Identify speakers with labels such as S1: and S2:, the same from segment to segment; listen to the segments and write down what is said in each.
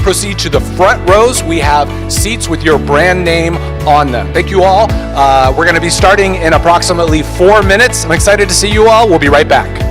S1: proceed to the front rows. We have seats with your brand name on them. Thank you all. We're going to be starting in approximately 4 minutes. I'm excited to see you all. We'll be right back.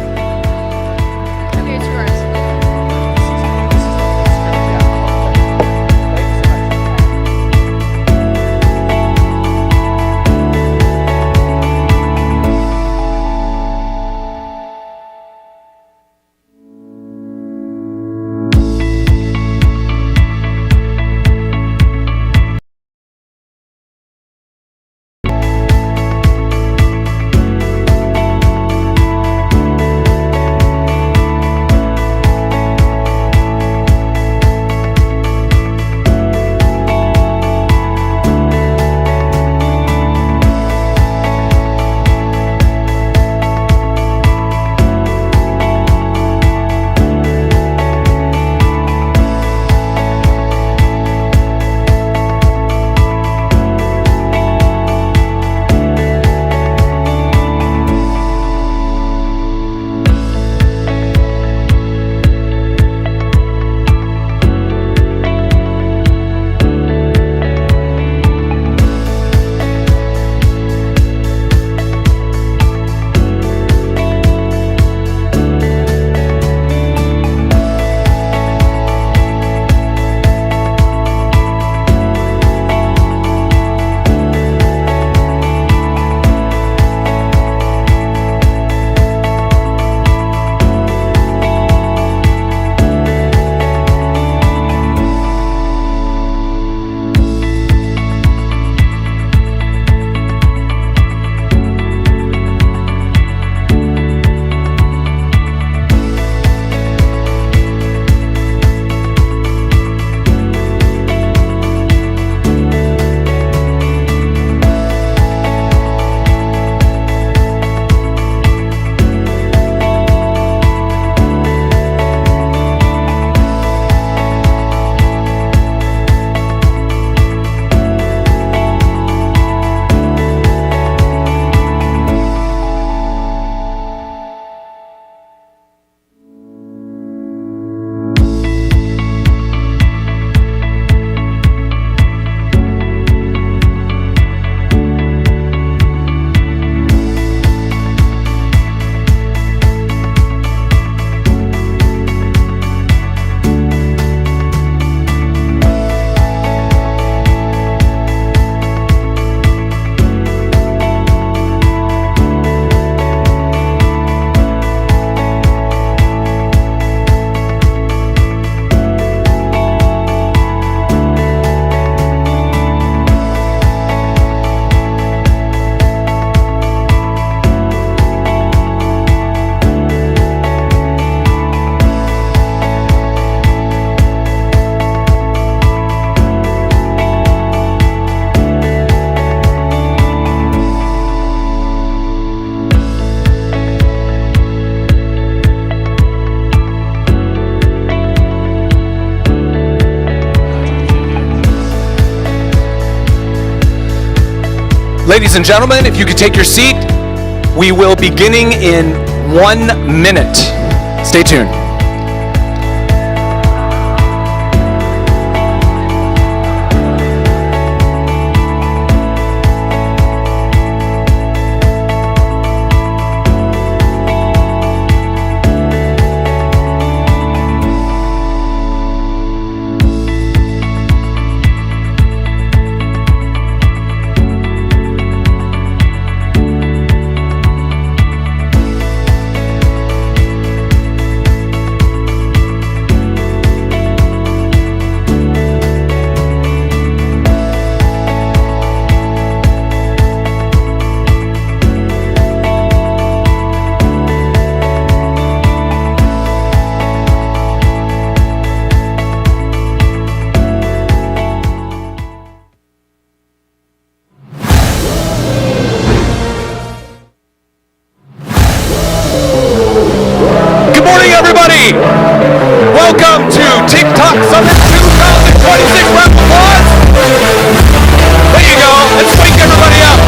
S1: Ladies and gentlemen, if you could take your seat, we will be beginning in 1 minute. Stay tuned. Welcome to TikTok Summit 2026. Round of applause. There you go. Let's wake everybody up.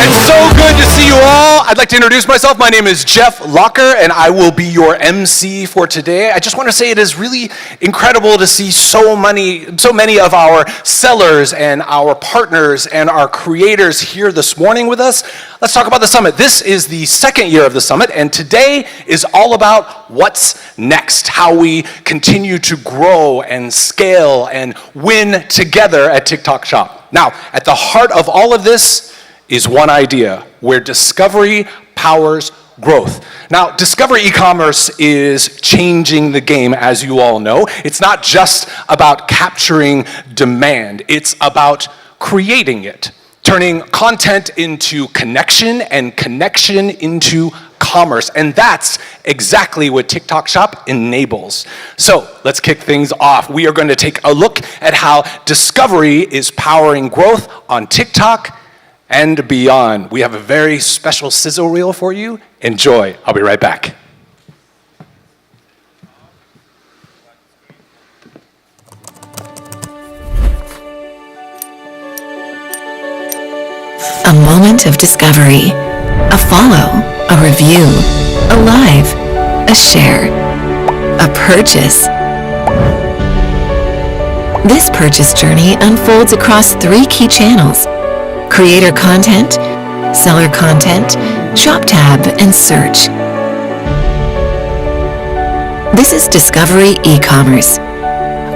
S1: It's so good to see you all. I'd like to introduce myself. My name is Jeff Locker, and I will be your MC for today. I just want to say it is really incredible to see so many of our sellers and our partners and our creators here this morning with us. Let's talk about the summit. This is the second year of the summit, and today is all about what's next, how we continue to grow and scale and win together at TikTok Shop. Now, at the heart of all of this is one idea, where discovery powers growth. Now, discovery e-commerce is changing the game, as you all know. It's not just about capturing demand, it's about creating it, turning content into connection and connection into commerce. And that's exactly what TikTok Shop enables. So let's kick things off. We are going to take a look at how discovery is powering growth on TikTok and beyond. We have a very special sizzle reel for you. Enjoy. I'll be right back.
S2: A moment of discovery, a follow, a review, a live, a share, a purchase. This purchase journey unfolds across 3 key channels: creator content, seller content, shop tab, and search. This is discovery e-commerce,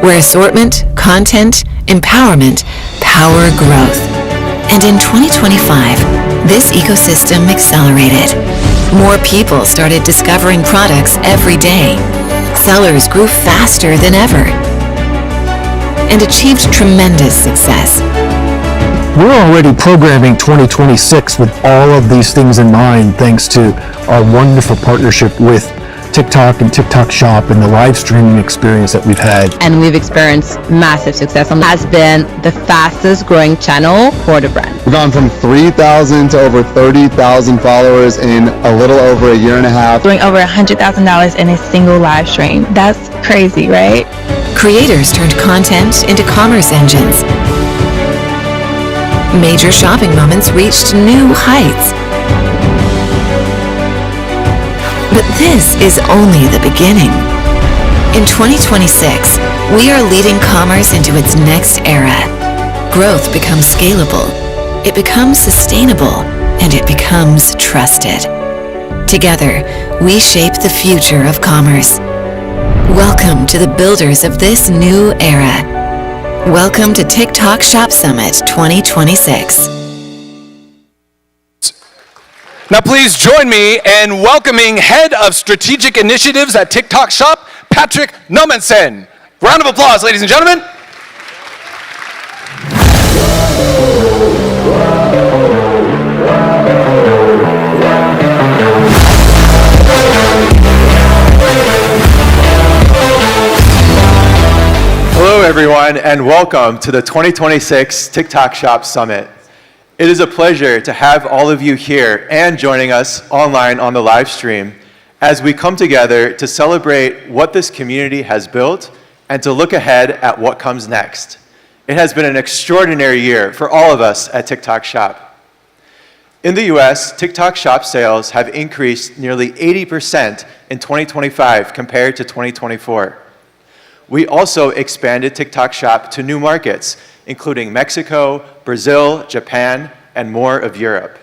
S2: where assortment, content, empowerment power growth. And in 2025, this ecosystem accelerated. More people started discovering products every day. Sellers grew faster than ever and achieved tremendous success.
S3: We're already programming 2026 with all of these things in mind, thanks to our wonderful partnership with TikTok and TikTok Shop and the live streaming experience that we've had.
S4: And we've experienced massive success and has been the fastest growing channel for the brand.
S5: We've gone from 3,000 to over 30,000 followers in a little over a year and a half.
S6: Doing over $100,000 in a single live stream. That's crazy, right?
S2: Creators turned content into commerce engines. Major shopping moments reached new heights. But this is only the beginning. In 2026, we are leading commerce into its next era. Growth becomes scalable, it becomes sustainable, and it becomes trusted. Together, we shape the future of commerce. Welcome to the builders of this new era. Welcome to TikTok Shop Summit 2026.
S1: Now please join me in welcoming Head of Strategic Initiatives at TikTok Shop, Patrick Nommensen. Round of applause, ladies and gentlemen.
S7: Hello everyone, and welcome to the 2026 TikTok Shop Summit. It is a pleasure to have all of you here and joining us online on the live stream as we come together to celebrate what this community has built and to look ahead at what comes next. It has been an extraordinary year for all of us at TikTok Shop. In the US, TikTok Shop sales have increased nearly 80% in 2025 compared to 2024. We also expanded TikTok Shop to new markets, including Mexico, Brazil, Japan, and more of Europe.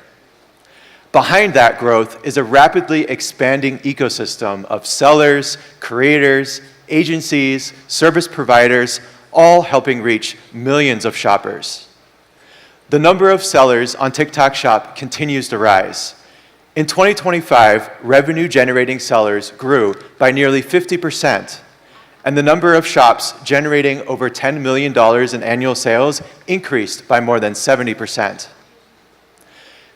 S7: Behind that growth is a rapidly expanding ecosystem of sellers, creators, agencies, service providers, all helping reach millions of shoppers. The number of sellers on TikTok Shop continues to rise. In 2025, revenue-generating sellers grew by nearly 50%. And the number of shops generating over $10 million in annual sales increased by more than 70%.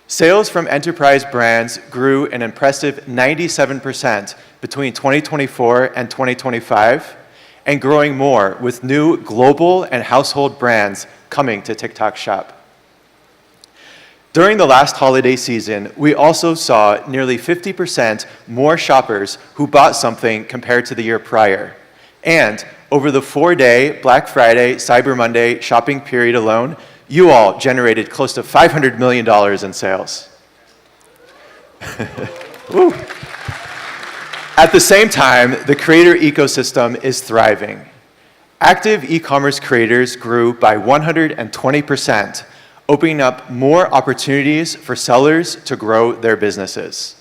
S7: Sales from enterprise brands grew an impressive 97% between 2024 and 2025, and growing more with new global and household brands coming to TikTok Shop. During the last holiday season, we also saw nearly 50% more shoppers who bought something compared to the year prior. And over the 4-day Black Friday, Cyber Monday shopping period alone, you all generated close to $500 million in sales. Woo. At the same time, the creator ecosystem is thriving. Active e-commerce creators grew by 120%, opening up more opportunities for sellers to grow their businesses.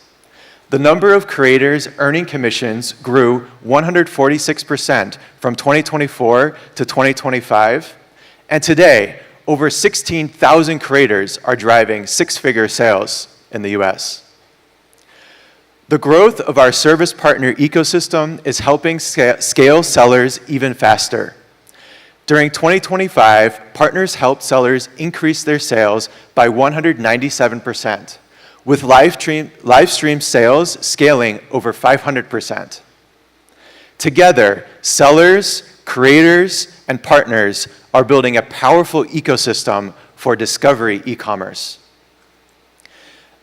S7: The number of creators earning commissions grew 146% from 2024 to 2025, and today, over 16,000 creators are driving six-figure sales in the US. The growth of our service partner ecosystem is helping scale sellers even faster. During 2025, partners helped sellers increase their sales by 197%, with live stream sales scaling over 500%. Together, sellers, creators, and partners are building a powerful ecosystem for discovery e-commerce.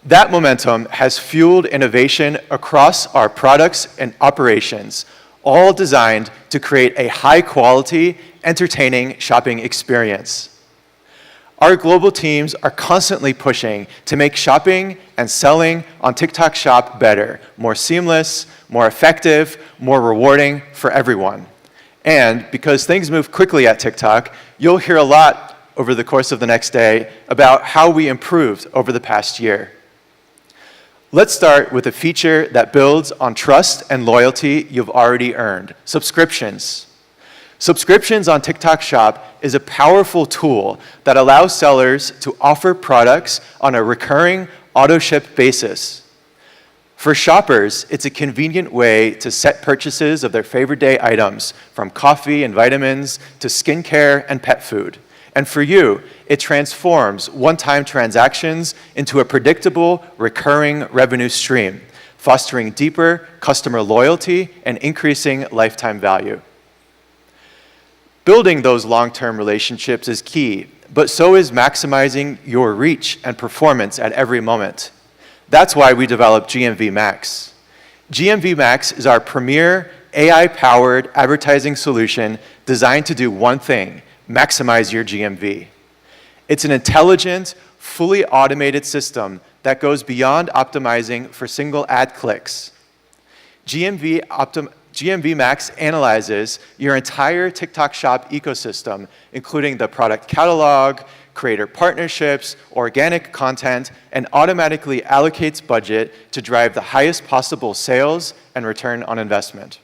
S7: That momentum has fueled innovation across our products and operations, all designed to create a high-quality, entertaining shopping experience. Our global teams are constantly pushing to make shopping and selling on TikTok Shop better, more seamless, more effective, more rewarding for everyone. And because things move quickly at TikTok, you'll hear a lot over the course of the next day about how we improved over the past year. Let's start with a feature that builds on trust and loyalty you've already earned: subscriptions. Subscriptions on TikTok Shop is a powerful tool that allows sellers to offer products on a recurring auto-ship basis. For shoppers, it's a convenient way to set purchases of their favorite day items, from coffee and vitamins to skincare and pet food. And for you, it transforms one-time transactions into a predictable, recurring revenue stream, fostering deeper customer loyalty and increasing lifetime value. Building those long-term relationships is key, but so is maximizing your reach and performance at every moment. That's why we developed GMV Max. GMV Max is our premier AI-powered advertising solution designed to do one thing: maximize your GMV. It's an intelligent, fully automated system that goes beyond optimizing for single ad clicks. GMV Max analyzes your entire TikTok Shop ecosystem, including the product catalog, creator partnerships, organic content, and automatically allocates budget to drive the highest possible sales and return on investment.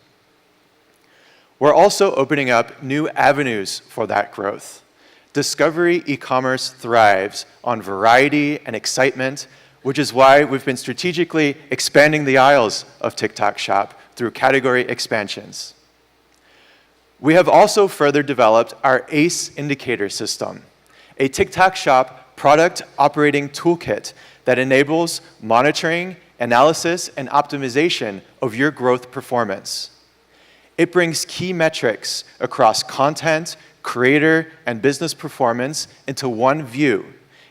S7: We're also opening up new avenues for that growth. Discovery e-commerce thrives on variety and excitement, which is why we've been strategically expanding the aisles of TikTok Shop through category expansions. We have also further developed our ACE indicator system, a TikTok Shop product operating toolkit that enables monitoring, analysis, and optimization of your growth performance. It brings key metrics across content, creator, and business performance into one view,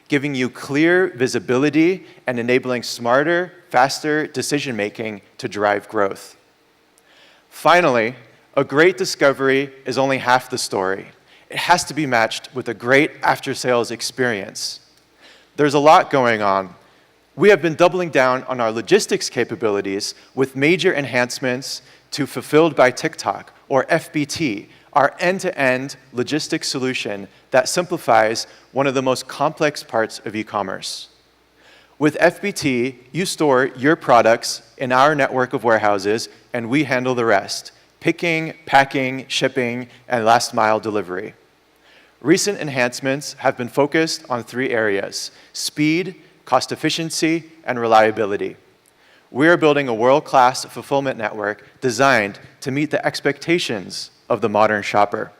S7: giving you clear visibility and enabling smarter, faster decision-making to drive growth. Finally, a great discovery is only half the story. It has to be matched with a great after-sales experience. There's a lot going on. We have been doubling down on our logistics capabilities with major enhancements to Fulfilled by TikTok, or FBT, our end-to-end logistics solution that simplifies one of the most complex parts of e-commerce. With FBT, you store your products in our network of warehouses, and we handle the rest: picking, packing, shipping, and last-mile delivery. Recent enhancements have been focused on three areas: speed, cost efficiency, and reliability. We are building a world-class fulfillment network designed to meet the expectations of the modern shopper.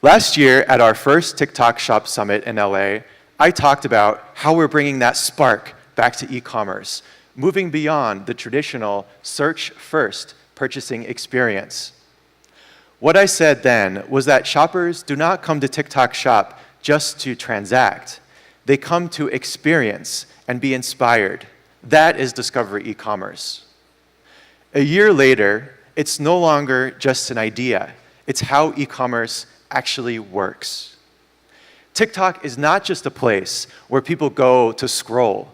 S7: Last year, at our first TikTok Shop Summit in LA, I talked about how we're bringing that spark back to e-commerce, moving beyond the traditional search-first purchasing experience. What I said then was that shoppers do not come to TikTok Shop just to transact. They come to experience and be inspired. That is discovery e-commerce. A year later, it's no longer just an idea. It's how e-commerce actually works. TikTok is not just a place where people go to scroll.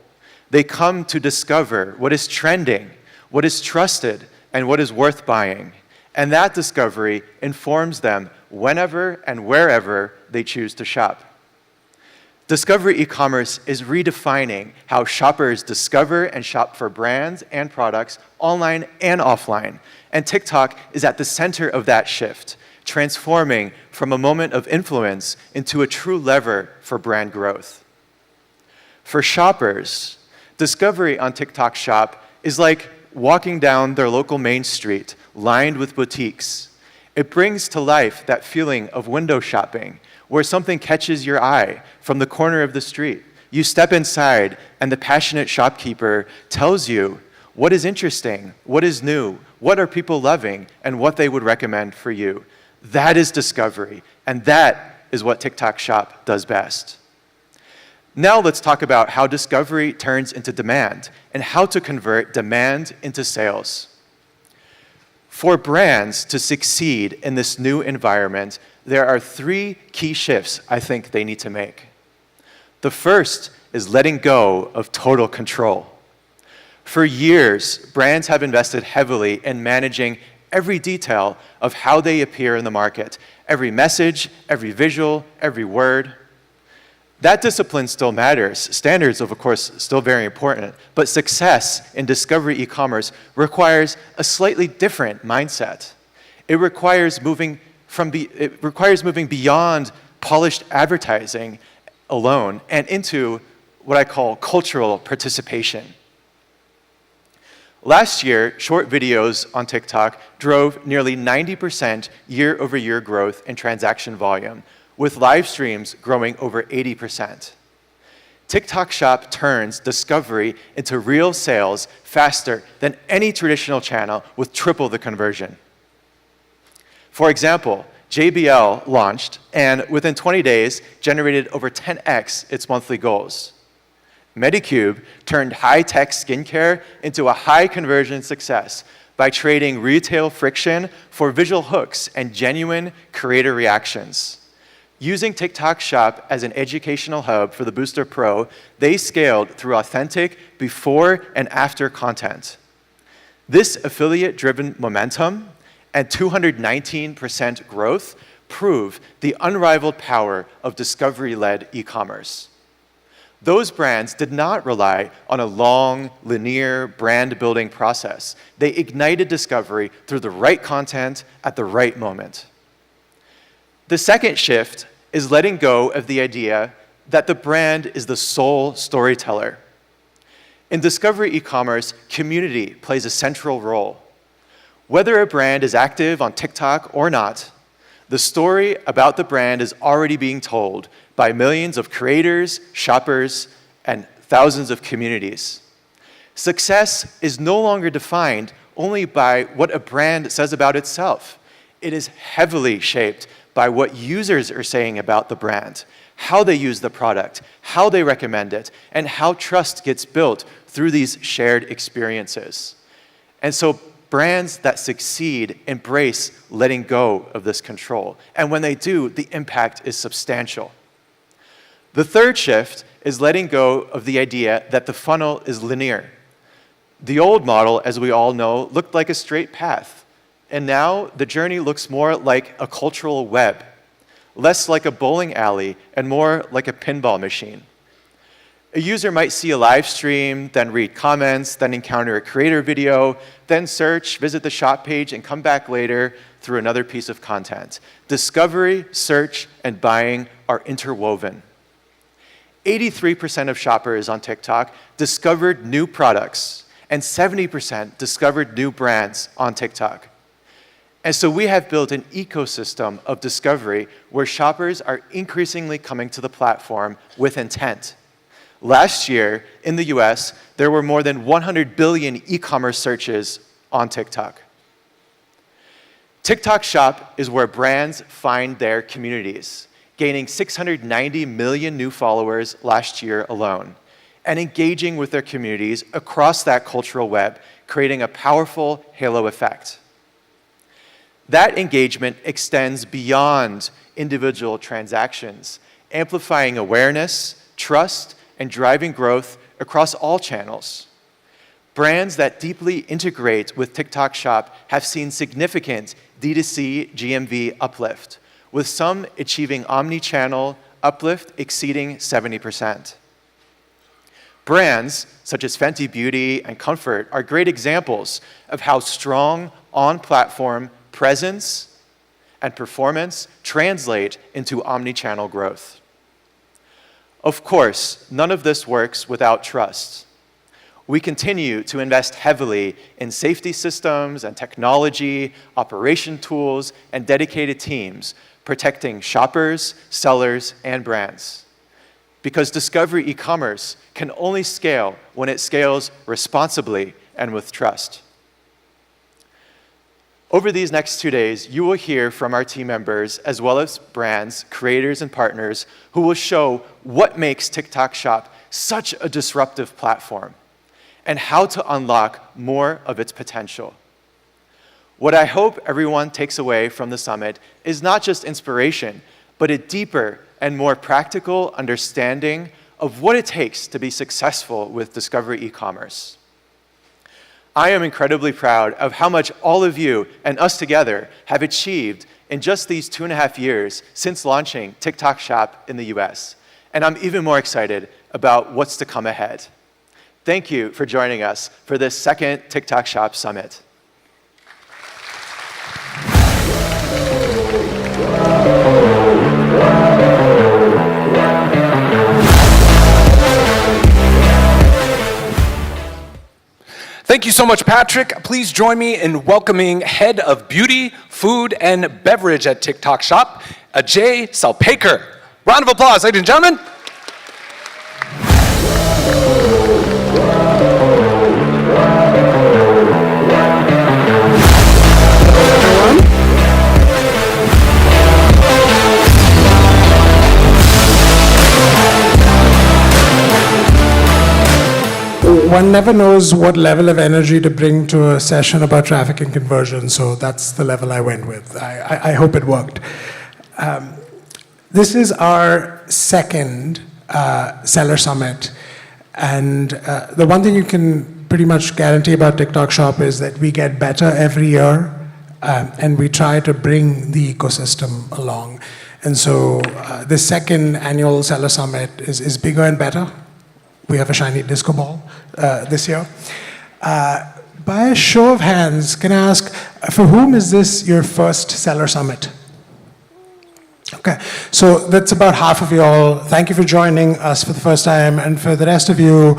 S7: They come to discover what is trending, what is trusted, and what is worth buying. And that discovery informs them whenever and wherever they choose to shop. Discovery e-commerce is redefining how shoppers discover and shop for brands and products online and offline. And TikTok is at the center of that shift, transforming from a moment of influence into a true lever for brand growth. For shoppers, discovery on TikTok Shop is like walking down their local main street lined with boutiques. It brings to life that feeling of window shopping, where something catches your eye from the corner of the street. You step inside, and the passionate shopkeeper tells you what is interesting, what is new, what are people loving, and what they would recommend for you. That is discovery, and that is what TikTok Shop does best. Now let's talk about how discovery turns into demand and how to convert demand into sales. For brands to succeed in this new environment, there are 3 key shifts I think they need to make. The first is letting go of total control. For years, brands have invested heavily in managing every detail of how they appear in the market, every message, every visual, every word. That discipline still matters. Standards, of course, still very important. But success in discovery e-commerce requires a slightly different mindset. It requires moving beyond polished advertising alone and into what I call cultural participation. Last year, short videos on TikTok drove nearly 90% year-over-year growth in transaction volume, with live streams growing over 80%. TikTok Shop turns discovery into real sales faster than any traditional channel with triple the conversion. For example, JBL launched and within 20 days generated over 10x its monthly goals. Medicube turned high-tech skincare into a high-conversion success by trading retail friction for visual hooks and genuine creator reactions. Using TikTok Shop as an educational hub for the Booster Pro, they scaled through authentic before and after content. This affiliate-driven momentum and 219% growth prove the unrivaled power of discovery-led e-commerce. Those brands did not rely on a long, linear brand-building process. They ignited discovery through the right content at the right moment. The second shift is letting go of the idea that the brand is the sole storyteller. In discovery e-commerce, community plays a central role. Whether a brand is active on TikTok or not, the story about the brand is already being told by millions of creators, shoppers, and thousands of communities. Success is no longer defined only by what a brand says about itself. It is heavily shaped by what users are saying about the brand, how they use the product, how they recommend it, and how trust gets built through these shared experiences. And so brands that succeed embrace letting go of this control. And when they do, the impact is substantial. The third shift is letting go of the idea that the funnel is linear. The old model, as we all know, looked like a straight path. And now the journey looks more like a cultural web, less like a bowling alley and more like a pinball machine. A user might see a live stream, then read comments, then encounter a creator video, then search, visit the shop page, and come back later through another piece of content. Discovery, search, and buying are interwoven. 83% of shoppers on TikTok discovered new products, and 70% discovered new brands on TikTok. And so we have built an ecosystem of discovery where shoppers are increasingly coming to the platform with intent. Last year, in the US, there were more than 100 billion e-commerce searches on TikTok. TikTok Shop is where brands find their communities, gaining 690 million new followers last year alone, and engaging with their communities across that cultural web, creating a powerful halo effect. That engagement extends beyond individual transactions, amplifying awareness, trust, and driving growth across all channels. Brands that deeply integrate with TikTok Shop have seen significant D2C GMV uplift, with some achieving omni-channel uplift exceeding 70%. Brands such as Fenty Beauty and Comfort are great examples of how strong on-platform presence and performance translate into omni-channel growth. Of course, none of this works without trust. We continue to invest heavily in safety systems and technology, operation tools, and dedicated teams, protecting shoppers, sellers, and brands. Because discovery e-commerce can only scale when it scales responsibly and with trust. Over these next 2 days, you will hear from our team members, as well as brands, creators, and partners who will show what makes TikTok Shop such a disruptive platform and how to unlock more of its potential. What I hope everyone takes away from the summit is not just inspiration, but a deeper and more practical understanding of what it takes to be successful with discovery e-commerce. I am incredibly proud of how much all of you and us together have achieved in just these 2.5 years since launching TikTok Shop in the US. And I'm even more excited about what's to come ahead. Thank you for joining us for this second TikTok Shop Summit.
S1: Thank you so much, Patrick. Please join me in welcoming Head of Beauty, Food, and Beverage at TikTok Shop, Ajay Salpaker. Round of applause, ladies and gentlemen.
S8: One never knows what level of energy to bring to a session about traffic and conversion, so that's the level I went with. I hope it worked. This is our second seller summit, and the one thing you can pretty much guarantee about TikTok Shop is that we get better every year, and we try to bring the ecosystem along. And so the second annual seller summit is bigger and better. We have a shiny disco ball this year. By a show of hands, can I ask, for whom is this your first seller summit? Okay, so that's about half of you all. Thank you for joining us for the first time. And for the rest of you,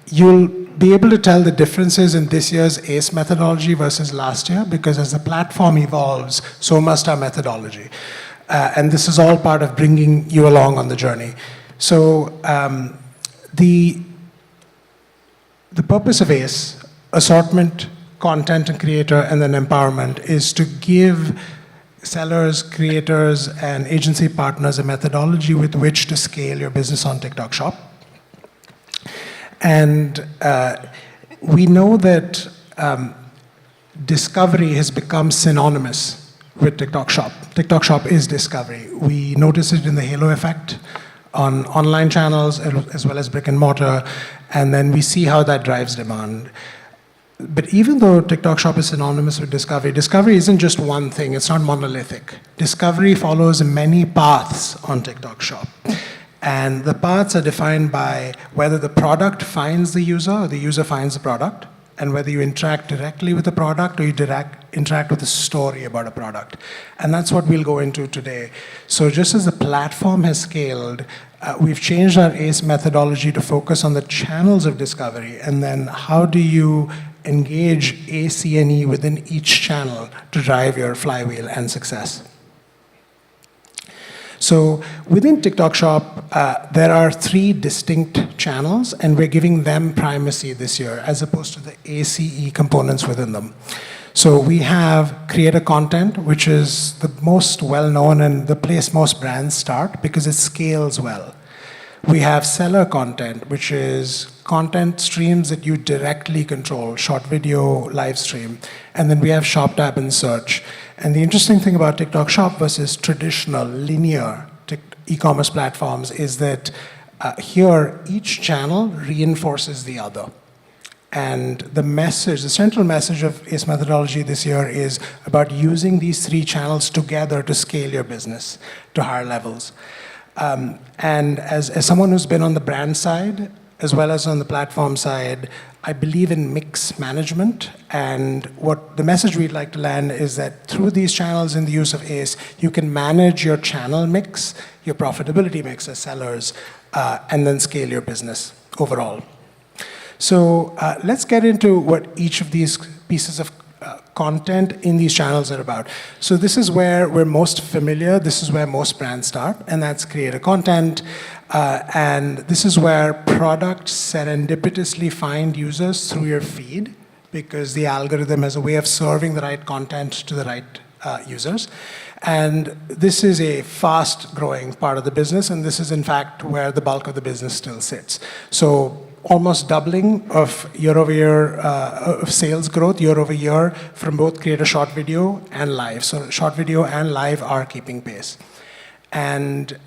S8: you'll be able to tell the differences in this year's ACE methodology versus last year, because as the platform evolves, so must our methodology. And this is all part of bringing you along on the journey. So the purpose of ACE, assortment, content and creator, and then empowerment, is to give sellers, creators, and agency partners a methodology with which to scale your business on TikTok Shop. And we know that discovery has become synonymous with TikTok Shop. TikTok Shop is discovery. We notice it in the halo effect on online channels as well as brick and mortar, and then we see how that drives demand. But even though TikTok Shop is synonymous with discovery, discovery isn't just one thing, it's not monolithic. Discovery follows many paths on TikTok Shop. And the paths are defined by whether the product finds the user or the user finds the product, and whether you interact directly with the product or you interact with a story about a product. And that's what we'll go into today. So just as the platform has scaled, we've changed our ACE methodology to focus on the channels of discovery, and then how do you engage ACNE within each channel to drive your flywheel and success. So within TikTok Shop, there are 3 distinct channels, and we're giving them primacy this year, as opposed to the ACE components within them. So we have creator content, which is the most well-known and the place most brands start because it scales well. We have seller content, which is content streams that you directly control, short video, live stream. And then we have Shop tab and search. And the interesting thing about TikTok Shop versus traditional linear e-commerce platforms is that Here, each channel reinforces the other. And the message, the central message of ACE methodology this year is about using these three channels together to scale your business to higher levels. And as someone who's been on the brand side, as well as on the platform side, I believe in mix management. And what the message we'd like to land is that through these channels and the use of ACE, you can manage your channel mix, your profitability mix as sellers, and then scale your business overall. So let's get into what each of these pieces of content in these channels are about. So this is where we're most familiar. This is where most brands start, and that's creator content. And this is where products serendipitously find users through your feed, because the algorithm has a way of serving the right content to the right users. And this is a fast-growing part of the business, and this is, in fact, where the bulk of the business still sits. So almost doubling of year-over-year of sales growth year-over-year from both creator short video and live. So short video and live are keeping pace. And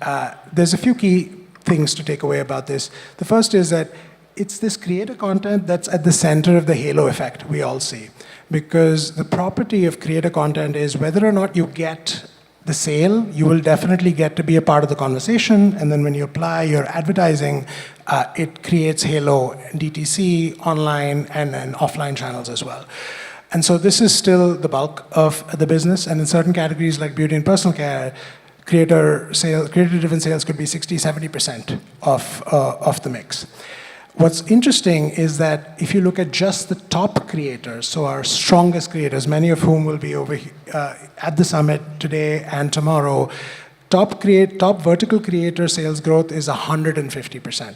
S8: there's a few key things to take away about this. The first is that it's this creator content that's at the center of the halo effect we all see. Because the property of creator content is whether or not you get the sale, you will definitely get to be a part of the conversation, and then when you apply your advertising, it creates halo, DTC, online, and offline channels as well. And so this is still the bulk of the business, and in certain categories like beauty and personal care, creator-driven sales could be 60-70% of the mix. What's interesting is that if you look at just the top creators, so our strongest creators, many of whom will be over at the summit today and tomorrow, top vertical creator sales growth is 150%.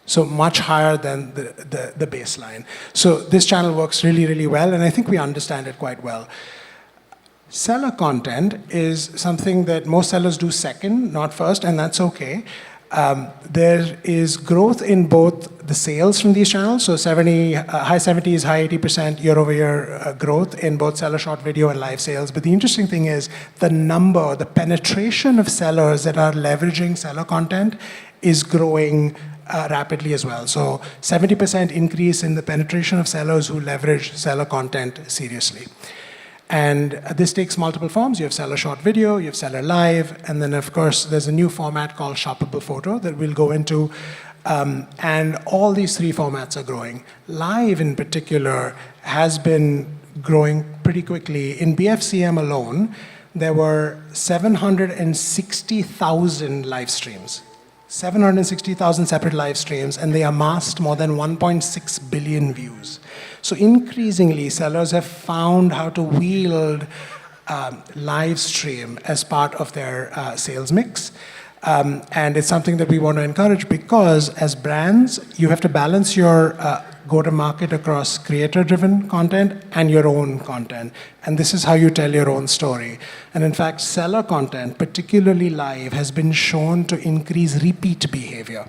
S8: So much higher than the baseline. So this channel works really, really well, and I think we understand it quite well. Seller content is something that most sellers do second, not first, and that's okay. There is growth in both the sales from these channels, so high 70s, high 80% year-over-year growth in both seller short video and live sales. But the interesting thing is the penetration of sellers that are leveraging seller content is growing rapidly as well. So 70% increase in the penetration of sellers who leverage seller content seriously. And this takes multiple forms. You have seller short video, you have seller live, and then of course there's a new format called shoppable photo that we'll go into. And all these three formats are growing. Live in particular has been growing pretty quickly. In BFCM alone, there were 760,000 live streams. 760,000 separate live streams, and they amassed more than 1.6 billion views. So increasingly, sellers have found how to wield live stream as part of their sales mix. And it's something that we want to encourage because as brands, you have to balance your go-to-market across creator-driven content and your own content. And this is how you tell your own story. And in fact, seller content, particularly live, has been shown to increase repeat behavior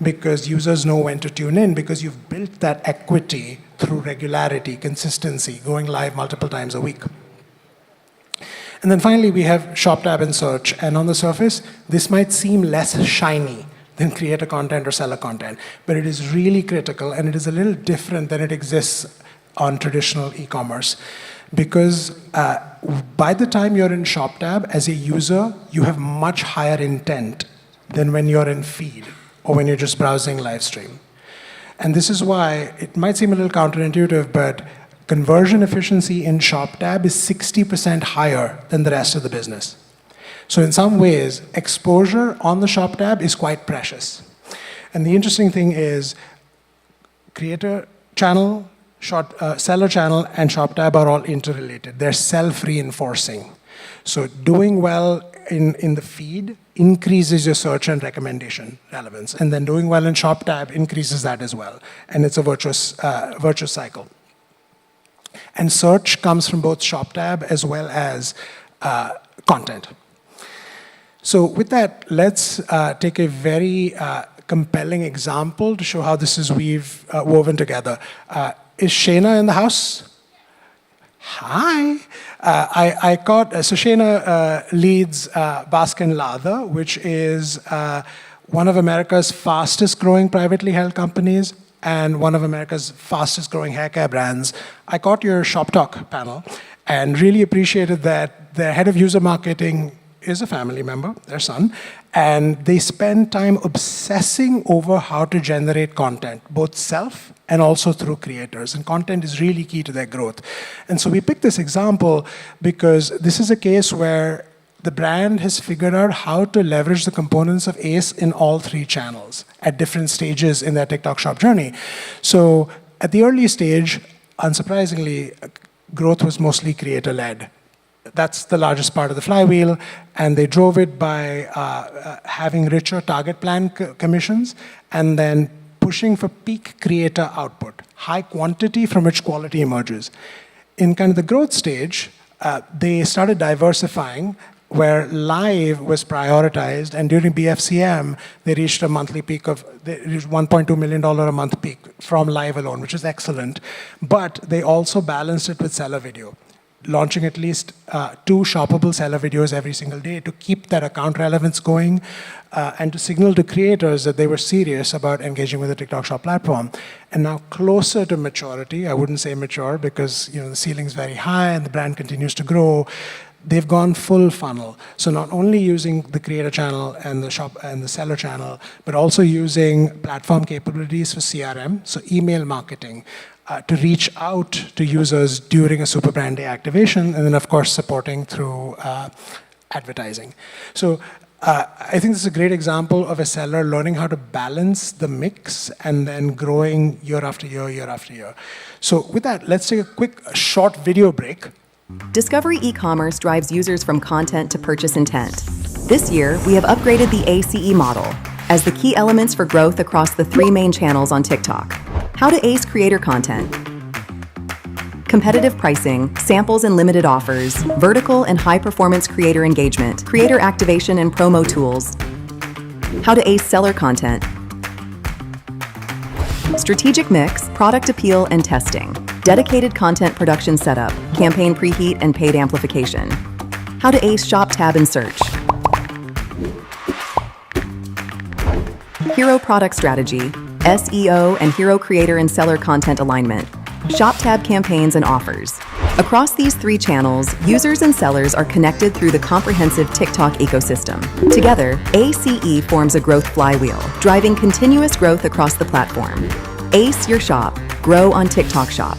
S8: because users know when to tune in because you've built that equity through regularity, consistency, going live multiple times a week. And then finally, we have Shop tab and search. And on the surface, this might seem less shiny than creator content or seller content, but it is really critical, and it is a little different than it exists on traditional e-commerce. Because by the time you're in Shop tab, as a user, you have much higher intent than when you're in feed or when you're just browsing live stream. And this is why it might seem a little counterintuitive, but conversion efficiency in Shop tab is 60% higher than the rest of the business. So in some ways, exposure on the Shop tab is quite precious. And the interesting thing is creator channel, seller channel, and Shop tab are all interrelated. They're self-reinforcing. So doing well in the feed increases your search and recommendation relevance. And then doing well in Shop tab increases that as well. And it's a virtuous cycle. And search comes from both Shop tab as well as content. So with that, let's take a very compelling example to show how this is woven together. Is Shayna in the house? Hi. I caught, so Shayna leads Baskin Lather, which is one of America's fastest growing privately held companies, and one of America's fastest growing hair care brands. I caught your Shop Talk panel and really appreciated that their head of user marketing is a family member, their son, and they spend time obsessing over how to generate content, both self and also through creators. And content is really key to their growth. And so we picked this example because this is a case where the brand has figured out how to leverage the components of ACE in all three channels at different stages in their TikTok Shop journey. So at the early stage, unsurprisingly, growth was mostly creator-led. That's the largest part of the flywheel, and they drove it by having richer target plan commissions and then pushing for peak creator output, high quantity from which quality emerges. In kind of the growth stage, they started diversifying where live was prioritized, and during BFCM, they reached a monthly peak of, they reached $1.2 million a month peak from live alone, which is excellent. But they also balanced it with seller video, launching at least 2 shoppable seller videos every single day to keep that account relevance going and to signal to creators that they were serious about engaging with the TikTok Shop platform. And now closer to maturity, I wouldn't say mature because the ceiling's very high and the brand continues to grow, they've gone full funnel. So not only using the creator channel and the shop and the seller channel, but also using platform capabilities for CRM, so email marketing, to reach out to users during a super brand day activation, and then of course supporting through advertising. So I think this is a great example of a seller learning how to balance the mix and then growing year after year, year after year. So with that, let's take a quick short video break.
S9: Discovery e-commerce drives users from content to purchase intent. This year, we have upgraded the ACE model as the key elements for growth across the 3 main channels on TikTok. How to ace creator content, competitive pricing, samples and limited offers, vertical and high-performance creator engagement, creator activation and promo tools, how to ace seller content, strategic mix, product appeal and testing, dedicated content production setup, campaign preheat and paid amplification, how to ace shop tab and search, hero product strategy, SEO and hero creator and seller content alignment, shop tab campaigns and offers. Across these 3 channels, users and sellers are connected through the comprehensive TikTok ecosystem. Together, ACE forms a growth flywheel, driving continuous growth across the platform. Ace your shop. Grow on TikTok Shop.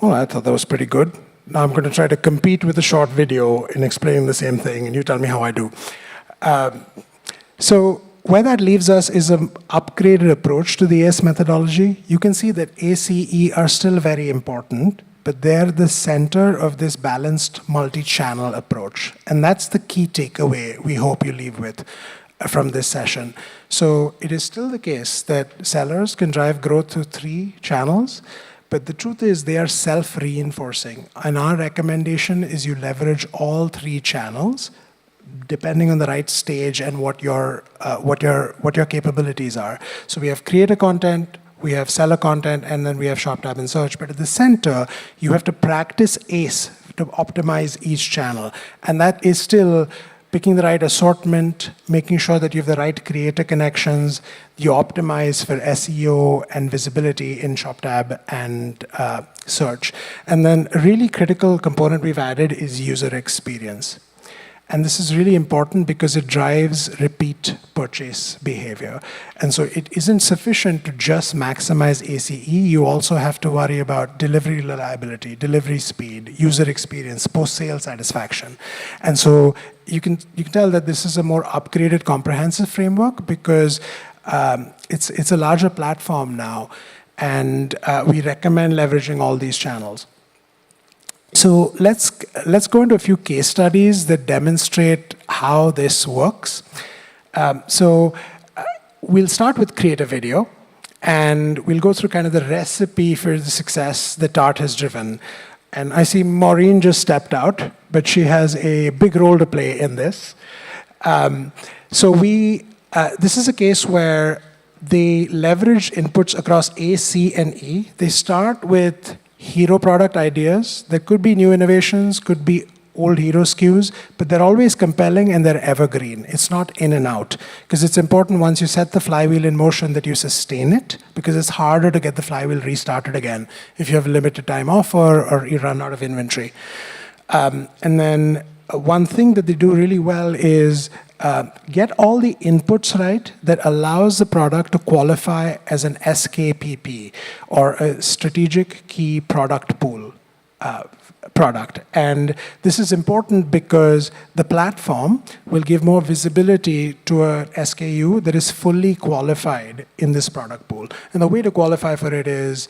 S8: Well, I thought that was pretty good. Now I'm going to try to compete with a short video in explaining the same thing, and you tell me how I do. So where that leaves us is an upgraded approach to the ACE methodology. You can see that ACE are still very important, but they're the center of this balanced multi-channel approach. And that's the key takeaway we hope you leave with from this session. So it is still the case that sellers can drive growth through 3 channels, but the truth is they are self-reinforcing. And our recommendation is you leverage all 3 channels depending on the right stage and what your capabilities are. So we have creator content, we have seller content, and then we have shop tab and search. But at the center, you have to practice ACE to optimize each channel. And that is still picking the right assortment, making sure that you have the right creator connections, you optimize for SEO and visibility in shop tab and search. And then a really critical component we've added is user experience. And this is really important because it drives repeat purchase behavior. And so it isn't sufficient to just maximize ACE. You also have to worry about delivery reliability, delivery speed, user experience, post-sale satisfaction. And so you can tell that this is a more upgraded comprehensive framework because it's a larger platform now. And we recommend leveraging all these channels. So let's go into a few case studies that demonstrate how this works. We'll start with create a video, and we'll go through kind of the recipe for the success that Tart has driven. And I see Maureen just stepped out, but she has a big role to play in this. This is a case where they leverage inputs across A, C, and E. They start with hero product ideas. There could be new innovations, could be old hero SKUs, but they're always compelling and they're evergreen. It's not in and out. Because it's important once you set the flywheel in motion that you sustain it, because it's harder to get the flywheel restarted again if you have a limited time offer or you run out of inventory. And then one thing that they do really well is get all the inputs right that allows the product to qualify as an SKPP, or a strategic key product pool product. And this is important because the platform will give more visibility to a SKU that is fully qualified in this product pool. And the way to qualify for it is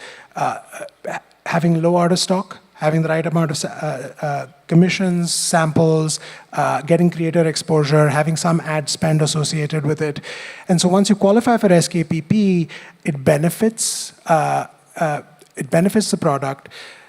S8: having low out of stock, having the right amount of commissions, samples, getting creator exposure, having some ad spend associated with it. And so once you qualify for SKPP, it benefits the product.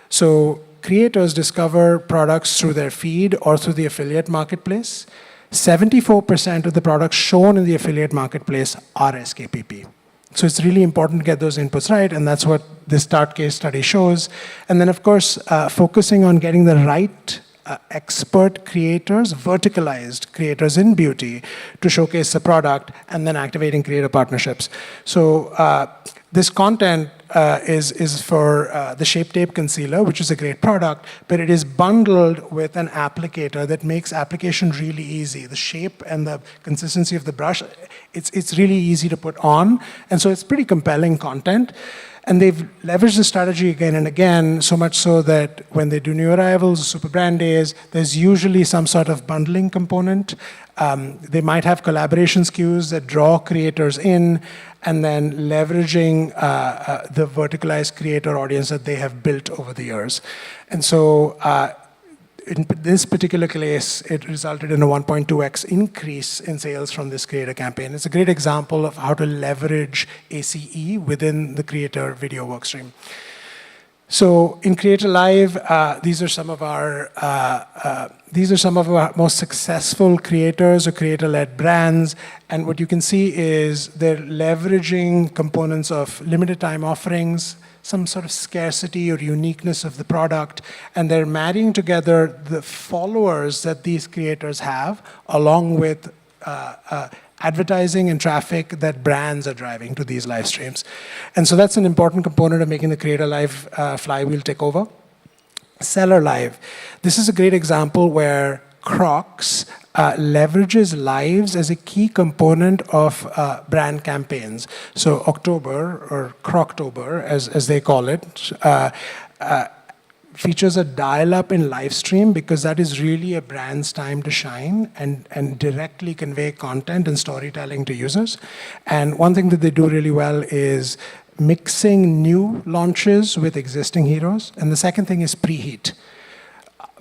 S8: So creators discover products through their feed or through the affiliate marketplace. 74% of the products shown in the affiliate marketplace are SKPP. So it's really important to get those inputs right, and that's what this start case study shows. And then, of course, focusing on getting the right expert creators, verticalized creators in beauty to showcase the product, and then activating creator partnerships. So this content is for the Shape Tape Concealer, which is a great product, but it is bundled with an applicator that makes application really easy. The shape and the consistency of the brush, it's really easy to put on, and so it's pretty compelling content. And they've leveraged the strategy again and again, so much so that when they do new arrivals, super brand days, there's usually some sort of bundling component. They might have collaboration SKUs that draw creators in, and then leveraging the verticalized creator audience that they have built over the years. And so in this particular case, it resulted in a 1.2x increase in sales from this creator campaign. It's a great example of how to leverage ACE within the creator video workstream. So in Creator Live, these are some of our most successful creators or creator-led brands. And what you can see is they're leveraging components of limited time offerings, some sort of scarcity or uniqueness of the product, and they're marrying together the followers that these creators have along with advertising and traffic that brands are driving to these live streams. And so that's an important component of making the Creator Live flywheel take over. Seller Live. This is a great example where Crocs leverages lives as a key component of brand campaigns. So October, or Croctober, as they call it, features a dial-up in live stream because that is really a brand's time to shine and directly convey content and storytelling to users. And one thing that they do really well is mixing new launches with existing heroes. And the second thing is preheat.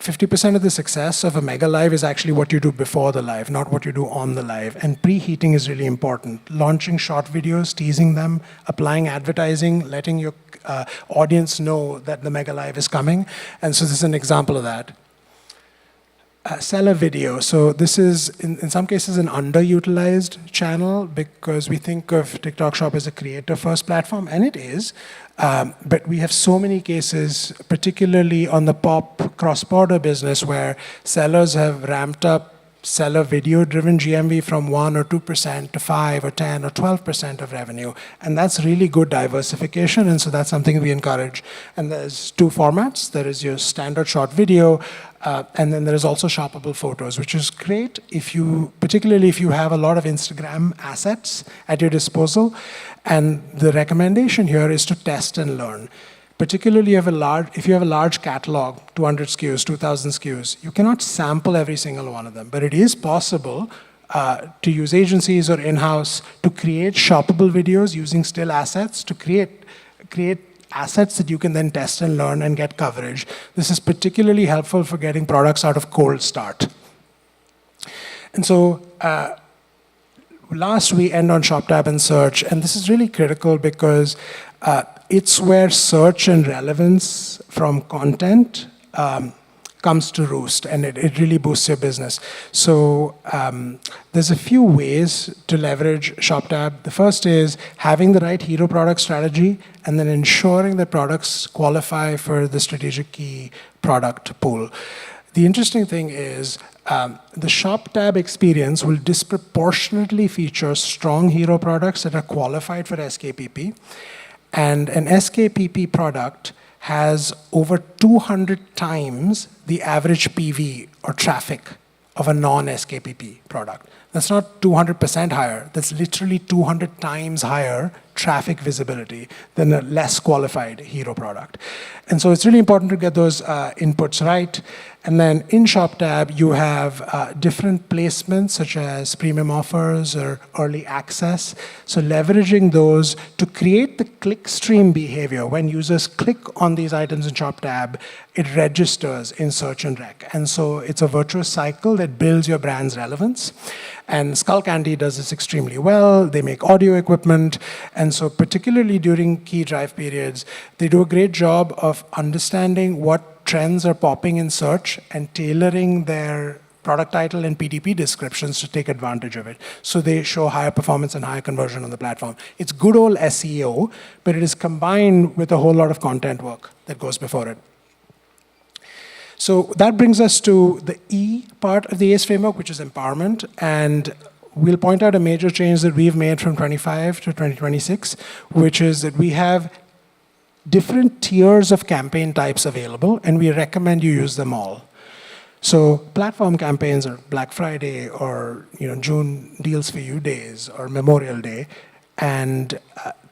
S8: 50% of the success of a mega live is actually what you do before the live, not what you do on the live. And preheating is really important. Launching short videos, teasing them, applying advertising, letting your audience know that the mega live is coming. And so this is an example of that. Seller video. So this is, in some cases, an underutilized channel because we think of TikTok Shop as a creator-first platform, and it is. But we have so many cases, particularly on the pop cross-border business, where sellers have ramped up seller video-driven GMV from 1 or 2% to 5 or 10 or 12% of revenue. And that's really good diversification, and so that's something we encourage. And there's two formats. There is your standard short video, and then there is also shoppable photos, which is great particularly if you have a lot of Instagram assets at your disposal. And the recommendation here is to test and learn. Particularly if you have a large catalog, 200 SKUs, 2,000 SKUs, you cannot sample every single one of them. But it is possible to use agencies or in-house to create shoppable videos using still assets to create assets that you can then test and learn and get coverage. This is particularly helpful for getting products out of cold start. And so last we end on Shop Tab and search, and this is really critical because it's where search and relevance from content comes to roost, and it really boosts your business. So there's a few ways to leverage Shop Tab. The first is having the right hero product strategy, and then ensuring that products qualify for the strategic key product pool. the interesting thing is the Shop tab experience will disproportionately feature strong hero products that are qualified for SKPP. And an SKPP product has over 200 times the average PV or traffic of a non-SKPP product. That's not 200% higher. That's literally 200 times higher traffic visibility than a less qualified hero product. And so it's really important to get those inputs right. And then in Shop tab, you have different placements such as premium offers or early access. So leveraging those to create the clickstream behavior. When users click on these items in Shop tab, it registers in search and rec. And so it's a virtuous cycle that builds your brand's relevance. And Skullcandy does this extremely well. They make audio equipment. And so particularly during key drive periods, they do a great job of understanding what trends are popping in search and tailoring their product title and PDP descriptions to take advantage of it. So they show higher performance and higher conversion on the platform. It's good old SEO, but it is combined with a whole lot of content work that goes before it. So that brings us to the E part of the ACE framework, which is empowerment. And we'll point out a major change that we've made from 25 to 2026, which is that we have different tiers of campaign types available, and we recommend you use them all. So platform campaigns are Black Friday or June Deals for You days or Memorial Day, and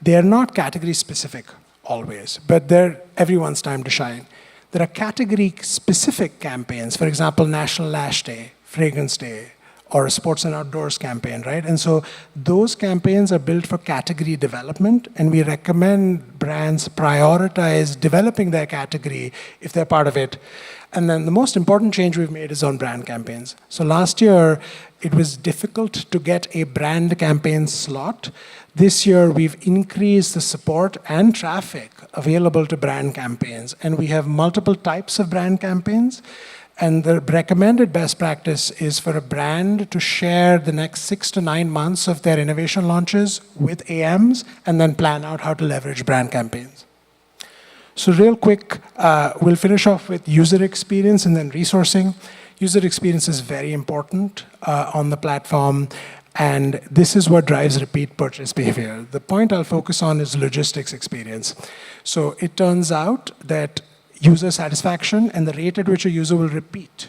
S8: they're not category specific always, but they're everyone's time to shine. There are category-specific campaigns, for example, National Lash Day, Fragrance Day, or a sports and outdoors campaign, right? And so those campaigns are built for category development, and we recommend brands prioritize developing their category if they're part of it. And then the most important change we've made is on brand campaigns. So last year, it was difficult to get a brand campaign slot. This year, we've increased the support and traffic available to brand campaigns, and we have multiple types of brand campaigns. And the recommended best practice is for a brand to share the next 6 to 9 months of their innovation launches with AMs and then plan out how to leverage brand campaigns. So real quick, we'll finish off with user experience and then resourcing. User experience is very important on the platform, and this is what drives repeat purchase behavior. The point I'll focus on is logistics experience. So it turns out that user satisfaction and the rate at which a user will repeat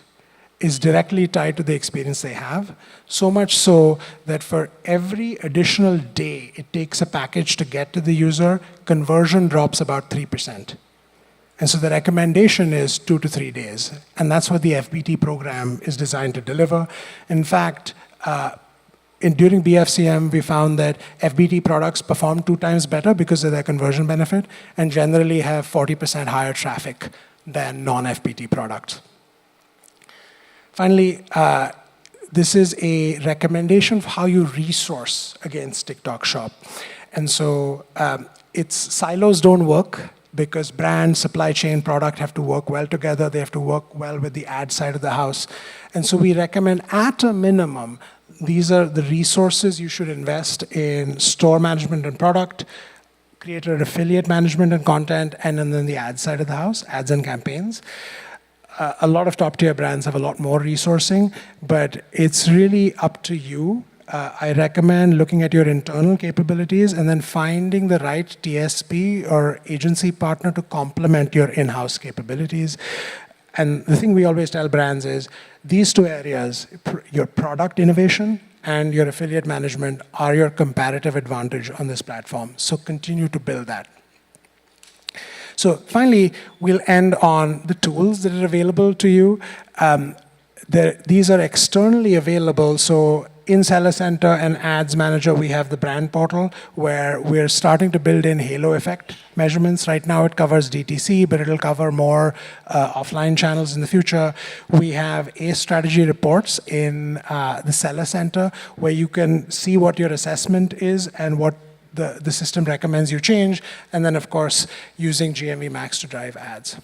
S8: is directly tied to the experience they have, so much so that for every additional day it takes a package to get to the user, conversion drops about 3%. And so the recommendation is 2 to 3 days. And that's what the FBT program is designed to deliver. In fact, during BFCM, we found that FBT products perform 2 times better because of their conversion benefit and generally have 40% higher traffic than non-FBT products. Finally, this is a recommendation for how you resource against TikTok Shop. And so its silos don't work because brand, supply chain, product have to work well together. They have to work well with the ad side of the house. And so we recommend at a minimum, these are the resources you should invest in: store management and product, creator and affiliate management and content, and then the ad side of the house, ads and campaigns. A lot of top-tier brands have a lot more resourcing, but it's really up to you. I recommend looking at your internal capabilities and then finding the right TSP or agency partner to complement your in-house capabilities. And the thing we always tell brands is these 2 areas, your product innovation and your affiliate management, are your comparative advantage on this platform. So continue to build that. So finally, we'll end on the tools that are available to you. These are externally available. So in Seller Center and Ads Manager, we have the brand portal where we're starting to build in halo effect measurements. Right now it covers DTC, but it'll cover more offline channels in the future. We have ACE strategy reports in the Seller Center where you can see what your assessment is and what the system recommends you change. And then, of course, using GMV Max to drive ads.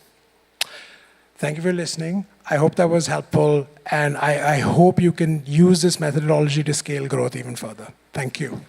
S8: Thank you for listening. I hope that was helpful, and I hope you can use this methodology to scale growth even further. Thank you.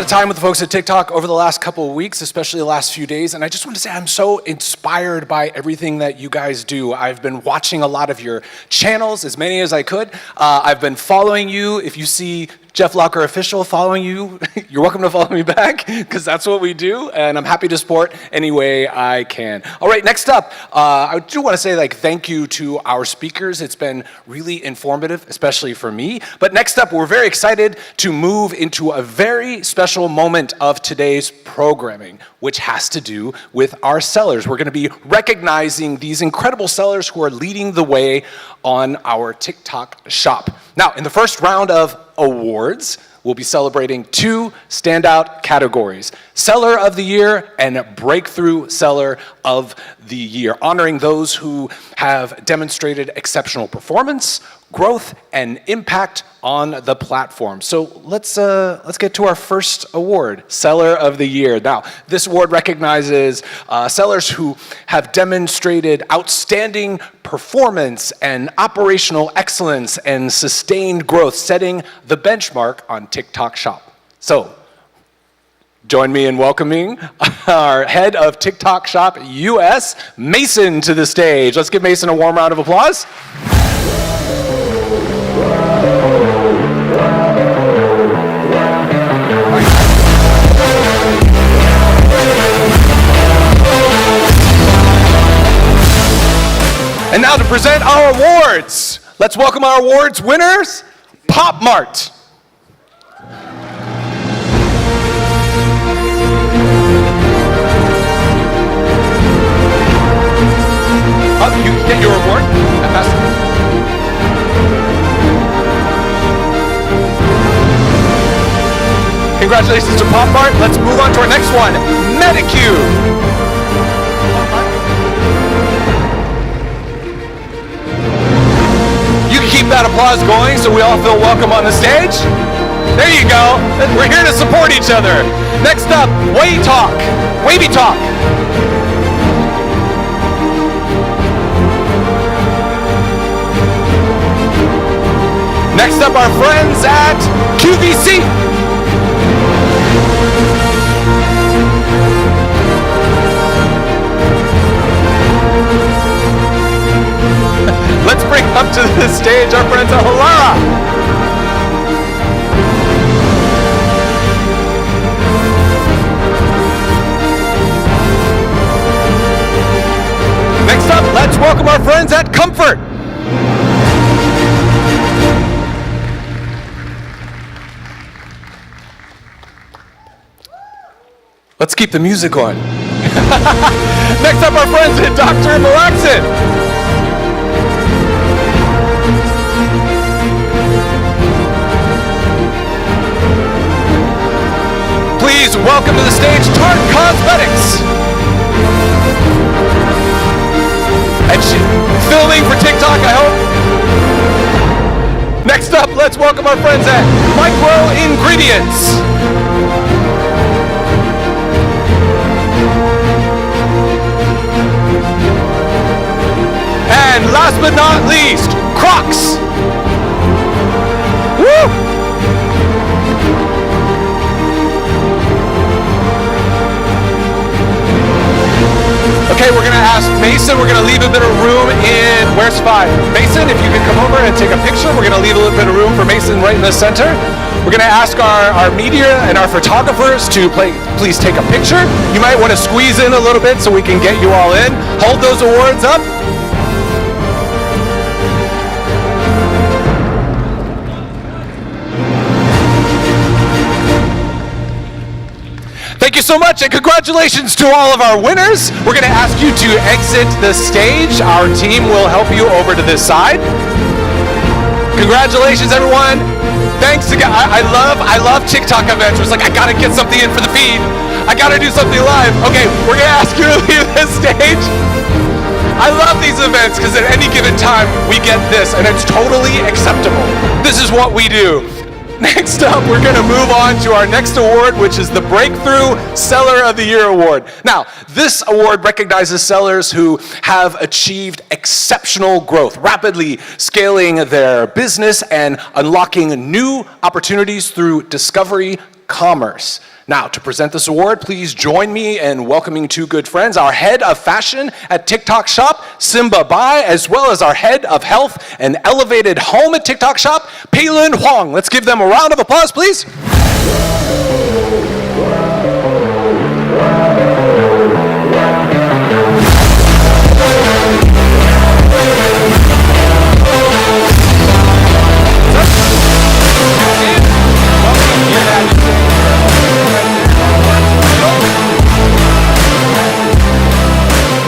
S1: time with the folks at TikTok over the last couple of weeks, especially the last few days, and I just want to say I'm so inspired by everything that you guys do. I've been watching a lot of your channels, as many as I could. I've been following you. If you see Jeff Locker Official following you, you're welcome to follow me back, because that's what we do, and I'm happy to support any way I can. All right, next up, I do want to say thank you to our speakers. It's been really informative, especially for me. But next up, we're very excited to move into a very special moment of today's programming, which has to do with our sellers. We're going to be recognizing these incredible sellers who are leading the way on our TikTok shop. Now, in the first round of awards, we'll be celebrating two standout categories: Seller of the Year and Breakthrough Seller of the Year, honoring those who have demonstrated exceptional performance, growth, and impact on the platform. So let's get to our first award, Seller of the Year. Now, this award recognizes sellers who have demonstrated outstanding performance and operational excellence and sustained growth, setting the benchmark on TikTok Shop. So, join me in welcoming our head of TikTok Shop US, Mason, to the stage. Let's give Mason a warm round of applause. And now to present our awards, let's welcome our awards winners, Pop Mart. Oh, you can get your award. Congratulations to Pop Mart. Let's move on to our next one, Medicube. You can keep that applause going so we all feel welcome on the stage. There you go. We're here to support each other. Next up, Wavy Talk. Next up, our friends at QVC. Let's bring up to the stage our friends at Halara. Next up, let's welcome our friends at Comfort. Let's keep the music on. Next up, our friends at Dr. Malaxin. Please welcome to the stage Tarte Cosmetics. And filming for TikTok, I hope. Next up, let's welcome our friends at Micro Ingredients. And last but not least, Crocs. Woo! Okay, we're gonna ask Mason, we're gonna leave a bit of room in, where's 5? Mason, if you could come over and take a picture, we're gonna leave a little bit of room for Mason right in the center. We're gonna ask our media and our photographers to please take a picture. You might wanna squeeze in a little bit so we can get you all in. Hold those awards up. Thank you so much, and congratulations to all of our winners. We're going to ask you to exit the stage. Our team will help you over to this side. Congratulations, everyone. Thanks again. I love TikTok events. It's like, I got to get something in for the feed. I got to do something live. Okay, we're going to ask you to leave this stage. I love these events because at any given time, we get this, and it's totally acceptable. This is what we do. Next up, we're going to move on to our next award, which is the Breakthrough Seller of the Year Award. Now, this award recognizes sellers who have achieved exceptional growth, rapidly scaling their business and unlocking new opportunities through discovery commerce. Now, to present this award, please join me in welcoming two good friends, our head of fashion at TikTok Shop, Simba Bai, as well as our head of health and elevated home at TikTok Shop, Peilun Huang. Let's give them a round of applause, please.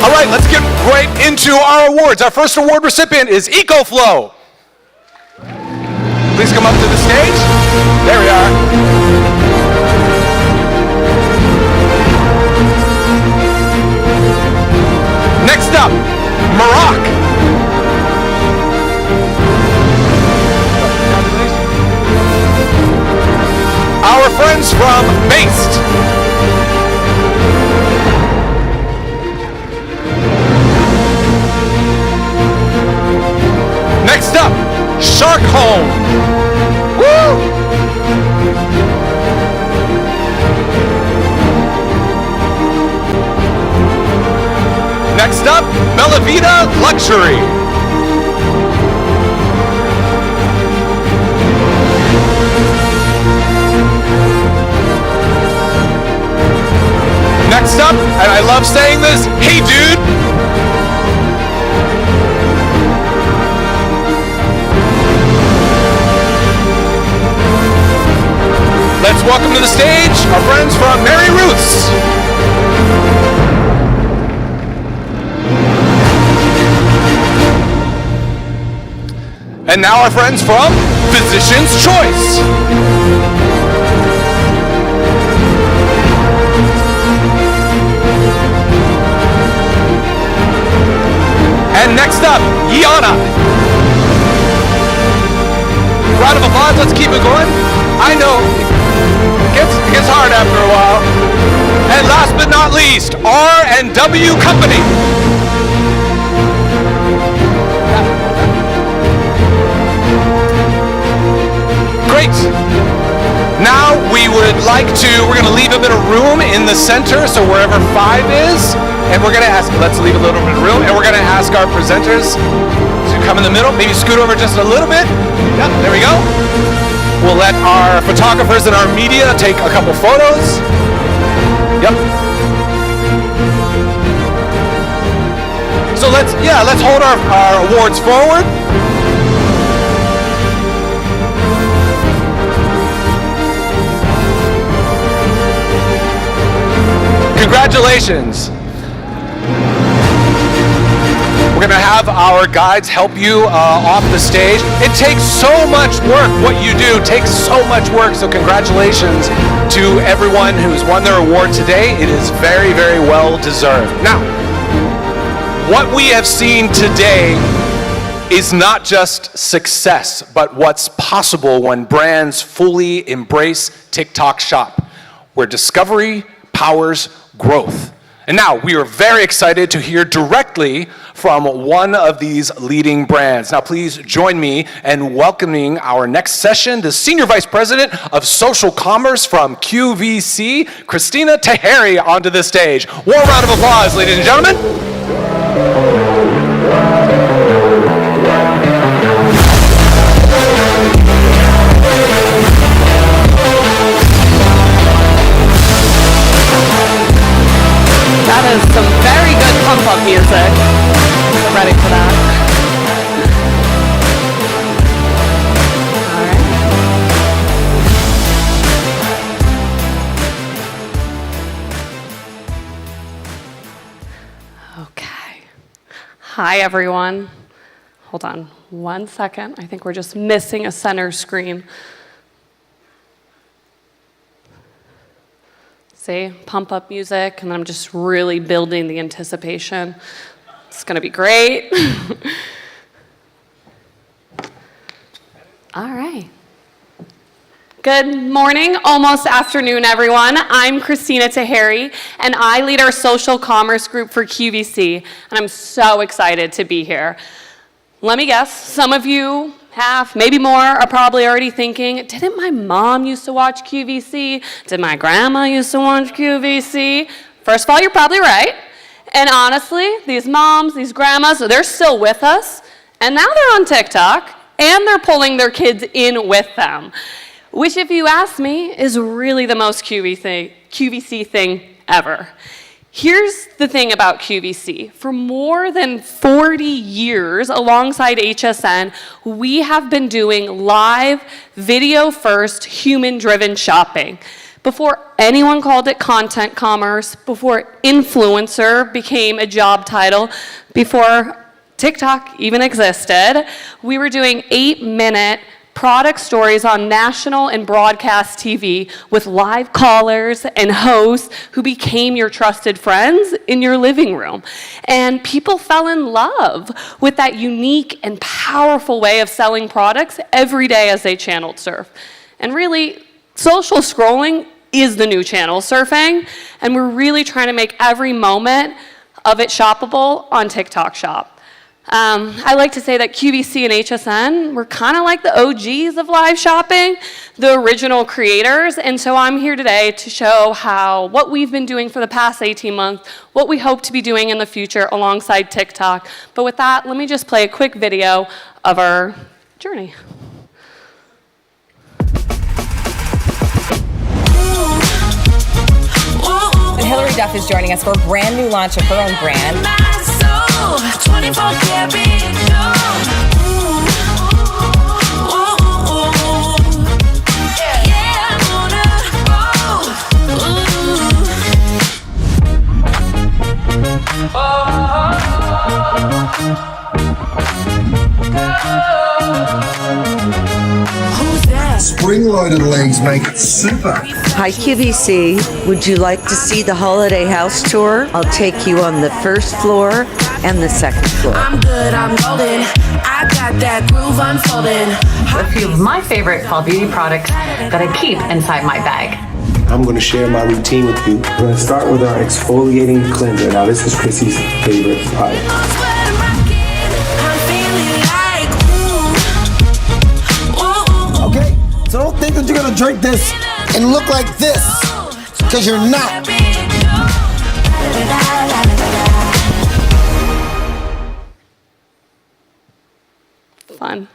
S1: All right, let's get right into our awards. Our first award recipient is EcoFlow. Please come up to the stage. There we are. Next up, Maroc. Our friends from Based. Next up, Shark Home. Woo! Next up, Bella Vita Luxury. Next up, and I love saying this, hey dude. Let's welcome to the stage our friends from Mary Ruth's. And now our friends from Physician's Choice. And next up, Yana. Round of applause, let's keep it going. I know, it gets hard after a while. And last but not least, R&W Company. Great. Now we're going to leave a bit of room in the center, so wherever 5 is, and we're going to ask, let's leave a little bit of room, and we're going to ask our presenters to come in the middle, maybe scoot over just a little bit. Yep, there we go. We'll let our photographers and our media take a couple photos. Yep. So let's hold our awards forward. Congratulations. We're going to have our guides help you off the stage. It takes so much work. What you do takes so much work. So congratulations to everyone who's won their award today. It is very, very well deserved. Now, what we have seen today is not just success, but what's possible when brands fully embrace TikTok Shop, where discovery powers growth. And now we are very excited to hear directly from one of these leading brands. Now please join me in welcoming our next session, the Senior Vice President of Social Commerce from QVC, Christina Taheri, onto the stage. Warm round of applause, ladies and gentlemen.
S10: That is some very good pump-up music. We're ready for that. All right. Okay. Hi, everyone. Hold on 1 second. I think we're just missing a center screen. See, pump up music, and I'm just really building the anticipation. It's gonna be great. All right. Good morning, almost afternoon, everyone. I'm Christina Taheri, and I lead our social commerce group for QVC, and I'm so excited to be here. Let me guess, some of you half, maybe more, are probably already thinking, didn't my mom used to watch QVC? Did my grandma used to watch QVC? First of all, you're probably right. And honestly, these moms, these grandmas, they're still with us. And now they're on TikTok, and they're pulling their kids in with them. Which, if you ask me, is really the most QVC thing ever. Here's the thing about QVC. For more than 40 years, alongside HSN, we have been doing live, video-first, human-driven shopping. Before anyone called it content commerce, before influencer became a job title, before TikTok even existed, we were doing 8-minute product stories on national and broadcast TV with live callers and hosts who became your trusted friends in your living room. And people fell in love with that unique and powerful way of selling products every day as they channeled surf. And really, social scrolling is the new channel surfing, and we're really trying to make every moment of it shoppable on TikTok Shop. I like to say that QVC and HSN were kind of like the OGs of live shopping, the original creators, and so I'm here today to show how what we've been doing for the past 18 months, what we hope to be doing in the future alongside TikTok. But with that, let me just play a quick video of our journey.
S11: And Hilary Duff is joining us for a brand new launch of her own brand.
S12: 24 karat gold. Yeah, I'm on
S13: Who's that? Spring-loaded legs make it super.
S14: Hi QVC, would you like to see the Holiday House Tour? I'll take you on the first floor and the second floor.
S12: I'm good, I'm golden. I got that groove unfolding.
S15: A few of my favorite fall beauty products that I keep inside my bag.
S16: I'm going to share my routine with you. We're going to start with our exfoliating cleanser. Now this is Chrissy's favorite product.
S13: Okay, so don't think that you're going to drink this and look like this, because you're not.
S10: Fun.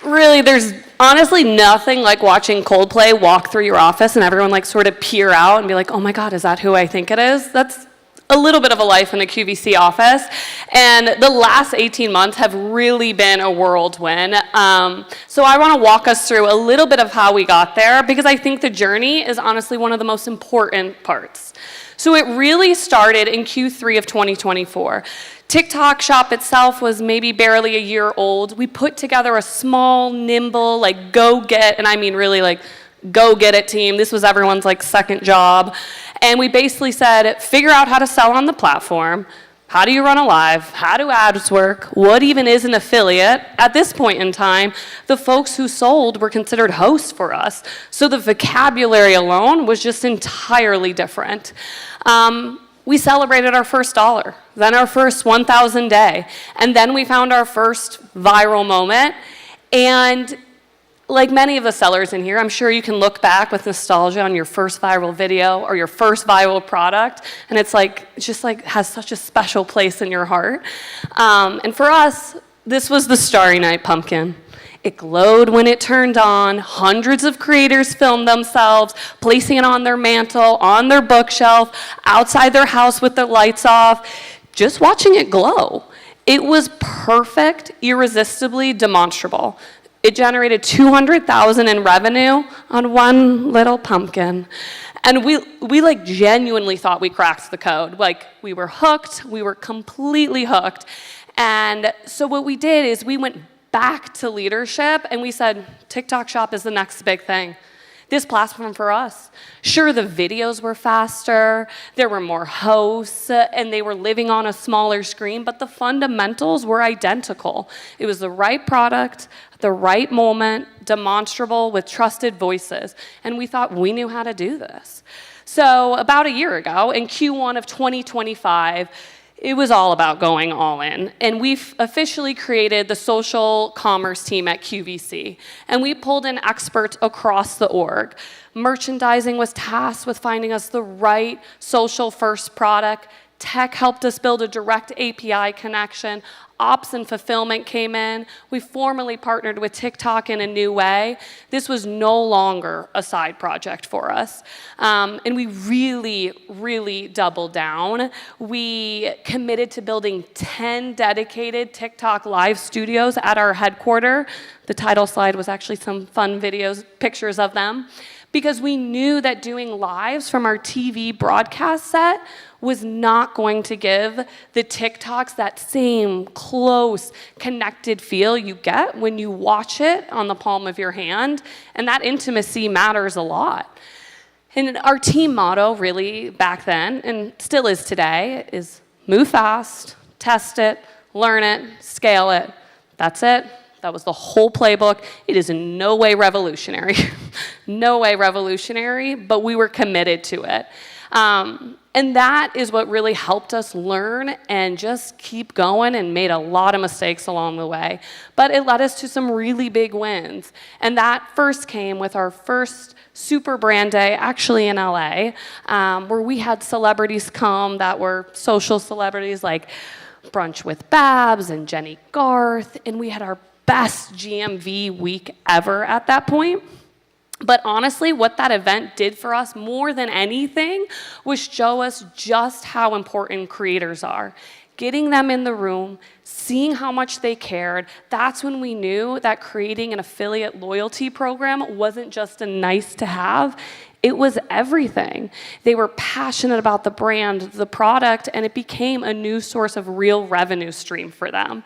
S10: Really, there's honestly nothing like watching Coldplay walk through your office and everyone like sort of peer out and be like, oh my God, is that who I think it is? That's a little bit of a life in the QVC office. And the last 18 months have really been a whirlwind. So I want to walk us through a little bit of how we got there, because I think the journey is honestly one of the most important parts. So it really started in Q3 of 2024. TikTok Shop itself was maybe barely a year old. We put together a small, nimble, like go get, and I mean really like go get it team. This was everyone's like second job. And we basically said, figure out how to sell on the platform. How do you run a live? How do ads work? What even is an affiliate? At this point in time, the folks who sold were considered hosts for us. So the vocabulary alone was just entirely different. We celebrated our first dollar, then our first 1,000 day, and then we found our first viral moment. And like many of the sellers in here, I'm sure you can look back with nostalgia on your first viral video or your first viral product, and it's just like has such a special place in your heart. And for us, this was the Starry Night pumpkin. It glowed when it turned on. Hundreds of creators filmed themselves, placing it on their mantle, on their bookshelf, outside their house with the lights off, just watching it glow. It was perfect, irresistibly demonstrable. It generated $200,000 in revenue on one little pumpkin. And we like genuinely thought we cracked the code. Like we were hooked, we were completely hooked. And so what we did is we went back to leadership and we said, TikTok Shop is the next big thing. This platform for us. Sure, the videos were faster, there were more hosts, and they were living on a smaller screen, but the fundamentals were identical. It was the right product, the right moment, demonstrable with trusted voices, and we thought we knew how to do this. So about a year ago, in Q1 of 2025, it was all about going all in. And we've officially created the social commerce team at QVC. And we pulled in experts across the org. Merchandising was tasked with finding us the right social first product. Tech helped us build a direct API connection. Ops and fulfillment came in. We formally partnered with TikTok in a new way. This was no longer a side project for us. And we really, really doubled down. We committed to building 10 dedicated TikTok live studios at our headquarters. The title slide was actually some fun videos, pictures of them, because we knew that doing lives from our TV broadcast set was not going to give the TikToks that same close, connected feel you get when you watch it on the palm of your hand, and that intimacy matters a lot. And our team motto really back then, and still is today, is move fast, test it, learn it, scale it. That's it. That was the whole playbook. It is in no way revolutionary. No way revolutionary, but we were committed to it. And that is what really helped us learn and just keep going, and made a lot of mistakes along the way. But it led us to some really big wins. And that first came with our first super brand day, actually in LA, where we had celebrities come that were social celebrities like Brunch with Babs and Jenny Garth, and we had our best GMV week ever at that point. But honestly, what that event did for us more than anything was show us just how important creators are. Getting them in the room, seeing how much they cared, that's when we knew that creating an affiliate loyalty program wasn't just a nice to have, it was everything. They were passionate about the brand, the product, and it became a new source of real revenue stream for them.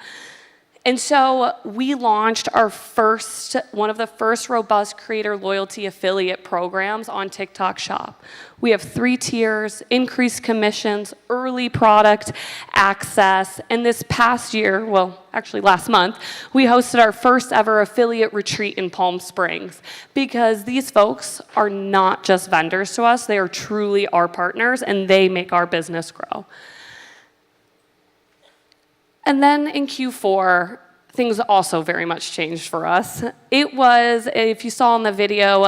S10: And so we launched one of the first robust creator loyalty affiliate programs on TikTok Shop. We have 3 tiers: increased commissions, early product access, and this past year, well, actually last month, we hosted our first ever affiliate retreat in Palm Springs, because these folks are not just vendors to us, they are truly our partners, and they make our business grow. And then in Q4, things also very much changed for us. It was, if you saw in the video,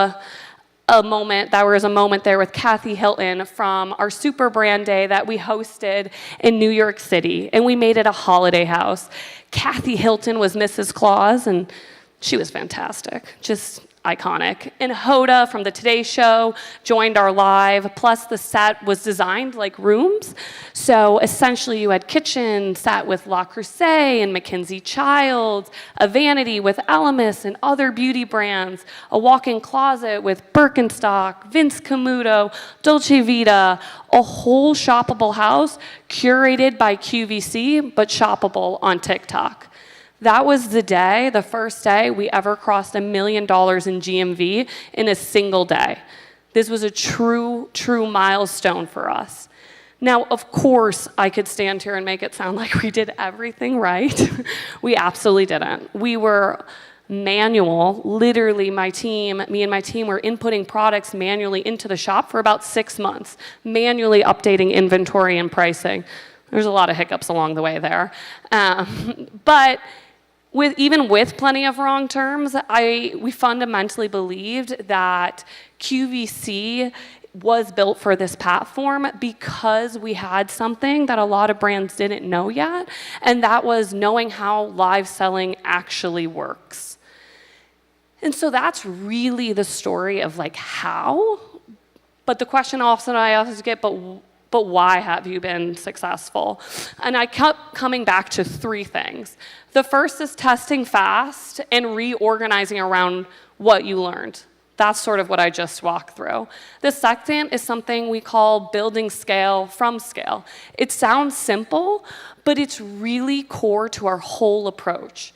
S10: there was a moment there with Kathy Hilton from our super brand day that we hosted in New York City, and we made it a holiday house. Kathy Hilton was Mrs. Claus, and she was fantastic, just iconic. And Hoda from the Today Show joined our live, plus the set was designed like rooms. So essentially you had kitchen set with La Creuset and Mackenzie Childs, a vanity with Elemis and other beauty brands, a walk-in closet with Birkenstock, Vince Camuto, Dolce Vita, a whole shoppable house curated by QVC, but shoppable on TikTok. That was the first day we ever crossed $1 million in GMV in a single day. This was a true milestone for us. Now, of course, I could stand here and make it sound like we did everything right. We absolutely didn't. We were manual. Literally, me and my team were inputting products manually into the shop for about 6 months, manually updating inventory and pricing. There's a lot of hiccups along the way there. But even with plenty of wrong terms, we fundamentally believed that QVC was built for this platform because we had something that a lot of brands didn't know yet, and that was knowing how live selling actually works. And so that's really the story of like how, but the question often I always get, but why have you been successful? And I kept coming back to 3 things. The first is testing fast and reorganizing around what you learned. That's sort of what I just walked through. The second is something we call building scale from scale. It sounds simple, but it's really core to our whole approach.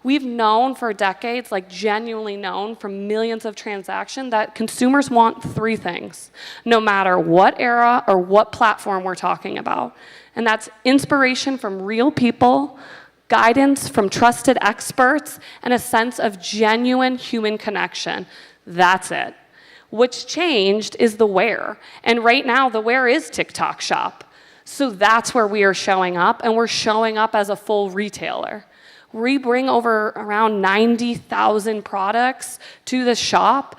S10: We've known for decades, like genuinely known from millions of transactions, that consumers want 3 things, no matter what era or what platform we're talking about. And that's inspiration from real people, guidance from trusted experts, and a sense of genuine human connection. That's it. What's changed is the where. And right now, the where is TikTok Shop. So that's where we are showing up, and we're showing up as a full retailer. We bring over around 90,000 products to the shop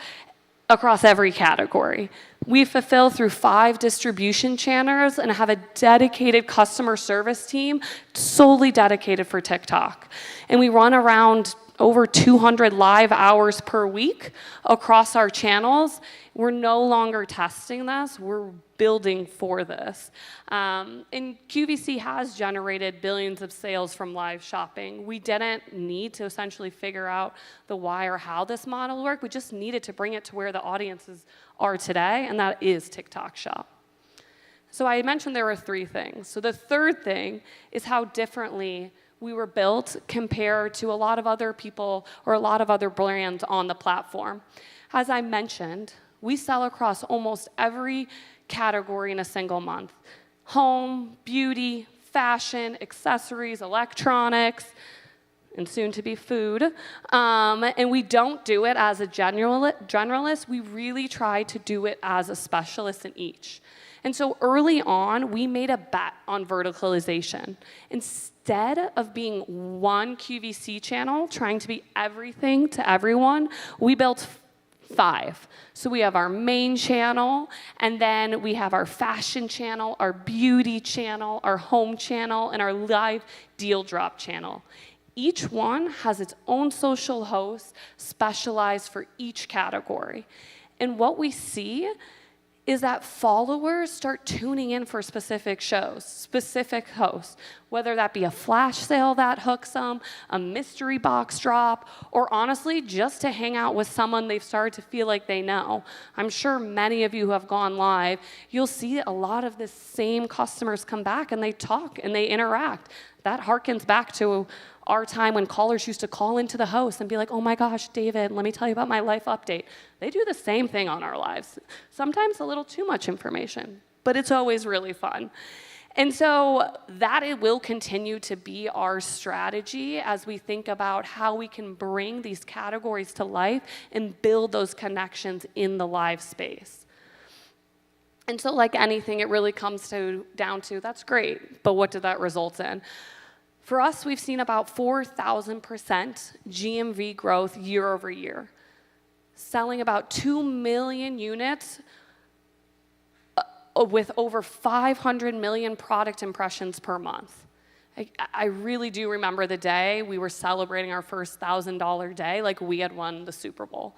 S10: across every category. We fulfill through 5 distribution channels and have a dedicated customer service team solely dedicated for TikTok. And we run around over 200 live hours per week across our channels. We're no longer testing this, we're building for this. And QVC has generated billions of sales from live shopping. We didn't need to essentially figure out the why or how this model worked. We just needed to bring it to where the audiences are today, and that is TikTok Shop. So I mentioned there were 3 things. So the third thing is how differently we were built compared to a lot of other people or a lot of other brands on the platform. As I mentioned, we sell across almost every category in a single month. Home, beauty, fashion, accessories, electronics, and soon to be food. And we don't do it as a generalist, we really try to do it as a specialist in each. And so early on, we made a bet on verticalization. Instead of being one QVC channel, trying to be everything to everyone, we built 5. So we have our main channel, and then we have our fashion channel, our beauty channel, our home channel, and our live deal drop channel. Each one has its own social host specialized for each category. And what we see is that followers start tuning in for specific shows, specific hosts, whether that be a flash sale that hooks them, a mystery box drop, or honestly, just to hang out with someone they've started to feel like they know. I'm sure many of you who have gone live, you'll see a lot of the same customers come back and they talk and they interact. That harkens back to our time when callers used to call into the host and be like, oh my gosh, David, let me tell you about my life update. They do the same thing on our lives. Sometimes a little too much information, but it's always really fun. And so that it will continue to be our strategy as we think about how we can bring these categories to life and build those connections in the live space. And so like anything, it really comes down to, that's great, but what did that result in? For us, we've seen about 4,000% GMV growth year over year, selling about 2 million units with over 500 million product impressions per month. I really do remember the day we were celebrating our first $1,000 day like we had won the Super Bowl.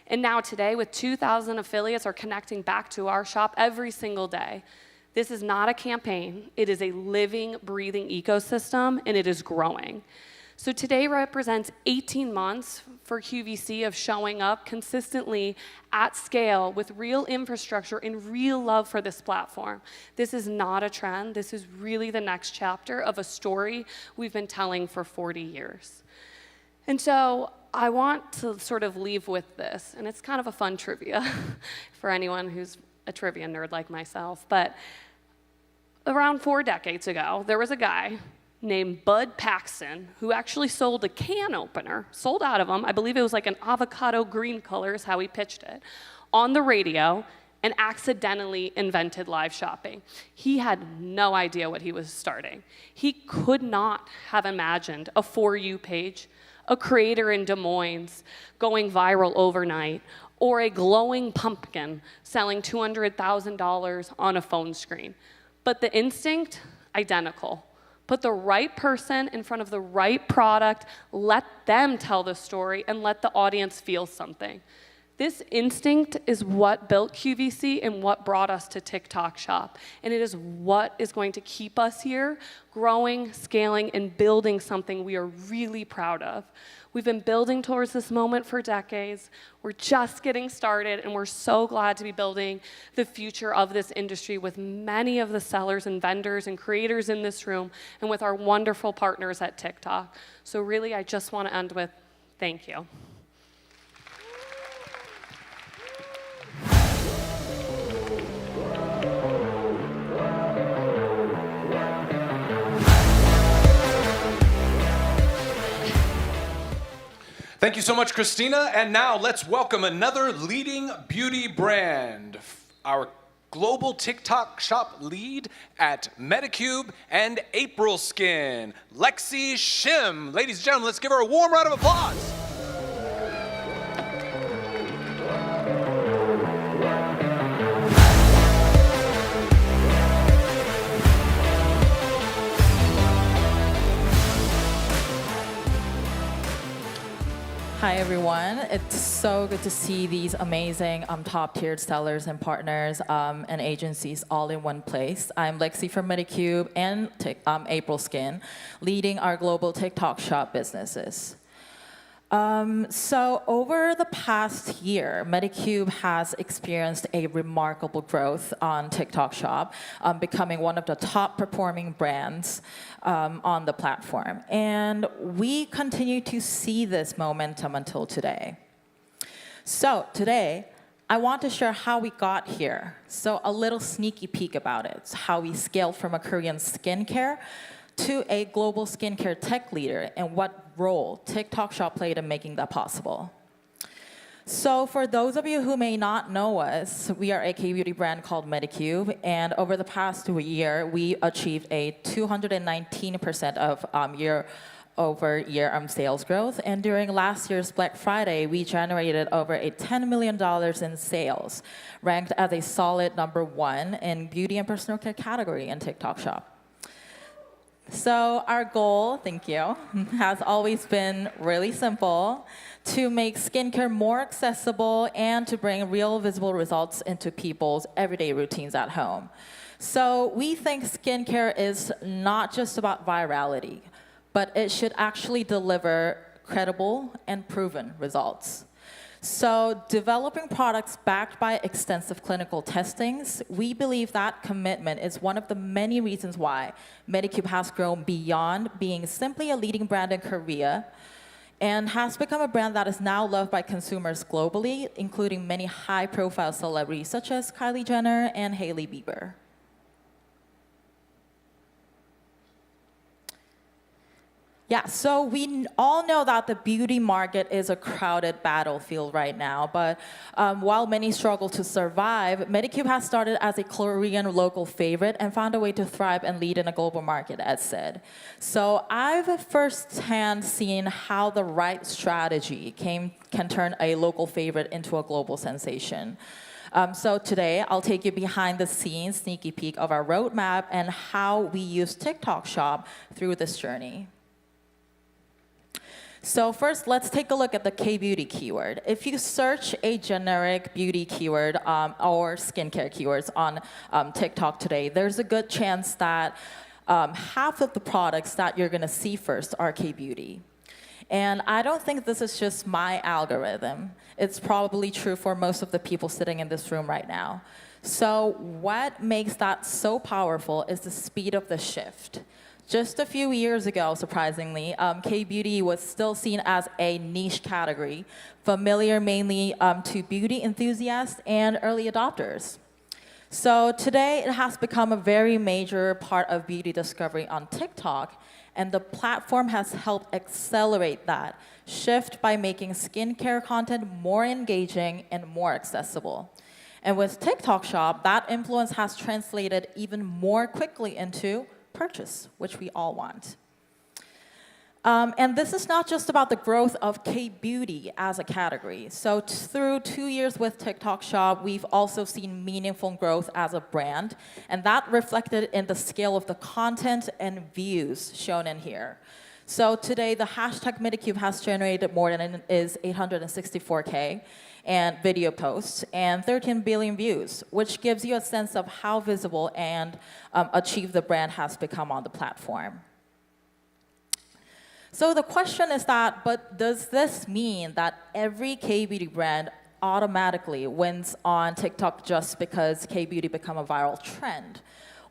S10: And now today, with 2,000 affiliates are connecting back to our shop every single day. This is not a campaign. It is a living, breathing ecosystem, and it is growing. So today represents 18 months for QVC of showing up consistently at scale with real infrastructure and real love for this platform. This is not a trend. This is really the next chapter of a story we've been telling for 40 years. And so I want to sort of leave with this, and it's kind of a fun trivia for anyone who's a trivia nerd like myself, but around 4 decades ago, there was a guy named Bud Paxton who actually sold a can opener, sold out of them, I believe it was like an avocado green color is how he pitched it, on the radio, and accidentally invented live shopping. He had no idea what he was starting. He could not have imagined a For You page, a creator in Des Moines going viral overnight, or a glowing pumpkin selling $200,000 on a phone screen. But the instinct, identical. Put the right person in front of the right product, let them tell the story, and let the audience feel something. This instinct is what built QVC and what brought us to TikTok Shop. And it is what is going to keep us here, growing, scaling, and building something we are really proud of. We've been building towards this moment for decades. We're just getting started, and we're so glad to be building the future of this industry with many of the sellers and vendors and creators in this room, and with our wonderful partners at TikTok. So really, I just want to end with thank you.
S1: Thank you so much, Christina. And now let's welcome another leading beauty brand, our Global TikTok Shop Lead at Medicube and April Skin, Lexi Shim. Ladies and gentlemen, let's give her a warm round of applause.
S17: Hi everyone, it's so good to see these amazing top-tiered sellers and partners and agencies all in one place. I'm Lexi from Medicube and April Skin, leading our global TikTok shop businesses. So over the past year, Medicube has experienced a remarkable growth on TikTok Shop, becoming one of the top performing brands on the platform. And we continue to see this momentum until today. So today, I want to share how we got here. So a little sneaky peek about it, how we scaled from a Korean skincare to a global skincare tech leader and what role TikTok Shop played in making that possible. So for those of you who may not know us, we are a K-beauty brand called Medicube, and over the past year, we achieved a 219% of year-over-year sales growth, and during last year's Black Friday, we generated over $10 million in sales, ranked as a solid #1 in beauty and personal care category in TikTok Shop. So our goal, thank you, has always been really simple: to make skincare more accessible and to bring real visible results into people's everyday routines at home. So we think skincare is not just about virality, but it should actually deliver credible and proven results. So developing products backed by extensive clinical testings, we believe that commitment is one of the many reasons why Medicube has grown beyond being simply a leading brand in Korea and has become a brand that is now loved by consumers globally, including many high-profile celebrities such as Kylie Jenner and Hailey Bieber. Yeah, so we all know that the beauty market is a crowded battlefield right now, but while many struggle to survive, Medicube has started as a Korean local favorite and found a way to thrive and lead in a global market, as said. So I've firsthand seen how the right strategy can turn a local favorite into a global sensation. So today, I'll take you behind the scenes sneaky peek of our roadmap and how we use TikTok Shop through this journey. So first, let's take a look at the K-beauty keyword. If you search a generic beauty keyword or skincare keywords on TikTok today, there's a good chance that half of the products that you're gonna see first are K-beauty. And I don't think this is just my algorithm. It's probably true for most of the people sitting in this room right now. So what makes that so powerful is the speed of the shift. Just a few years ago, surprisingly, K-beauty was still seen as a niche category, familiar mainly to beauty enthusiasts and early adopters. So today, it has become a very major part of beauty discovery on TikTok, and the platform has helped accelerate that shift by making skincare content more engaging and more accessible. And with TikTok Shop, that influence has translated even more quickly into purchase, which we all want. And this is not just about the growth of K-beauty as a category. So through 2 years with TikTok Shop, we've also seen meaningful growth as a brand, and that reflected in the scale of the content and views shown in here. So today, the hashtag Medicube has generated more than 864K and video posts and 13 billion views, which gives you a sense of how visible and achieved the brand has become on the platform. So the question is that, but does this mean that every K-beauty brand automatically wins on TikTok just because K-beauty become a viral trend?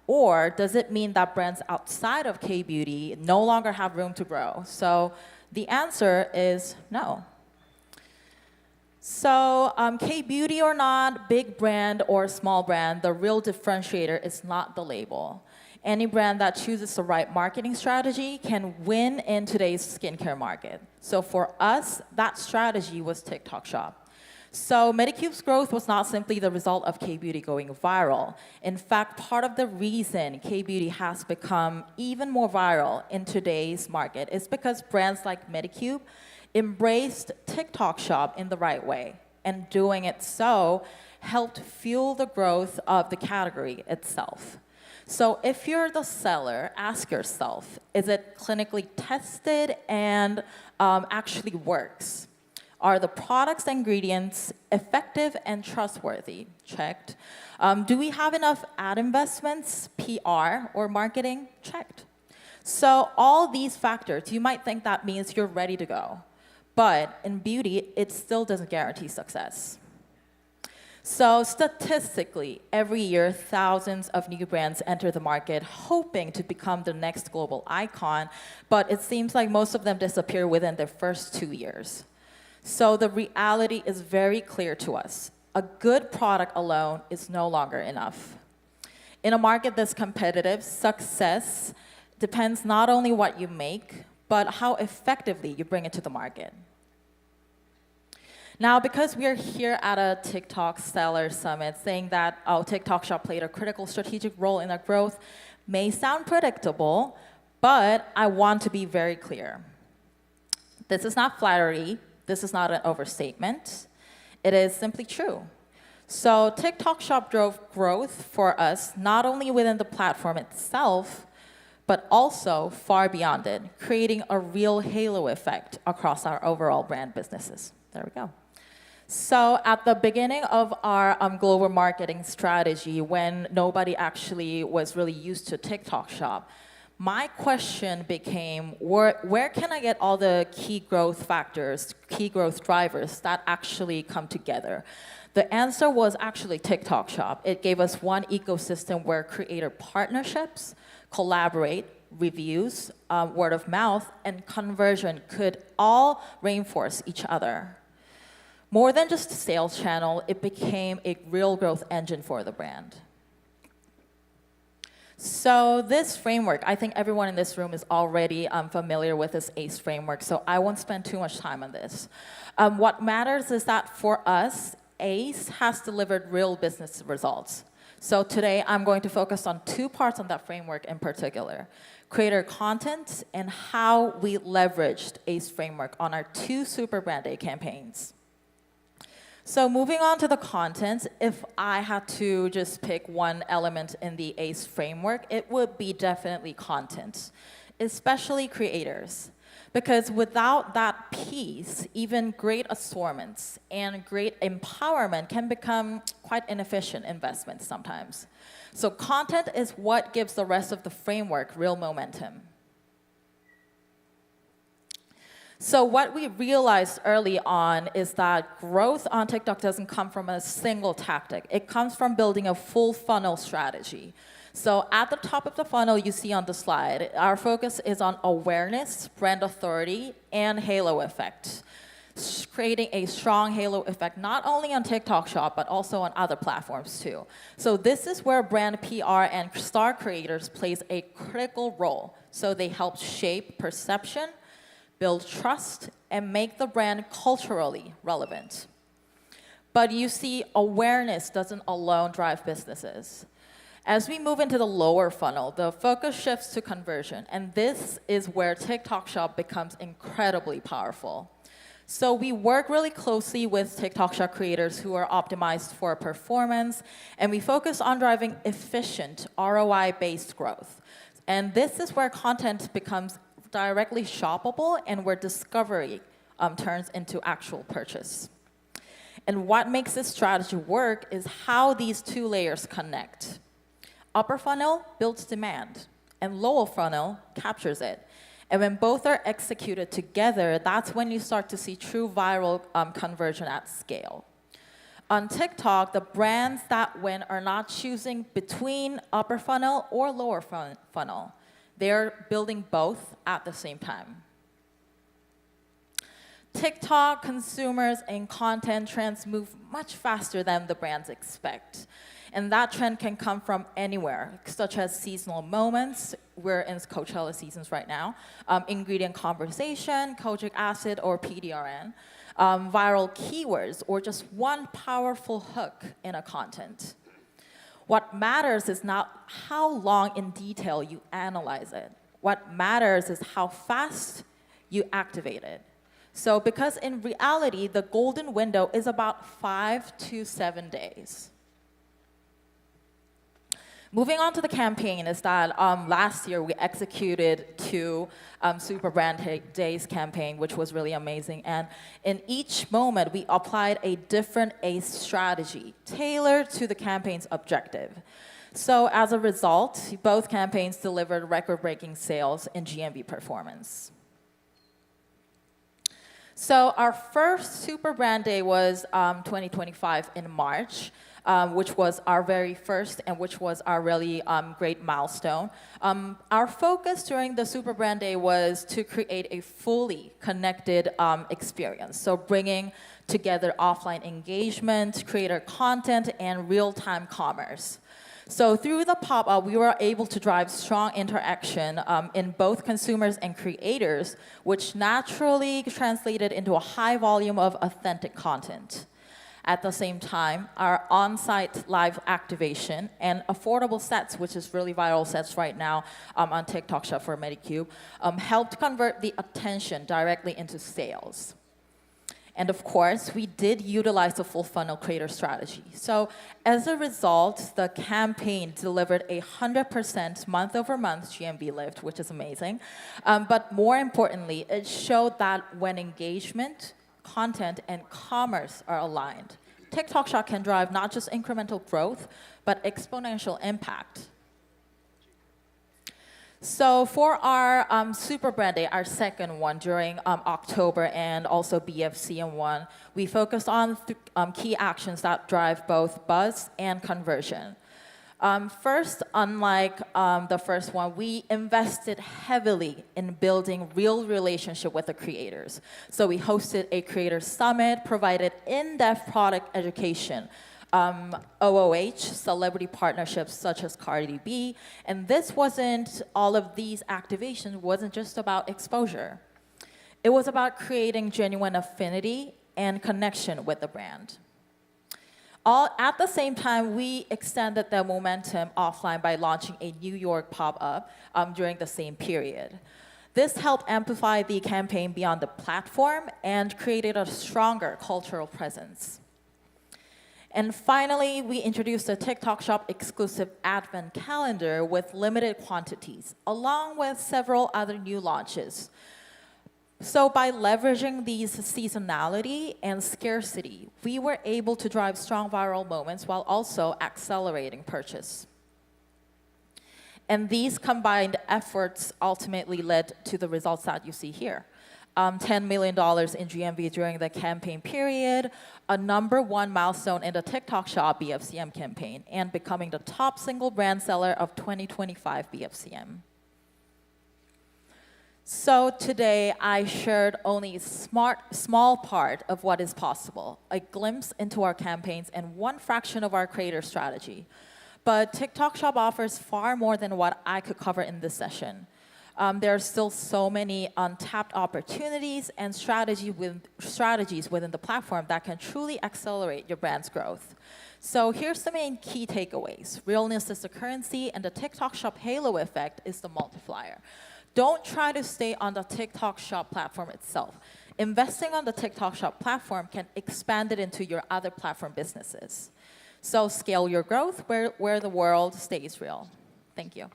S17: Or does it mean that brands outside of K-beauty no longer have room to grow? So the answer is no. So K-beauty or not, big brand or small brand, the real differentiator is not the label. Any brand that chooses the right marketing strategy can win in today's skincare market. So for us, that strategy was TikTok Shop. So Medicube's growth was not simply the result of K-beauty going viral. In fact, part of the reason K-beauty has become even more viral in today's market is because brands like Medicube embraced TikTok Shop in the right way. And doing it so helped fuel the growth of the category itself. So if you're the seller, ask yourself, is it clinically tested and actually works? Are the products and ingredients effective and trustworthy? Checked. Do we have enough ad investments, PR, or marketing? Checked. So all these factors, you might think that means you're ready to go. But in beauty, it still doesn't guarantee success. So statistically, every year, thousands of new brands enter the market hoping to become the next global icon, but it seems like most of them disappear within their first 2 years. So the reality is very clear to us. A good product alone is no longer enough. In a market that's competitive, success depends not only what you make, but how effectively you bring it to the market. Now, because we are here at a TikTok Seller Summit, saying that TikTok Shop played a critical strategic role in our growth may sound predictable, but I want to be very clear. This is not flattery. This is not an overstatement. It is simply true. So TikTok Shop drove growth for us, not only within the platform itself, but also far beyond it, creating a real halo effect across our overall brand businesses. There we go. So at the beginning of our global marketing strategy, when nobody actually was really used to TikTok Shop, my question became, where can I get all the key growth factors, key growth drivers that actually come together? The answer was actually TikTok Shop. It gave us one ecosystem where creator partnerships, collaborate, reviews, word of mouth, and conversion could all reinforce each other. More than just a sales channel, it became a real growth engine for the brand. So this framework, I think everyone in this room is already familiar with this ACE framework, so I won't spend too much time on this. What matters is that for us, ACE has delivered real business results. So today, I'm going to focus on 2 parts on that framework in particular: creator content and how we leveraged ACE framework on our 2 Super Brand Day campaigns. So moving on to the content, if I had to just pick one element in the ACE framework, it would be definitely content, especially creators. Because without that piece, even great assortments and great empowerment can become quite inefficient investments sometimes. So content is what gives the rest of the framework real momentum. So what we realized early on is that growth on TikTok doesn't come from a single tactic. It comes from building a full funnel strategy. So at the top of the funnel you see on the slide, our focus is on awareness, brand authority, and halo effect. Creating a strong halo effect not only on TikTok Shop, but also on other platforms too. So this is where brand PR and star creators plays a critical role. So they help shape perception, build trust, and make the brand culturally relevant. But you see, awareness doesn't alone drive businesses. As we move into the lower funnel, the focus shifts to conversion, and this is where TikTok Shop becomes incredibly powerful. So we work really closely with TikTok Shop creators who are optimized for performance, and we focus on driving efficient ROI-based growth. And this is where content becomes directly shoppable and where discovery turns into actual purchase. And what makes this strategy work is how these 2 layers connect. Upper funnel builds demand, and lower funnel captures it. And when both are executed together, that's when you start to see true viral conversion at scale. On TikTok, the brands that win are not choosing between upper funnel or lower funnel. They're building both at the same time. TikTok consumers and content trends move much faster than the brands expect. And that trend can come from anywhere, such as seasonal moments. We're in Coachella seasons right now. Ingredient conversation, kojic acid, or PDRN. viral keywords, or just one powerful hook in a content. What matters is not how long in detail you analyze it. What matters is how fast you activate it. So because in reality, the golden window is about 5 to 7 days. Moving on to the campaign is that last year we executed 2 Super Brand Days campaign, which was really amazing. And in each moment, we applied a different ACE strategy tailored to the campaign's objective. So as a result, both campaigns delivered record-breaking sales and GMV performance. So our first Super Brand Day was 2025 in March. Which was our very first and which was our really great milestone. Our focus during the Super Brand Day was to create a fully connected experience. So bringing together offline engagement, creator content, and real-time commerce. So through the pop-up, we were able to drive strong interaction in both consumers and creators, which naturally translated into a high volume of authentic content. At the same time, our on-site live activation and affordable sets, which is really viral sets right now on TikTok Shop for Medicube, helped convert the attention directly into sales. And of course, we did utilize the full funnel creator strategy. So as a result, the campaign delivered a 100% month-over-month GMV lift, which is amazing. But more importantly, it showed that when engagement, content, and commerce are aligned, TikTok Shop can drive not just incremental growth, but exponential impact. So for our Super Brand Day, our second one during October and also BFCM1, we focused on key actions that drive both buzz and conversion. First, unlike the first one, we invested heavily in building real relationship with the creators. So we hosted a creator summit, provided in-depth product education, OOH, celebrity partnerships such as Cardi B, and this wasn't, all of these activations wasn't just about exposure. It was about creating genuine affinity and connection with the brand. At the same time, we extended the momentum offline by launching a New York pop-up during the same period. This helped amplify the campaign beyond the platform and created a stronger cultural presence. And finally, we introduced a TikTok Shop exclusive advent calendar with limited quantities, along with several other new launches. So by leveraging these seasonality and scarcity, we were able to drive strong viral moments while also accelerating purchase. And these combined efforts ultimately led to the results that you see here. $10 million in GMV during the campaign period, a #1 milestone in the TikTok Shop BFCM campaign, and becoming the top single brand seller of 2025 BFCM. So today, I shared only a small part of what is possible, a glimpse into our campaigns and one fraction of our creator strategy. But TikTok Shop offers far more than what I could cover in this session. There are still so many untapped opportunities and strategies within the platform that can truly accelerate your brand's growth. So here's the main key takeaways. Realness is the currency, and the TikTok Shop halo effect is the multiplier. Don't try to stay on the TikTok Shop platform itself. Investing on the TikTok Shop platform can expand it into your other platform businesses. So scale your growth where the world stays real. Thank you.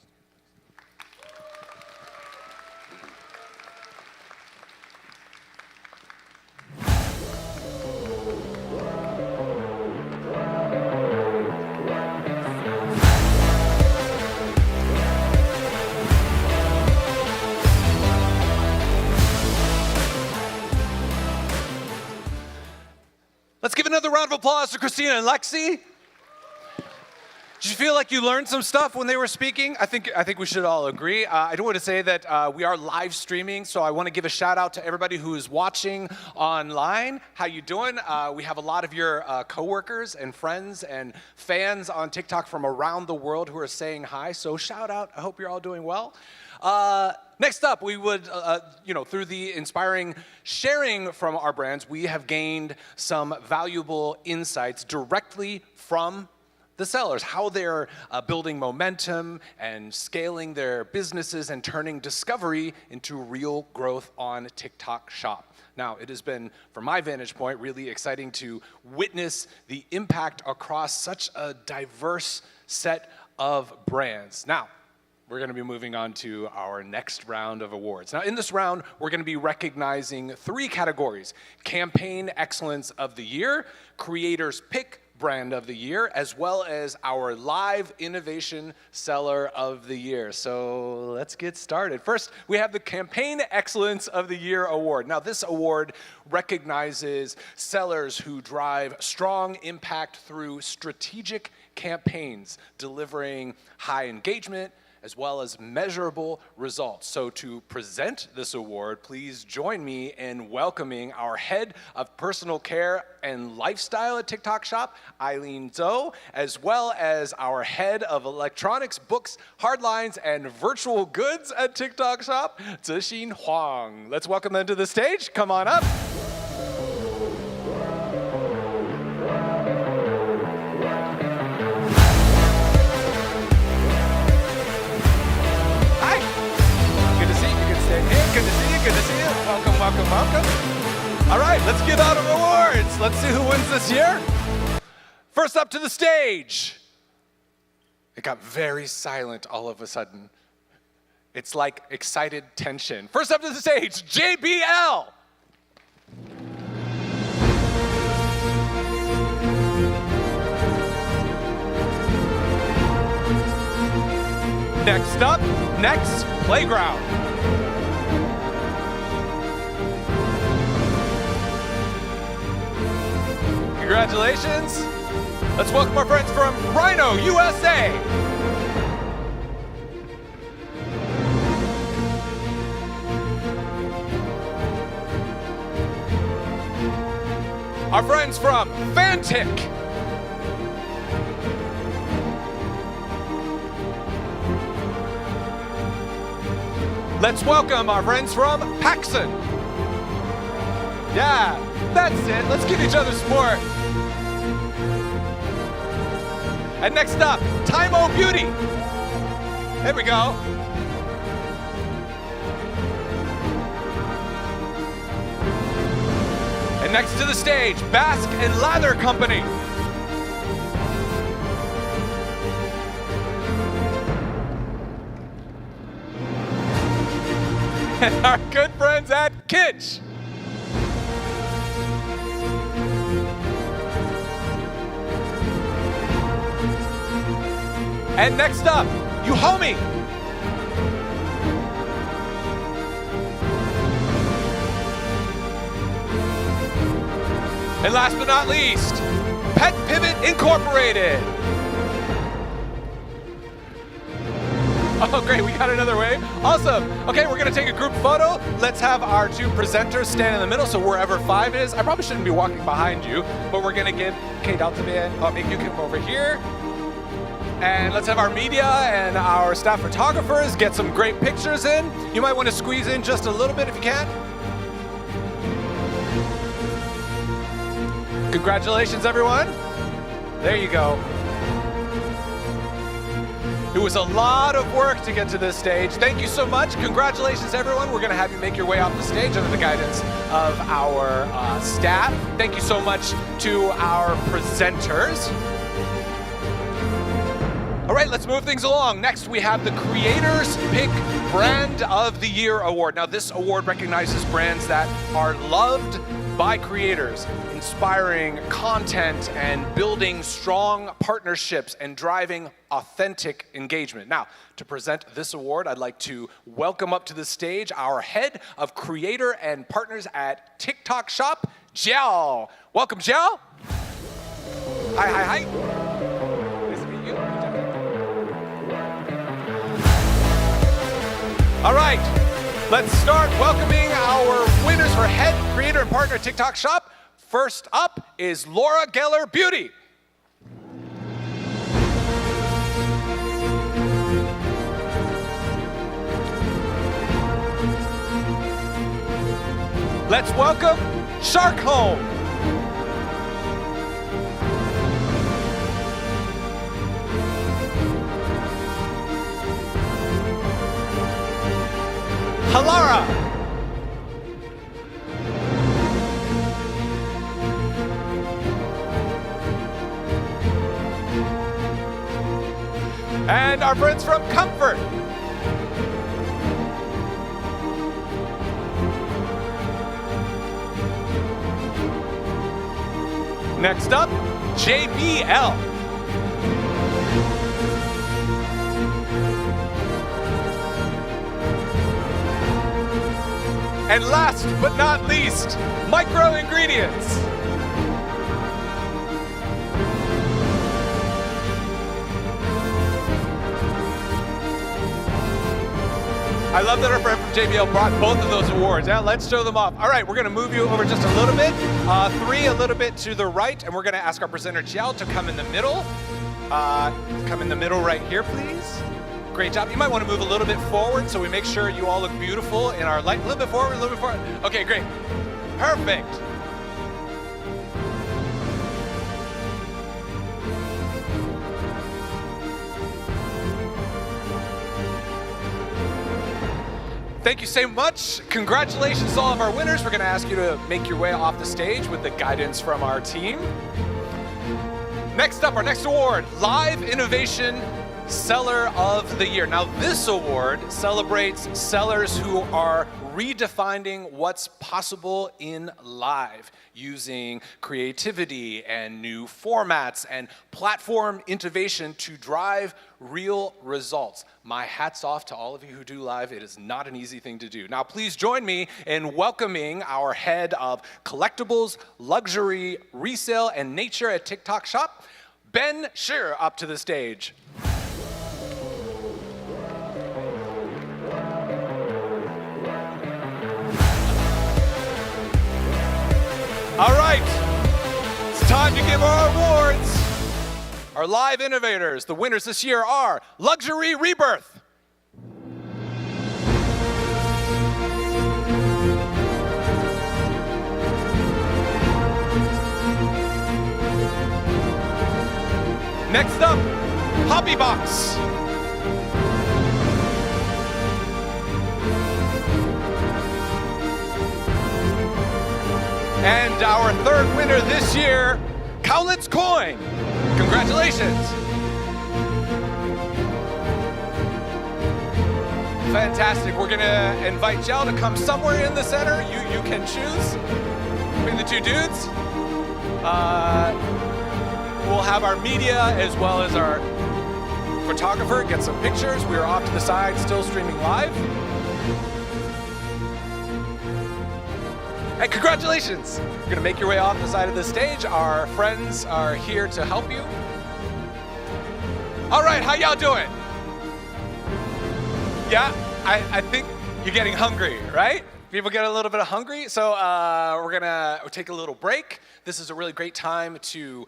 S1: Let's give another round of applause to Christina and Lexi. Did you feel like you learned some stuff when they were speaking? I think we should all agree. I do want to say that we are live streaming, so I want to give a shout out to everybody who is watching online. How you doing? We have a lot of your coworkers and friends and fans on TikTok from around the world who are saying hi. So shout out. I hope you're all doing well. Next up, we would, through the inspiring sharing from our brands, we have gained some valuable insights directly from the sellers, how they're building momentum and scaling their businesses and turning discovery into real growth on TikTok Shop. Now, it has been, from my vantage point, really exciting to witness the impact across such a diverse set of brands. Now, we're going to be moving on to our next round of awards. Now, in this round, we're going to be recognizing 3 categories: Campaign Excellence of the Year, Creators Pick Brand of the Year, as well as our Live Innovation Seller of the Year. So let's get started. First, we have the Campaign Excellence of the Year Award. Now, this award recognizes sellers who drive strong impact through strategic campaigns, delivering high engagement, as well as measurable results. So to present this award, please join me in welcoming our head of personal care and lifestyle at TikTok Shop, Eileen Zhou, as well as our head of electronics, books, hardlines, and virtual goods at TikTok Shop, Zexin Huang. Let's welcome them to the stage. Come on up. Good to see you, good to see you. Welcome, welcome, welcome. All right, let's get out of awards. Let's see who wins this year. First up to the stage. It got very silent all of a sudden. It's like excited tension. First up to the stage, JBL. Next up, Next Playground. Congratulations. Let's welcome our friends from Rhino, USA. Our friends from Fantic. Let's welcome our friends from Paxson. Yeah, that's it. Let's give each other support. And next up, Tymo Beauty. There we go. And next to the stage, Basque and Lather Company. And our good friends at Kitsch. And next up, Uhomi. And last but not least, Pet Pivot Incorporated. Oh, great, we got another wave. Awesome. Okay, we're gonna take a group photo. Let's have our 2 presenters stand in the middle, so wherever 5 is. I probably shouldn't be walking behind you, but we're gonna give Kate Altaman, I'll make you come over here. And let's have our media and our staff photographers get some great pictures in. You might want to squeeze in just a little bit if you can. Congratulations, everyone. There you go. It was a lot of work to get to this stage. Thank you so much. Congratulations, everyone. We're going to have you make your way off the stage under the guidance of our staff. Thank you so much to our presenters. All right, let's move things along. Next, we have the Creators Pick Brand of the Year Award. Now, this award recognizes brands that are loved by creators, inspiring content and building strong partnerships and driving authentic engagement. Now, to present this award, I'd like to welcome up to the stage our head of creator and partners at TikTok Shop, Jiao. Welcome, Jiao. Hi, hi, hi. Nice to meet you. All right, let's start welcoming our winners for Head Creator and Partner TikTok Shop. First up is Laura Geller Beauty. Let's welcome Shark Home. Halara. And our friends from Comfort. Next up, JBL. And last but not least, Micro Ingredients. I love that our friend from JBL brought both of those awards. Now let's show them off. All right, we're gonna move you over just a little bit. Three a little bit to the right, and we're gonna ask our presenter Jiao to come in the middle. Come in the middle right here, please. Great job. You might want to move a little bit forward so we make sure you all look beautiful in our light. A little bit forward, a little bit forward. Okay, great. Perfect. Thank you so much. Congratulations to all of our winners. We're going to ask you to make your way off the stage with the guidance from our team. Next up, our next award, Live Innovation Seller of the Year. Now, this award celebrates sellers who are redefining what's possible in live using creativity and new formats and platform innovation to drive real results. My hat's off to all of you who do live. It is not an easy thing to do. Now, please join me in welcoming our head of collectibles, luxury, resale, and nature at TikTok Shop, Ben Shearer, up to the stage. All right, it's time to give our awards. Our live innovators, the winners this year are Luxury Rebirth. Next up, Hobby Box. And our third winner this year, Cowlitz Coin. Congratulations. Fantastic. We're going to invite Jiao to come somewhere in the center. You can choose between the two dudes. We'll have our media as well as our photographer get some pictures. We are off to the side, still streaming live. And congratulations! You're gonna make your way off the side of the stage. Our friends are here to help you. All right, how y'all doing? Yeah, I think you're getting hungry, right? People get a little bit hungry, so we're gonna take a little break. This is a really great time to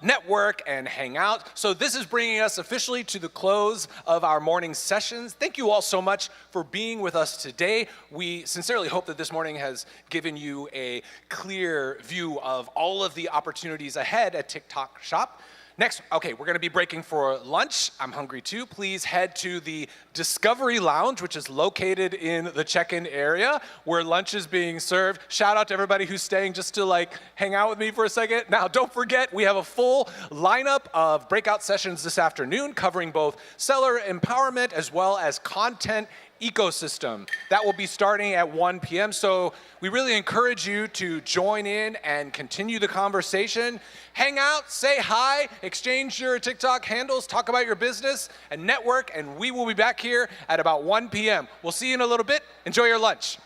S1: network and hang out. So this is bringing us officially to the close of our morning sessions. Thank you all so much for being with us today. We sincerely hope that this morning has given you a clear view of all of the opportunities ahead at TikTok Shop. Next, okay, we're gonna be breaking for lunch. I'm hungry too. Please head to the Discovery Lounge, which is located in the check-in area where lunch is being served. Shout out to everybody who's staying just to like hang out with me for a second. Now, don't forget, we have a full lineup of breakout sessions this afternoon covering both seller empowerment as well as content ecosystem. That will be starting at 1 p.m. So we really encourage you to join in and continue the conversation. Hang out, say hi, exchange your TikTok handles, talk about your business and network, and we will be back here at about 1 p.m. We'll see you in a little bit. Enjoy your lunch.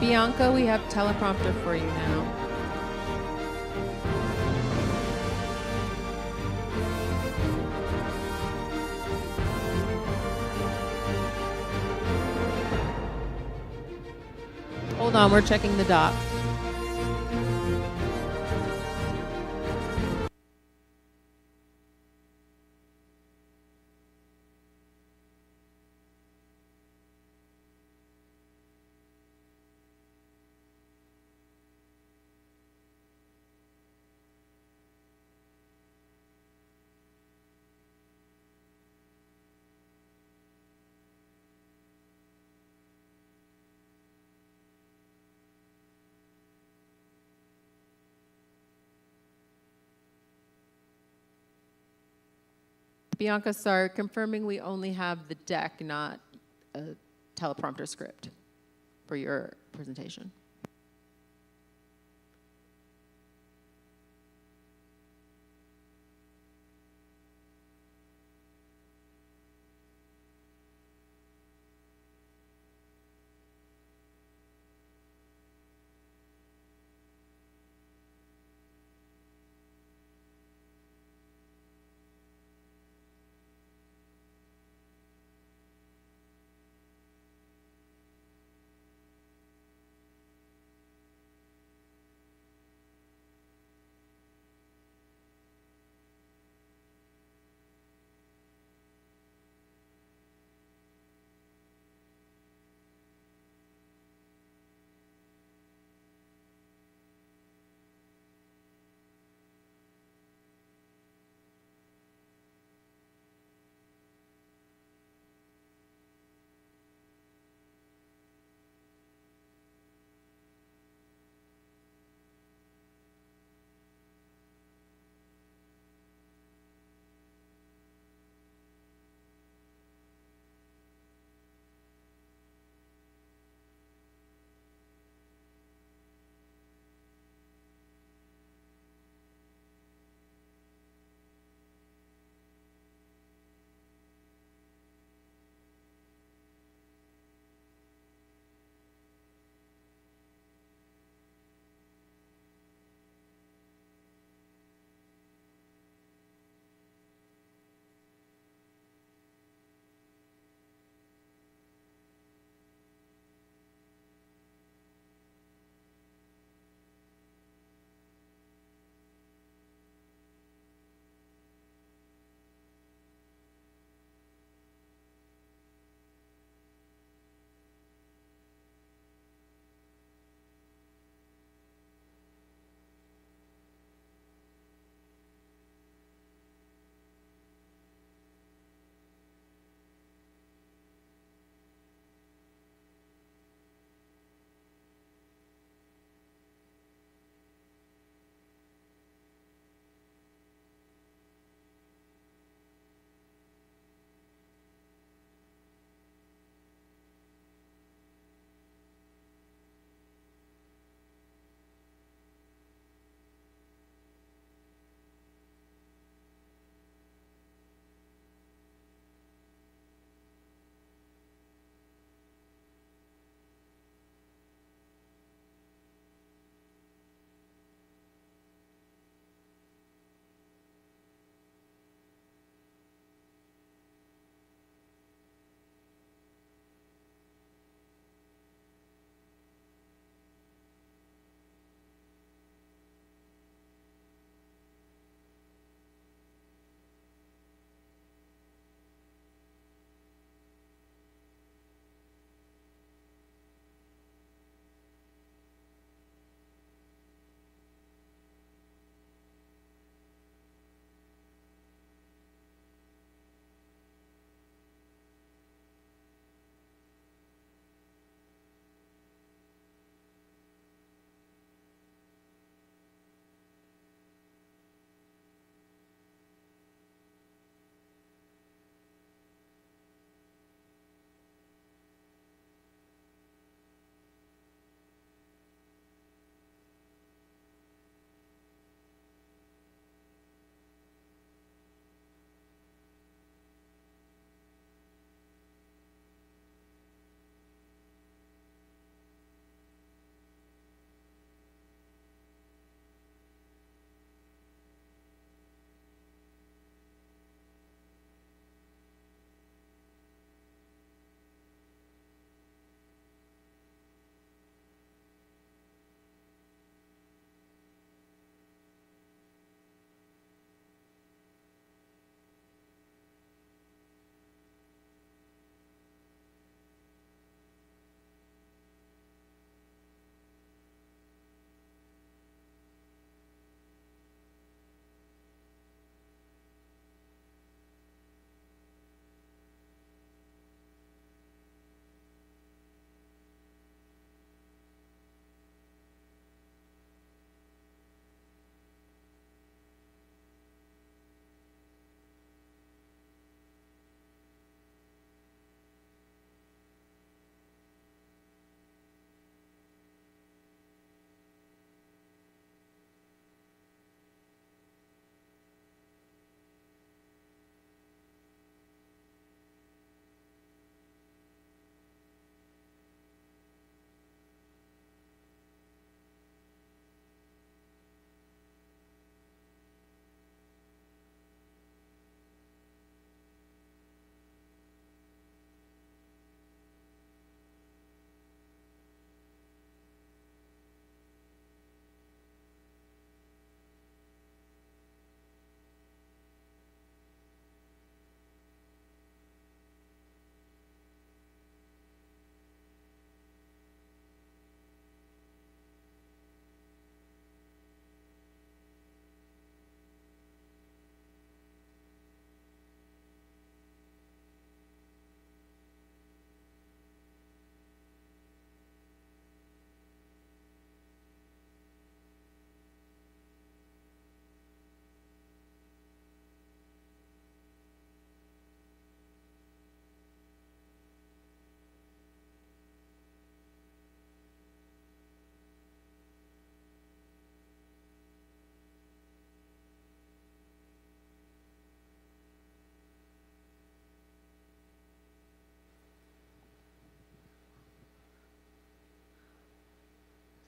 S18: Bianca, we have teleprompter for you now. Hold on, we're checking the doc. Bianca, sorry, confirming we only have the deck, not a teleprompter script for your presentation.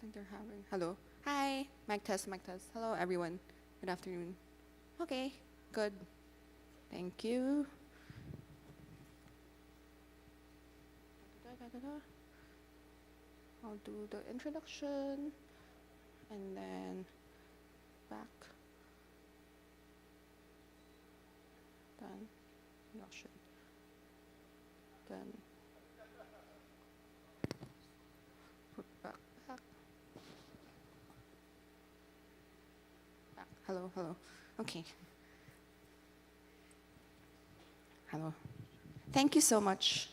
S19: think they're having. Hello. Hi. Mic test, mic test. Hello, everyone. Good afternoon. Okay, good. Thank you. I'll do the introduction and then back. Then introduction. Then put back. Hello, hello. Okay. Hello. Thank you so much.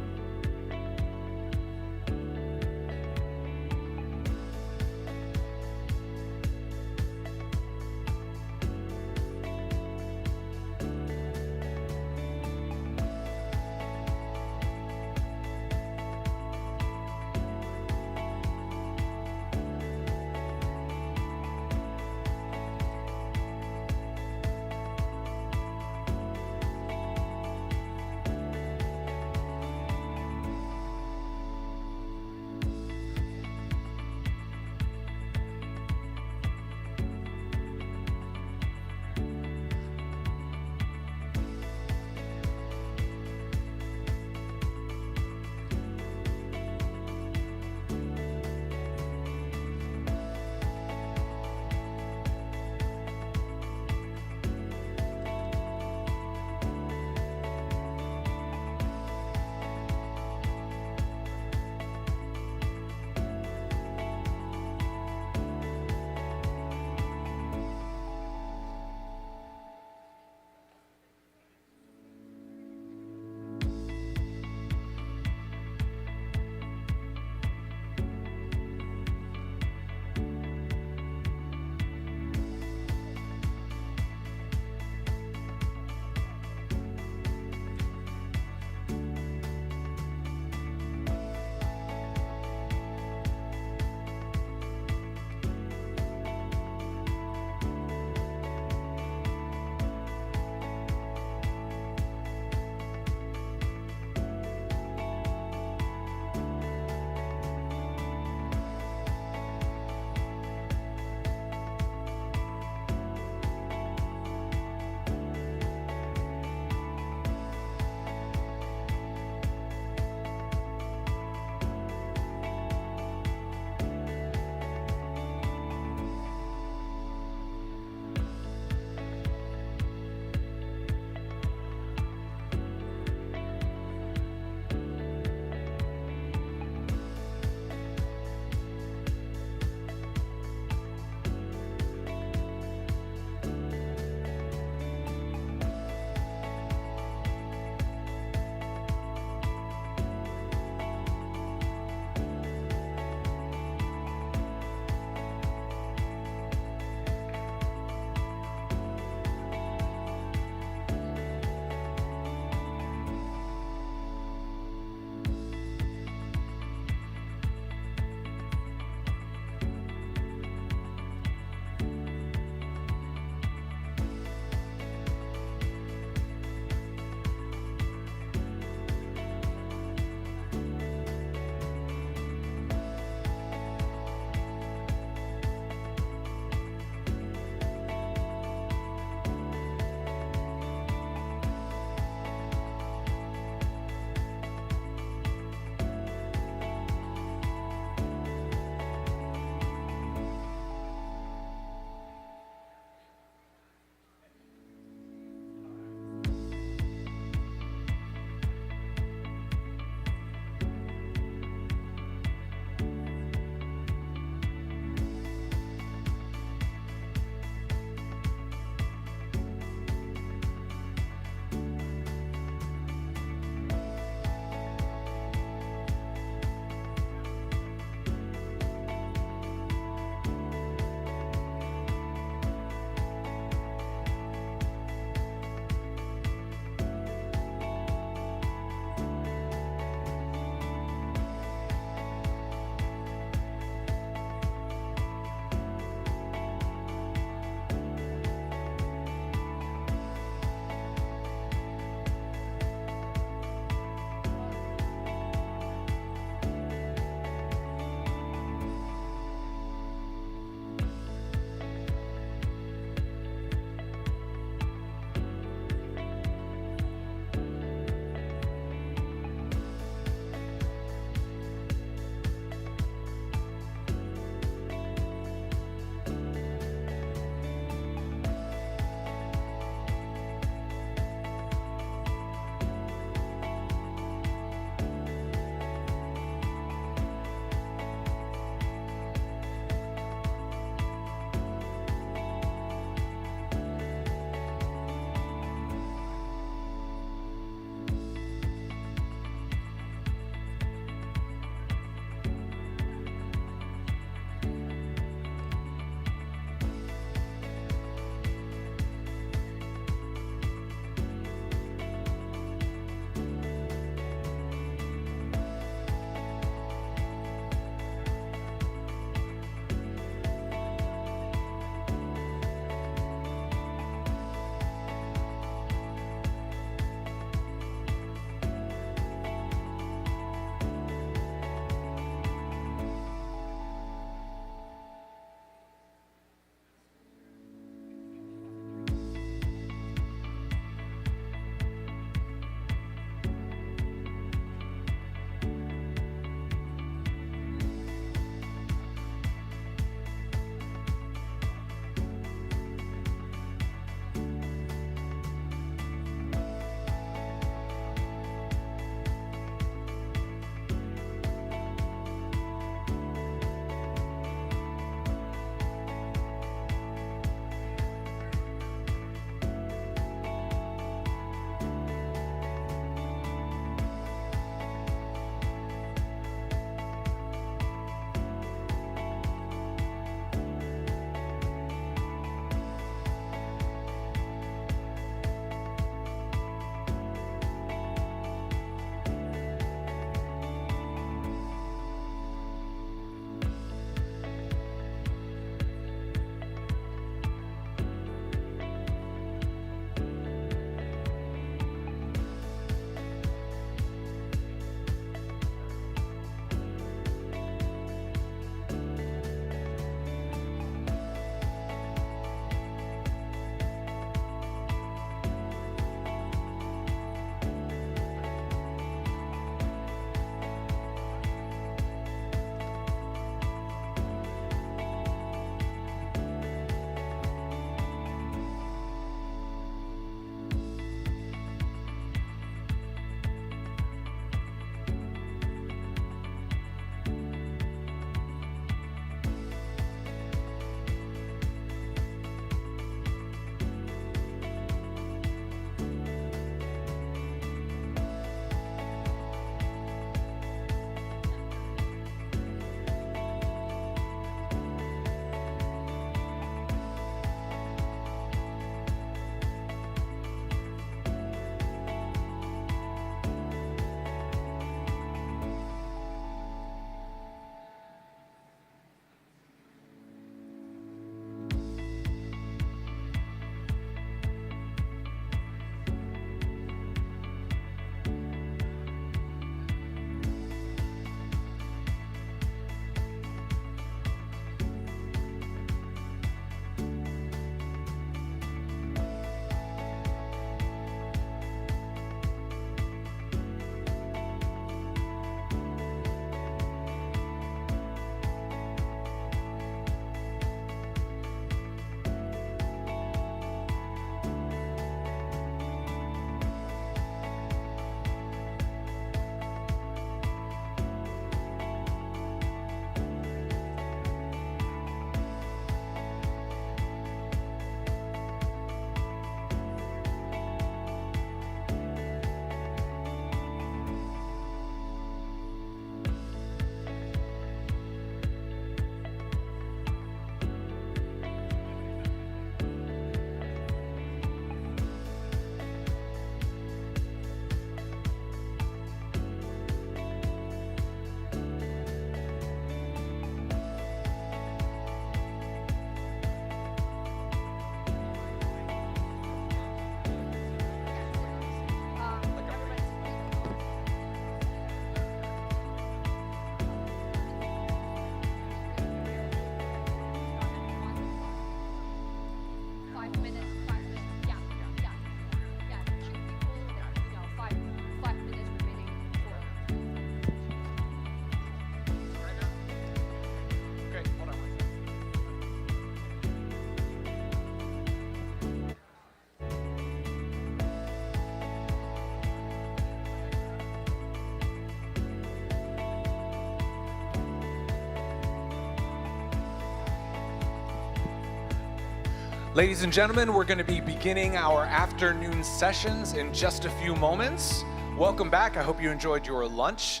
S1: Ladies and gentlemen, we're going to be beginning our afternoon sessions in just a few moments. Welcome back. I hope you enjoyed your lunch.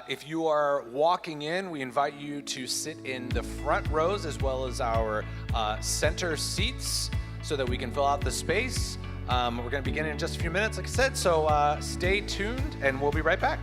S1: If you are walking in, we invite you to sit in the front rows as well as our center seats so that we can fill out the space. We're going to begin in just a few minutes, like I said, so stay tuned and we'll be right back.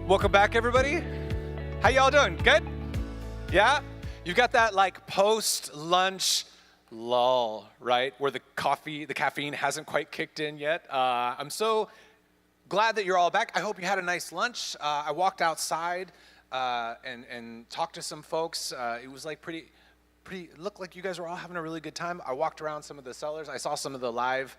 S1: Welcome back, everybody. How y'all doing? Good? Yeah? You've got that like post-lunch lull, right? Where the caffeine hasn't quite kicked in yet. I'm so glad that you're all back. I hope you had a nice lunch. I walked outside and talked to some folks. It was like pretty, it looked like you guys were all having a really good time. I walked around some of the cellars. I saw some of the live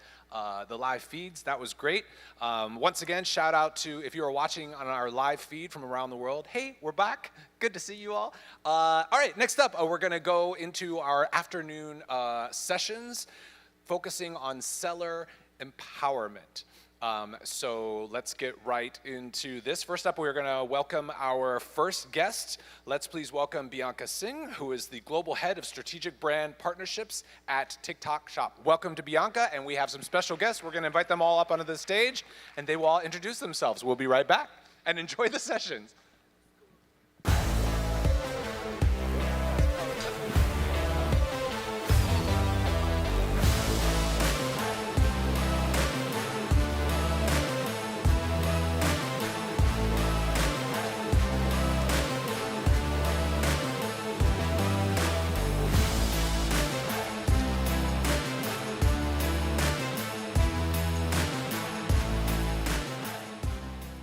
S1: feeds. That was great. Once again, shout out to if you are watching on our live feed from around the world. Hey, we're back. Good to see you all. All right, next up, we're going to go into our afternoon sessions, focusing on seller empowerment. So let's get right into this. First up, we're going to welcome our first guest. Let's please welcome Bianca Singh, who is the Global Head of Strategic Brand Partnerships at TikTok Shop. Welcome to Bianca, and we have some special guests. We're going to invite them all up onto the stage, and they will all introduce themselves. We'll be right back, and enjoy the sessions.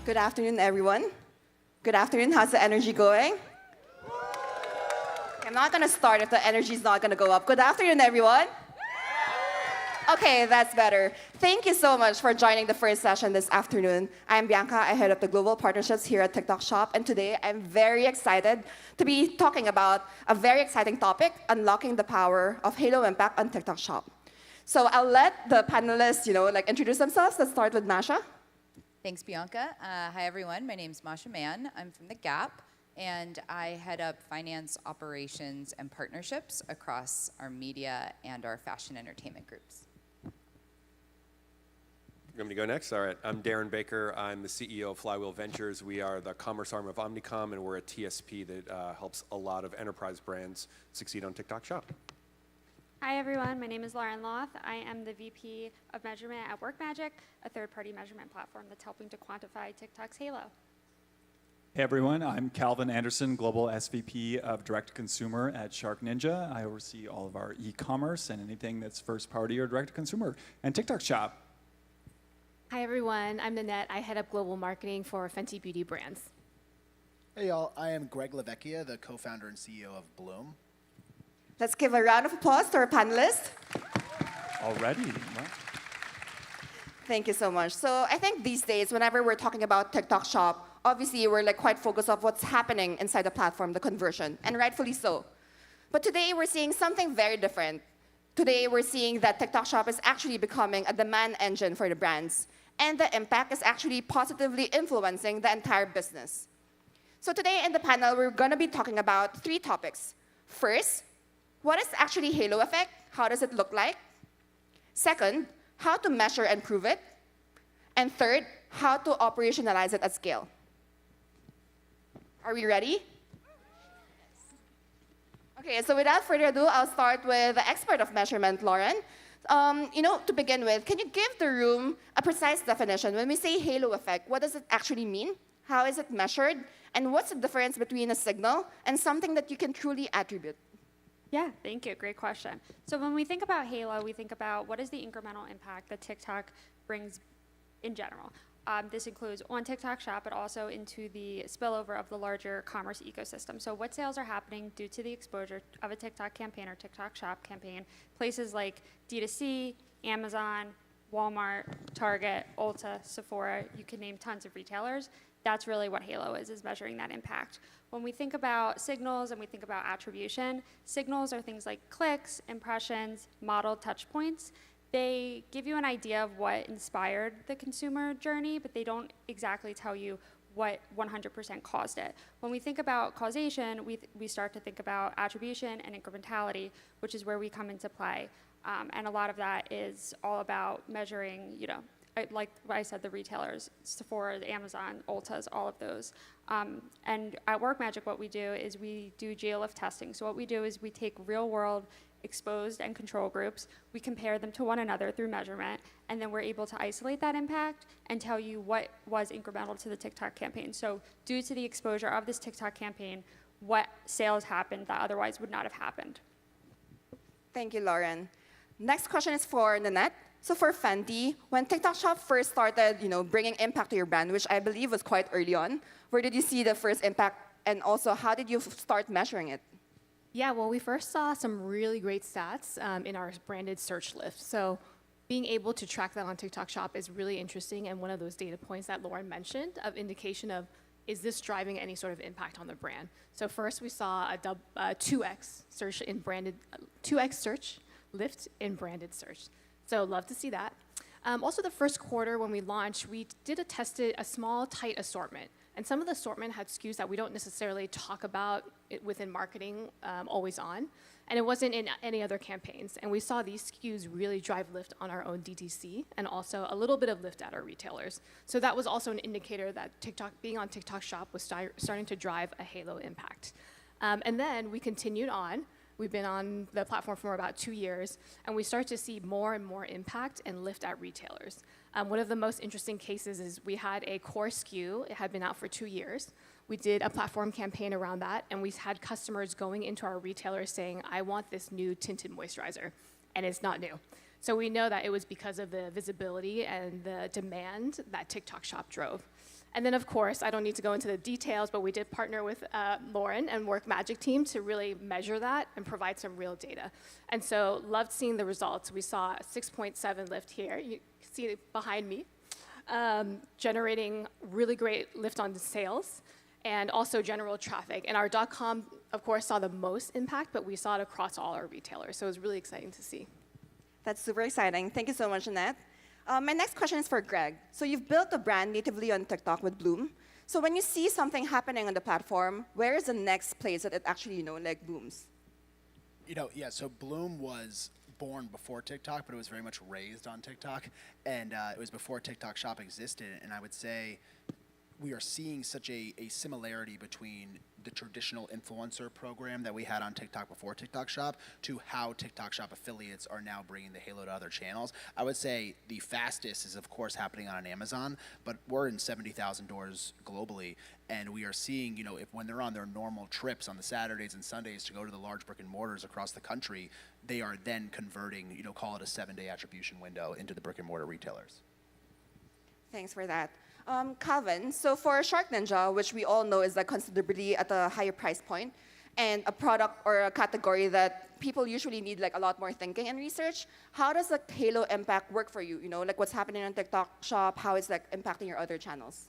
S19: Good afternoon, everyone. Good afternoon. How's the energy going? Can I'm not gonna start if the energy is not gonna go up. Good afternoon, everyone. Okay, that's better. Thank you so much for joining the first session this afternoon. I'm Bianca, I head up the global partnerships here at TikTok Shop, and today I'm very excited to be talking about a very exciting topic, unlocking the power of Halo impact on TikTok Shop. So I'll let the panelists, introduce themselves. Let's start with Masha.
S20: Thanks, Bianca. Hi, everyone. My name is Masha Mann. I'm from The Gap, and I head up finance, operations, and partnerships across our media and our fashion entertainment groups.
S21: You want me to go next? All right. I'm Darren Baker. I'm the CEO of Flywheel Ventures. We are the commerce arm of Omnicom, and we're a TSP that helps a lot of enterprise brands succeed on TikTok Shop.
S22: Hi, everyone. My name is Lauren Loth. I am the VP of Measurement at WorkMagic, a third-party measurement platform that's helping to quantify TikTok's Halo.
S23: Hey, everyone. I'm Calvin Anderson, Global SVP of Direct-to-Consumer at Shark Ninja. I oversee all of our e-commerce and anything that's first-party or direct-to-consumer and TikTok Shop.
S24: Hi, everyone. I'm Nanette. I head up global marketing for Fenty Beauty brands.
S25: Hey, y'all. I am Greg Lavecchia, the co-founder and CEO of Bloom.
S19: Let's give a round of applause to our panelists.
S23: Already? Wow.
S19: Thank you so much. So I think these days, whenever we're talking about TikTok Shop, obviously we're quite focused on what's happening inside the platform, the conversion, and rightfully so. But today we're seeing something very different. Today we're seeing that TikTok Shop is actually becoming a demand engine for the brands, and the impact is actually positively influencing the entire business. So today in the panel, we're going to be talking about 3 topics. First, what is actually Halo effect? How does it look like? Second, how to measure and prove it? And third, how to operationalize it at scale. Are we ready? Okay, so without further ado, I'll start with the expert of measurement, Lauren. To begin with, can you give the room a precise definition? When we say halo effect, what does it actually mean? How is it measured? And what's the difference between a signal and something that you can truly attribute?
S22: Yeah, thank you. Great question. So when we think about Halo, we think about what is the incremental impact that TikTok brings in general. This includes on TikTok Shop, but also into the spillover of the larger commerce ecosystem. So what sales are happening due to the exposure of a TikTok campaign or TikTok Shop campaign? Places like D2C, Amazon, Walmart, Target, Ulta, Sephora, you can name tons of retailers. That's really what Halo is measuring that impact. When we think about signals and we think about attribution, signals are things like clicks, impressions, modeled touch points. They give you an idea of what inspired the consumer journey, but they don't exactly tell you what 100% caused it. When we think about causation, we start to think about attribution and incrementality, which is where we come into play. And a lot of that is all about measuring, like I said, the retailers, Sephora, Amazon, Ultas, all of those. And at WorkMagic, what we do is we do geolift testing. So what we do is we take real world exposed and control groups, we compare them to one another through measurement, and then we're able to isolate that impact and tell you what was incremental to the TikTok campaign. So due to the exposure of this TikTok campaign, what sales happened that otherwise would not have happened.
S19: Thank you, Lauren. Next question is for Nanette. So for Fenty, when TikTok Shop first started, bringing impact to your brand, which I believe was quite early on, where did you see the first impact, and also how did you start measuring it?
S24: Yeah, well, we first saw some really great stats in our branded search lift. So being able to track that on TikTok Shop is really interesting, and one of those data points that Lauren mentioned of indication of, is this driving any sort of impact on the brand? So first we saw a 2x search in branded, 2x search lift in branded search. So love to see that. Also the first quarter when we launched, we tested a small, tight assortment. And some of the assortment had SKUs that we don't necessarily talk about within marketing always on. And it wasn't in any other campaigns. And we saw these SKUs really drive lift on our own DTC and also a little bit of lift at our retailers. So that was also an indicator that being on TikTok Shop was starting to drive a halo impact. And then we continued on. We've been on the platform for about 2 years, and we start to see more and more impact and lift at retailers. One of the most interesting cases is we had a core SKU. It had been out for 2 years. We did a platform campaign around that, and we had customers going into our retailers saying, I want this new tinted moisturizer, and it's not new. So we know that it was because of the visibility and the demand that TikTok Shop drove. And then, of course, I don't need to go into the details, but we did partner with Lauren and Work Magic team to really measure that and provide some real data. And so loved seeing the results. We saw a 6.7 lift here. You can see it behind me, generating really great lift on sales and also general traffic. And our .com, of course, saw the most impact, but we saw it across all our retailers. So it was really exciting to see.
S19: That's super exciting. Thank you so much, Annette. My next question is for Greg. So you've built a brand natively on TikTok with Bloom. So when you see something happening on the platform, where is the next place that it actually, like booms?
S25: Yeah, so Bloom was born before TikTok, but it was very much raised on TikTok. And it was before TikTok Shop existed. And I would say we are seeing such a similarity between the traditional influencer program that we had on TikTok before TikTok Shop to how TikTok Shop affiliates are now bringing the halo to other channels. I would say the fastest is, of course, happening on Amazon, but we're in 70,000 doors globally, and we are seeing, if when they're on their normal trips on the Saturdays and Sundays to go to the large brick and mortars across the country, they are then converting, call it a 7-day attribution window into the brick and mortar retailers.
S19: Thanks for that. Calvin, so for Shark Ninja, which we all know is considerably at a higher price point, and a product or a category that people usually need a lot more thinking and research, how does the halo impact work for you? What's happening on TikTok Shop, how is that impacting your other channels?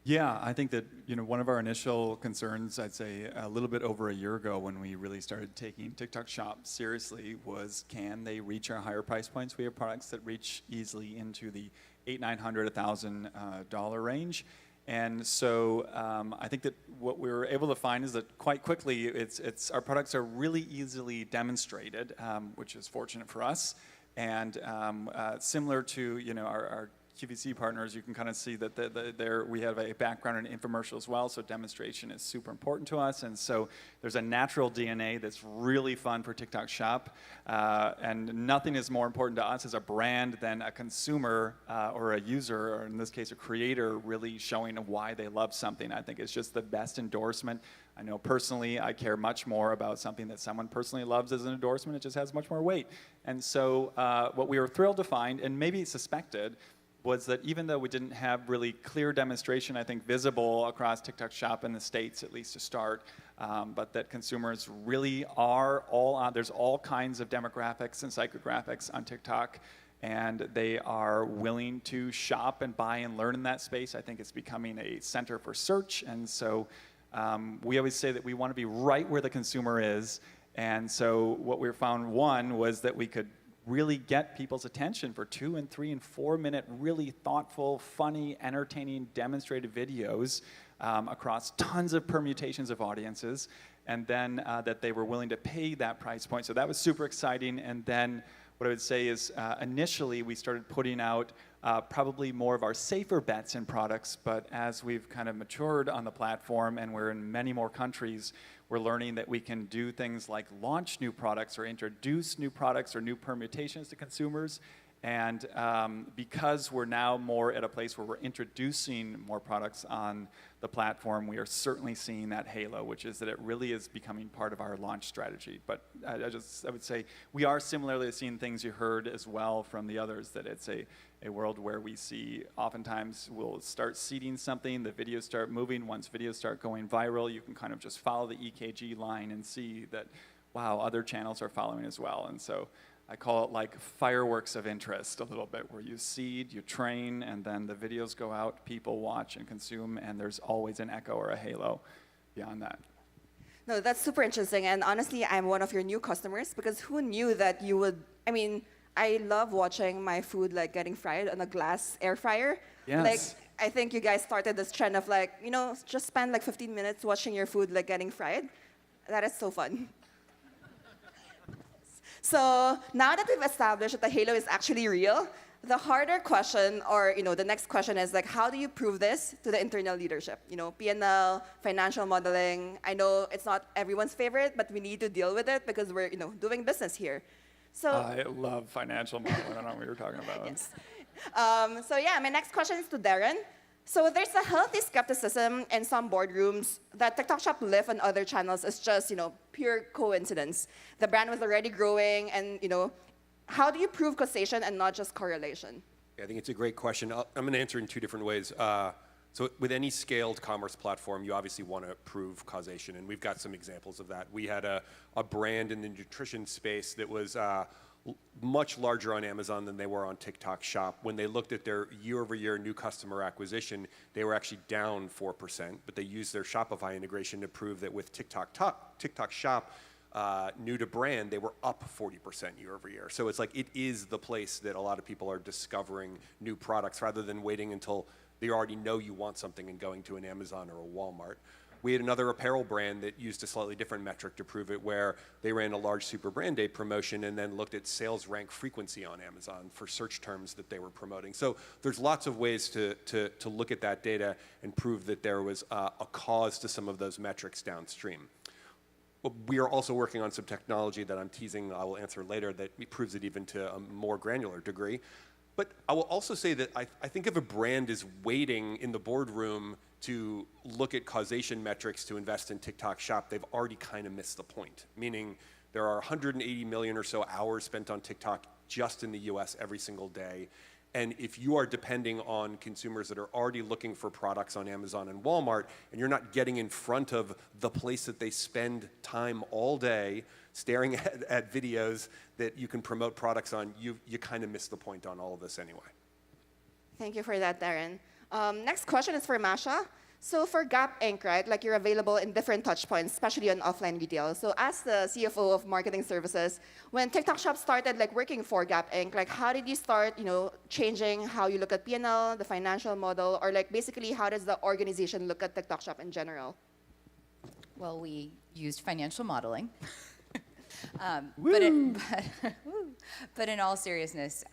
S23: Yeah, I think that one of our initial concerns, I'd say a little bit over a year ago when we really started taking TikTok Shop seriously, was can they reach our higher price points? We have products that reach easily into the $800, $900, $1,000 range. And so I think that what we were able to find is that quite quickly, our products are really easily demonstrated, which is fortunate for us. And similar to our QVC partners, you can kind of see that we have a background in infomercial as well, so demonstration is super important to us. And so there's a natural DNA that's really fun for TikTok Shop. And nothing is more important to us as a brand than a consumer or a user, or in this case, a creator, really showing why they love something. I think it's just the best endorsement. I know personally, I care much more about something that someone personally loves as an endorsement. It just has much more weight. And so what we were thrilled to find, and maybe suspected, was that even though we didn't have really clear demonstration, I think, visible across TikTok Shop in the States, at least to start, but that consumers really are all on, there's all kinds of demographics and psychographics on TikTok, and they are willing to shop and buy and learn in that space. I think it's becoming a center for search, and so we always say that we want to be right where the consumer is, and so what we found, one, was that we could really get people's attention for 2 and 3 and 4 minute, really thoughtful, funny, entertaining, demonstrated videos across tons of permutations of audiences, and then that they were willing to pay that price point. So that was super exciting. And then what I would say is initially we started putting out probably more of our safer bets in products, but as we've kind of matured on the platform and we're in many more countries, we're learning that we can do things like launch new products or introduce new products or new permutations to consumers. And because we're now more at a place where we're introducing more products on the platform, we are certainly seeing that halo, which is that it really is becoming part of our launch strategy. But I would say we are similarly seeing things you heard as well from the others, that it's a world where we see oftentimes we'll start seeding something, the videos start moving. Once videos start going viral, you can kind of just follow the EKG line and see that, wow, other channels are following as well. And so I call it like fireworks of interest a little bit, where you seed, you train, and then the videos go out, people watch and consume, and there's always an echo or a halo beyond that.
S19: No, that's super interesting. And honestly, I'm one of your new customers, because who knew that you would, I love watching my food getting fried on a glass air fryer.
S23: Yes.
S19: I think you guys started this trend of just spend 15 minutes watching your food getting fried. That is so fun. So now that we've established that the halo is actually real, the harder question, or the next question is how do you prove this to the internal leadership? P&L, financial modeling. I know it's not everyone's favorite, but we need to deal with it because we're doing business here. So
S23: I love financial modeling. I don't know what you're talking about.
S19: Yes. So yeah, my next question is to Darren. So there's a healthy skepticism in some boardrooms that TikTok Shop lift on other channels is just, pure coincidence. The brand was already growing, and, how do you prove causation and not just correlation?
S21: I think it's a great question. I'm going to answer in 2 different ways. So with any scaled commerce platform, you obviously want to prove causation, and we've got some examples of that. We had a brand in the nutrition space that was much larger on Amazon than they were on TikTok Shop. When they looked at their year-over-year new customer acquisition, they were actually down 4%, but they used their Shopify integration to prove that with TikTok Shop, new to brand, they were up 40% year over year. So it's like it is the place that a lot of people are discovering new products rather than waiting until they already know you want something and going to an Amazon or a Walmart. We had another apparel brand that used a slightly different metric to prove it, where they ran a large Super Brand Day promotion and then looked at sales rank frequency on Amazon for search terms that they were promoting. So there's lots of ways to look at that data and prove that there was a cause to some of those metrics downstream. We are also working on some technology that I'm teasing, I will answer later, that proves it even to a more granular degree. But I will also say that I think if a brand is waiting in the boardroom to look at causation metrics to invest in TikTok Shop, they've already kind of missed the point. Meaning there are 180 million or so hours spent on TikTok just in the US every single day. And if you are depending on consumers that are already looking for products on Amazon and Walmart, and you're not getting in front of the place that they spend time all day staring at videos that you can promote products on, you kind of miss the point on all of this anyway.
S19: Thank you for that, Darren. Next question is for Masha. So for Gap Inc., right, like you're available in different touch points, especially on offline retail. So as the CFO of Marketing Services, when TikTok Shop started like working for Gap Inc., like how did you start, changing how you look at P&L, the financial model, or like basically how does the organization look at TikTok Shop in general?
S20: Well, we used financial modeling. But in all seriousness,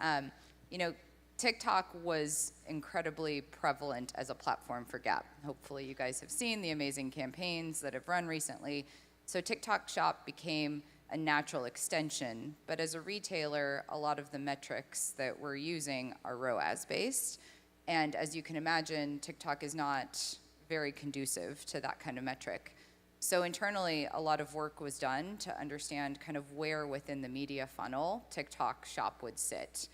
S20: TikTok was incredibly prevalent as a platform for Gap. Hopefully you guys have seen the amazing campaigns that have run recently. So TikTok Shop became a natural extension, but as a retailer, a lot of the metrics that we're using are ROAS based. And as you can imagine, TikTok is not very conducive to that kind of metric. So internally, a lot of work was done to understand kind of where within the media funnel TikTok Shop would sit.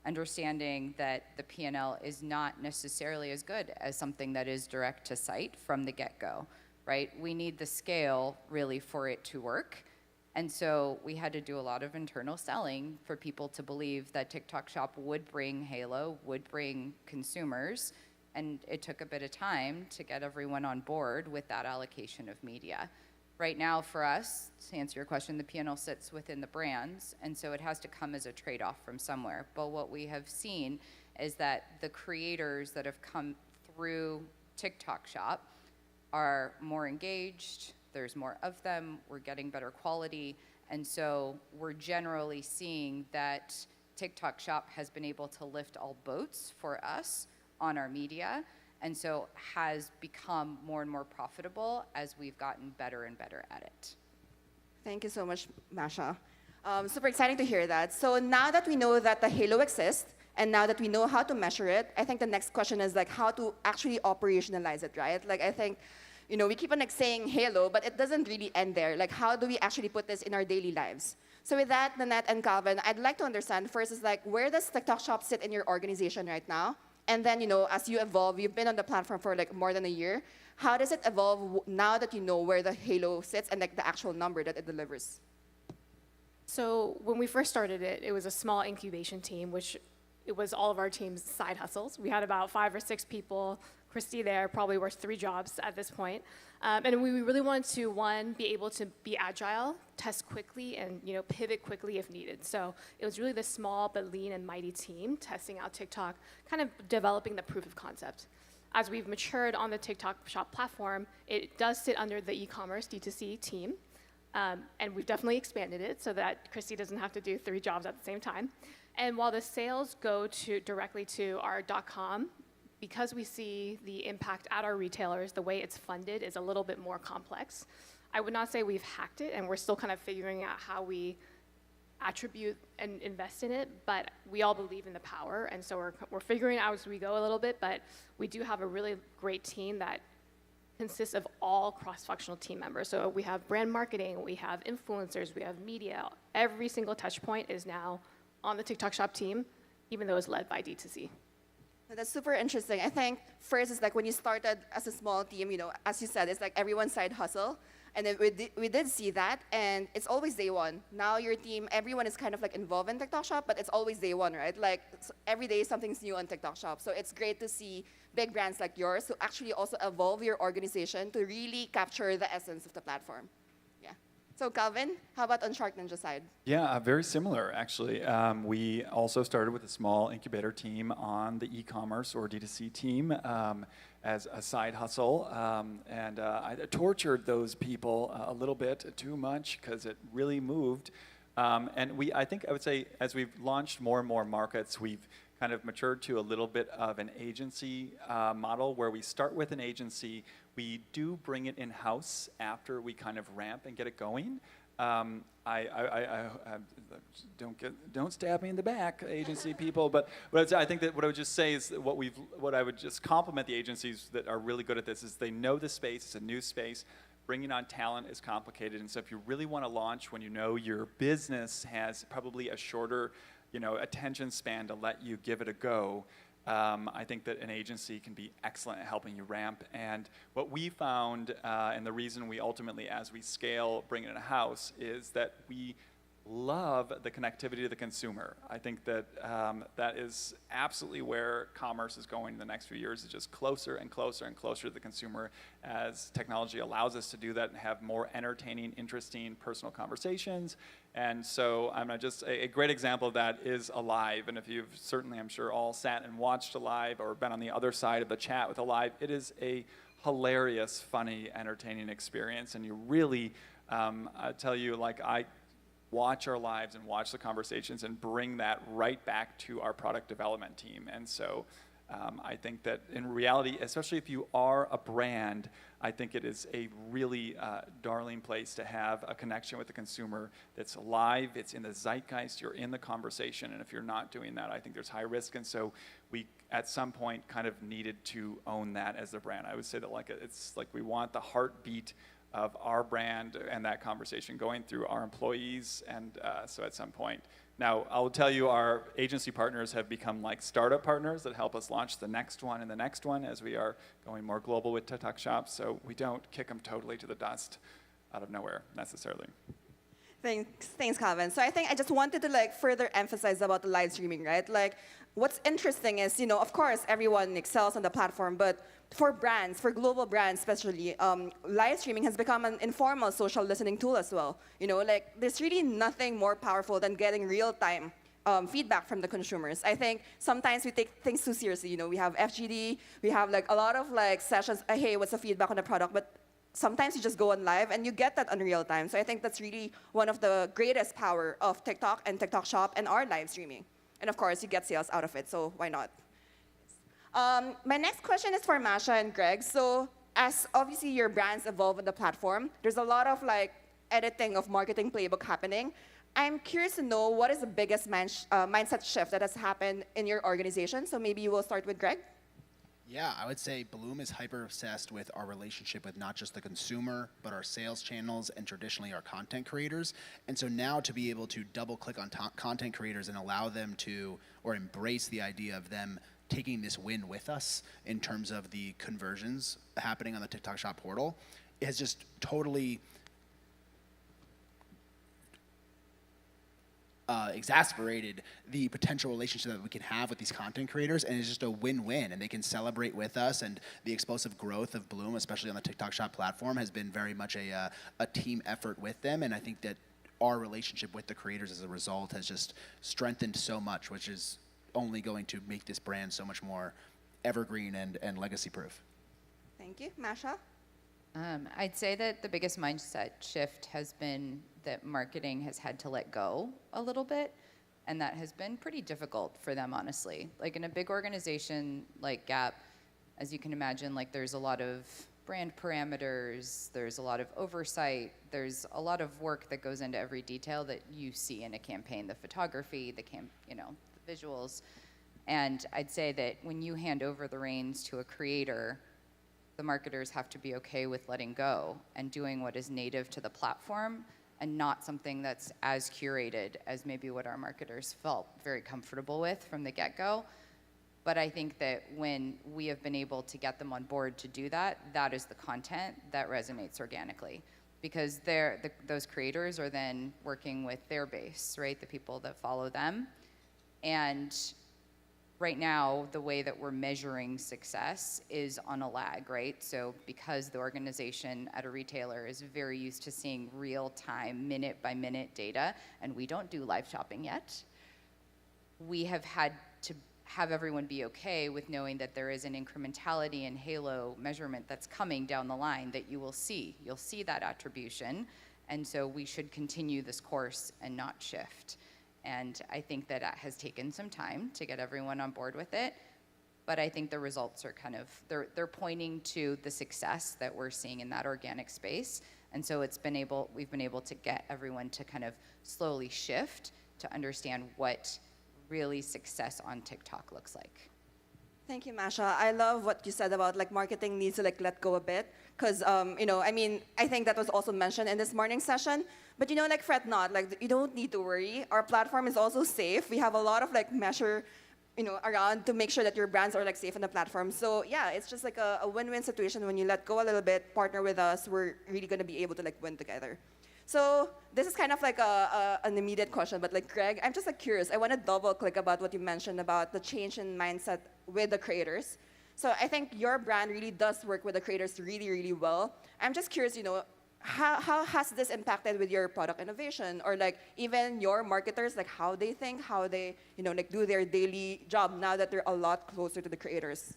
S20: Understanding that the P&L is not necessarily as good as something that is direct to site from the get-go, right? We need the scale really for it to work. And so we had to do a lot of internal selling for people to believe that TikTok Shop would bring halo, would bring consumers, and it took a bit of time to get everyone on board with that allocation of media. Right now, for us, to answer your question, the P&L sits within the brands, and so it has to come as a trade-off from somewhere. But what we have seen is that the creators that have come through TikTok Shop are more engaged, there's more of them, we're getting better quality, and so we're generally seeing that TikTok Shop has been able to lift all boats for us on our media, and so has become more and more profitable as we've gotten better and better at it.
S19: Thank you so much, Masha. Super exciting to hear that. So now that we know that the halo exists, and now that we know how to measure it, I think the next question is like how to actually operationalize it, right? Like I think, we keep on like saying halo, but it doesn't really end there. Like how do we actually put this in our daily lives? So with that, Nanette and Calvin, I'd like to understand first is like, where does TikTok Shop sit in your organization right now? And then, as you evolve, you've been on the platform for like more than a year. How does it evolve now that you know where the halo sits and like the actual number that it delivers?
S24: So when we first started it, it was a small incubation team, which it was all of our team's side hustles. We had about 5 or 6 people. Christy there probably works 3 jobs at this point. And we really wanted to, one, be able to be agile, test quickly, and pivot quickly if needed. So it was really the small but lean and mighty team testing out TikTok, kind of developing the proof of concept. As we've matured on the TikTok Shop platform, it does sit under the e-commerce D2C team. And we've definitely expanded it so that Christy doesn't have to do 3 jobs at the same time. And while the sales go directly to our .com, because we see the impact at our retailers, the way it's funded is a little bit more complex. I would not say we've hacked it, and we're still kind of figuring out how we attribute and invest in it, but we all believe in the power, and so we're figuring it out as we go a little bit, but we do have a really great team that consists of all cross-functional team members. So we have brand marketing, we have influencers, we have media. Every single touch point is now on the TikTok Shop team, even though it's led by D2C.
S19: That's super interesting. I think first is like when you started as a small team, as you said, it's like everyone's side hustle. And then we did see that, and it's always day one. Now your team, everyone is kind of like involved in TikTok Shop, but it's always day one, right? Like every day something's new on TikTok Shop. So it's great to see big brands like yours who actually also evolve your organization to really capture the essence of the platform. Yeah. So Calvin, how about on Shark Ninja side?
S23: Yeah, very similar, actually. We also started with a small incubator team on the e-commerce or D2C team as a side hustle. And I tortured those people a little bit too much because it really moved. And I think I would say as we've launched more and more markets, we've kind of matured to a little bit of an agency model where we start with an agency. We do bring it in-house after we kind of ramp and get it going. Don't stab me in the back, agency people. But I think that what I would just say is that what I would just compliment the agencies that are really good at this is they know the space. It's a new space. Bringing on talent is complicated, and so if you really want to launch when you know your business has probably a shorter, attention span to let you give it a go. I think that an agency can be excellent at helping you ramp. And what we found, and the reason we ultimately, as we scale, bring it in-house, is that we love the connectivity to the consumer. I think that that is absolutely where commerce is going in the next few years, is just closer and closer and closer to the consumer as technology allows us to do that and have more entertaining, interesting, personal conversations. And so a great example of that is Alive. And if you've certainly, I'm sure, all sat and watched Alive or been on the other side of the chat with Alive, it is a hilarious, funny, entertaining experience. And you really, I tell you, I watch our lives and watch the conversations and bring that right back to our product development team. And so I think that in reality, especially if you are a brand, I think it is a really darling place to have a connection with the consumer that's alive, it's in the zeitgeist, you're in the conversation, and if you're not doing that, I think there's high risk. And so we, at some point, kind of needed to own that as a brand. I would say that it's like we want the heartbeat of our brand and that conversation going through our employees, and so at some point. Now, I will tell you, our agency partners have become like startup partners that help us launch the next one and the next one as we are going more global with TikTok Shop, so we don't kick them totally to the dust out of nowhere, necessarily.
S19: Thanks, Calvin. So I think I just wanted to further emphasize about the live streaming, right? What's interesting is, of course, everyone excels on the platform, but for brands, for global brands especially, live streaming has become an informal social listening tool as well. There's really nothing more powerful than getting real-time feedback from the consumers. I think sometimes we take things too seriously. We have FGD, we have a lot of sessions, hey, what's the feedback on the product? But sometimes you just go on live and you get that on real time. So I think that's really one of the greatest power of TikTok and TikTok Shop and our live streaming. And of course, you get sales out of it, so why not? My next question is for Masha and Greg. So as obviously your brands evolve on the platform, there's a lot of editing of marketing playbook happening. I'm curious to know what is the biggest mindset shift that has happened in your organization. So maybe we'll start with Greg.
S25: Yeah, I would say Bloom is hyper-obsessed with our relationship with not just the consumer, but our sales channels and traditionally our content creators. And so now to be able to double-click on content creators and allow them to, or embrace the idea of them taking this win with us in terms of the conversions happening on the TikTok Shop portal, has just totally exasperated the potential relationship that we can have with these content creators, and it's just a win-win, and they can celebrate with us. And the explosive growth of Bloom, especially on the TikTok Shop platform, has been very much a team effort with them, and I think that our relationship with the creators as a result has just strengthened so much, which is only going to make this brand so much more evergreen and legacy-proof.
S19: Thank you. Masha?
S20: I'd say that the biggest mindset shift has been that marketing has had to let go a little bit, and that has been pretty difficult for them, honestly. In a big organization like Gap, as you can imagine, there's a lot of brand parameters, there's a lot of oversight, there's a lot of work that goes into every detail that you see in a campaign, the photography, the visuals. And I'd say that when you hand over the reins to a creator, the marketers have to be okay with letting go and doing what is native to the platform and not something that's as curated as maybe what our marketers felt very comfortable with from the get-go. But I think that when we have been able to get them on board to do that, that is the content that resonates organically. Because those creators are then working with their base, right? The people that follow them. And right now, the way that we're measuring success is on a lag, right? So because the organization at a retailer is very used to seeing real-time, minute-by-minute data, and we don't do live shopping yet, we have had to have everyone be okay with knowing that there is an incrementality and halo measurement that's coming down the line that you will see. You'll see that attribution, and so we should continue this course and not shift. And I think that it has taken some time to get everyone on board with it, but I think the results are kind of, they're pointing to the success that we're seeing in that organic space. And so we've been able to get everyone to kind of slowly shift to understand what really success on TikTok looks like.
S19: Thank you, Masha. I love what you said about like marketing needs to like let go a bit, because I think that was also mentioned in this morning session. But like fret not, like you don't need to worry. Our platform is also safe. We have a lot of like measure, around to make sure that your brands are like safe on the platform. So yeah, it's just like a win-win situation when you let go a little bit, partner with us. We're really gonna be able to like win together. So this is kind of like an immediate question, but like Greg, I'm just like curious. I want to double click about what you mentioned about the change in mindset with the creators. So I think your brand really does work with the creators really, really well. I'm just curious, how has this impacted with your product innovation, or like even your marketers, like how they think, how they, like do their daily job now that they're a lot closer to the creators?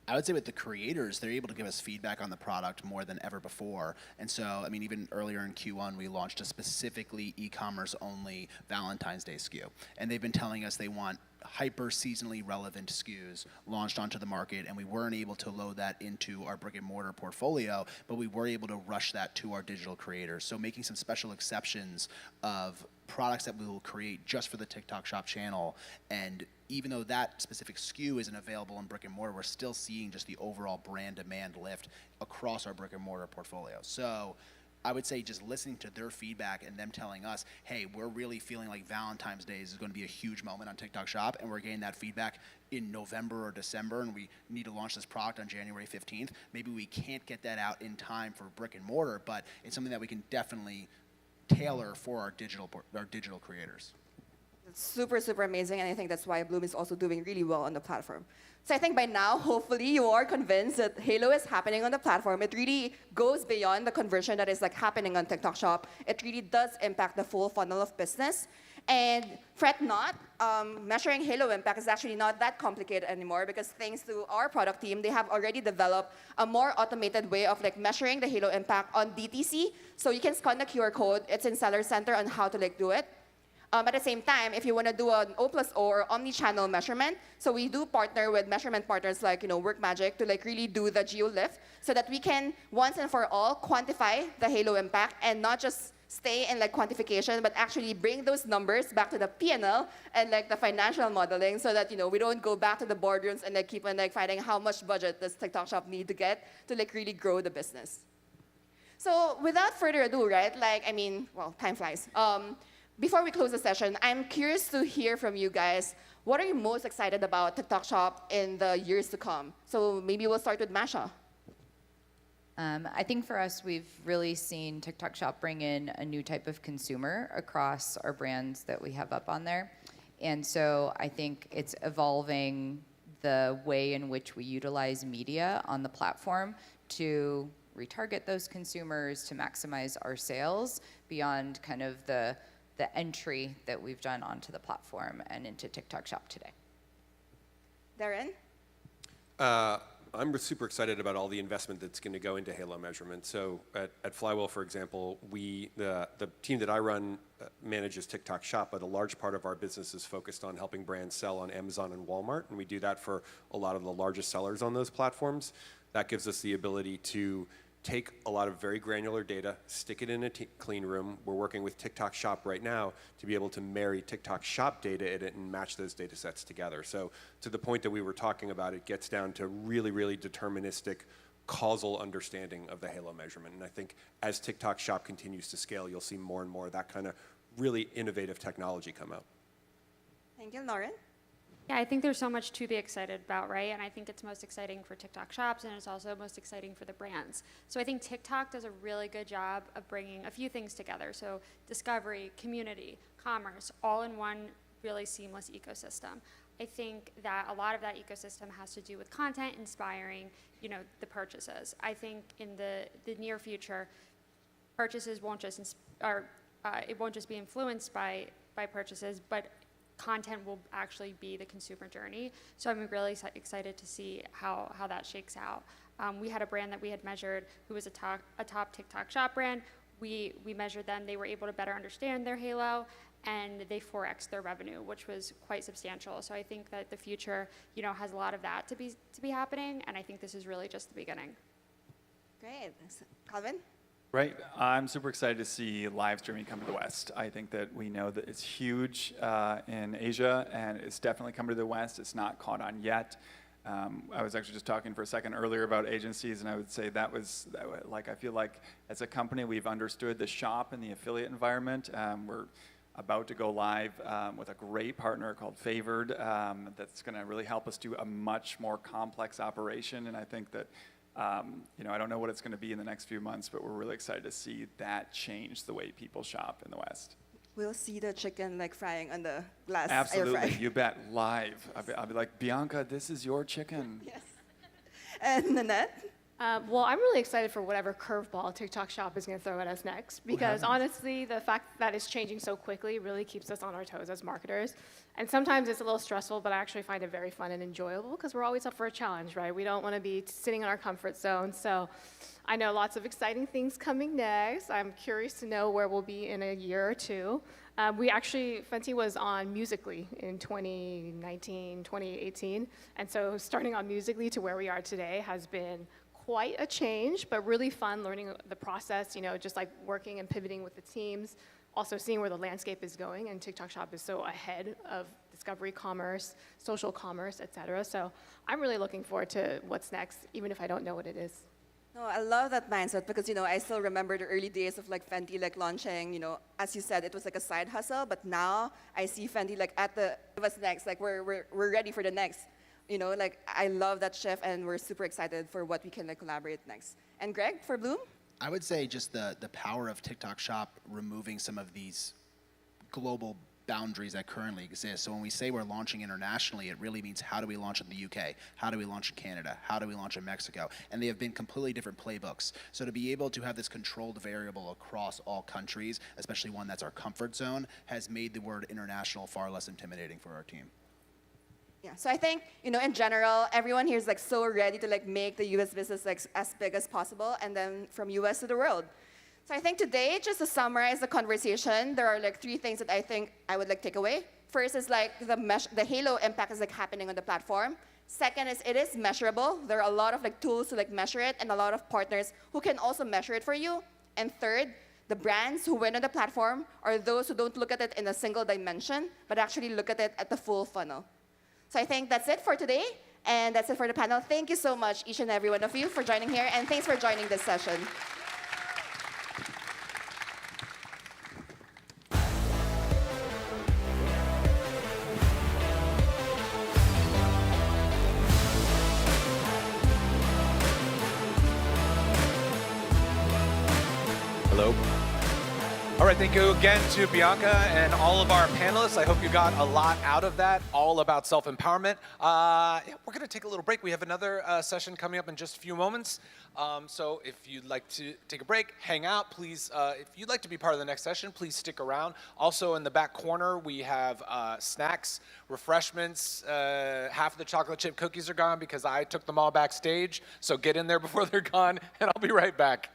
S25: I would say with the creators, they're able to give us feedback on the product more than ever before. And so, even earlier in Q1, we launched a specifically e-commerce only Valentine's Day SKU. And they've been telling us they want hyper seasonally relevant SKUs launched onto the market, and we weren't able to load that into our brick and mortar portfolio, but we were able to rush that to our digital creators. So making some special exceptions of products that we will create just for the TikTok Shop channel. And even though that specific SKU isn't available in brick and mortar, we're still seeing just the overall brand demand lift across our brick and mortar portfolio. So I would say just listening to their feedback and them telling us, hey, we're really feeling like Valentine's Day is going to be a huge moment on TikTok Shop, and we're getting that feedback in November or December, and we need to launch this product on January 15th. Maybe we can't get that out in time for brick and mortar, but it's something that we can definitely tailor for our digital creators.
S19: It's super, super amazing, and I think that's why Bloom is also doing really well on the platform. So I think by now, hopefully, you are convinced that Halo is happening on the platform. It really goes beyond the conversion that is like happening on TikTok Shop. It really does impact the full funnel of business. And fret not, measuring Halo impact is actually not that complicated anymore, because thanks to our product team, they have already developed a more automated way of like measuring the Halo impact on DTC. So you can scan the QR code. It's in Seller Center on how to like do it. At the same time, if you want to do an O+O or omni-channel measurement, so we do partner with measurement partners like WorkMagic to like really do the geo lift, so that we can once and for all quantify the Halo impact and not just stay in like quantification, but actually bring those numbers back to the P&L and like the financial modeling, so that we don't go back to the boardrooms and like keep on like fighting how much budget does TikTok Shop need to get to like really grow the business. So without further ado, right? Time flies. Before we close the session, I'm curious to hear from you guys. What are you most excited about TikTok Shop in the years to come? So maybe we'll start with Masha.
S20: I think for us, we've really seen TikTok Shop bring in a new type of consumer across our brands that we have up on there. And so I think it's evolving the way in which we utilize media on the platform to retarget those consumers, to maximize our sales beyond kind of the entry that we've done onto the platform and into TikTok Shop today.
S19: Darren?
S21: I'm super excited about all the investment that's going to go into Halo measurement. So at Flywheel, for example, the team that I run manages TikTok Shop, but a large part of our business is focused on helping brands sell on Amazon and Walmart, and we do that for a lot of the largest sellers on those platforms. That gives us the ability to take a lot of very granular data, stick it in a clean room. We're working with TikTok Shop right now to be able to marry TikTok Shop data in it and match those data sets together. So to the point that we were talking about, it gets down to really, really deterministic causal understanding of the Halo measurement. And I think as TikTok Shop continues to scale, you'll see more and more of that kind of really innovative technology come out.
S19: Thank you, Lauren.
S22: Yeah, I think there's so much to be excited about, right? And I think it's most exciting for TikTok shops, and it's also most exciting for the brands. So I think TikTok does a really good job of bringing a few things together. So discovery, community, commerce, all in one really seamless ecosystem. I think that a lot of that ecosystem has to do with content inspiring, the purchases. I think in the near future, purchases won't just, it won't just be influenced by purchases, but content will actually be the consumer journey. So I'm really excited to see how that shakes out. We had a brand that we had measured who was a top TikTok shop brand. We measured them. They were able to better understand their halo, and they 4x'd their revenue, which was quite substantial. So I think that the future, has a lot of that to be happening, and I think this is really just the beginning.
S19: Great. Calvin?
S23: Right. I'm super excited to see live streaming come to the West. I think that we know that it's huge in Asia, and it's definitely coming to the West. It's not caught on yet. I was actually just talking for a second earlier about agencies, and I would say I feel like as a company, we've understood the shop and the affiliate environment. We're about to go live with a great partner called Favored that's going to really help us do a much more complex operation, and I think that I don't know what it's going to be in the next few months, but we're really excited to see that change the way people shop in the West.
S19: We'll see the chicken frying on the glass
S23: Absolutely,
S19: air fry.
S23: you bet, live. I'll be like, Bianca, this is your chicken.
S19: Yes. And Nanette?
S24: Well, I'm really excited for whatever curveball TikTok Shop is going to throw at us next, because honestly, the fact that it's changing so quickly really keeps us on our toes as marketers. And sometimes it's a little stressful, but I actually find it very fun and enjoyable because we're always up for a challenge, right? We don't want to be sitting in our comfort zone. So I know lots of exciting things coming next. I'm curious to know where we'll be in a year or two. Fenty was on Musical.ly in 2019, 2018. And so starting on Musical.ly to where we are today has been quite a change, but really fun learning the process, just like working and pivoting with the teams, also seeing where the landscape is going, and TikTok Shop is so ahead of discovery commerce, social commerce, et cetera. So I'm really looking forward to what's next, even if I don't know what it is.
S19: No, I love that mindset because, I still remember the early days of Fenty launching, as you said, it was like a side hustle, but now I see Fenty what's next, we're ready for the next. I love that shift, and we're super excited for what we can collaborate next. And Greg, for Bloom?
S25: I would say just the power of TikTok Shop removing some of these global boundaries that currently exist. So when we say we're launching internationally, it really means how do we launch in the UK? How do we launch in Canada? How do we launch in Mexico? And they have been completely different playbooks. So to be able to have this controlled variable across all countries, especially one that's our comfort zone, has made the word international far less intimidating for our team.
S19: Yeah, so I think, in general, everyone here is so ready to make the US business as big as possible, and then from US to the world. So I think today, just to summarize the conversation, there are 3 things that I think I would take away. First is the halo impact is happening on the platform. Second is it is measurable. There are a lot of tools to measure it, and a lot of partners who can also measure it for you. And third, the brands who win on the platform are those who don't look at it in a single dimension, but actually look at it at the full funnel. So I think that's it for today, and that's it for the panel. Thank you so much, each and every one of you, for joining here, and thanks for joining this session.
S1: Hello. All right, thank you again to Bianca and all of our panelists. I hope you got a lot out of that, all about self-empowerment. We're going to take a little break. We have another session coming up in just a few moments. So if you'd like to take a break, hang out, please. If you'd like to be part of the next session, please stick around. Also in the back corner, we have snacks, refreshments. Half of the chocolate chip cookies are gone because I took them all backstage. So get in there before they're gone, and I'll be right back.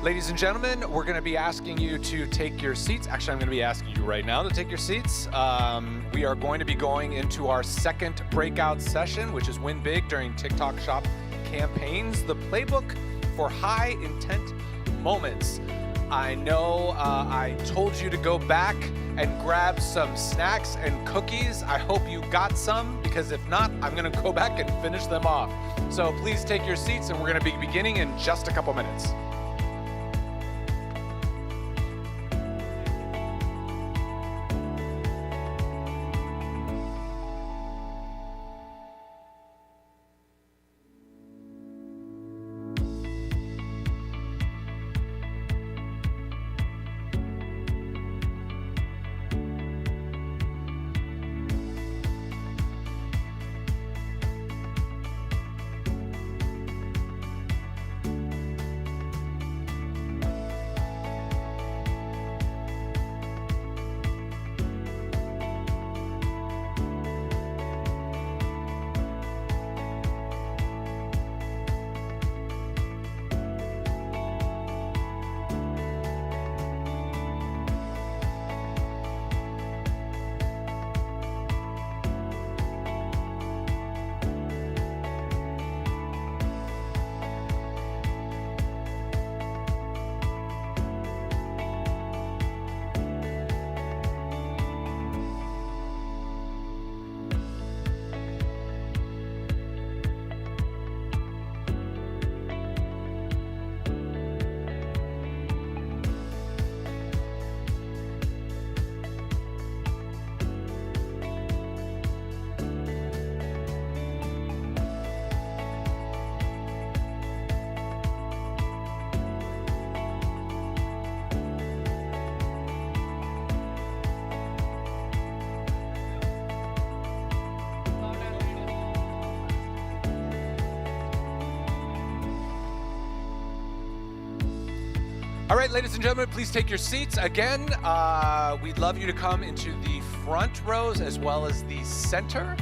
S1: Ladies and gentlemen, we're going to be asking you to take your seats. Actually, I'm going to be asking you right now to take your seats. We are going to be going into our second breakout session, which is Win Big during TikTok Shop campaigns, the playbook for high intent moments. I know I told you to go back and grab some snacks and cookies. I hope you got some, because if not, I'm going to go back and finish them off. So please take your seats, and we're going to be beginning in just a couple minutes. All right, ladies and gentlemen, please take your seats. Again, we'd love you to come into the front rows as well as the center.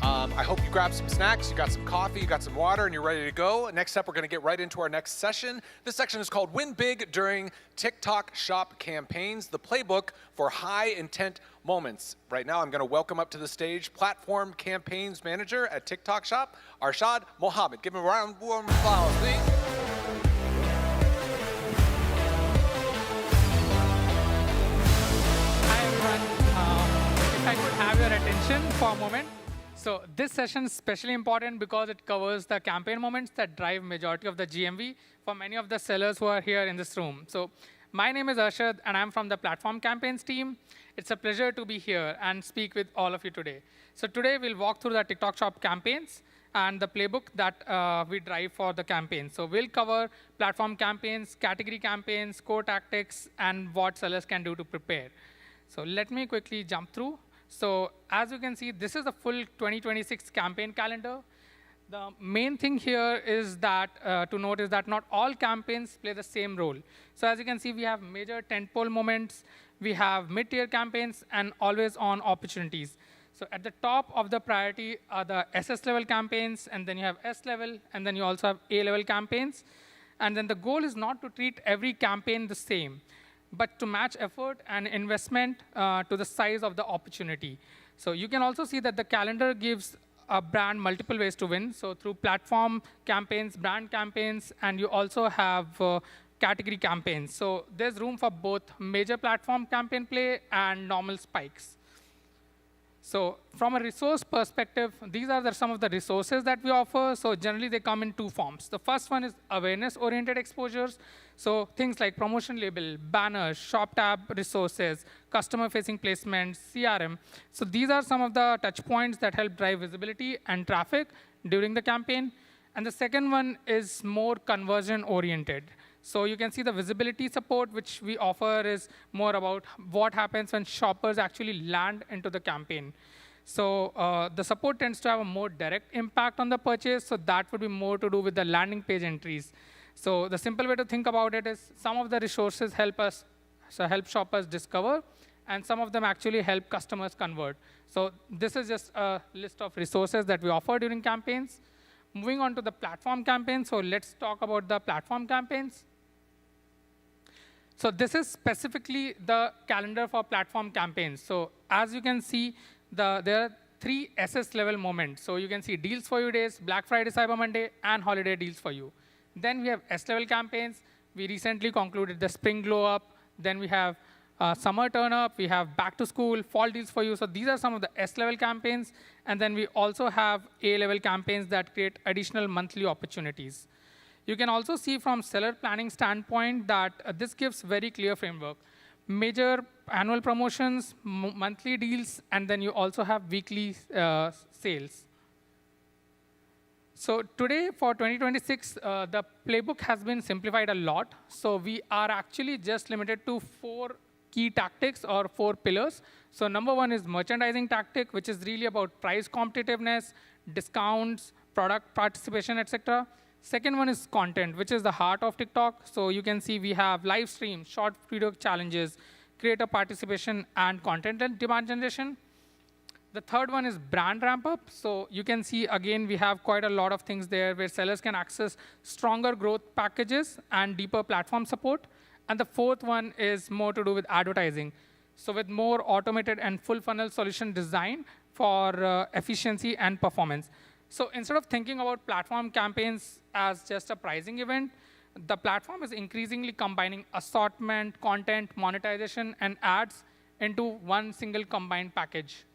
S1: I hope you grabbed some snacks, you got some coffee, you got some water, and you're ready to go. Next up, we're going to get right into our next session. This section is called Win Big During TikTok Shop Campaigns, the playbook for high intent moments. Right now, I'm going to welcome up to the stage Platform Campaigns Manager at TikTok Shop, Arshad Mohammed. Give him a round of warm applause, please.
S2: If I could have your attention for a moment. So this session is especially important because it covers the campaign moments that drive majority of the GMV for many of the sellers who are here in this room. So my name is Arshad, and I'm from the Platform Campaigns team. It's a pleasure to be here and speak with all of you today. So today we'll walk through the TikTok Shop campaigns and the playbook that we drive for the campaign. So we'll cover platform campaigns, category campaigns, core tactics, and what sellers can do to prepare. So let me quickly jump through. So as you can see, this is the full 2026 campaign calendar. The main thing here is that to note is that not all campaigns play the same role. So as you can see, we have major tentpole moments, we have mid-tier campaigns, and always-on opportunities. So at the top of the priority are the SS level campaigns, and then you have S level, and then you also have A level campaigns. And then the goal is not to treat every campaign the same, but to match effort and investment to the size of the opportunity. So you can also see that the calendar gives a brand multiple ways to win. So through platform campaigns, brand campaigns, and you also have category campaigns. So there's room for both major platform campaign play and normal spikes. So from a resource perspective, these are some of the resources that we offer. So generally, they come in two forms. The first one is awareness-oriented exposures. So things like promotion label, banners, shop tab resources, customer-facing placements, CRM. So these are some of the touch points that help drive visibility and traffic during the campaign. And the second one is more conversion-oriented. So you can see the visibility support, which we offer, is more about what happens when shoppers actually land into the campaign. So the support tends to have a more direct impact on the purchase. So that would be more to do with the landing page entries. So the simple way to think about it is some of the resources help shoppers discover, and some of them actually help customers convert. So this is just a list of resources that we offer during campaigns. Moving on to the platform campaign. So let's talk about the platform campaigns. So this is specifically the calendar for platform campaigns. So as you can see, there are 3 SS level moments. So you can see deals for you days, Black Friday, Cyber Monday, and holiday deals for you. Then we have S level campaigns. We recently concluded the spring glow up. Then we have summer turn up. We have back to school, fall deals for you. So these are some of the S level campaigns. And then we also have A level campaigns that create additional monthly opportunities. You can also see from seller planning standpoint that this gives very clear framework. Major annual promotions, monthly deals, and then you also have weekly sales. So today for 2026, the playbook has been simplified a lot. So we are actually just limited to 4 key tactics or 4 pillars. So number 1 is merchandising tactic, which is really about price competitiveness, discounts, product participation, etc. Second one is content, which is the heart of TikTok. So you can see we have live streams, short video challenges, creator participation, and content and demand generation. The third one is brand ramp up. So you can see, again, we have quite a lot of things there where sellers can access stronger growth packages and deeper platform support. And the fourth one is more to do with advertising. So with more automated and full funnel solution design for efficiency and performance. So instead of thinking about platform campaigns as just a pricing event, the platform is increasingly combining assortment, content, monetization, and ads into one single combined package.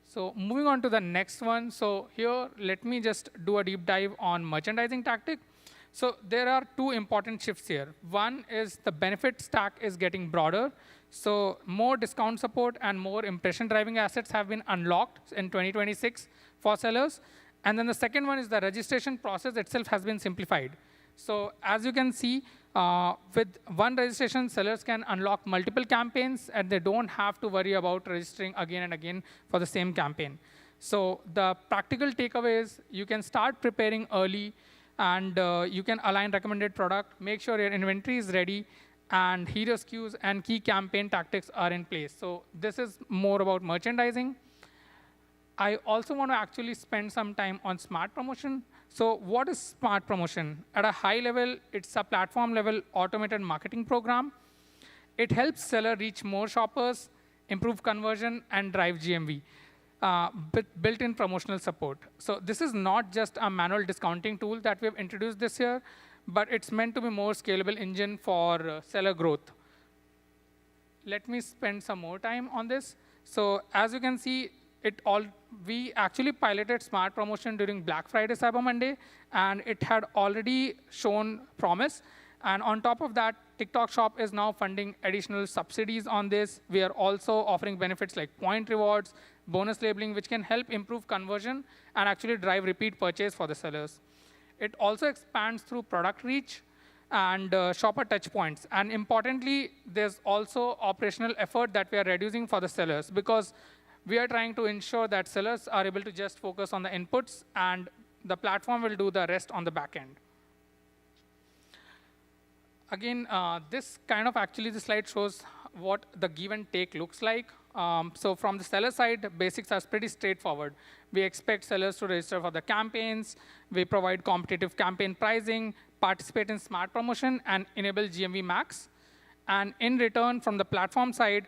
S2: So moving on to the next one. So here, let me just do a deep dive on merchandising tactic. So there are 2 important shifts here. One is the benefit stack is getting broader. So more discount support and more impression driving assets have been unlocked in 2026 for sellers. And then the second one is the registration process itself has been simplified. So as you can see, with one registration, sellers can unlock multiple campaigns, and they don't have to worry about registering again and again for the same campaign. So the practical takeaway is you can start preparing early, and you can align recommended product, make sure your inventory is ready, and hero SKUs and key campaign tactics are in place. So this is more about merchandising. I also want to actually spend some time on smart promotion. So what is smart promotion? At a high level, it's a platform-level automated marketing program. It helps seller reach more shoppers, improve conversion, and drive GMV, built-in promotional support. So this is not just a manual discounting tool that we have introduced this year, but it's meant to be more scalable engine for seller growth. Let me spend some more time on this. So as you can see, we actually piloted smart promotion during Black Friday, Cyber Monday, and it had already shown promise. And on top of that, TikTok Shop is now funding additional subsidies on this. We are also offering benefits like point rewards, bonus labeling, which can help improve conversion and actually drive repeat purchase for the sellers. It also expands through product reach and shopper touch points. And importantly, there's also operational effort that we are reducing for the sellers, because we are trying to ensure that sellers are able to just focus on the inputs, and the platform will do the rest on the back end. Again, this slide shows what the give and take looks like. So from the seller side, the basics are pretty straightforward. We expect sellers to register for the campaigns. We provide competitive campaign pricing, participate in smart promotion, and enable GMV Max. And in return, from the platform side,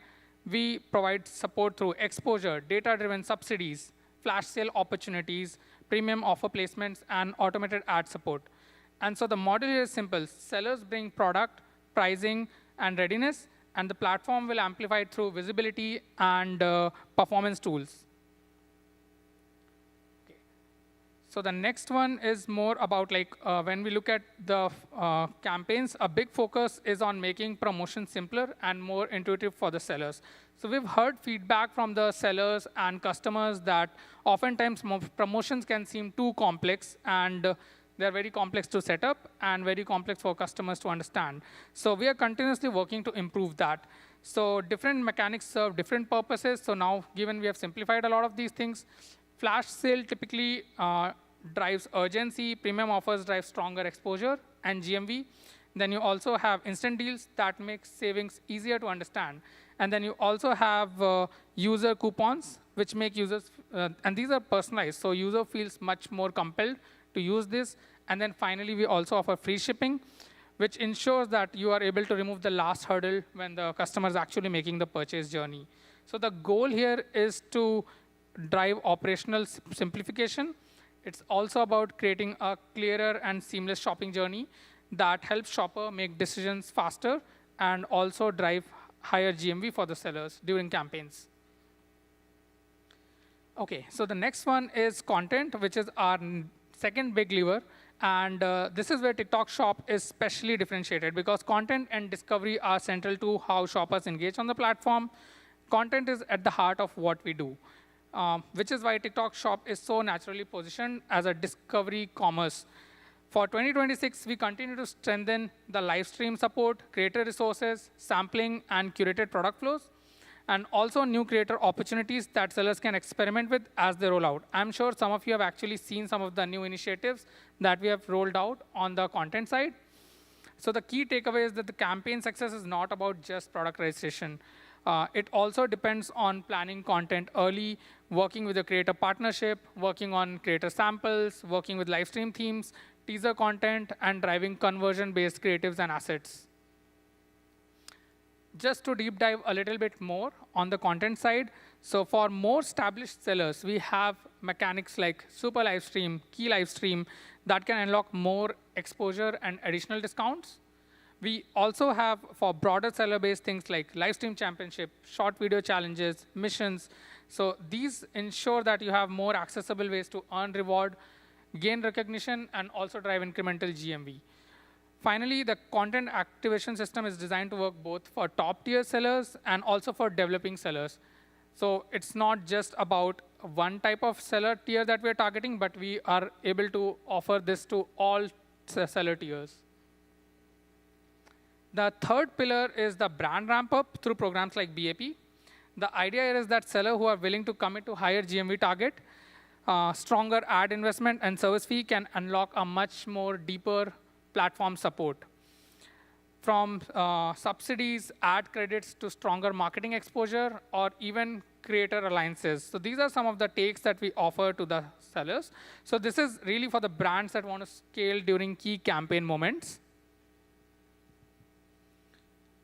S2: we provide support through exposure, data-driven subsidies, flash sale opportunities, premium offer placements, and automated ad support. And so the model here is simple. Sellers bring product, pricing, and readiness, and the platform will amplify it through visibility and performance tools. Okay. So the next one is more about when we look at the campaigns, a big focus is on making promotion simpler and more intuitive for the sellers. So we've heard feedback from the sellers and customers that oftentimes promotions can seem too complex, and they're very complex to set up and very complex for customers to understand. So we are continuously working to improve that. So different mechanics serve different purposes. So now, given we have simplified a lot of these things, flash sale typically drives urgency. Premium offers drive stronger exposure and GMV. Then you also have instant deals that make savings easier to understand. And then you also have user coupons, which make users, and these are personalized, so user feels much more compelled to use this. And then finally, we also offer free shipping, which ensures that you are able to remove the last hurdle when the customer is actually making the purchase journey. So the goal here is to drive operational simplification. It's also about creating a clearer and seamless shopping journey that helps shopper make decisions faster and also drive higher GMV for the sellers during campaigns. OK, so the next one is content, which is our second big lever. And this is where TikTok Shop is specially differentiated, because content and discovery are central to how shoppers engage on the platform. Content is at the heart of what we do, which is why TikTok Shop is so naturally positioned as a discovery commerce. For 2026, we continue to strengthen the live stream support, creator resources, sampling, and curated product flows, and also new creator opportunities that sellers can experiment with as they roll out. I'm sure some of you have actually seen some of the new initiatives that we have rolled out on the content side. So the key takeaway is that the campaign success is not about just product registration. It also depends on planning content early, working with a creator partnership, working on creator samples, working with live stream themes, teaser content, and driving conversion-based creatives and assets. Just to deep dive a little bit more on the content side, so for more established sellers, we have mechanics like super live stream, key live stream, that can unlock more exposure and additional discounts. We also have, for broader seller base, things like live stream championship, short video challenges, missions. So these ensure that you have more accessible ways to earn reward, gain recognition, and also drive incremental GMV. Finally, the content activation system is designed to work both for top-tier sellers and also for developing sellers. So it's not just about one type of seller tier that we're targeting, but we are able to offer this to all seller tiers. The third pillar is the brand ramp-up through programs like BAP. The idea here is that sellers who are willing to commit to higher GMV target, stronger ad investment and service fee can unlock a much more deeper platform support. From subsidies, ad credits, to stronger marketing exposure, or even creator alliances. So these are some of the takes that we offer to the sellers. So this is really for the brands that want to scale during key campaign moments.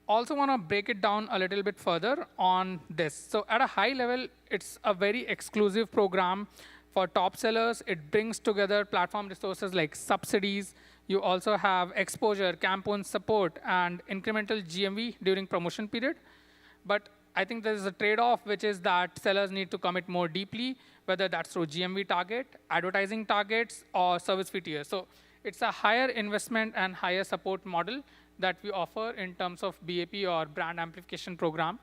S2: Also want to break it down a little bit further on this. So at a high level, it's a very exclusive program for top sellers. It brings together platform resources like subsidies. You also have exposure, campaign support, and incremental GMV during promotion period. But I think there is a trade-off, which is that sellers need to commit more deeply, whether that's through GMV target, advertising targets, or service fee tiers. So it's a higher investment and higher support model that we offer in terms of BAP or brand amplification program.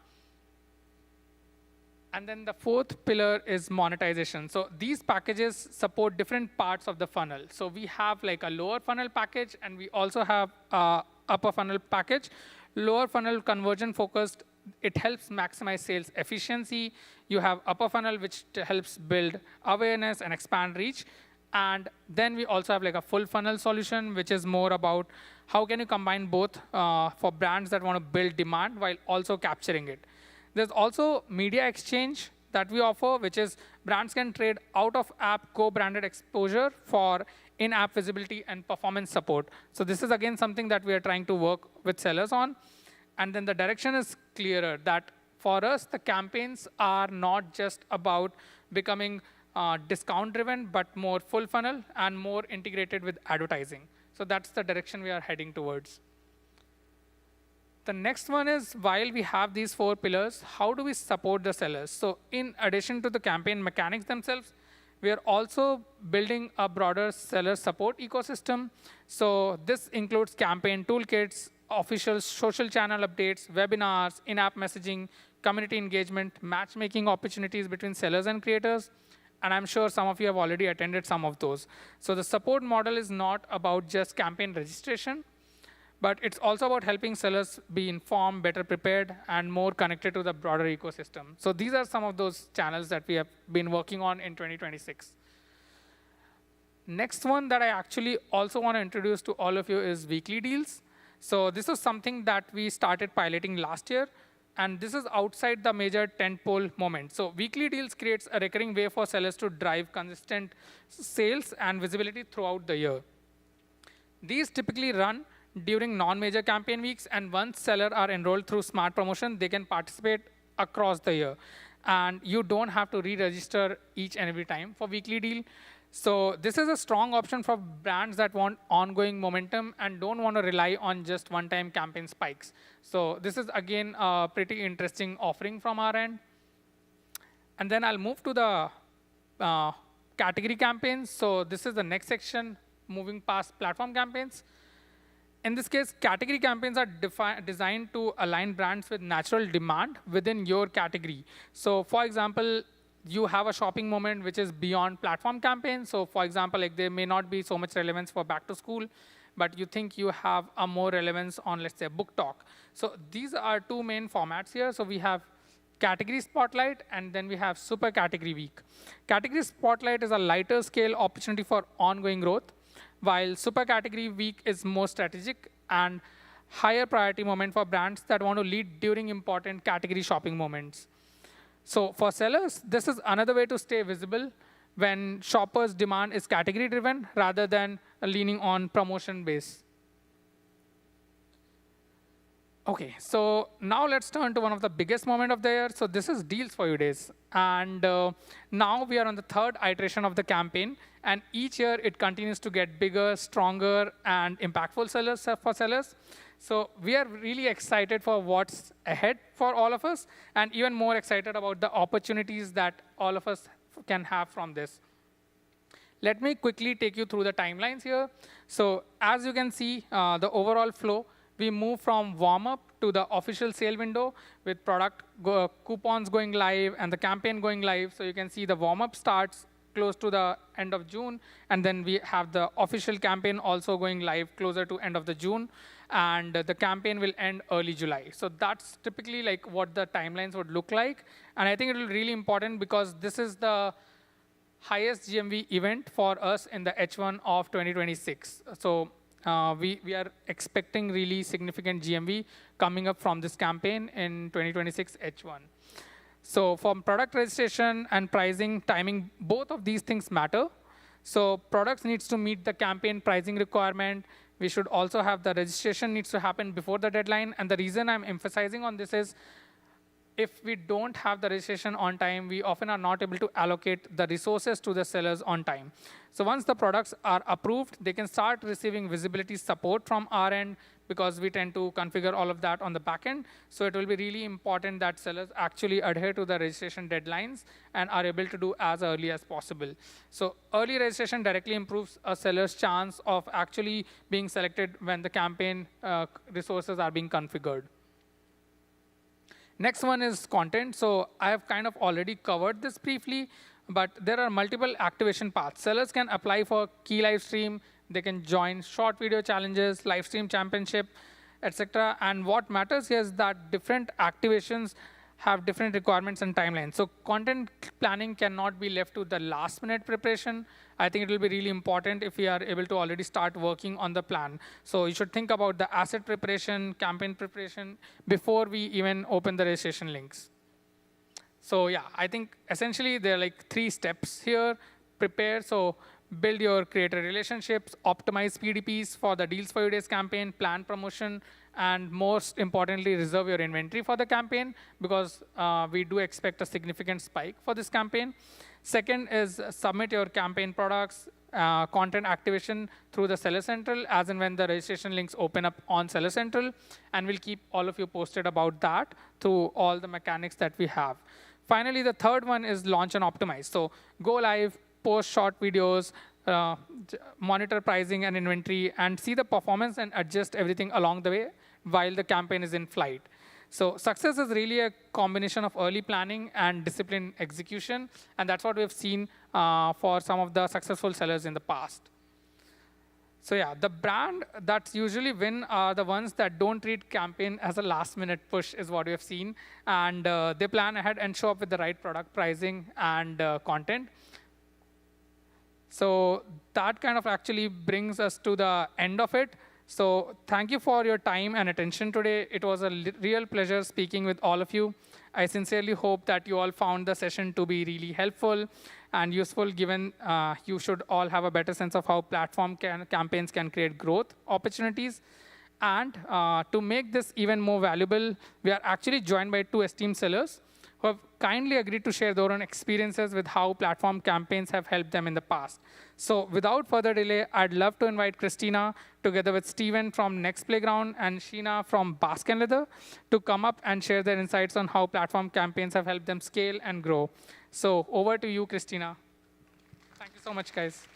S2: And then the fourth pillar is monetization. So these packages support different parts of the funnel. So we have like a lower funnel package, and we also have upper funnel package. Lower funnel conversion focused, it helps maximize sales efficiency. You have upper funnel, which helps build awareness and expand reach. And then we also have like a full funnel solution, which is more about how can you combine both for brands that want to build demand while also capturing it. There's also media exchange that we offer, which is brands can trade out-of-app co-branded exposure for in-app visibility and performance support. So this is, again, something that we are trying to work with sellers on. And then the direction is clearer, that for us, the campaigns are not just about becoming discount-driven, but more full funnel and more integrated with advertising. So that's the direction we are heading towards. The next one is, while we have these four pillars, how do we support the sellers? So in addition to the campaign mechanics themselves, we are also building a broader seller support ecosystem. So this includes campaign toolkits, official social channel updates, webinars, in-app messaging, community engagement, matchmaking opportunities between sellers and creators. And I'm sure some of you have already attended some of those. So the support model is not about just campaign registration, but it's also about helping sellers be informed, better prepared, and more connected to the broader ecosystem. So these are some of those channels that we have been working on in 2026. Next one that I actually also want to introduce to all of you is weekly deals. So this is something that we started piloting last year. And this is outside the major tentpole moment. So weekly deals creates a recurring way for sellers to drive consistent sales and visibility throughout the year. These typically run during non-major campaign weeks. And once sellers are enrolled through Smart Promotion, they can participate across the year. And you don't have to re-register each and every time for weekly deal. So this is a strong option for brands that want ongoing momentum and don't want to rely on just one-time campaign spikes. So this is, again, a pretty interesting offering from our end. And then I'll move to the category campaigns. So this is the next section, moving past platform campaigns. In this case, category campaigns are designed to align brands with natural demand within your category. So for example, you have a shopping moment which is beyond platform campaigns. So for example, like there may not be so much relevance for back to school, but you think you have a more relevance on, let's say, book talk. So these are two main formats here. So we have Category Spotlight, and then we have Super Category Week. Category Spotlight is a lighter scale opportunity for ongoing growth, while Super Category Week is more strategic and higher priority moment for brands that want to lead during important category shopping moments. So for sellers, this is another way to stay visible when shoppers' demand is category-driven rather than leaning on promotion base. OK, so now let's turn to one of the biggest moments of the year. So this is Deals for You Days. And now we are on the third iteration of the campaign. And each year, it continues to get bigger, stronger, and impactful for sellers. So we are really excited for what's ahead for all of us, and even more excited about the opportunities that all of us can have from this. Let me quickly take you through the timelines here. So as you can see, the overall flow, we move from warm-up to the official sale window with product coupons going live and the campaign going live. So you can see the warm-up starts close to the end of June, and then we have the official campaign also going live closer to end of the June, and the campaign will end early July. So that's typically like what the timelines would look like, and I think it will be really important because this is the highest GMV event for us in the H1 of 2026. So we are expecting really significant GMV coming up from this campaign in 2026 H1. So from product registration and pricing, timing, both of these things matter. So products needs to meet the campaign pricing requirement. We should also have the registration needs to happen before the deadline. And the reason I'm emphasizing on this is if we don't have the registration on time, we often are not able to allocate the resources to the sellers on time. So once the products are approved, they can start receiving visibility support from our end because we tend to configure all of that on the back end. So it will be really important that sellers actually adhere to the registration deadlines and are able to do as early as possible. So early registration directly improves a seller's chance of actually being selected when the campaign resources are being configured. Next one is content. So I have kind of already covered this briefly, but there are multiple activation paths. Sellers can apply for key live stream. They can join short video challenges, live stream championship, etc. And what matters here is that different activations have different requirements and timelines. So content planning cannot be left to the last minute preparation. I think it will be really important if we are able to already start working on the plan. So you should think about the asset preparation, campaign preparation before we even open the registration links. So yeah, I think essentially there are like 3 steps here. Prepare, so build your creator relationships, optimize PDPs for the Deals for You Days campaign, plan promotion, and most importantly, reserve your inventory for the campaign because we do expect a significant spike for this campaign. Second is submit your campaign products, content activation through the Seller Central as and when the registration links open up on Seller Central. And we'll keep all of you posted about that through all the mechanics that we have. Finally, the third one is launch and optimize. So go live, post short videos, monitor pricing and inventory, and see the performance and adjust everything along the way while the campaign is in flight. So success is really a combination of early planning and disciplined execution, and that's what we've seen for some of the successful sellers in the past. So yeah, the brand that usually win are the ones that don't treat campaign as a last-minute push is what we have seen, and they plan ahead and show up with the right product pricing and content. So that kind of actually brings us to the end of it. So thank you for your time and attention today. It was a real pleasure speaking with all of you. I sincerely hope that you all found the session to be really helpful and useful, given you should all have a better sense of how platform campaigns can create growth opportunities. And to make this even more valuable, we are actually joined by two esteemed sellers who have kindly agreed to share their own experiences with how platform campaigns have helped them in the past. So without further delay, I'd love to invite Christina, together with Steven from Next Playground and Sheena from Basque and Leather, to come up and share their insights on how platform campaigns have helped them scale and grow. So over to you, Christina. Thank you so much, guys.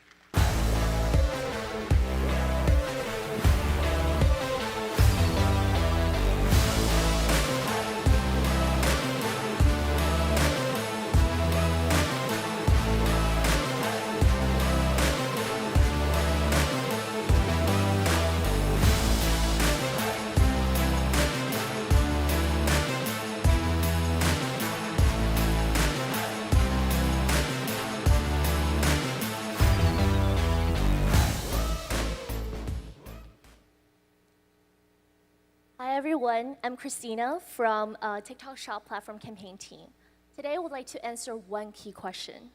S3: Hi everyone, I'm Christina from TikTok Shop Platform Campaign team. Today I would like to answer one key question.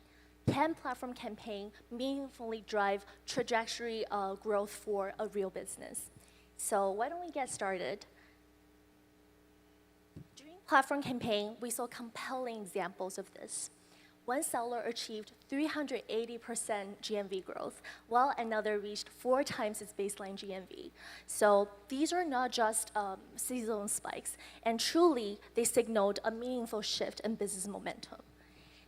S3: Can platform campaign meaningfully drive trajectory growth for a real business? So why don't we get started? During platform campaign, we saw compelling examples of this. One seller achieved 380% GMV growth, while another reached 4 times its baseline GMV. So these are not just seasonal spikes, and truly, they signaled a meaningful shift in business momentum.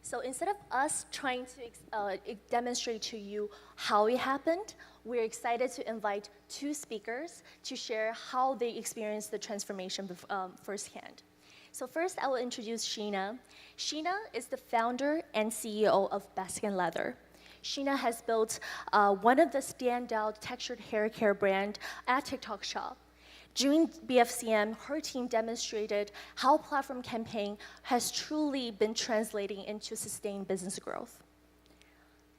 S3: So instead of us trying to demonstrate to you how it happened, we're excited to invite 2 speakers to share how they experienced the transformation firsthand. So first, I will introduce Sheena. Sheena is the founder and CEO of Basque and Leather. Sheena has built one of the standout textured hair care brand at TikTok Shop. During BFCM, her team demonstrated how platform campaign has truly been translating into sustained business growth.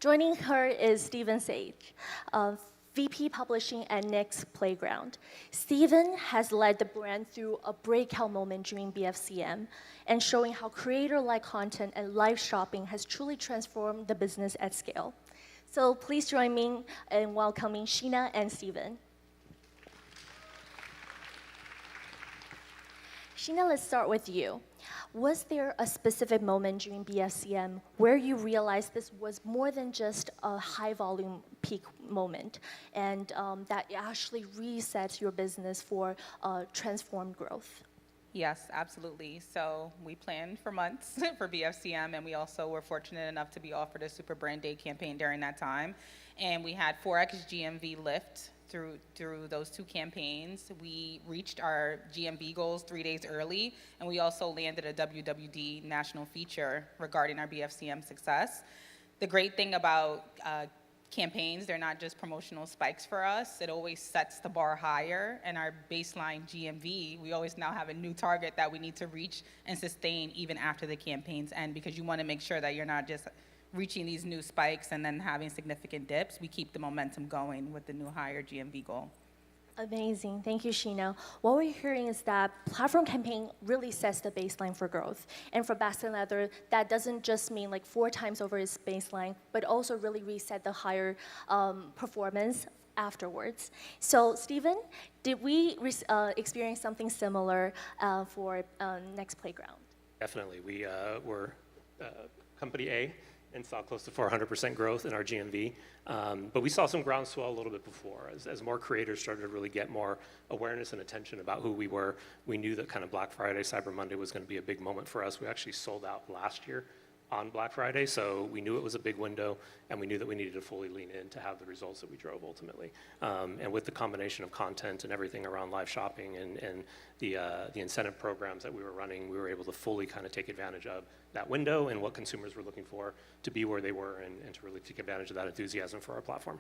S3: Joining her is Steven Sage, VP Publishing at Next Playground. Steven has led the brand through a breakout moment during BFCM and showing how creator-led content and live shopping has truly transformed the business at scale. So please join me in welcoming Sheena and Steven. Sheena, let's start with you. Was there a specific moment during BFCM where you realized this was more than just a high volume peak moment and that it actually resets your business for transformed growth?
S4: Yes, absolutely. So we planned for months for BFCM, and we also were fortunate enough to be offered a Super Brand Day campaign during that time. And we had 4x GMV lift through those 2 campaigns. We reached our GMV goals 3 days early, and we also landed a WWD national feature regarding our BFCM success. The great thing about campaigns, they're not just promotional spikes for us. It always sets the bar higher, and our baseline GMV, we always now have a new target that we need to reach and sustain even after the campaigns end, because you want to make sure that you're not just reaching these new spikes and then having significant dips. We keep the momentum going with the new higher GMV goal.
S3: Amazing. Thank you, Sheena. What we're hearing is that platform campaign really sets the baseline for growth. And for Basque and Leather, that doesn't just mean like 4 times over its baseline, but also really reset the higher performance afterwards. So, Steven, did we experience something similar for Next Playground?
S5: Definitely. We were company A and saw close to 400% growth in our GMV. But we saw some groundswell a little bit before. As more creators started to really get more awareness and attention about who we were, we knew that kind of Black Friday, Cyber Monday was going to be a big moment for us. We actually sold out last year on Black Friday, so we knew it was a big window, and we knew that we needed to fully lean in to have the results that we drove ultimately. And with the combination of content and everything around live shopping and the incentive programs that we were running, we were able to fully kind of take advantage of that window and what consumers were looking for to be where they were and to really take advantage of that enthusiasm for our platform.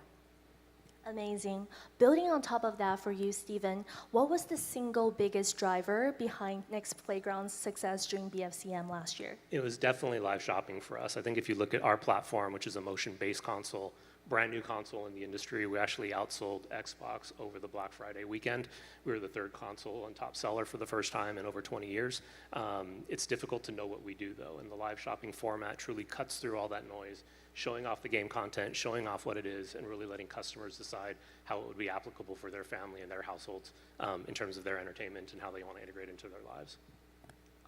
S3: Amazing. Building on top of that for you, Steven, what was the single biggest driver behind Next Playground's success during BFCM last year?
S5: It was definitely live shopping for us. I think if you look at our platform, which is a motion-based console, brand new console in the industry. We actually outsold Xbox over the Black Friday weekend. We were the third console and top seller for the first time in over 20 years. It's difficult to know what we do though, and the live shopping format truly cuts through all that noise, showing off the game content, showing off what it is, and really letting customers decide how it would be applicable for their family and their households in terms of their entertainment and how they want to integrate into their lives.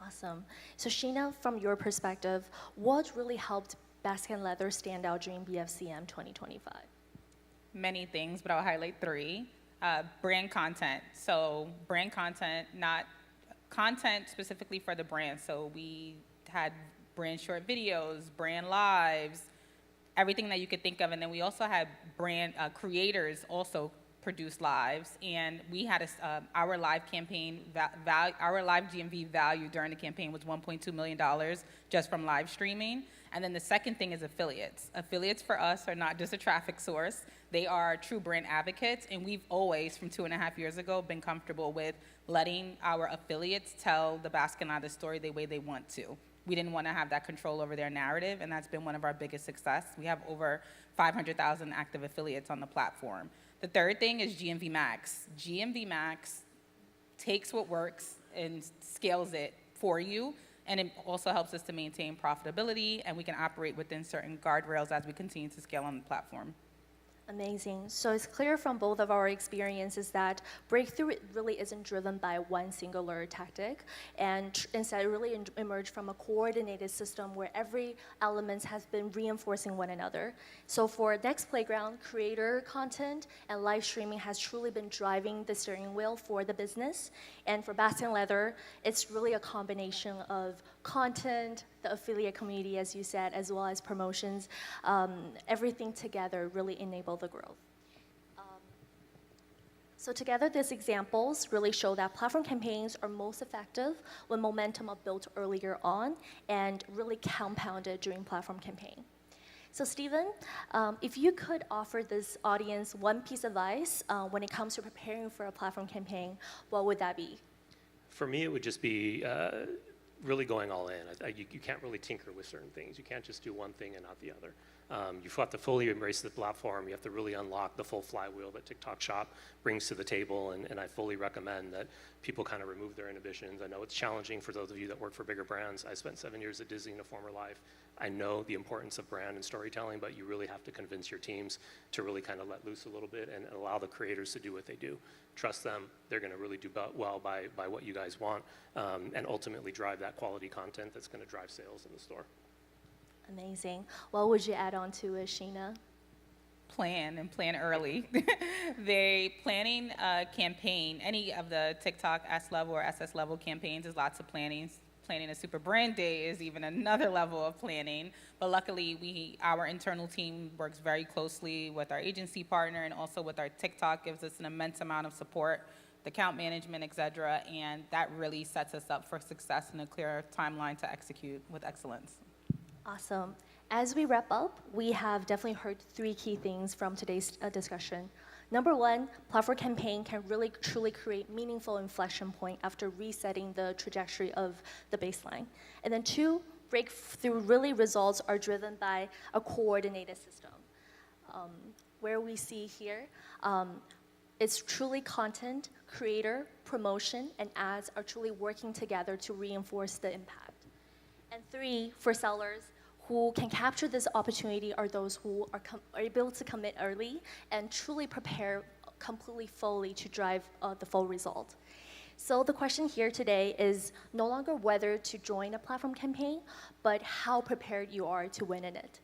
S3: Awesome. So Sheena, from your perspective, what really helped Basket & Leather stand out during BFCM 2025?
S4: Many things, but I'll highlight three. Brand content. So brand content, not content specifically for the brand. So we had brand short videos, brand lives, everything that you could think of. And then we also had brand creators also produce lives. And we had our live campaign, our live GMV value during the campaign was $1.2 million just from live streaming. And then the second thing is affiliates. Affiliates for us are not just a traffic source. They are true brand advocates. And we've always, from 2.5 years ago, been comfortable with letting our affiliates tell the Basket & Leather story the way they want to. We didn't want to have that control over their narrative, and that's been one of our biggest success. We have over 500,000 active affiliates on the platform. The third thing is GMV Max. GMV Max takes what works and scales it for you, and it also helps us to maintain profitability, and we can operate within certain guardrails as we continue to scale on the platform.
S3: Amazing. So it's clear from both of our experiences that breakthrough really isn't driven by one singular tactic, and instead it really emerged from a coordinated system where every element has been reinforcing one another. So for Next Playground, creator content and live streaming has truly been driving the steering wheel for the business. And for Basket & Leather, it's really a combination of content, the affiliate community, as you said, as well as promotions. Everything together really enable the growth. So together, these examples really show that platform campaigns are most effective when momentum are built earlier on and really compounded during platform campaign. So Stephen, if you could offer this audience one piece of advice when it comes to preparing for a platform campaign, what would that be?
S5: For me, it would just be really going all in. You can't really tinker with certain things. You can't just do one thing and not the other. You've got to fully embrace the platform. You have to really unlock the full flywheel that TikTok Shop brings to the table, and I fully recommend that people kind of remove their inhibitions. I know it's challenging for those of you that work for bigger brands. I spent 7 years at Disney in a former life. I know the importance of brand and storytelling, but you really have to convince your teams to really kind of let loose a little bit and allow the creators to do what they do. Trust them. They're going to really do well by what you guys want, and ultimately drive that quality content that's going to drive sales in the store.
S3: Amazing. What would you add on to it, Sheena?
S4: Plan early. Planning a campaign, any of the TikTok S level or SS level campaigns is lots of planning. Planning a super brand day is even another level of planning. But luckily, our internal team works very closely with our agency partner and also with our TikTok, gives us an immense amount of support, the account management, et cetera, and that really sets us up for success and a clear timeline to execute with excellence.
S3: Awesome. As we wrap up, we have definitely heard three key things from today's discussion. Number one, platform campaign can really truly create meaningful inflection point after resetting the trajectory of the baseline. And then two, breakthrough really results are driven by a coordinated system. Where we see here, it's truly content, creator, promotion, and ads are truly working together to reinforce the impact. And three, for sellers, who can capture this opportunity are those who are able to commit early and truly prepare completely fully to drive the full result. So the question here today is no longer whether to join a platform campaign, but how prepared you are to win in it.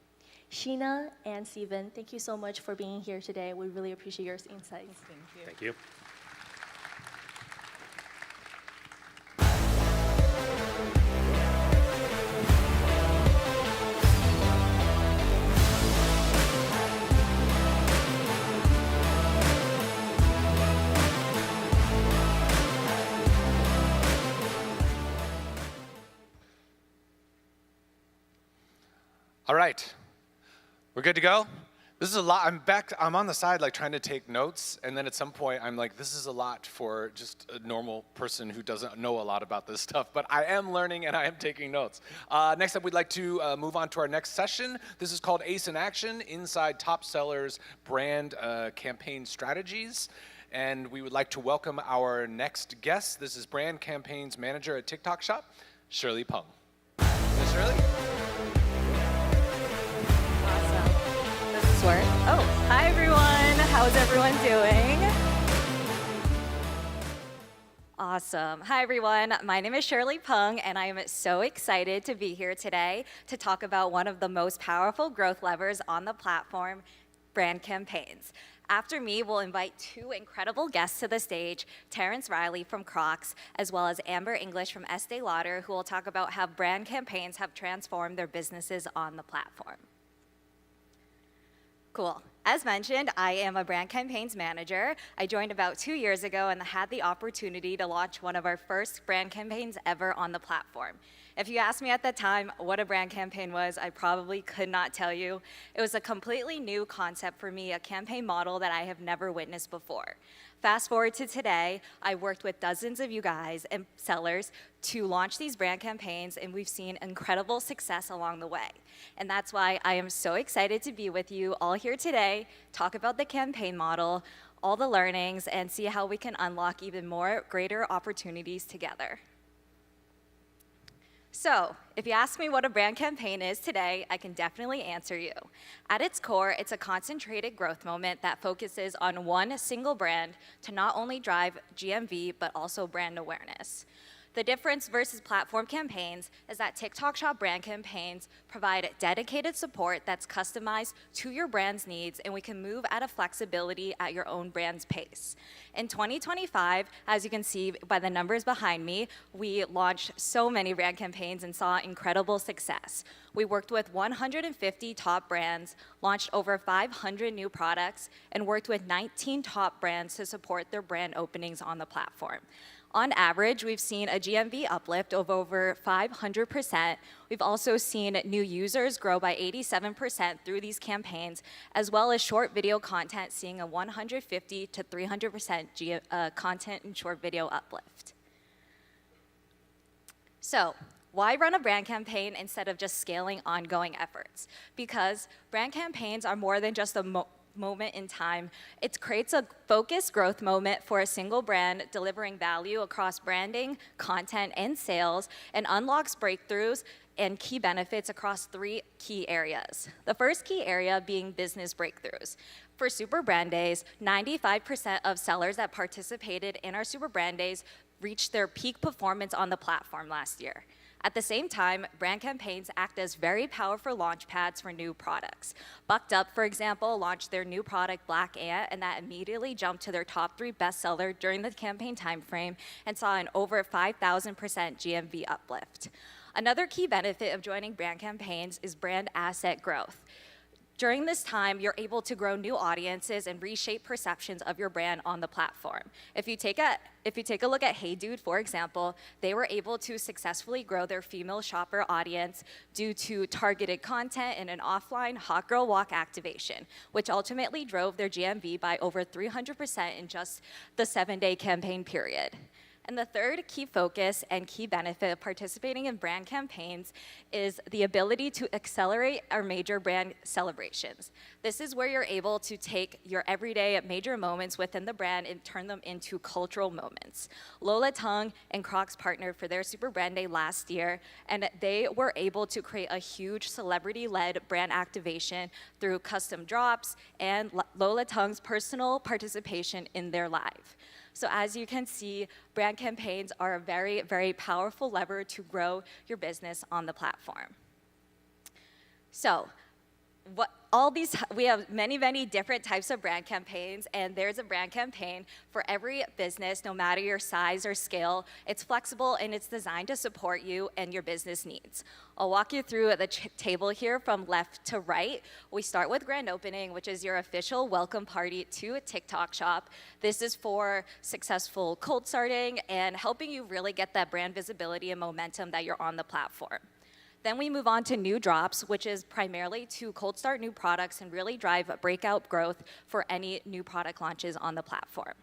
S3: Sheena and Steven, thank you so much for being here today. We really appreciate your insights.
S4: Thank you.
S5: Thank you.
S1: All right, we're good to go? This is a lot. I'm on the side like trying to take notes, and then at some point I'm like, this is a lot for just a normal person who doesn't know a lot about this stuff, but I am learning and I am taking notes. Next up, we'd like to move on to our next session. This is called Ace in Action, Inside Top Sellers Brand Campaign Strategies. And we would like to welcome our next guest. This is Brand Campaigns Manager at TikTok Shop, Shirley Peng. Ms. Shirley?
S6: Oh, hi everyone. How's everyone doing? Awesome. Hi everyone. My name is Shirley Peng, and I am so excited to be here today to talk about one of the most powerful growth levers on the platform, brand campaigns. After me, we'll invite two incredible guests to the stage, Terrence Riley from Crocs, as well as Amber English from Estee Lauder, who will talk about how brand campaigns have transformed their businesses on the platform. Cool. As mentioned, I am a brand campaigns manager. I joined about 2 years ago and had the opportunity to launch one of our first brand campaigns ever on the platform. If you asked me at the time what a brand campaign was, I probably could not tell you. It was a completely new concept for me, a campaign model that I have never witnessed before. Fast forward to today, I worked with dozens of you guys and sellers to launch these brand campaigns, and we've seen incredible success along the way. And that's why I am so excited to be with you all here today, talk about the campaign model, all the learnings, and see how we can unlock even more greater opportunities together. So, if you ask me what a brand campaign is today, I can definitely answer you. At its core, it's a concentrated growth moment that focuses on one single brand to not only drive GMV, but also brand awareness. The difference versus platform campaigns is that TikTok Shop brand campaigns provide dedicated support that's customized to your brand's needs, and we can move at a flexibility at your own brand's pace. In 2025, as you can see by the numbers behind me, we launched so many brand campaigns and saw incredible success. We worked with 150 top brands, launched over 500 new products, and worked with 19 top brands to support their brand openings on the platform. On average, we've seen a GMV uplift of over 500%. We've also seen new users grow by 87% through these campaigns, as well as short video content seeing a 150 to 300% content and short video uplift. So, why run a brand campaign instead of just scaling ongoing efforts? Because brand campaigns are more than just a moment in time. It creates a focused growth moment for a single brand, delivering value across branding, content, and sales, and unlocks breakthroughs and key benefits across 3 key areas. The first key area being business breakthroughs. For Super Brand Days, 95% of sellers that participated in our Super Brand Days reached their peak performance on the platform last year. At the same time, brand campaigns act as very powerful launch pads for new products. Bucked Up, for example, launched their new product, Black Ant, and that immediately jumped to their top 3 bestseller during the campaign timeframe and saw an over 5,000% GMV uplift. Another key benefit of joining brand campaigns is brand asset growth. During this time, you're able to grow new audiences and reshape perceptions of your brand on the platform. If you take a look at Hey Dude, for example, they were able to successfully grow their female shopper audience due to targeted content and an offline Hot Girl Walk activation, which ultimately drove their GMV by over 300% in just the 7-day campaign period. And the third key focus and key benefit of participating in brand campaigns is the ability to accelerate our major brand celebrations. This is where you're able to take your everyday major moments within the brand and turn them into cultural moments. Lola Tung and Crocs partnered for their Super Brand Day last year, and they were able to create a huge celebrity-led brand activation through custom drops and Lola Tung's personal participation in their live. So as you can see, brand campaigns are a very, very powerful lever to grow your business on the platform. So we have many, many different types of brand campaigns, and there's a brand campaign for every business, no matter your size or scale. It's flexible and it's designed to support you and your business needs. I'll walk you through the table here from left to right. We start with grand opening, which is your official welcome party to a TikTok Shop. This is for successful cold starting and helping you really get that brand visibility and momentum that you're on the platform. Then we move on to new drops, which is primarily to cold start new products and really drive breakout growth for any new product launches on the platform.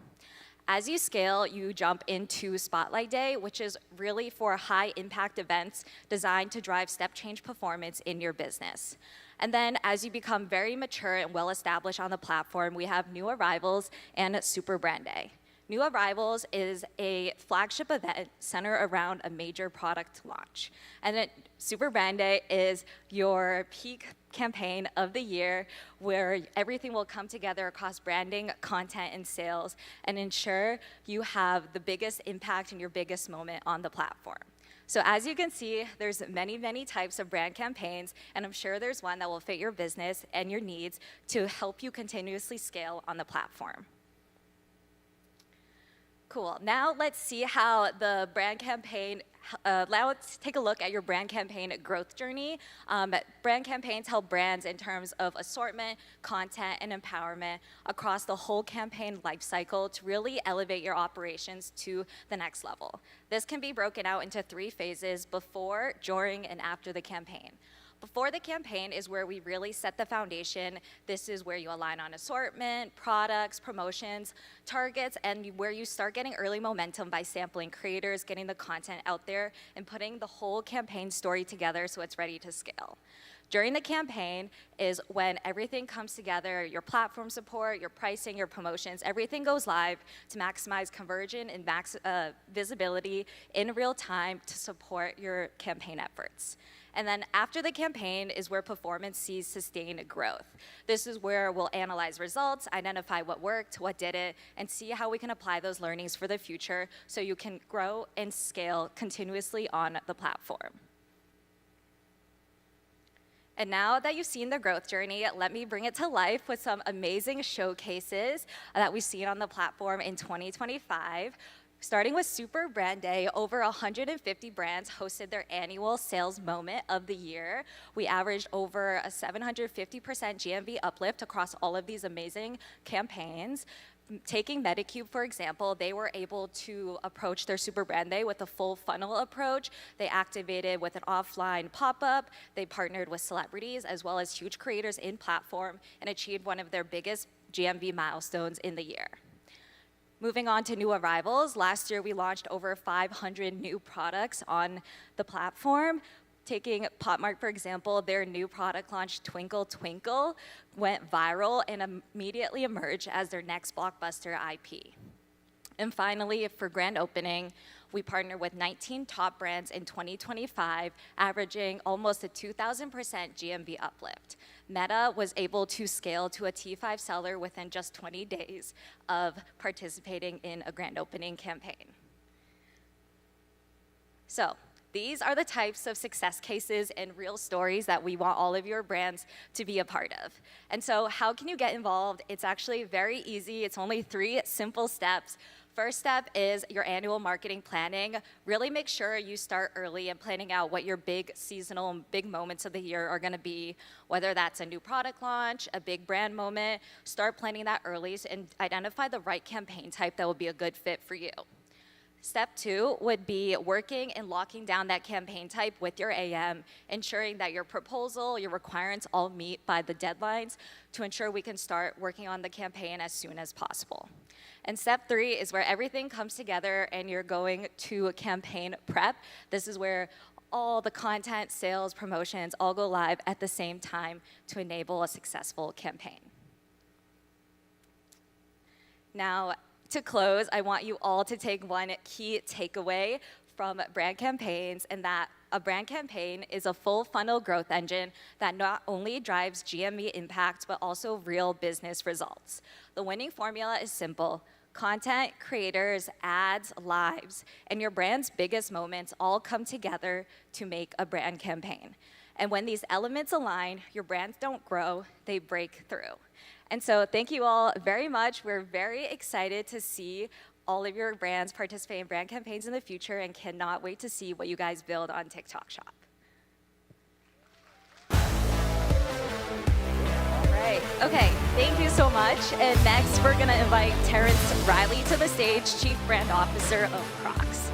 S6: As you scale, you jump into Spotlight Day, which is really for high impact events designed to drive step change performance in your business. And then as you become very mature and well established on the platform, we have New Arrivals and Super Brand Day. New Arrivals is a flagship event centered around a major product launch. And then Super Brand Day is your peak campaign of the year where everything will come together across branding, content, and sales and ensure you have the biggest impact and your biggest moment on the platform. So as you can see, there's many, many types of brand campaigns, and I'm sure there's one that will fit your business and your needs to help you continuously scale on the platform. Cool. Now let's see how the brand campaign, now let's take a look at your brand campaign growth journey. Brand campaigns help brands in terms of assortment, content, and empowerment across the whole campaign lifecycle to really elevate your operations to the next level. This can be broken out into 3 phases: before, during, and after the campaign. Before the campaign is where we really set the foundation. This is where you align on assortment, products, promotions, targets, and where you start getting early momentum by sampling creators, getting the content out there, and putting the whole campaign story together so it's ready to scale. During the campaign is when everything comes together, your platform support, your pricing, your promotions, everything goes live to maximize conversion and visibility in real time to support your campaign efforts. And then after the campaign is where performance sees sustained growth. This is where we'll analyze results, identify what worked, what didn't, and see how we can apply those learnings for the future so you can grow and scale continuously on the platform. And now that you've seen the growth journey, let me bring it to life with some amazing showcases that we've seen on the platform in 2025. Starting with Super Brand Day, over 150 brands hosted their annual sales moment of the year. We averaged over a 750% GMV uplift across all of these amazing campaigns. Taking Medicube, for example, they were able to approach their Super Brand Day with a full funnel approach. They activated with an offline pop-up. They partnered with celebrities as well as huge creators in platform and achieved one of their biggest GMV milestones in the year. Moving on to New Arrivals, last year we launched over 500 new products on the platform. Taking Popmark, for example, their new product launch, Twinkle Twinkle, went viral and immediately emerged as their next blockbuster IP. And finally, for grand opening, we partnered with 19 top brands in 2025, averaging almost a 2,000% GMV uplift. Meta was able to scale to a T5 seller within just 20 days of participating in a grand opening campaign. So, these are the types of success cases and real stories that we want all of your brands to be a part of. And so how can you get involved? It's actually very easy. It's only 3 simple steps. First step is your annual marketing planning. Really make sure you start early and planning out what your big seasonal, big moments of the year are gonna be, whether that's a new product launch, a big brand moment. Start planning that early and identify the right campaign type that will be a good fit for you. Step 2 would be working and locking down that campaign type with your AM, ensuring that your proposal, your requirements all meet by the deadlines to ensure we can start working on the campaign as soon as possible. And step 3 is where everything comes together and you're going to campaign prep. This is where all the content, sales, promotions all go live at the same time to enable a successful campaign. Now, to close, I want you all to take one key takeaway from brand campaigns, and that a brand campaign is a full funnel growth engine that not only drives GMV impact, but also real business results. The winning formula is simple: content, creators, ads, lives, and your brand's biggest moments all come together to make a brand campaign. And when these elements align, your brands don't grow, they break through. And so thank you all very much. We're very excited to see all of your brands participate in brand campaigns in the future and cannot wait to see what you guys build on TikTok Shop. All right, okay, thank you so much. And next, we're gonna invite Terrence Riley to the stage, Chief Brand Officer of Crocs.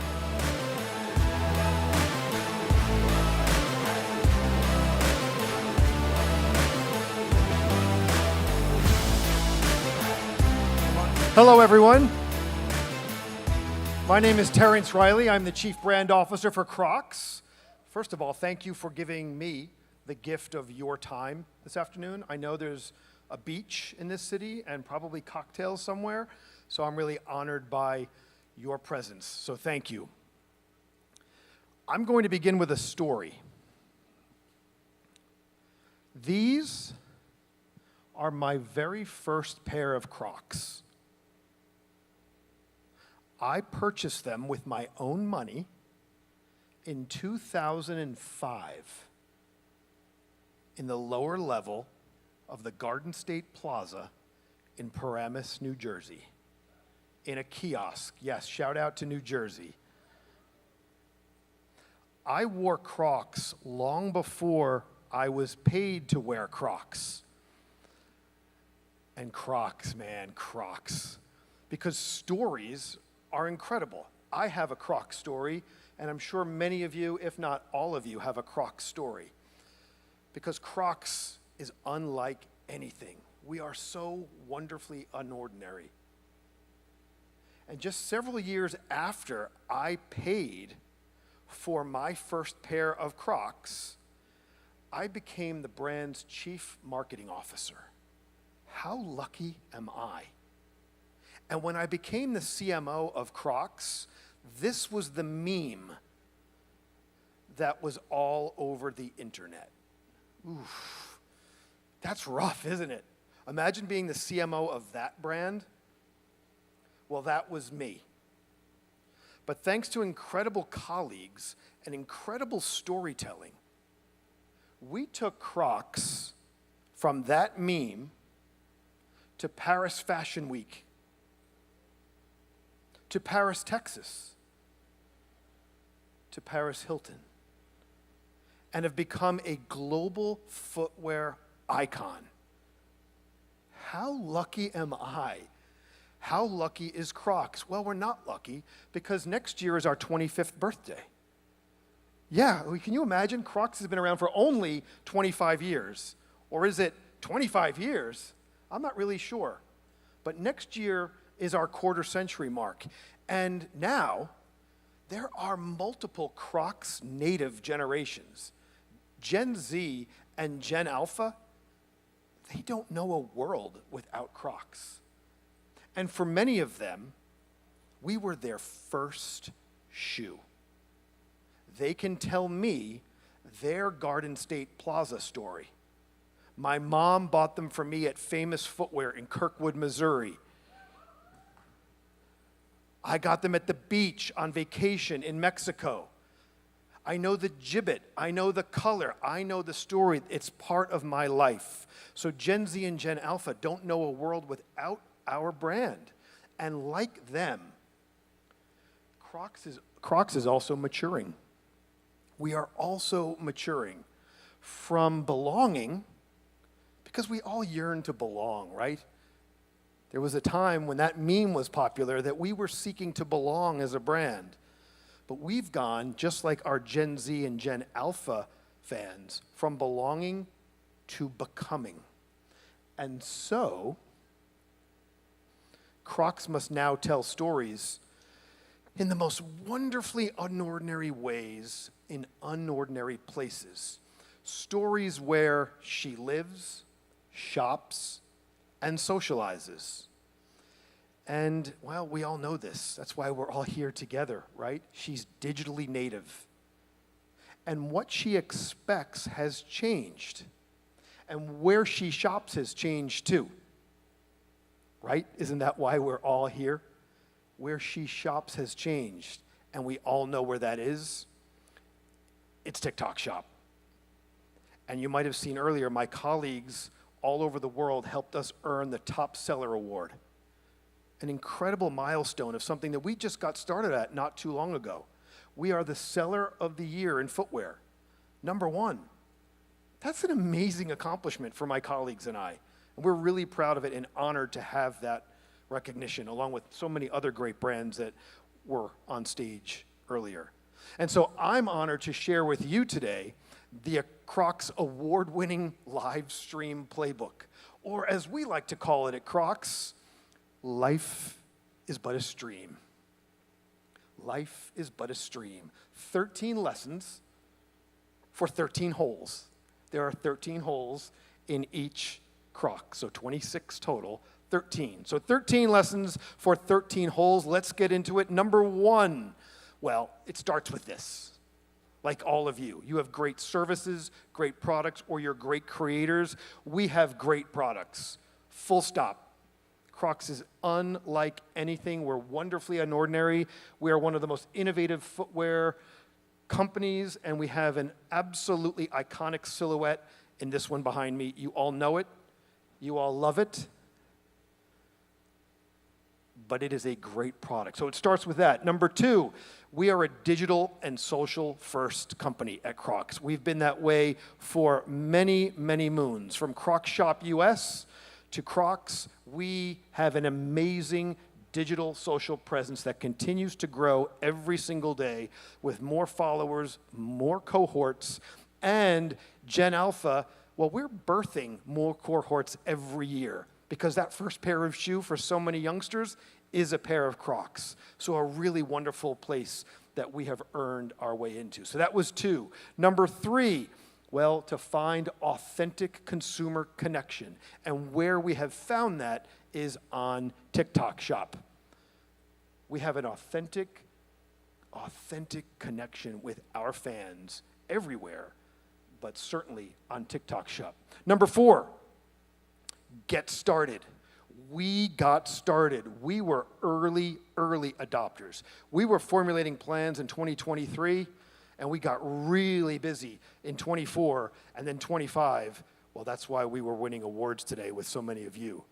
S7: Hello, everyone. My name is Terrence Riley. I'm the Chief Brand Officer for Crocs. First of all, thank you for giving me the gift of your time this afternoon. I know there's a beach in this city and probably cocktails somewhere, so I'm really honored by your presence, so thank you. I'm going to begin with a story. These are my very first pair of Crocs. I purchased them with my own money in 2005 in the lower level of the Garden State Plaza in Paramus, New Jersey, in a kiosk. Yes, shout out to New Jersey. I wore Crocs long before I was paid to wear Crocs. And Crocs, man, Crocs. Because stories are incredible. I have a Croc story, and I'm sure many of you, if not all of you, have a Croc story. Because Crocs is unlike anything. We are so wonderfully unordinary. And just several years after I paid for my first pair of Crocs, I became the brand's chief marketing officer. How lucky am I? And when I became the CMO of Crocs, this was the meme that was all over the internet. Oof, that's rough, isn't it? Imagine being the CMO of that brand. Well, that was me. But thanks to incredible colleagues and incredible storytelling, we took Crocs from that meme to Paris Fashion Week, to Paris, Texas, to Paris Hilton, and have become a global footwear icon. How lucky am I? How lucky is Crocs? Well, we're not lucky because next year is our 25th birthday. Yeah, can you imagine? Crocs has been around for only 25 years. Or is it 25 years? I'm not really sure. But next year is our quarter century mark. And now, there are multiple Crocs native generations. Gen Z and Gen Alpha, they don't know a world without Crocs. And for many of them, we were their first shoe. They can tell me their Garden State Plaza story. My mom bought them for me at Famous Footwear in Kirkwood, Missouri. I got them at the beach on vacation in Mexico. I know the gibbet. I know the color. I know the story. It's part of my life. So Gen Z and Gen Alpha don't know a world without our brand. And like them, Crocs is also maturing. We are also maturing from belonging, because we all yearn to belong, right? There was a time when that meme was popular that we were seeking to belong as a brand. But we've gone, just like our Gen Z and Gen Alpha fans, from belonging to becoming. And so, Crocs must now tell stories in the most wonderfully unordinary ways, in unordinary places. Stories where she lives, shops, and socializes. And, well, we all know this. That's why we're all here together, right? She's digitally native. And what she expects has changed. And where she shops has changed too. Right? Isn't that why we're all here? Where she shops has changed. And we all know where that is. It's TikTok Shop. And you might have seen earlier, my colleagues all over the world helped us earn the Top Seller Award. An incredible milestone of something that we just got started at not too long ago. We are the Seller of the Year in footwear. #1. That's an amazing accomplishment for my colleagues and I. And we're really proud of it and honored to have that recognition, along with so many other great brands that were on stage earlier. And so I'm honored to share with you today the Crocs award-winning live stream playbook, or as we like to call it at Crocs, Life is but a stream. Life is but a stream. 13 lessons for 13 holes. There are 13 holes in each croc, so 26 total, 13. So 13 lessons for 13 holes. Let's get into it. Number one, well, it starts with this. Like all of you, you have great services, great products, or you're great creators. We have great products. Full stop. Crocs is unlike anything. We're wonderfully unordinary. We are one of the most innovative footwear companies, and we have an absolutely iconic silhouette in this one behind me. You all know it. You all love it. But it is a great product. So it starts with that. Number two, we are a digital and social first company at Crocs. We've been that way for many, many moons. From Croc Shop US to Crocs, we have an amazing digital social presence that continues to grow every single day with more followers, more cohorts, and Gen Alpha, well, we're birthing more cohorts every year because that first pair of shoe for so many youngsters is a pair of Crocs. So a really wonderful place that we have earned our way into. So that was two. Number three, well, to find authentic consumer connection. And where we have found that is on TikTok Shop. We have an authentic connection with our fans everywhere, but certainly on TikTok Shop. Number four, get started. We got started. We were early adopters. We were formulating plans in 2023, and we got really busy in 24 and then 25. Well, that's why we were winning awards today with so many of you.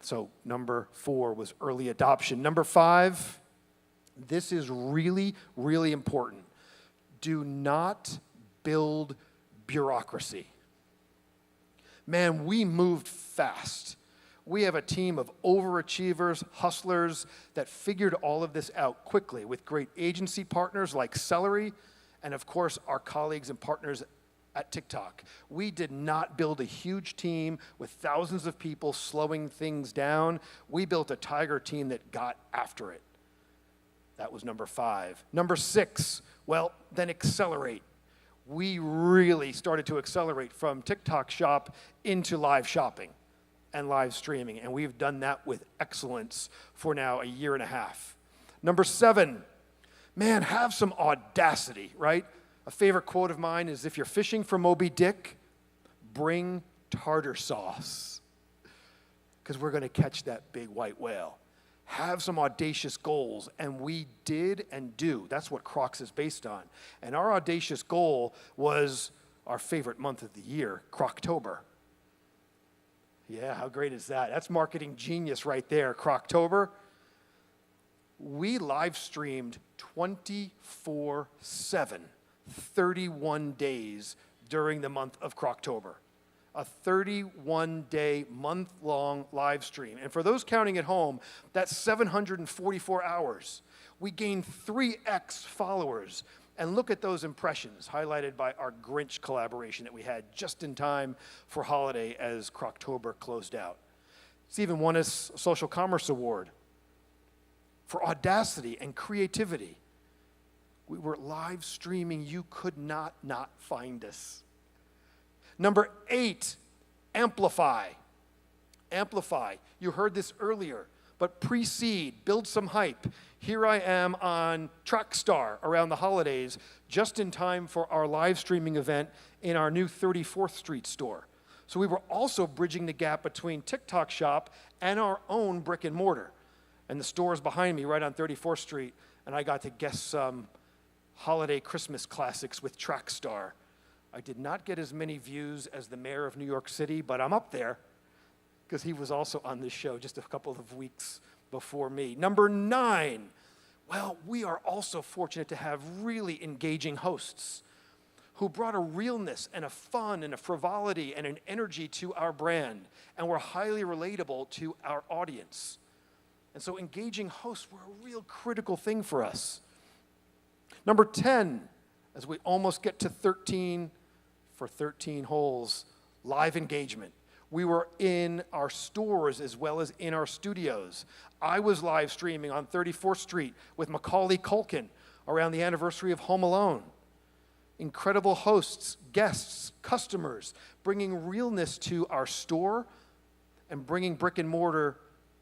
S7: So number four was early adoption. Number five, this is really, really important. Do not build bureaucracy. Man, we moved fast. We have a team of overachievers, hustlers that figured all of this out quickly with great agency partners like Celery and, of course, our colleagues and partners at TikTok. We did not build a huge team with thousands of people slowing things down. We built a tiger team that got after it. That was number five. Number six, well, then accelerate. We really started to accelerate from TikTok Shop into live shopping and live streaming, and we've done that with excellence for now a year and a half. Number seven, man, have some audacity, right? A favorite quote of mine is, if you're fishing for Moby Dick, bring tartar sauce, because we're going to catch that big white whale. Have some audacious goals, and we did and do. That's what Crocs is based on. And our audacious goal was our favorite month of the year, Croctober. Yeah, how great is that? That's marketing genius right there, Croctober. We live streamed 24/7, 31 days during the month of Croctober. A 31-day, month-long live stream. And for those counting at home, that's 744 hours. We gained 3x followers. And look at those impressions, highlighted by our Grinch collaboration that we had just in time for holiday as Croctober closed out. It's even won us a Social Commerce Award for audacity and creativity. We were live streaming. You could not find us. Number 8, amplify. Amplify. You heard this earlier, but pre-seed, build some hype. Here I am on Trackstar around the holidays, just in time for our live streaming event in our new 34th Street store. So we were also bridging the gap between TikTok Shop and our own brick and mortar. And the store is behind me right on 34th Street, and I got to guess some holiday Christmas classics with Trackstar. I did not get as many views as the mayor of New York City, but I'm up there because he was also on this show just a couple of weeks before me. Number 9, well, we are also fortunate to have really engaging hosts who brought a realness and a fun and a frivolity and an energy to our brand, and were highly relatable to our audience. And so engaging hosts were a real critical thing for us. Number 10, as we almost get to 13 for 13 holes, live engagement. We were in our stores as well as in our studios. I was live streaming on 34th Street with Macaulay Culkin around the anniversary of Home Alone. Incredible hosts, guests, customers, bringing realness to our store and bringing brick and mortar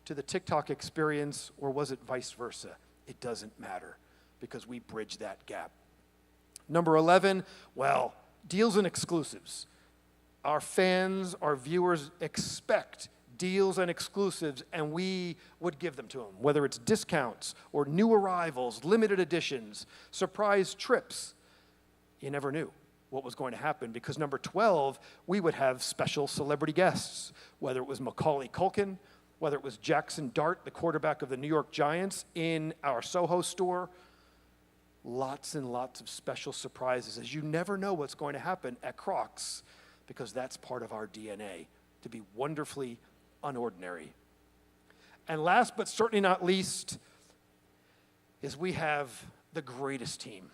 S7: to the TikTok experience, or was it vice versa? It doesn't matter because we bridge that gap. Number 11, well, deals and exclusives. Our fans, our viewers expect deals and exclusives, and we would give them to them, whether it's discounts or new arrivals, limited editions, surprise trips. You never knew what was going to happen because number 12, we would have special celebrity guests, whether it was Macaulay Culkin, whether it was Jackson Dart, the quarterback of the New York Giants, in our Soho store. Lots and lots of special surprises, as you never know what's going to happen at Crocs because that's part of our DNA, to be wonderfully unordinary. And last but certainly not least is we have the greatest team.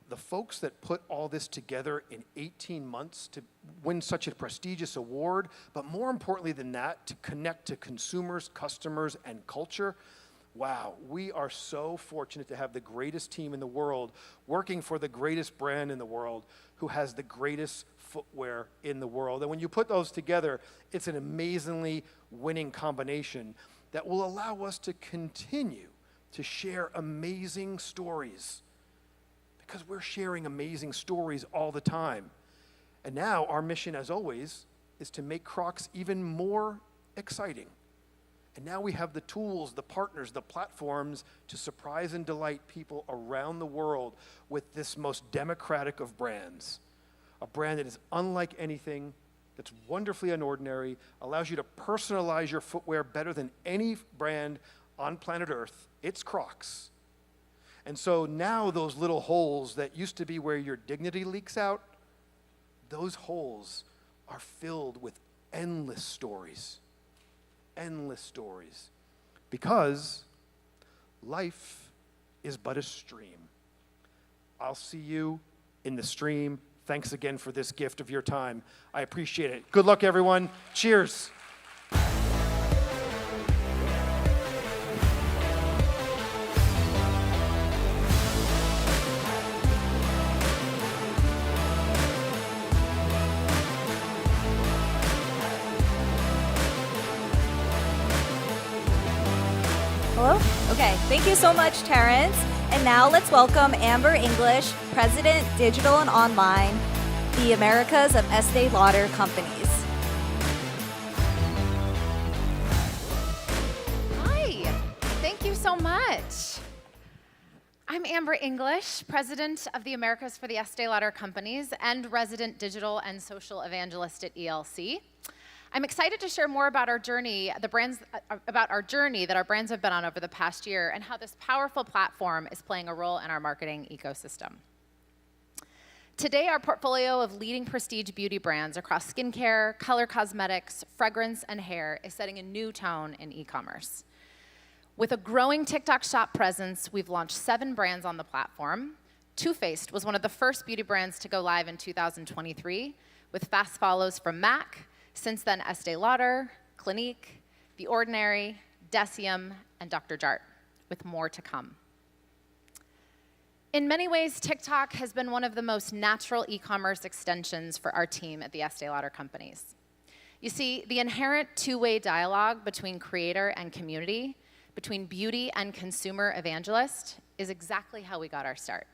S7: The folks that put all this together in 18 months to win such a prestigious award, but more importantly than that, to connect to consumers, customers, and culture. Wow, we are so fortunate to have the greatest team in the world working for the greatest brand in the world who has the greatest footwear in the world. And when you put those together, it's an amazingly winning combination that will allow us to continue to share amazing stories because we're sharing amazing stories all the time. And now our mission, as always, is to make Crocs even more exciting. And now we have the tools, the partners, the platforms to surprise and delight people around the world with this most democratic of brands. A brand that is unlike anything, that's wonderfully unordinary, allows you to personalize your footwear better than any brand on planet Earth. It's Crocs. And so now those little holes that used to be where your dignity leaks out, those holes are filled with endless stories. Endless stories. Because life is but a stream. I'll see you in the stream. Thanks again for this gift of your time. I appreciate it. Good luck, everyone. Cheers.
S6: Hello? Okay, thank you so much, Terrence. And now let's welcome Amber English, President, Digital and Online, the Americas of Estee Lauder Companies.
S8: Hi, thank you so much. I'm Amber English, President of the Americas for the Estee Lauder Companies and resident digital and social evangelist at ELC. I'm excited to share more about our journey, about our journey that our brands have been on over the past year and how this powerful platform is playing a role in our marketing ecosystem. Today, our portfolio of leading prestige beauty brands across skincare, color cosmetics, fragrance, and hair is setting a new tone in e-commerce. With a growing TikTok shop presence, we've launched 7 brands on the platform. Too Faced was one of the first beauty brands to go live in 2023, with fast follows from MAC, since then Estee Lauder, Clinique, The Ordinary, Decium, and Dr. Jart, with more to come. In many ways, TikTok has been one of the most natural e-commerce extensions for our team at the Estee Lauder Companies. You see, the inherent two-way dialogue between creator and community, between beauty and consumer evangelist, is exactly how we got our start.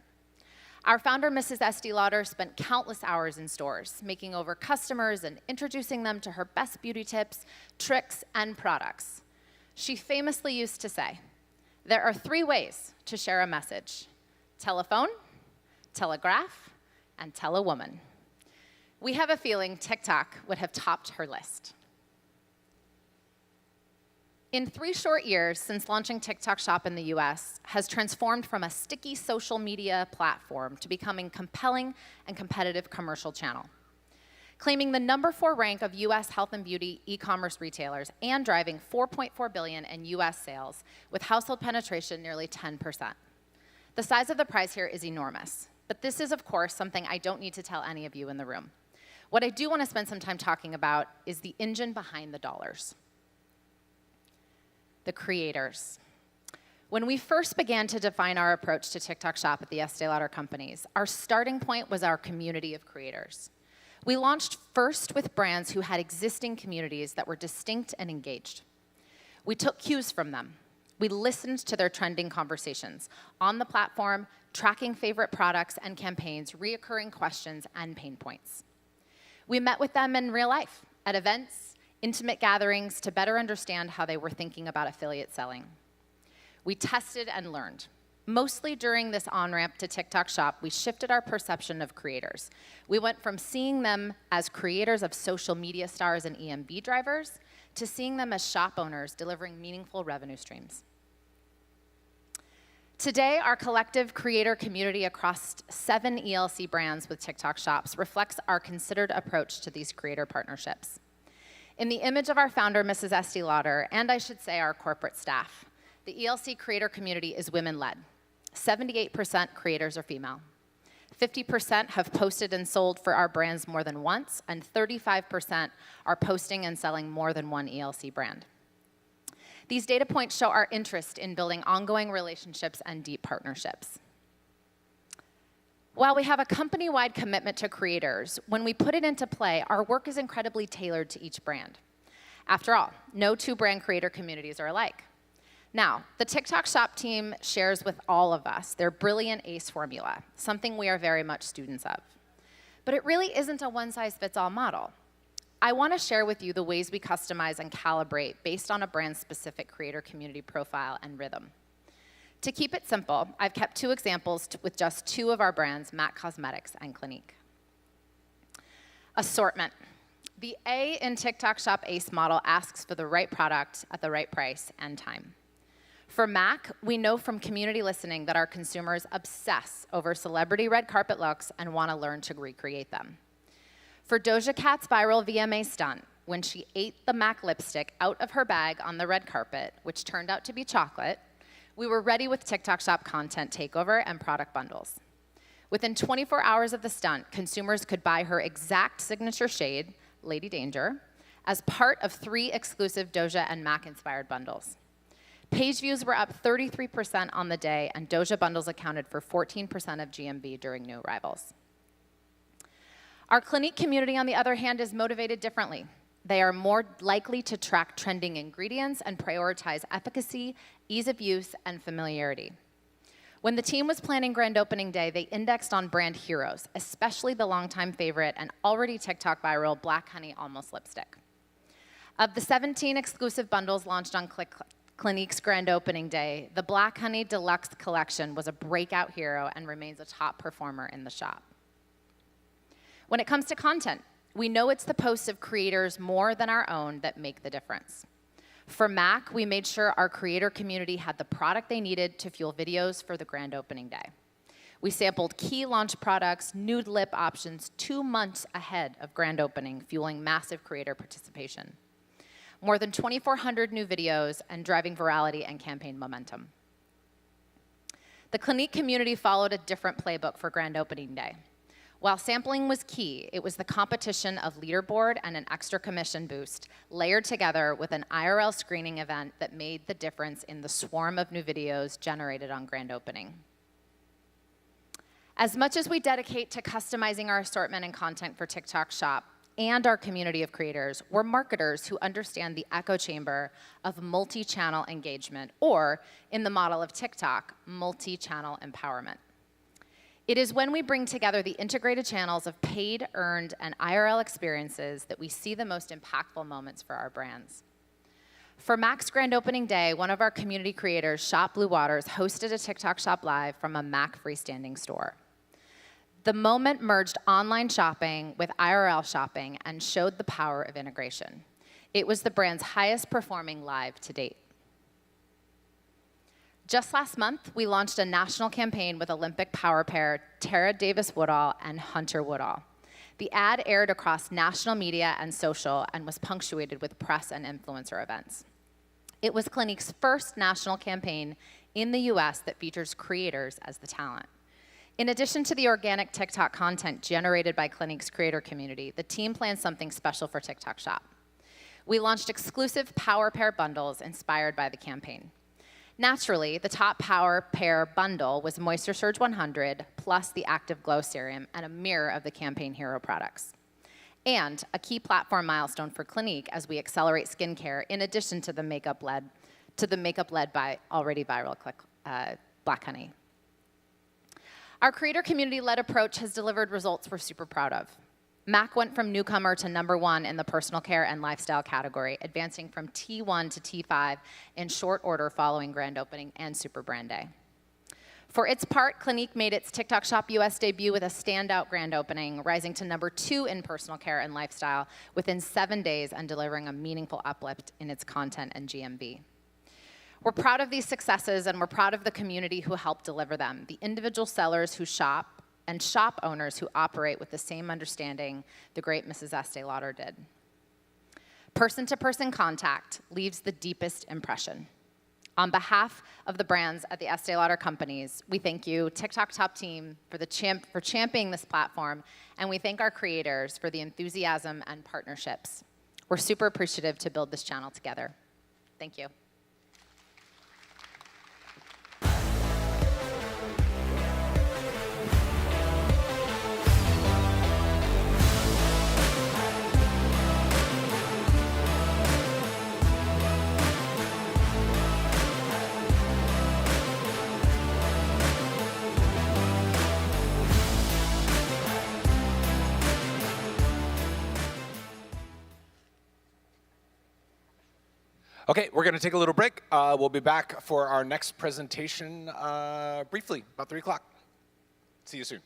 S8: Our founder, Mrs. Estee Lauder, spent countless hours in stores, making over customers and introducing them to her best beauty tips, tricks, and products. She famously used to say, there are 3 ways to share a message: telephone, telegraph, and tell a woman. We have a feeling TikTok would have topped her list. In 3 short years since launching TikTok Shop in the US has transformed from a sticky social media platform to becoming compelling and competitive commercial channel. Claiming the number 4 rank of US health and beauty e-commerce retailers and driving $4.4 billion in US sales with household penetration nearly 10%. The size of the prize here is enormous, but this is of course something I don't need to tell any of you in the room. What I do want to spend some time talking about is the engine behind the dollars. The creators. When we first began to define our approach to TikTok Shop at the Estee Lauder companies, our starting point was our community of creators. We launched first with brands who had existing communities that were distinct and engaged. We took cues from them. We listened to their trending conversations on the platform, tracking favorite products and campaigns, reoccurring questions, and pain points. We met with them in real life, at events, intimate gatherings, to better understand how they were thinking about affiliate selling. We tested and learned. Mostly during this on-ramp to TikTok Shop, we shifted our perception of creators. We went from seeing them as creators of social media stars and EMB drivers to seeing them as shop owners delivering meaningful revenue streams. Today, our collective creator community across 7 ELC brands with TikTok Shops reflects our considered approach to these creator partnerships. In the image of our founder, Mrs. Estee Lauder, and I should say our corporate staff, the ELC creator community is women-led. 78% creators are female. 50% have posted and sold for our brands more than once, and 35% are posting and selling more than one ELC brand. These data points show our interest in building ongoing relationships and deep partnerships. While we have a company-wide commitment to creators, when we put it into play, our work is incredibly tailored to each brand. After all, no 2 brand creator communities are alike. Now, the TikTok Shop team shares with all of us their brilliant ACE formula, something we are very much students of. But it really isn't a one-size-fits-all model. I want to share with you the ways we customize and calibrate based on a brand's specific creator community profile and rhythm. To keep it simple, I've kept 2 examples with just 2 of our brands, MAC Cosmetics and Clinique. Assortment. The A in TikTok Shop ACE model asks for the right product at the right price and time. For MAC, we know from community listening that our consumers obsess over celebrity red carpet looks and want to learn to recreate them. For Doja Cat's viral VMA stunt, when she ate the MAC lipstick out of her bag on the red carpet, which turned out to be chocolate, we were ready with TikTok Shop content takeover and product bundles. Within 24 hours of the stunt, consumers could buy her exact signature shade, Lady Danger, as part of 3 exclusive Doja and MAC-inspired bundles. Page views were up 33% on the day, and Doja bundles accounted for 14% of GMV during new arrivals. Our Clinique community, on the other hand, is motivated differently. They are more likely to track trending ingredients and prioritize efficacy, ease of use, and familiarity. When the team was planning grand opening day, they indexed on brand heroes, especially the longtime favorite and already TikTok viral Black Honey Almost Lipstick. Of the 17 exclusive bundles launched on Clinique's grand opening day, the Black Honey Deluxe Collection was a breakout hero and remains a top performer in the shop. When it comes to content, we know it's the posts of creators more than our own that make the difference. For MAC, we made sure our creator community had the product they needed to fuel videos for the grand opening day. We sampled key launch products, nude lip options 2 months ahead of grand opening, fueling massive creator participation. More than 2,400 new videos and driving virality and campaign momentum. The Clinique community followed a different playbook for grand opening day. While sampling was key, it was the competition of leaderboard and an extra commission boost layered together with an IRL screening event that made the difference in the swarm of new videos generated on grand opening. As much as we dedicate to customizing our assortment and content for TikTok Shop and our community of creators, we're marketers who understand the echo chamber of multi-channel engagement, or in the model of TikTok, multi-channel empowerment. It is when we bring together the integrated channels of paid, earned, and IRL experiences that we see the most impactful moments for our brands. For MAC's grand opening day, one of our community creators, Shop Blue Waters, hosted a TikTok Shop Live from a MAC freestanding store. The moment merged online shopping with IRL shopping and showed the power of integration. It was the brand's highest performing live to date. Just last month, we launched a national campaign with Olympic power pair Tara Davis-Woodall and Hunter Woodall. The ad aired across national media and social and was punctuated with press and influencer events. It was Clinique's first national campaign in the US that features creators as the talent. In addition to the organic TikTok content generated by Clinique's creator community, the team plans something special for TikTok Shop. We launched exclusive Power Pair bundles inspired by the campaign. Naturally, the top Power Pair bundle was Moisture Surge 100 plus the Active Glow Serum and a mirror of the campaign hero products. And a key platform milestone for Clinique as we accelerate skincare in addition to the makeup led by already viral Black Honey. Our creator community-led approach has delivered results we're super proud of. MAC went from newcomer to #1 in the personal care and lifestyle category, advancing from T1 to T5 in short order following grand opening and Super Brand Day. For its part, Clinique made its TikTok Shop US debut with a standout grand opening, rising to #2 in personal care and lifestyle within 7 days and delivering a meaningful uplift in its content and GMV. We're proud of these successes, and we're proud of the community who helped deliver them, the individual sellers who shop and shop owners who operate with the same understanding the great Mrs. Estee Lauder did. Person-to-person contact leaves the deepest impression. On behalf of the brands at the Estee Lauder companies, we thank you, TikTok Top team, for championing this platform, and we thank our creators for the enthusiasm and partnerships. We're super appreciative to build this channel together. Thank you.
S1: Okay, we're going to take a little break. We'll be back for our next presentation briefly, about 3 o'clock. See you soon.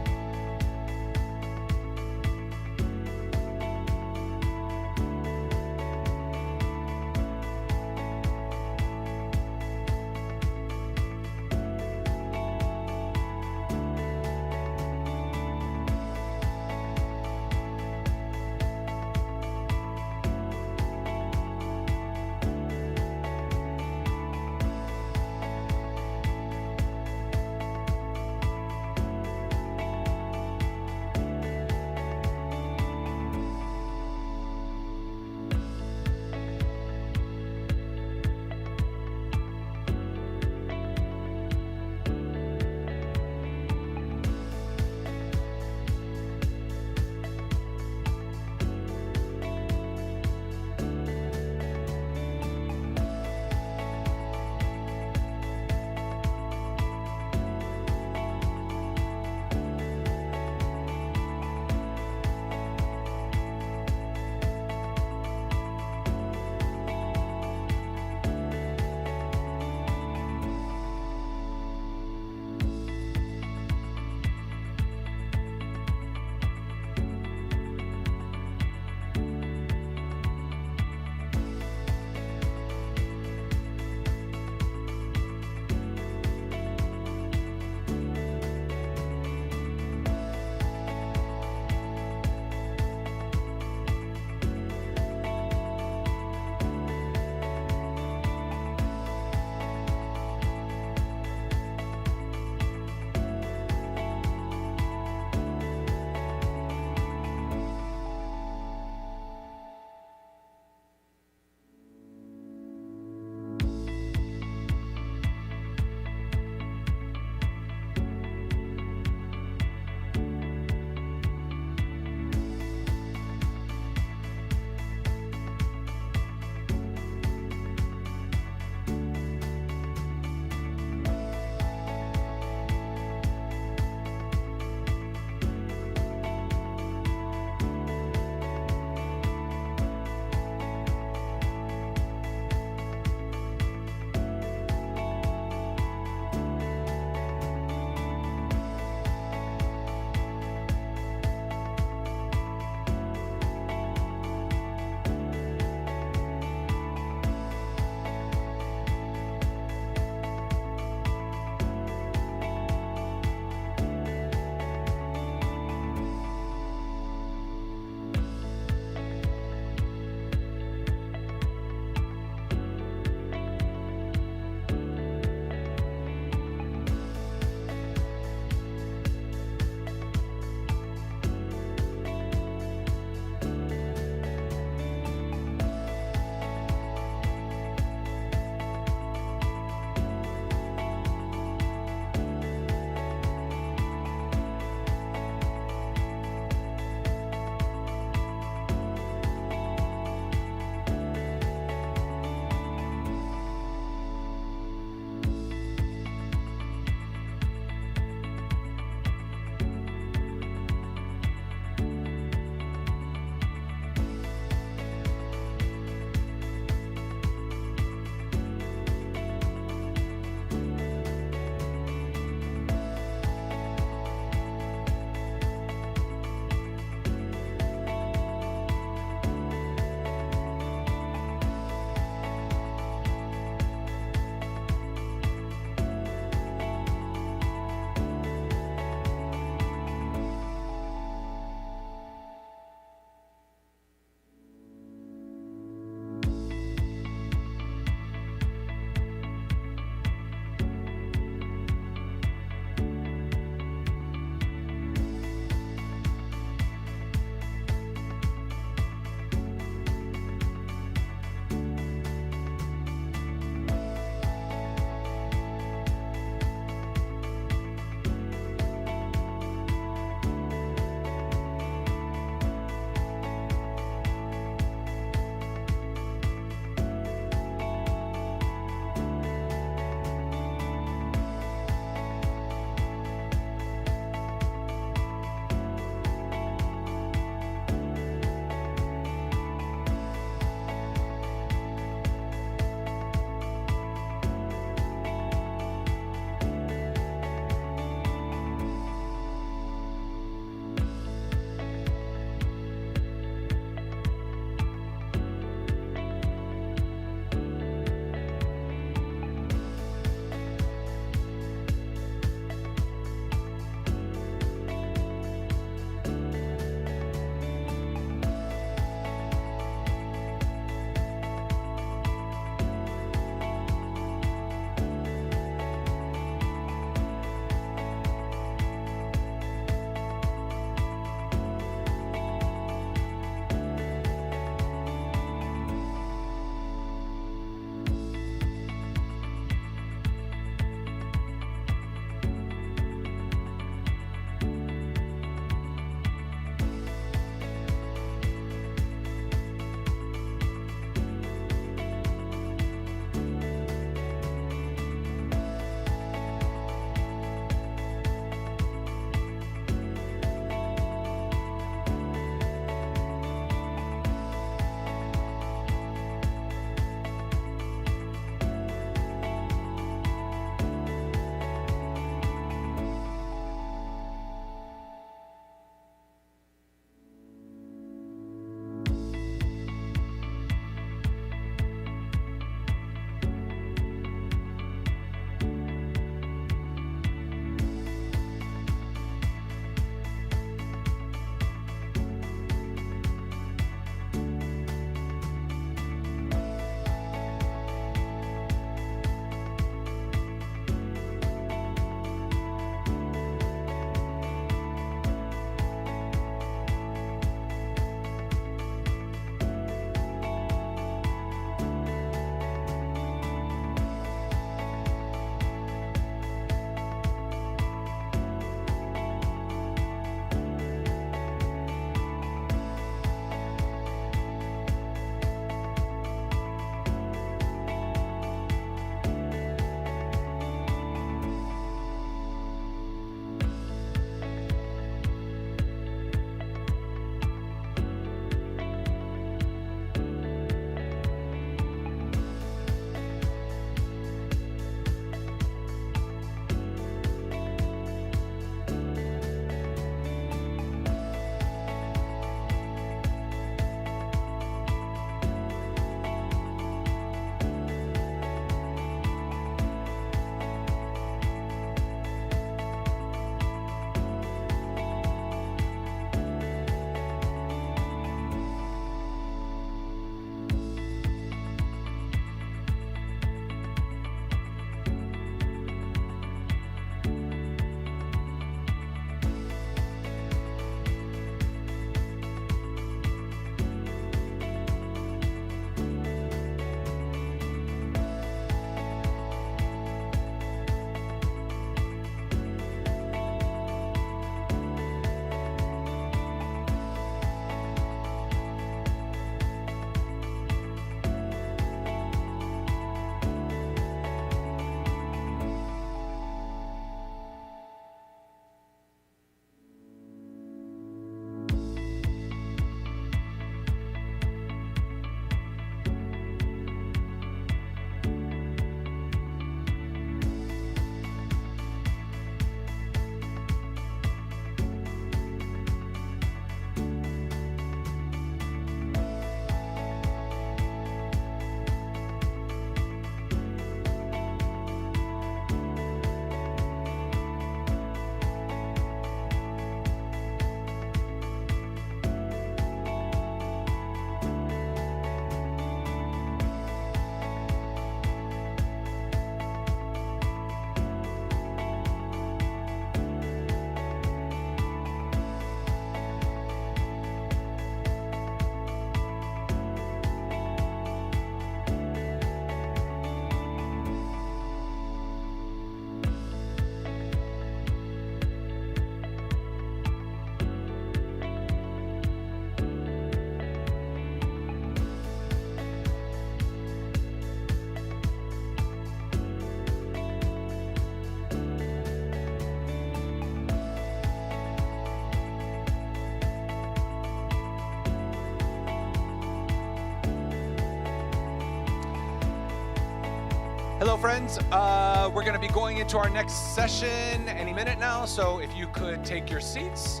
S1: So friends, we're going to be going into our next session any minute now. So if you could take your seats,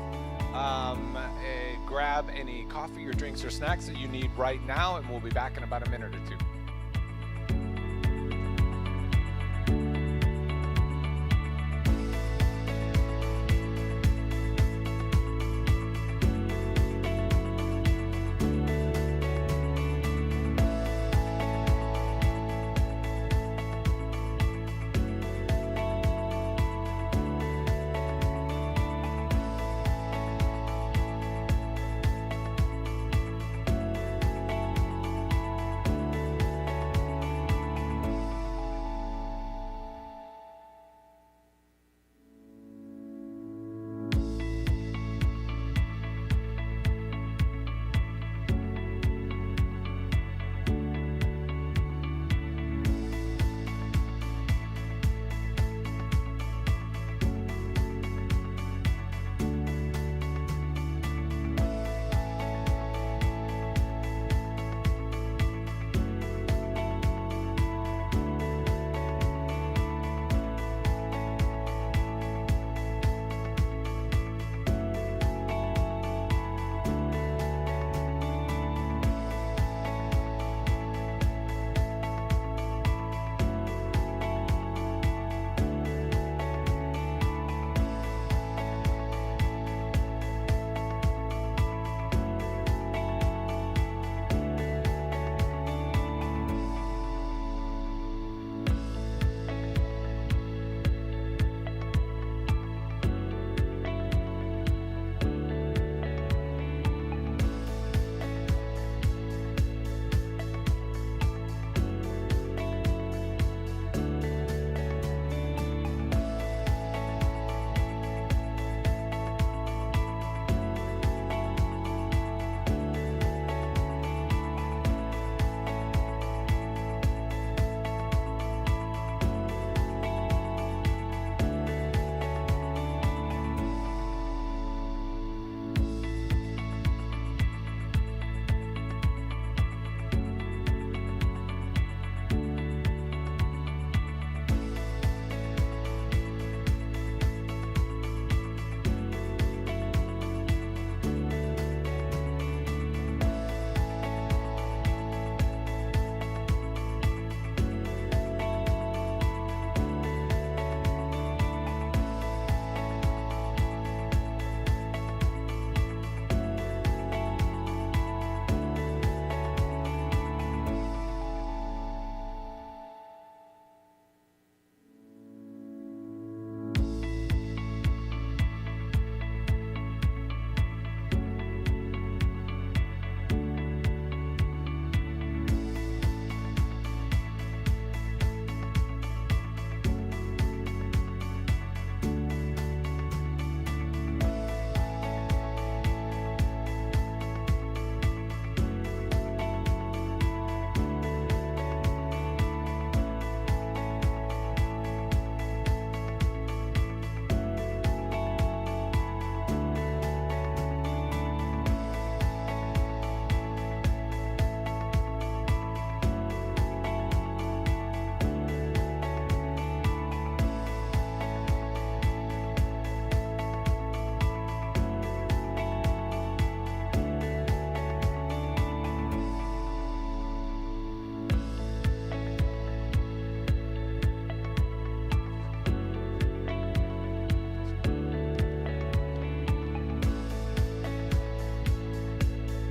S1: grab any coffee or drinks or snacks that you need right now, and we'll be back in about a minute or two.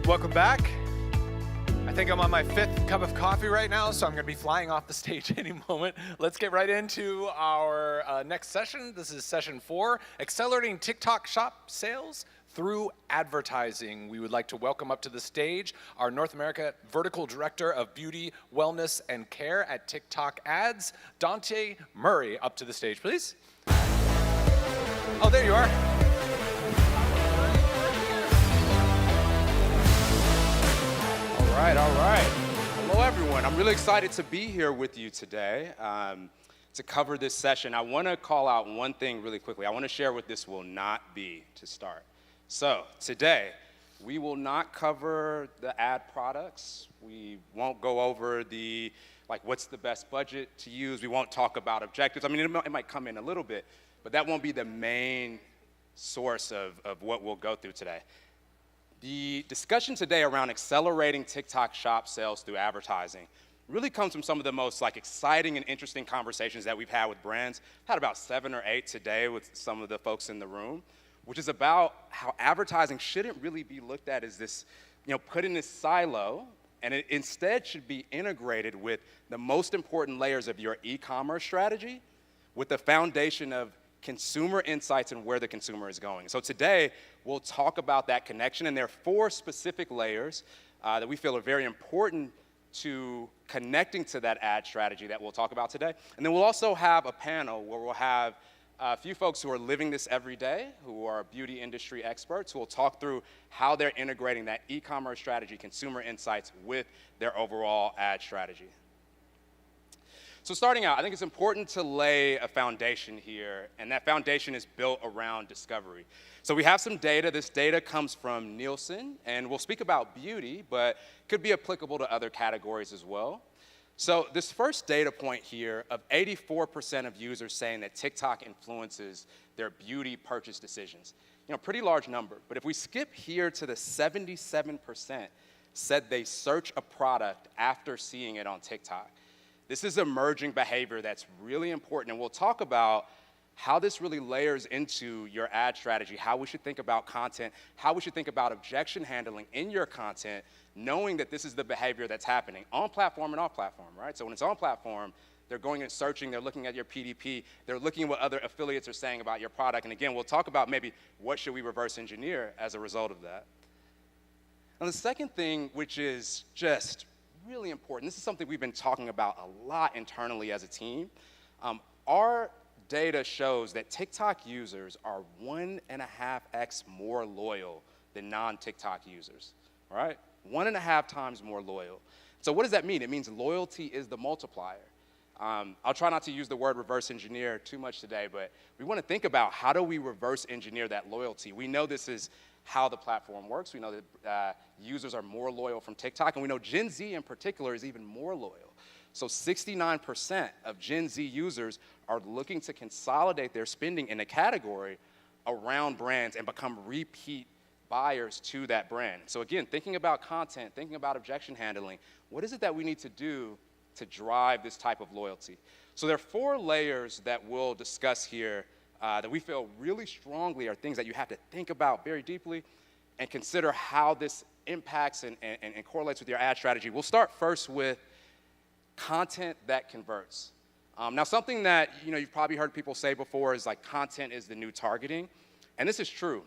S1: Welcome back. I think I'm on my 5th cup of coffee right now, so I'm going to be flying off the stage any moment. Let's get right into our next session. This is session 4, Accelerating TikTok Shop Sales Through Advertising. We would like to welcome up to the stage our North America Vertical Director of Beauty, Wellness, and Care at TikTok Ads, Dante Murray. Up to the stage, please. Oh, there you are.
S9: All right. Hello, everyone. I'm really excited to be here with you today to cover this session. I want to call out one thing really quickly. I want to share what this will not be to start. So today, we will not cover the ad products. We won't go over like what's the best budget to use. We won't talk about objectives. I mean, it might come in a little bit, but that won't be the main source of what we'll go through today. The discussion today around accelerating TikTok Shop sales through advertising really comes from some of the most exciting and interesting conversations that we've had with brands. Had about 7 or 8 today with some of the folks in the room, which is about how advertising shouldn't really be looked at as this, put in this silo, and it instead should be integrated with the most important layers of your e-commerce strategy with the foundation of consumer insights and where the consumer is going. So today, we'll talk about that connection, and there are 4 specific layers that we feel are very important to connecting to that ad strategy that we'll talk about today. And then we'll also have a panel where we'll have a few folks who are living this every day, who are beauty industry experts, who will talk through how they're integrating that e-commerce strategy, consumer insights, with their overall ad strategy. So starting out, I think it's important to lay a foundation here, and that foundation is built around discovery. So we have some data. This data comes from Nielsen, and we'll speak about beauty, but could be applicable to other categories as well. So this first data point here of 84% of users saying that TikTok influences their beauty purchase decisions. Pretty large number, but if we skip here to the 77% said they search a product after seeing it on TikTok. This is emerging behavior that's really important, and we'll talk about how this really layers into your ad strategy, how we should think about content, how we should think about objection handling in your content, knowing that this is the behavior that's happening on platform and off platform, right? So when it's on platform, they're going and searching, they're looking at your PDP, they're looking at what other affiliates are saying about your product, and again, we'll talk about maybe what should we reverse engineer as a result of that. And the second thing, which is just really important, this is something we've been talking about a lot internally as a team. Our data shows that TikTok users are 1.5x more loyal than non-TikTok users, all right? 1.5 times more loyal. So what does that mean? It means loyalty is the multiplier. I'll try not to use the word reverse engineer too much today, but we want to think about how do we reverse engineer that loyalty. We know this is how the platform works. We know that users are more loyal from TikTok, and we know Gen Z in particular is even more loyal. So 69% of Gen Z users are looking to consolidate their spending in a category around brands and become repeat buyers to that brand. So again, thinking about content, thinking about objection handling, what is it that we need to do to drive this type of loyalty? So there are 4 layers that we'll discuss here that we feel really strongly are things that you have to think about very deeply and consider how this impacts and correlates with your ad strategy. We'll start first with content that converts. Now, something that you've probably heard people say before is content is the new targeting, and this is true.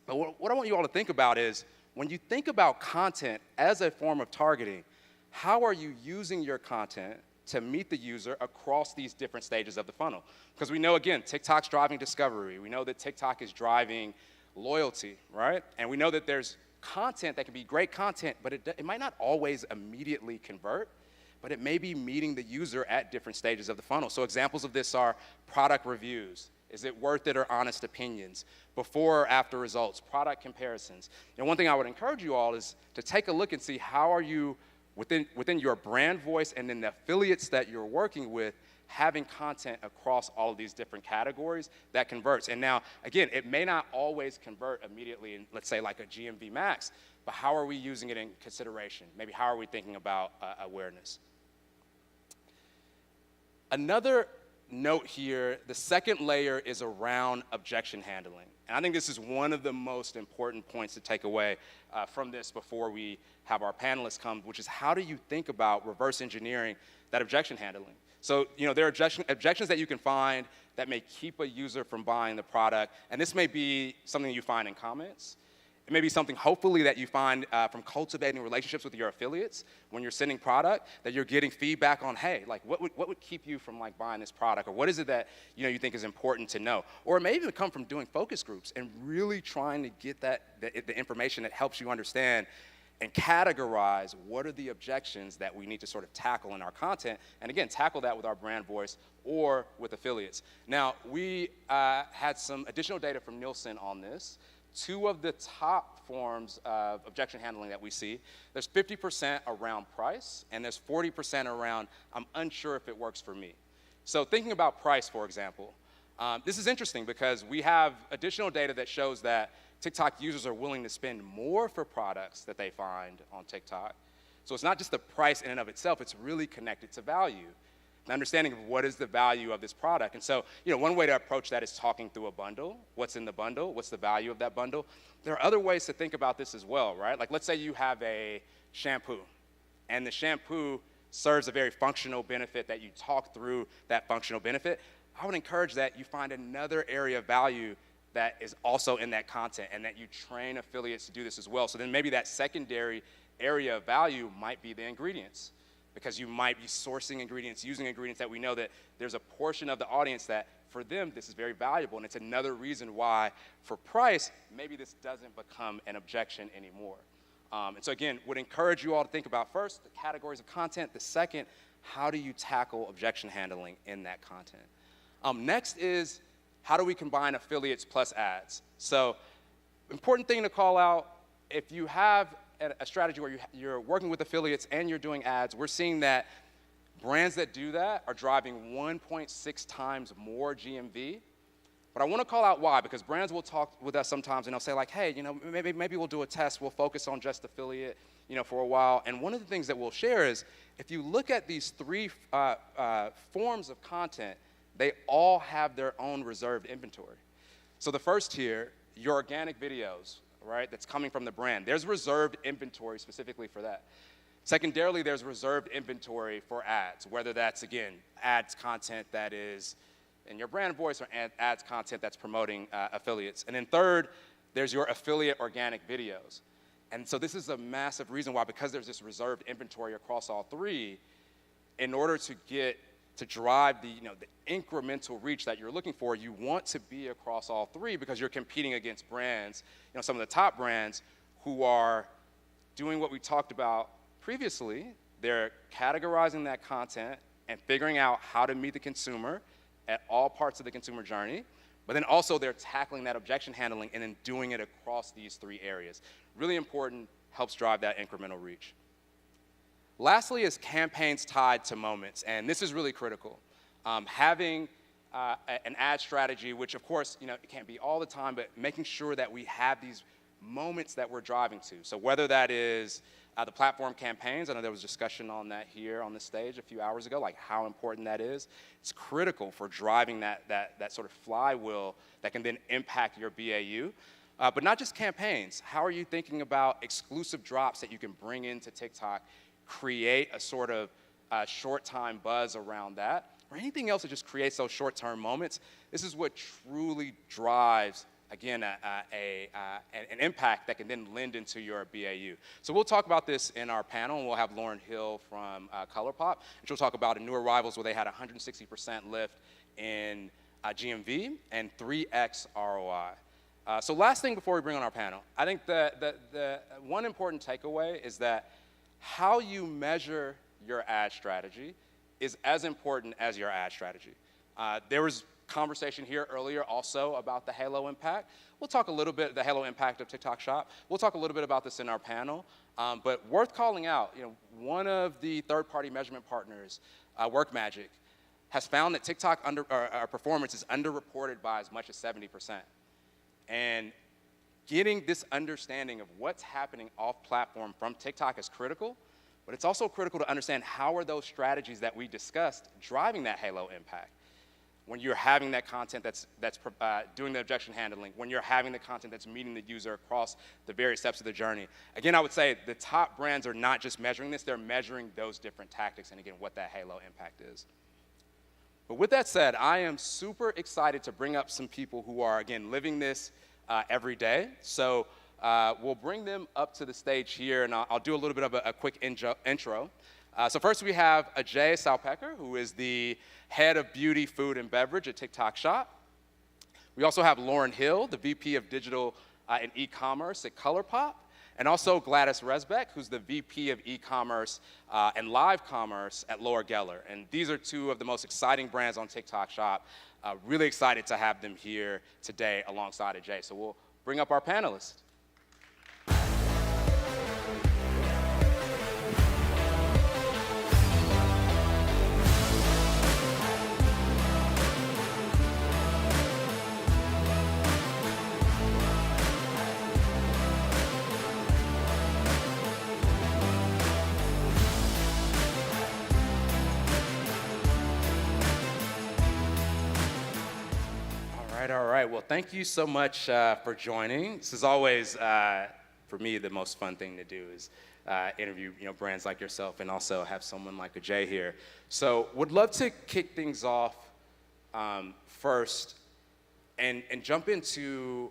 S9: But what I want you all to think about is when you think about content as a form of targeting, how are you using your content to meet the user across these different stages of the funnel? Because we know, again, TikTok's driving discovery. We know that TikTok is driving loyalty, right? And we know that there's content that can be great content, but it might not always immediately convert, but it may be meeting the user at different stages of the funnel. So examples of this are product reviews. Is it worth it, or honest opinions? Before or after results, product comparisons. And one thing I would encourage you all is to take a look and see how are you within your brand voice and then the affiliates that you're working with having content across all of these different categories that converts. And now, again, it may not always convert immediately in, let's say, like a GMV max, but how are we using it in consideration? Maybe how are we thinking about awareness? Another note here, the second layer is around objection handling. And I think this is one of the most important points to take away from this before we have our panelists come, which is how do you think about reverse engineering that objection handling? So, there are objections that you can find that may keep a user from buying the product, and this may be something you find in comments. It may be something, hopefully, that you find from cultivating relationships with your affiliates when you're sending product, that you're getting feedback on, hey, what would keep you from buying this product, or what is it that you think is important to know? Or it may even come from doing focus groups and really trying to get the information that helps you understand and categorize what are the objections that we need to sort of tackle in our content, and again, tackle that with our brand voice or with affiliates. Now, we had some additional data from Nielsen on this two of the top forms of objection handling that we see. There's 50% around price, and there's 40% around, I'm unsure if it works for me. So thinking about price, for example, this is interesting because we have additional data that shows that TikTok users are willing to spend more for products that they find on TikTok. So it's not just the price in and of itself, it's really connected to value. An understanding of what is the value of this product. And so, one way to approach that is talking through a bundle. What's in the bundle? What's the value of that bundle? There are other ways to think about this as well, right? Like, let's say you have a shampoo, and the shampoo serves a very functional benefit that you talk through that functional benefit. I would encourage that you find another area of value that is also in that content and that you train affiliates to do this as well. So then maybe that secondary area of value might be the ingredients, because you might be sourcing ingredients, using ingredients that we know that there's a portion of the audience that for them this is very valuable, and it's another reason why for price maybe this doesn't become an objection anymore. And so again, would encourage you all to think about first the categories of content, the second, how do you tackle objection handling in that content? Next is, how do we combine affiliates plus ads? So important thing to call out, if you have a strategy where you're working with affiliates and you're doing ads, we're seeing that brands that do that are driving 1.6 times more GMV. But I want to call out why, because brands will talk with us sometimes and they'll say like, hey, maybe we'll do a test, we'll focus on just affiliate, for a while. And one of the things that we'll share is, if you look at these three forms of content, they all have their own reserved inventory. So the first here, your organic videos, right, that's coming from the brand. There's reserved inventory specifically for that. Secondarily, there's reserved inventory for ads, whether that's, again, ads content that is in your brand voice or ads content that's promoting affiliates. And then third, there's your affiliate organic videos. And so this is a massive reason why, because there's this reserved inventory across all three, in order to drive the incremental reach that you're looking for, you want to be across all three, because you're competing against brands, some of the top brands who are doing what we talked about previously. They're categorizing that content and figuring out how to meet the consumer at all parts of the consumer journey, but then also they're tackling that objection handling and then doing it across these three areas. Really important, helps drive that incremental reach. Lastly is campaigns tied to moments, and this is really critical. Having an ad strategy, which of course, it can't be all the time, but making sure that we have these moments that we're driving to. So whether that is the platform campaigns, I know there was discussion on that here on the stage a few hours ago, like how important that is. It's critical for driving that sort of flywheel that can then impact your BAU. But not just campaigns. How are you thinking about exclusive drops that you can bring into TikTok, create a sort of short-time buzz around that, or anything else that just creates those short-term moments? This is what truly drives, again, an impact that can then lend into your BAU. So we'll talk about this in our panel, and we'll have Lauren Hill from ColourPop, and she'll talk about new arrivals where they had 160% lift in GMV and 3x ROI. So last thing before we bring on our panel, I think the one important takeaway is that how you measure your ad strategy is as important as your ad strategy. There was conversation here earlier also about the halo impact. We'll talk a little bit the halo impact of TikTok Shop. We'll talk a little bit about this in our panel, but worth calling out, one of the third-party measurement partners, WorkMagic, has found that TikTok performance is underreported by as much as 70%. And getting this understanding of what's happening off-platform from TikTok is critical, but it's also critical to understand how are those strategies that we discussed driving that halo impact. When you're having that content that's doing the objection handling, when you're having the content that's meeting the user across the various steps of the journey. Again, I would say the top brands are not just measuring this, they're measuring those different tactics and again, what that halo impact is. But with that said, I am super excited to bring up some people who are, again, living this every day. So we'll bring them up to the stage here, and I'll do a little bit of a quick intro. So first we have Ajay Salpecker, who is the head of beauty, food, and beverage at TikTok Shop. We also have Lauren Hill, the VP of digital and e-commerce at ColourPop, and also Gladys Resbeck, who's the VP of e-commerce and live commerce at Laura Geller. And these are two of the most exciting brands on TikTok Shop. Really excited to have them here today alongside Ajay. So bring up our panelists. All right. Well, thank you so much for joining. This is always, for me, the most fun thing to do is interview brands like yourself and also have someone like Ajay here. So would love to kick things off first and jump into,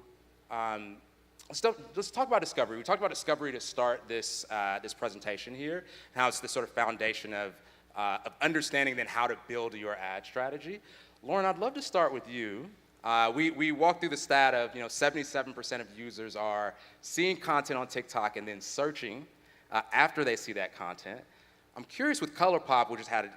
S9: let's talk about discovery. We talked about discovery to start this, this presentation here, and how it's the sort of foundation of understanding then how to build your ad strategy. Lauren, I'd love to start with you. We walked through the stat of 77% of users are seeing content on TikTok and then searching after they see that content. I'm curious with ColourPop, which has had a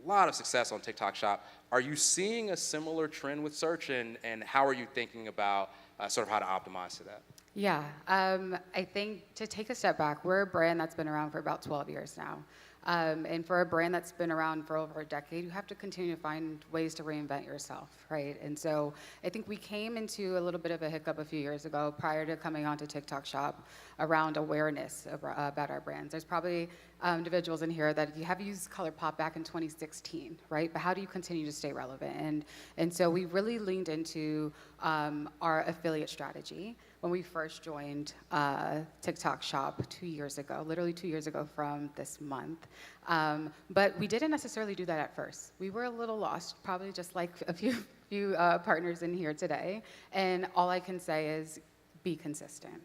S9: lot of success on TikTok Shop, are you seeing a similar trend with search, and how are you thinking about sort of how to optimize to that?
S11: Yeah, I think to take a step back, we're a brand that's been around for about 12 years now. And for a brand that's been around for over a decade, you have to continue to find ways to reinvent yourself, right? And so I think we came into a little bit of a hiccup a few years ago prior to coming onto TikTok Shop around awareness about our brands. There's probably individuals in here that you have used ColourPop back in 2016, right? But how do you continue to stay relevant? And so we really leaned into our affiliate strategy when we first joined TikTok Shop 2 years ago, literally 2 years ago from this month. But we didn't necessarily do that at first. We were a little lost, probably just like a few partners in here today. And all I can say is be consistent.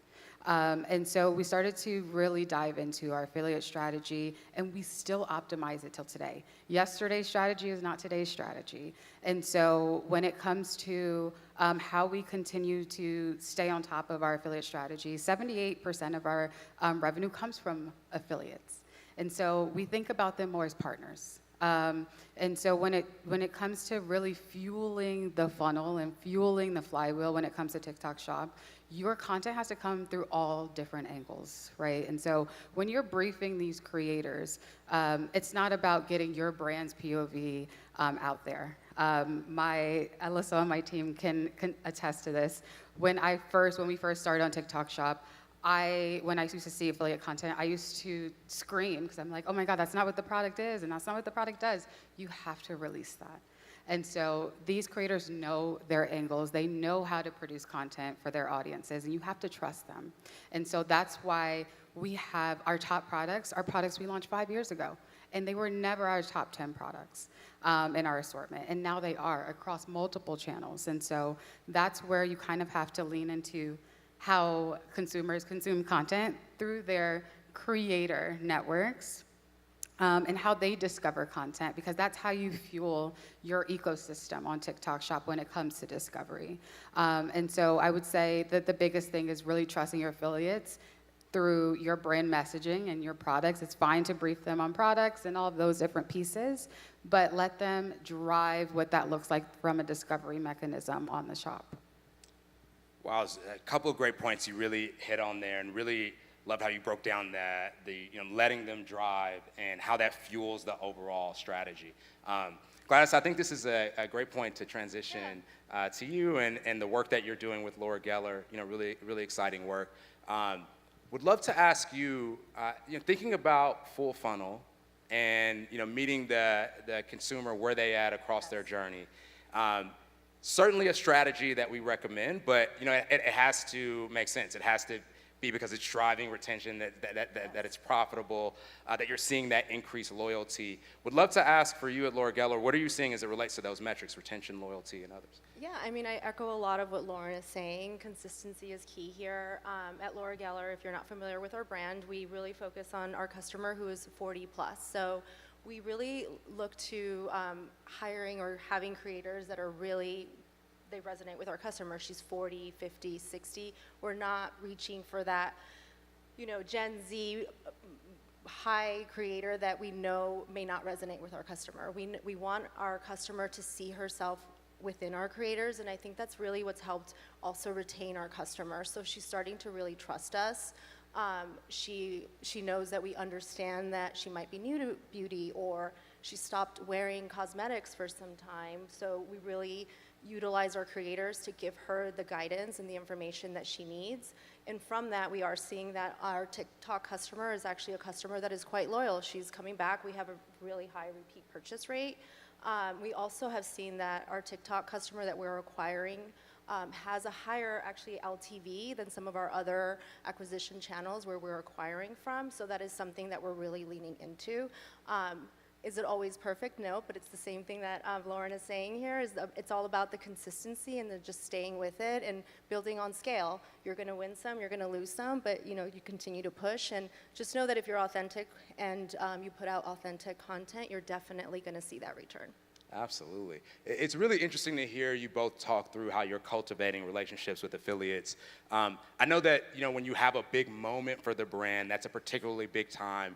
S11: And so we started to really dive into our affiliate strategy, and we still optimize it till today. Yesterday's strategy is not today's strategy. And so when it comes to how we continue to stay on top of our affiliate strategy, 78% of our revenue comes from affiliates. And so we think about them more as partners. And so when it comes to really fueling the funnel and fueling the flywheel when it comes to TikTok Shop, your content has to come through all different angles, right? And so when you're briefing these creators, it's not about getting your brand's POV out there. Alyssa on my team can attest to this. When we first started on TikTok Shop, when I used to see affiliate content, I used to scream because I'm like, oh my God, that's not what the product is, and that's not what the product does. You have to release that. And so these creators know their angles. They know how to produce content for their audiences, and you have to trust them. And so that's why we have our top products, our products we launched 5 years ago, and they were never our top 10 products in our assortment. And now they are across multiple channels. And so that's where you kind of have to lean into how consumers consume content through their creator networks. And how they discover content, because that's how you fuel your ecosystem on TikTok Shop when it comes to discovery. And so I would say that the biggest thing is really trusting your affiliates through your brand messaging and your products. It's fine to brief them on products and all of those different pieces, but let them drive what that looks like from a discovery mechanism on the shop.
S9: Wow, a couple of great points you really hit on there, and really love how you broke down the letting them drive and how that fuels the overall strategy. Gladys, I think this is a great point to transition to you and the work that you're doing with Laura Geller. Really exciting work. Would love to ask you, thinking about full funnel and meeting the consumer where they at across their journey. Certainly a strategy that we recommend, but it has to make sense. It has to be because it's driving retention, that it's profitable, that you're seeing that increased loyalty. Would love to ask for you at Laura Geller, what are you seeing as it relates to those metrics, retention, loyalty, and others?
S12: Yeah, I mean, I echo a lot of what Lauren is saying. Consistency is key here. At Laura Geller, if you're not familiar with our brand, we really focus on our customer who is 40 plus. So we really look to hiring or having creators that are really, they resonate with our customer. She's 40, 50, 60. We're not reaching for that, Gen Z high creator that we know may not resonate with our customer. We want our customer to see herself within our creators, and I think that's really what's helped also retain our customers. So she's starting to really trust us. She knows that we understand that she might be new to beauty, or she stopped wearing cosmetics for some time. So we really utilize our creators to give her the guidance and the information that she needs. And from that, we are seeing that our TikTok customer is actually a customer that is quite loyal. She's coming back. We have a really high repeat purchase rate. We also have seen that our TikTok customer that we're acquiring has a higher actually LTV than some of our other acquisition channels where we're acquiring from. So that is something that we're really leaning into. Is it always perfect? No, but it's the same thing that Lauren is saying here, is it's all about the consistency and just staying with it and building on scale. You're gonna win some, you're gonna lose some, but you continue to push, and just know that if you're authentic and you put out authentic content, you're definitely gonna see that return.
S9: Absolutely. It's really interesting to hear you both talk through how you're cultivating relationships with affiliates. I know that when you have a big moment for the brand, that's a particularly big time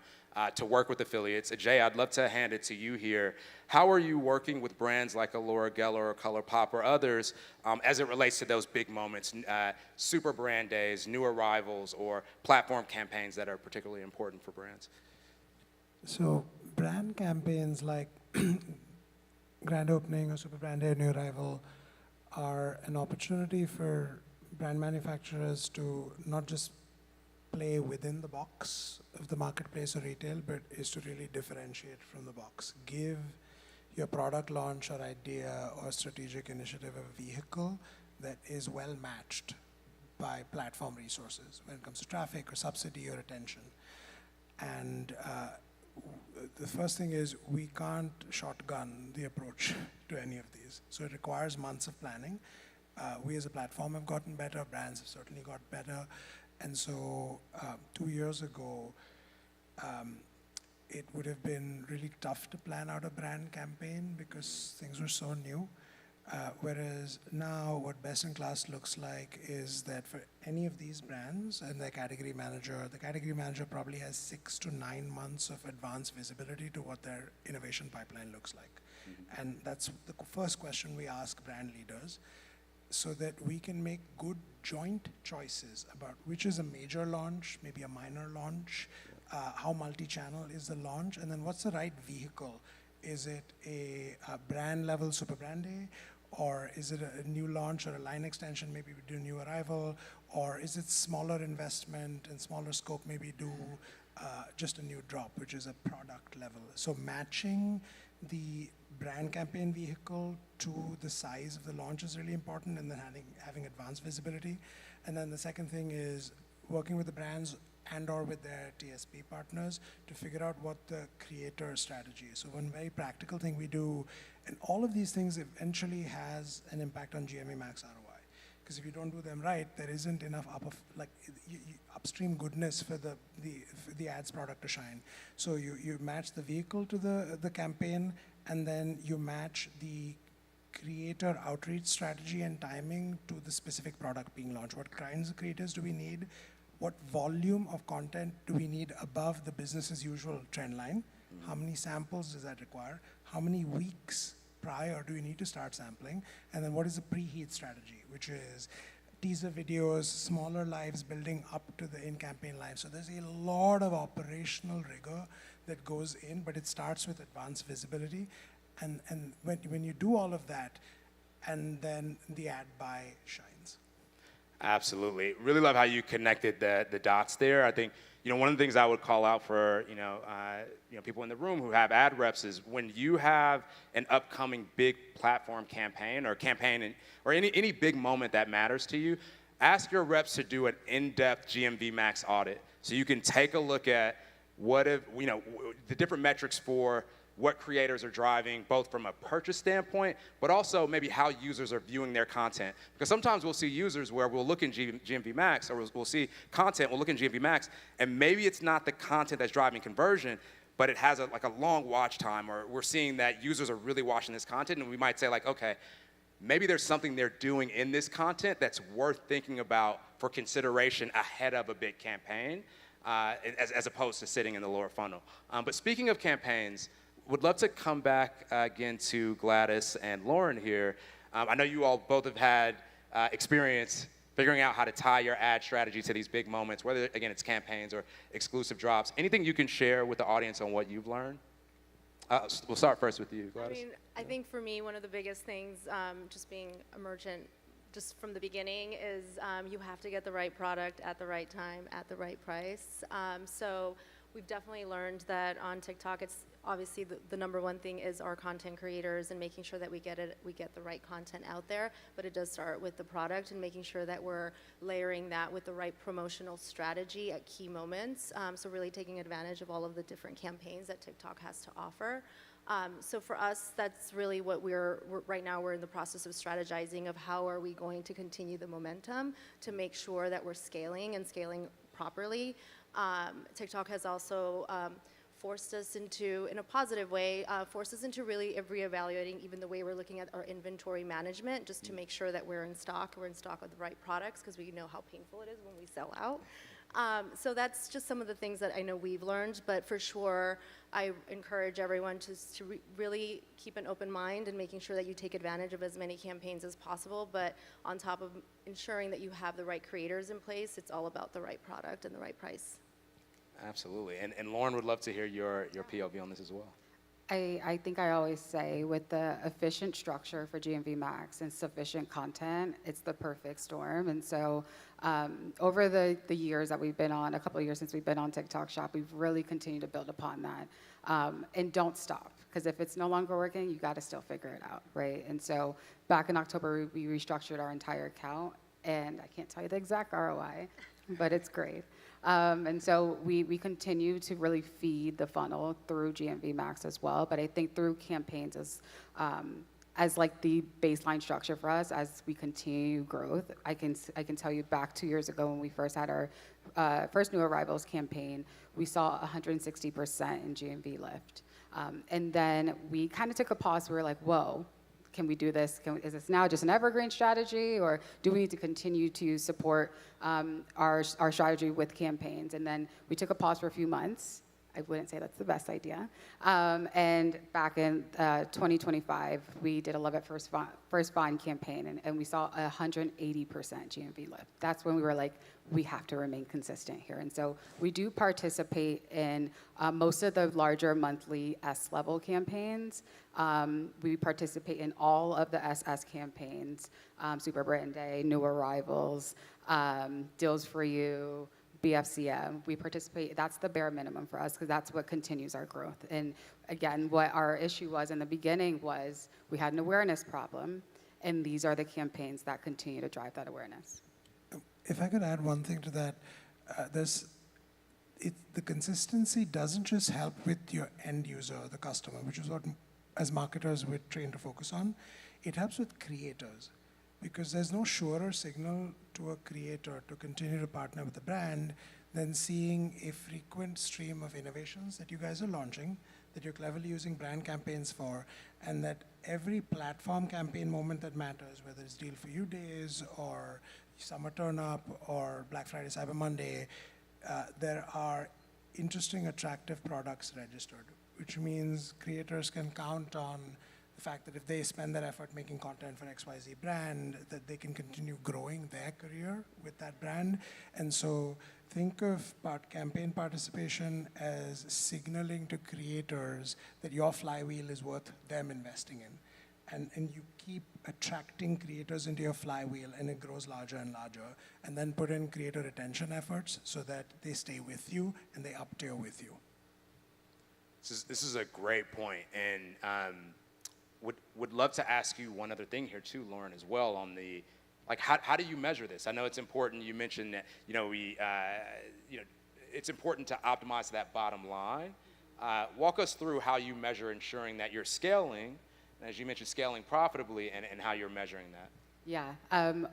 S9: to work with affiliates. Jay, I'd love to hand it to you here. How are you working with brands like a Laura Geller or ColourPop or others as it relates to those big moments, super brand days, new arrivals, or platform campaigns that are particularly important for brands?
S10: So brand campaigns like grand opening or super brand day, new arrival are an opportunity for brand manufacturers to not just play within the box of the marketplace or retail, but is to really differentiate from the box. Give your product launch or idea or strategic initiative a vehicle that is well matched by platform resources when it comes to traffic or subsidy or attention. And the first thing is we can't shotgun the approach to any of these. So it requires months of planning. We as a platform have gotten better, brands have certainly got better. And so 2 years ago, it would have been really tough to plan out a brand campaign because things were so new. Whereas now what best in class looks like is that for any of these brands and their category manager, the category manager probably has 6 to 9 months of advanced visibility to what their innovation pipeline looks like. Mm-hmm. And that's the first question we ask brand leaders, so that we can make good joint choices about which is a major launch, maybe a minor launch, how multi-channel is the launch, and then what's the right vehicle. Is it a brand level super brand day, or is it a new launch or a line extension, maybe we do new arrival, or is it smaller investment and smaller scope, maybe do just a new drop, which is a product level. So matching the brand campaign vehicle to the size of the launch is really important, and then having advanced visibility. And then the second thing is working with the brands and or with their TSP partners to figure out what the creator strategy is. So one very practical thing we do, and all of these things eventually has an impact on GMV Max ROI. Because if you don't do them right, there isn't enough upstream goodness for the ads product to shine. So you match the vehicle to the campaign, and then you match the creator outreach strategy and timing to the specific product being launched. What kinds of creators do we need? What volume of content do we need above the business as usual trend line? How many samples does that require? How many weeks prior do we need to start sampling? And then what is the preheat strategy, which is teaser videos, smaller lives building up to the in-campaign live. So there's a lot of operational rigor that goes in, but it starts with advanced visibility. And when you do all of that, and then the ad buy shines.
S9: Absolutely. Really love how you connected the dots there. I think one of the things I would call out for people in the room who have ad reps is when you have an upcoming big platform campaign or any big moment that matters to you, ask your reps to do an in-depth GMV Max audit so you can take a look at the different metrics for what creators are driving, both from a purchase standpoint, but also maybe how users are viewing their content. Because sometimes we'll see users where we'll look in GMV Max, or we'll see content, we'll look in GMV Max, and maybe it's not the content that's driving conversion, but it has a long watch time, or we're seeing that users are really watching this content, and we might say okay, maybe there's something they're doing in this content that's worth thinking about for consideration ahead of a big campaign, as opposed to sitting in the lower funnel. But speaking of campaigns, would love to come back again to Gladys and Lauren here. I know you all both have had experience figuring out how to tie your ad strategy to these big moments, whether, again, it's campaigns or exclusive drops. Anything you can share with the audience on what you've learned? We'll start first with you, Gladys.
S12: I think for me, one of the biggest things, just being a merchant, just from the beginning, is you have to get the right product at the right time, at the right price. So we've definitely learned that on TikTok, it's obviously the number one thing is our content creators and making sure that we get the right content out there. But it does start with the product and making sure that we're layering that with the right promotional strategy at key moments. So really taking advantage of all of the different campaigns that TikTok has to offer. So for us, that's really what right now we're in the process of strategizing of how are we going to continue the momentum to make sure that we're scaling and scaling properly. TikTok has also forced us into, in a positive way, forced us into really reevaluating even the way we're looking at our inventory management, just to make sure that we're in stock of the right products, because we know how painful it is when we sell out. So that's just some of the things that I know we've learned, but for sure, I encourage everyone to really keep an open mind and making sure that you take advantage of as many campaigns as possible, but on top of ensuring that you have the right creators in place, it's all about the right product and the right price.
S9: Absolutely. And Lauren would love to hear your POV on this as well.
S11: I think I always say with the efficient structure for GMV Max and sufficient content, it's the perfect storm. And so over the years that we've been on, a couple of years since we've been on TikTok Shop, we've really continued to build upon that. And don't stop, because if it's no longer working, you got to still figure it out, right? And so back in October, we restructured our entire account, and I can't tell you the exact ROI, but it's great. And so we continue to really feed the funnel through GMV Max as well. But I think through campaigns as like the baseline structure for us as we continue growth. I can tell you back 2 years ago when we first had our first new arrivals campaign, we saw 160% in GMV lift. And then we kind of took a pause. We were like, whoa. Can we do this? Is this now just an evergreen strategy, or do we need to continue to support our strategy with campaigns? And then we took a pause for a few months. I wouldn't say that's the best idea. And back in 2025, we did a Love at First Find campaign, and we saw 180% GMV lift. That's when we were like, we have to remain consistent here. And so we do participate in most of the larger monthly S-level campaigns. We participate in all of the SS campaigns, Super Brand Day, New Arrivals, Deals for You, BFCM. We participate, that's the bare minimum for us, because that's what continues our growth. And again, what our issue was in the beginning was we had an awareness problem, and these are the campaigns that continue to drive that awareness.
S10: If I could add one thing to that, the consistency doesn't just help with your end user, the customer, which is what as marketers we're trained to focus on. It helps with creators, because there's no surer signal to a creator to continue to partner with the brand than seeing a frequent stream of innovations that you guys are launching, that you're cleverly using brand campaigns for, and that every platform campaign moment that matters, whether it's Deal for You days or Summer Turn Up or Black Friday, Cyber Monday, there are interesting, attractive products registered, which means creators can count on the fact that if they spend their effort making content for XYZ brand, that they can continue growing their career with that brand. And so think of campaign participation as signaling to creators that your flywheel is worth them investing in. And you keep attracting creators into your flywheel, and it grows larger and larger. And then put in creator retention efforts so that they stay with you and they up-tier with you.
S9: This is a great point, and would love to ask you one other thing here too, Lauren, as well, on the, like, how do you measure this? I know it's important. You mentioned that it's important to optimize that bottom line. Walk us through how you measure ensuring that you're scaling, and as you mentioned, scaling profitably, and how you're measuring that.
S11: Yeah,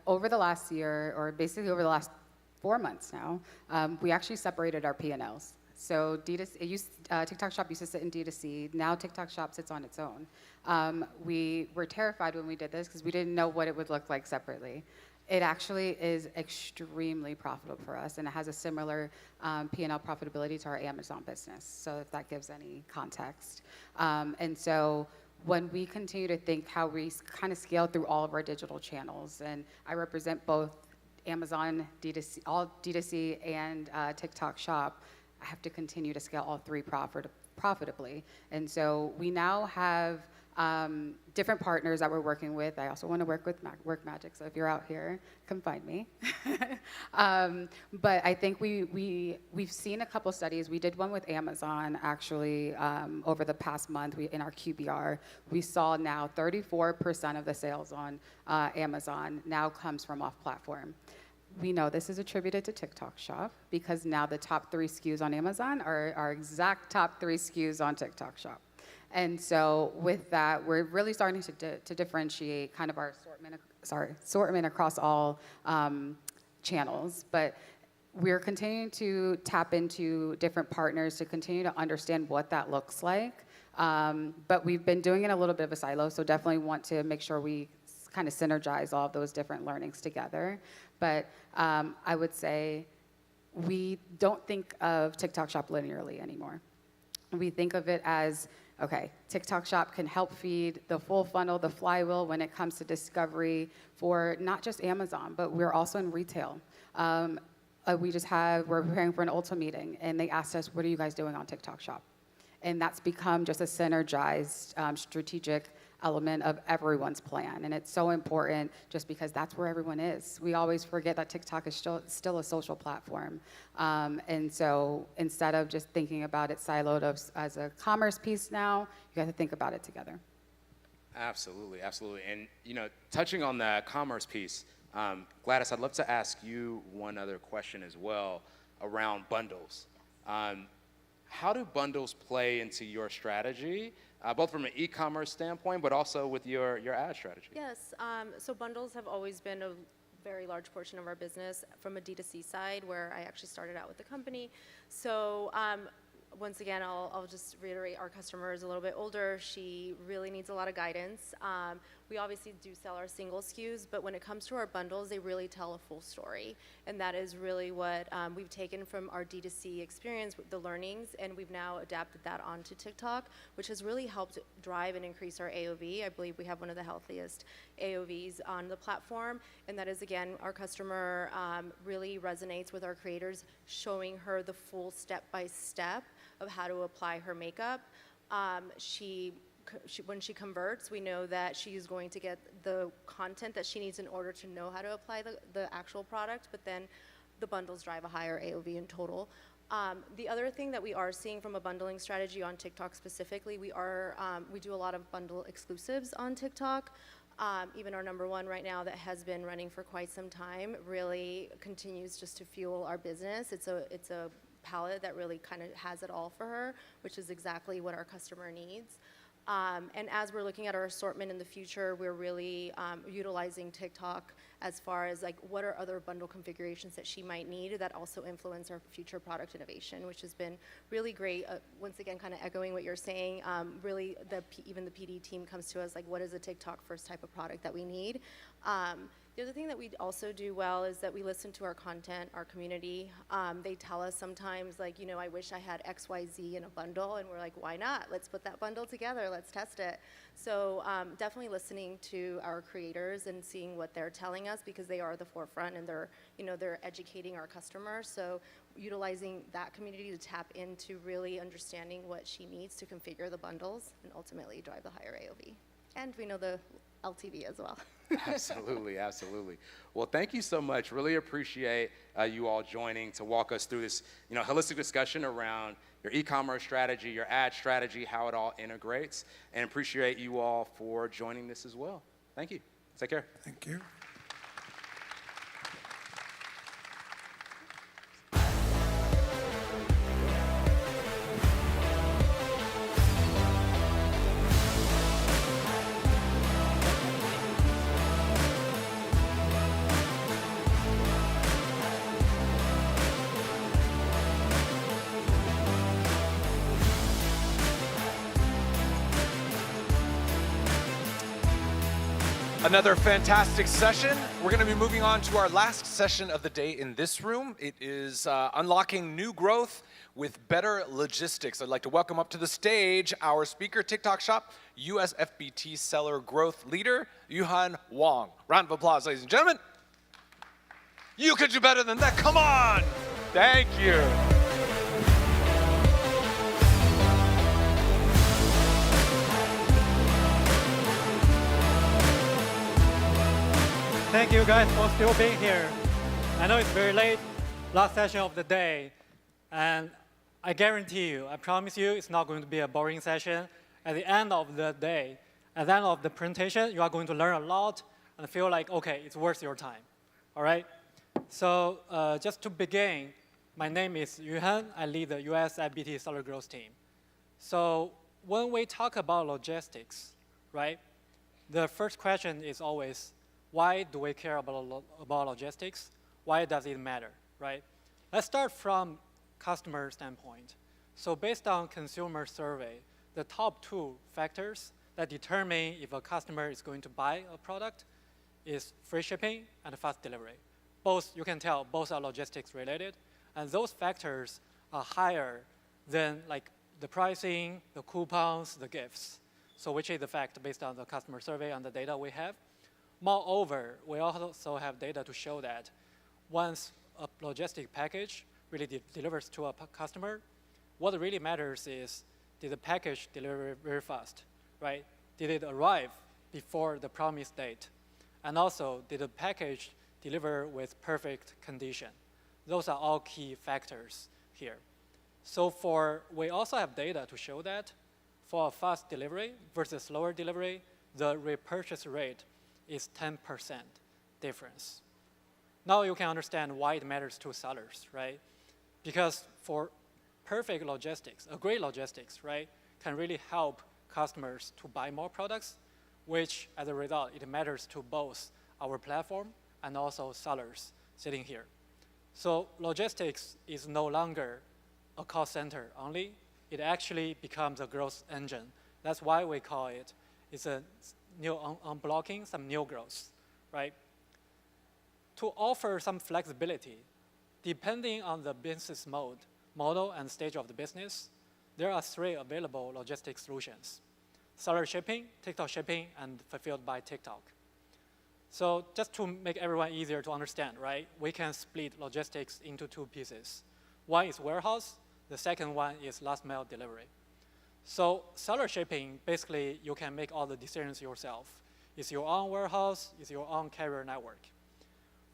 S11: over the last year, or basically over the last 4 months now, we actually separated our P&Ls. So TikTok Shop used to sit in D2C. Now TikTok Shop sits on its own. We were terrified when we did this because we didn't know what it would look like separately. It actually is extremely profitable for us, and it has a similar P&L profitability to our Amazon business, so if that gives any context. And so when we continue to think how we kind of scale through all of our digital channels, and I represent both Amazon, D2C, all D2C, and TikTok Shop, I have to continue to scale all three profitably. And so we now have different partners that we're working with. I also want to work with Workmagic, so if you're out here, come find me. But I think we've seen a couple studies. We did one with Amazon, actually, over the past month in our QBR. We saw now 34% of the sales on Amazon now comes from off-platform. We know this is attributed to TikTok Shop because now the top 3 SKUs on Amazon are our exact top 3 SKUs on TikTok Shop. And so with that, we're really starting to differentiate kind of our assortment across all channels. But we're continuing to tap into different partners to continue to understand what that looks like. But we've been doing it a little bit of a silo, so definitely want to make sure we kind of synergize all of those different learnings together. But I would say we don't think of TikTok Shop linearly anymore. We think of it as, okay, TikTok Shop can help feed the full funnel, the flywheel when it comes to discovery for not just Amazon, but we're also in retail. We're preparing for an Ulta meeting, and they asked us, what are you guys doing on TikTok Shop? And that's become just a synergized strategic element of everyone's plan. And it's so important just because that's where everyone is. We always forget that TikTok is still a social platform. And so instead of just thinking about it siloed as a commerce piece now, you got to think about it together.
S9: Absolutely, absolutely. And touching on that commerce piece, Gladys, I'd love to ask you one other question as well around bundles. How do bundles play into your strategy, both from an e-commerce standpoint, but also with your ad strategy?
S12: Yes, so bundles have always been a very large portion of our business from a D2C side, where I actually started out with the company. So once again, I'll just reiterate, our customer is a little bit older. She really needs a lot of guidance. We obviously do sell our single SKUs, but when it comes to our bundles, they really tell a full story. And that is really what we've taken from our D2C experience, the learnings, and we've now adapted that onto TikTok, which has really helped drive and increase our AOV. I believe we have one of the healthiest AOVs on the platform. And that is, again, our customer really resonates with our creators, showing her the full step-by-step of how to apply her makeup. When she converts, we know that she is going to get the content that she needs in order to know how to apply the actual product, but then the bundles drive a higher AOV in total. The other thing that we are seeing from a bundling strategy on TikTok specifically, we do a lot of bundle exclusives on TikTok. Even our #1 right now that has been running for quite some time really continues just to fuel our business. It's a palette that really kind of has it all for her, which is exactly what our customer needs. And as we're looking at our assortment in the future, we're really utilizing TikTok as far as like what are other bundle configurations that she might need that also influence our future product innovation, which has been really great. Once again, kind of echoing what you're saying, really even the PD team comes to us like, what is a TikTok first type of product that we need? The other thing that we also do well is that we listen to our content, our community. They tell us sometimes, like, I wish I had XYZ in a bundle, and we're like, why not? Let's put that bundle together, let's test it. So definitely listening to our creators and seeing what they're telling us, because they are the forefront and they're educating our customers. So utilizing that community to tap into really understanding what she needs to configure the bundles and ultimately drive the higher AOV. And we know the LTV as well.
S9: Absolutely, absolutely. Well, thank you so much. Really appreciate you all joining to walk us through this, holistic discussion around your e-commerce strategy, your ad strategy, how it all integrates, and appreciate you all for joining this as well. Thank you. Take care.
S10: Thank you.
S1: Another fantastic session. We're going to be moving on to our last session of the day in this room. It is unlocking new growth with better logistics. I'd like to welcome up to the stage our speaker, TikTok Shop, US FBT Seller Growth Leader, Yuhan Wang. Round of applause, ladies and gentlemen. You could do better than that. Come on. Thank you.
S13: Thank you guys for still being here. I know it's very late, last session of the day, and I guarantee you, I promise you, it's not going to be a boring session. At the end of the day, at the end of the presentation, you are going to learn a lot and feel like, okay, it's worth your time, all right? So just to begin, my name is Yuhan. I lead the US IBT Seller Growth team. So when we talk about logistics, right, the first question is always, why do we care about logistics? Why does it matter, right? Let's start from customer standpoint. So based on consumer survey, the top 2 factors that determine if a customer is going to buy a product is free shipping and fast delivery. Both, you can tell, both are logistics related, and those factors are higher than like the pricing, the coupons, the gifts. So which is the fact based on the customer survey and the data we have. Moreover, we also have data to show that once a logistic package really delivers to a customer, what really matters is, did the package deliver very fast, right? Did it arrive before the promised date? And also, did the package deliver with perfect condition? Those are all key factors here. So we also have data to show that for a fast delivery versus slower delivery, the repurchase rate is 10% difference. Now you can understand why it matters to sellers, right? Because for perfect logistics, a great logistics, right, can really help customers to buy more products, which as a result, it matters to both our platform and also sellers sitting here. So logistics is no longer a cost center only. It actually becomes a growth engine. That's why we call it, it's a new unblocking some new growth, right? To offer some flexibility, depending on the business model and stage of the business, there are 3 available logistics solutions: seller shipping, TikTok shipping, and fulfilled by TikTok. So just to make everyone easier to understand, right, we can split logistics into 2 pieces. One is warehouse, the second one is last mile delivery. So seller shipping, basically, you can make all the decisions yourself. It's your own warehouse, it's your own carrier network.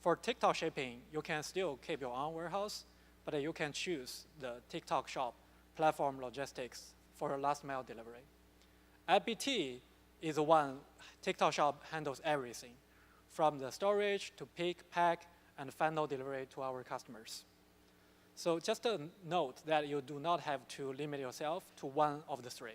S13: For TikTok shipping, you can still keep your own warehouse, but you can choose the TikTok Shop platform logistics for last mile delivery. IBT is the one, TikTok Shop handles everything, from the storage to pick, pack, and final delivery to our customers. So just a note that you do not have to limit yourself to one of the 3.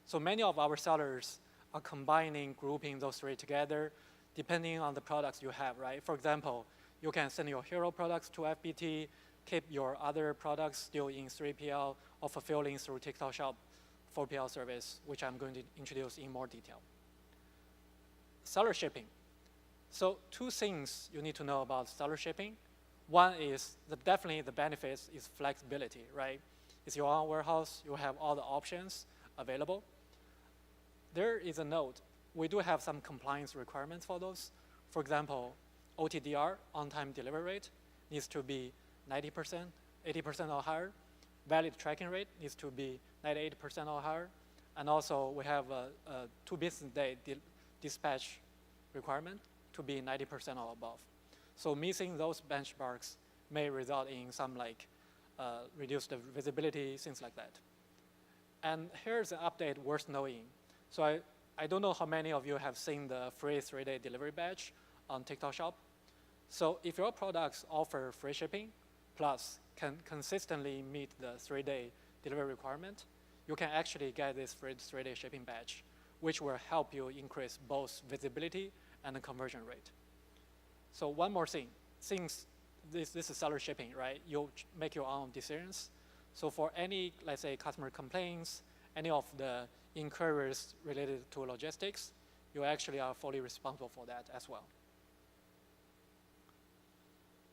S13: So many of our sellers are combining, grouping those 3 together, depending on the products you have, right? For example, you can send your hero products to FBT, keep your other products still in 3PL, or fulfilling through TikTok Shop 4PL service, which I'm going to introduce in more detail. Seller shipping. So 2 things you need to know about seller shipping. One is definitely the benefits is flexibility, right? It's your own warehouse, you have all the options available. There is a note, we do have some compliance requirements for those. For example, OTDR, on-time delivery rate, needs to be 90%, 80% or higher. Valid tracking rate needs to be 98% or higher. And also we have a 2 business day dispatch requirement to be 90% or above. So missing those benchmarks may result in some reduced visibility, things like that. And here's an update worth knowing. So I don't know how many of you have seen the free 3-day delivery badge on TikTok Shop. So if your products offer free shipping, plus can consistently meet the 3-day delivery requirement, you can actually get this free 3-day shipping badge, which will help you increase both visibility and the conversion rate. So one more thing, since this is seller shipping, right? You make your own decisions. So for any, let's say, customer complaints, any of the inquiries related to logistics, you actually are fully responsible for that as well.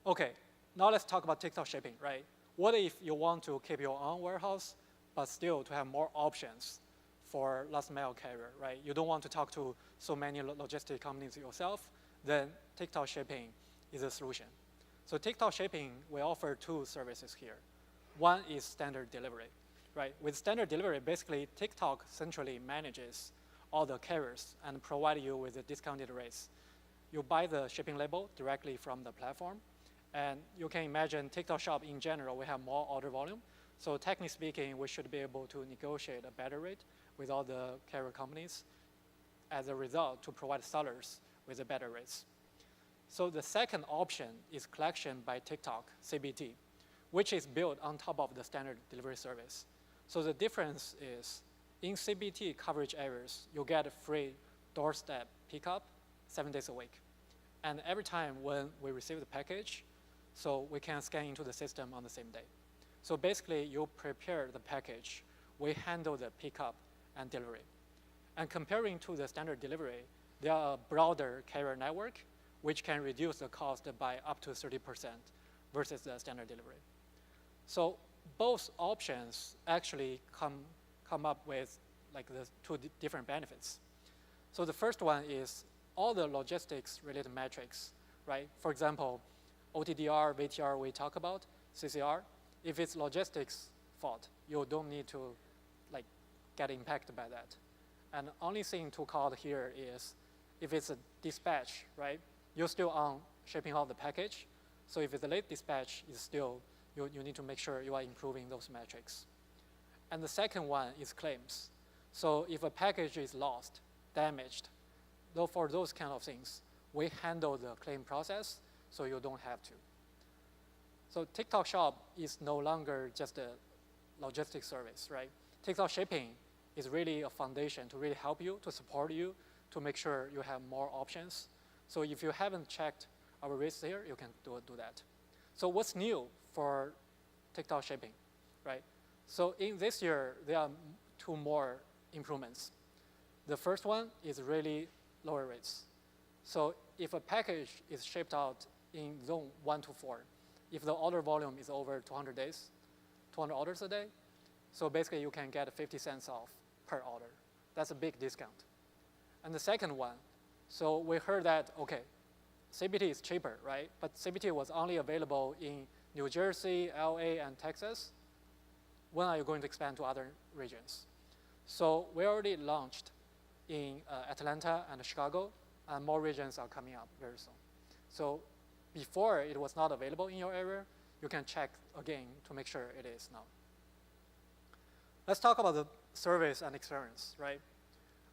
S13: Okay, now let's talk about TikTok shipping, right? What if you want to keep your own warehouse, but still to have more options for last mile carrier, right? You don't want to talk to so many logistic companies yourself, then TikTok shipping is a solution. So TikTok shipping, we offer two services here. One is standard delivery, right? With standard delivery, basically TikTok centrally manages all the carriers and provide you with the discounted rates. You buy the shipping label directly from the platform, and you can imagine TikTok Shop in general, we have more order volume. So technically speaking, we should be able to negotiate a better rate with all the carrier companies as a result to provide sellers with the better rates. So the second option is collection by TikTok, CBT, which is built on top of the standard delivery service. So the difference is in CBT coverage areas, you get a free doorstep pickup 7 days a week. And every time when we receive the package, so we can scan into the system on the same day. So basically, you prepare the package, we handle the pickup and delivery. And comparing to the standard delivery, there are a broader carrier network, which can reduce the cost by up to 30% versus the standard delivery. So both options actually come up with like the two different benefits. So the first one is all the logistics related metrics, right? For example, OTDR, VTR we talk about, CCR, if it's logistics fault, you don't need to like get impacted by that. And only thing to call here is if it's a dispatch, right? You're still on shipping out the package. So if it's a late dispatch, it's still, you need to make sure you are improving those metrics. And the second one is claims. So if a package is lost, damaged, though for those kind of things, we handle the claim process so you don't have to. So TikTok Shop is no longer just a logistics service, right? TikTok Shipping is really a foundation to really help you, to support you, to make sure you have more options. So if you haven't checked our rates here, you can do that. So what's new for TikTok Shipping, right? So in this year, there are two more improvements. The first one is really lower rates. So if a package is shipped out in zone 1 to 4, if the order volume is over 200 days, 200 orders a day, so basically you can get 50 cents off per order. That's a big discount. And the second one, so we heard that, okay, CBT is cheaper, right? But CBT was only available in New Jersey, LA, and Texas. When are you going to expand to other regions? So we already launched in Atlanta and Chicago, and more regions are coming up very soon. So before it was not available in your area, you can check again to make sure it is now. Let's talk about the service and experience, right?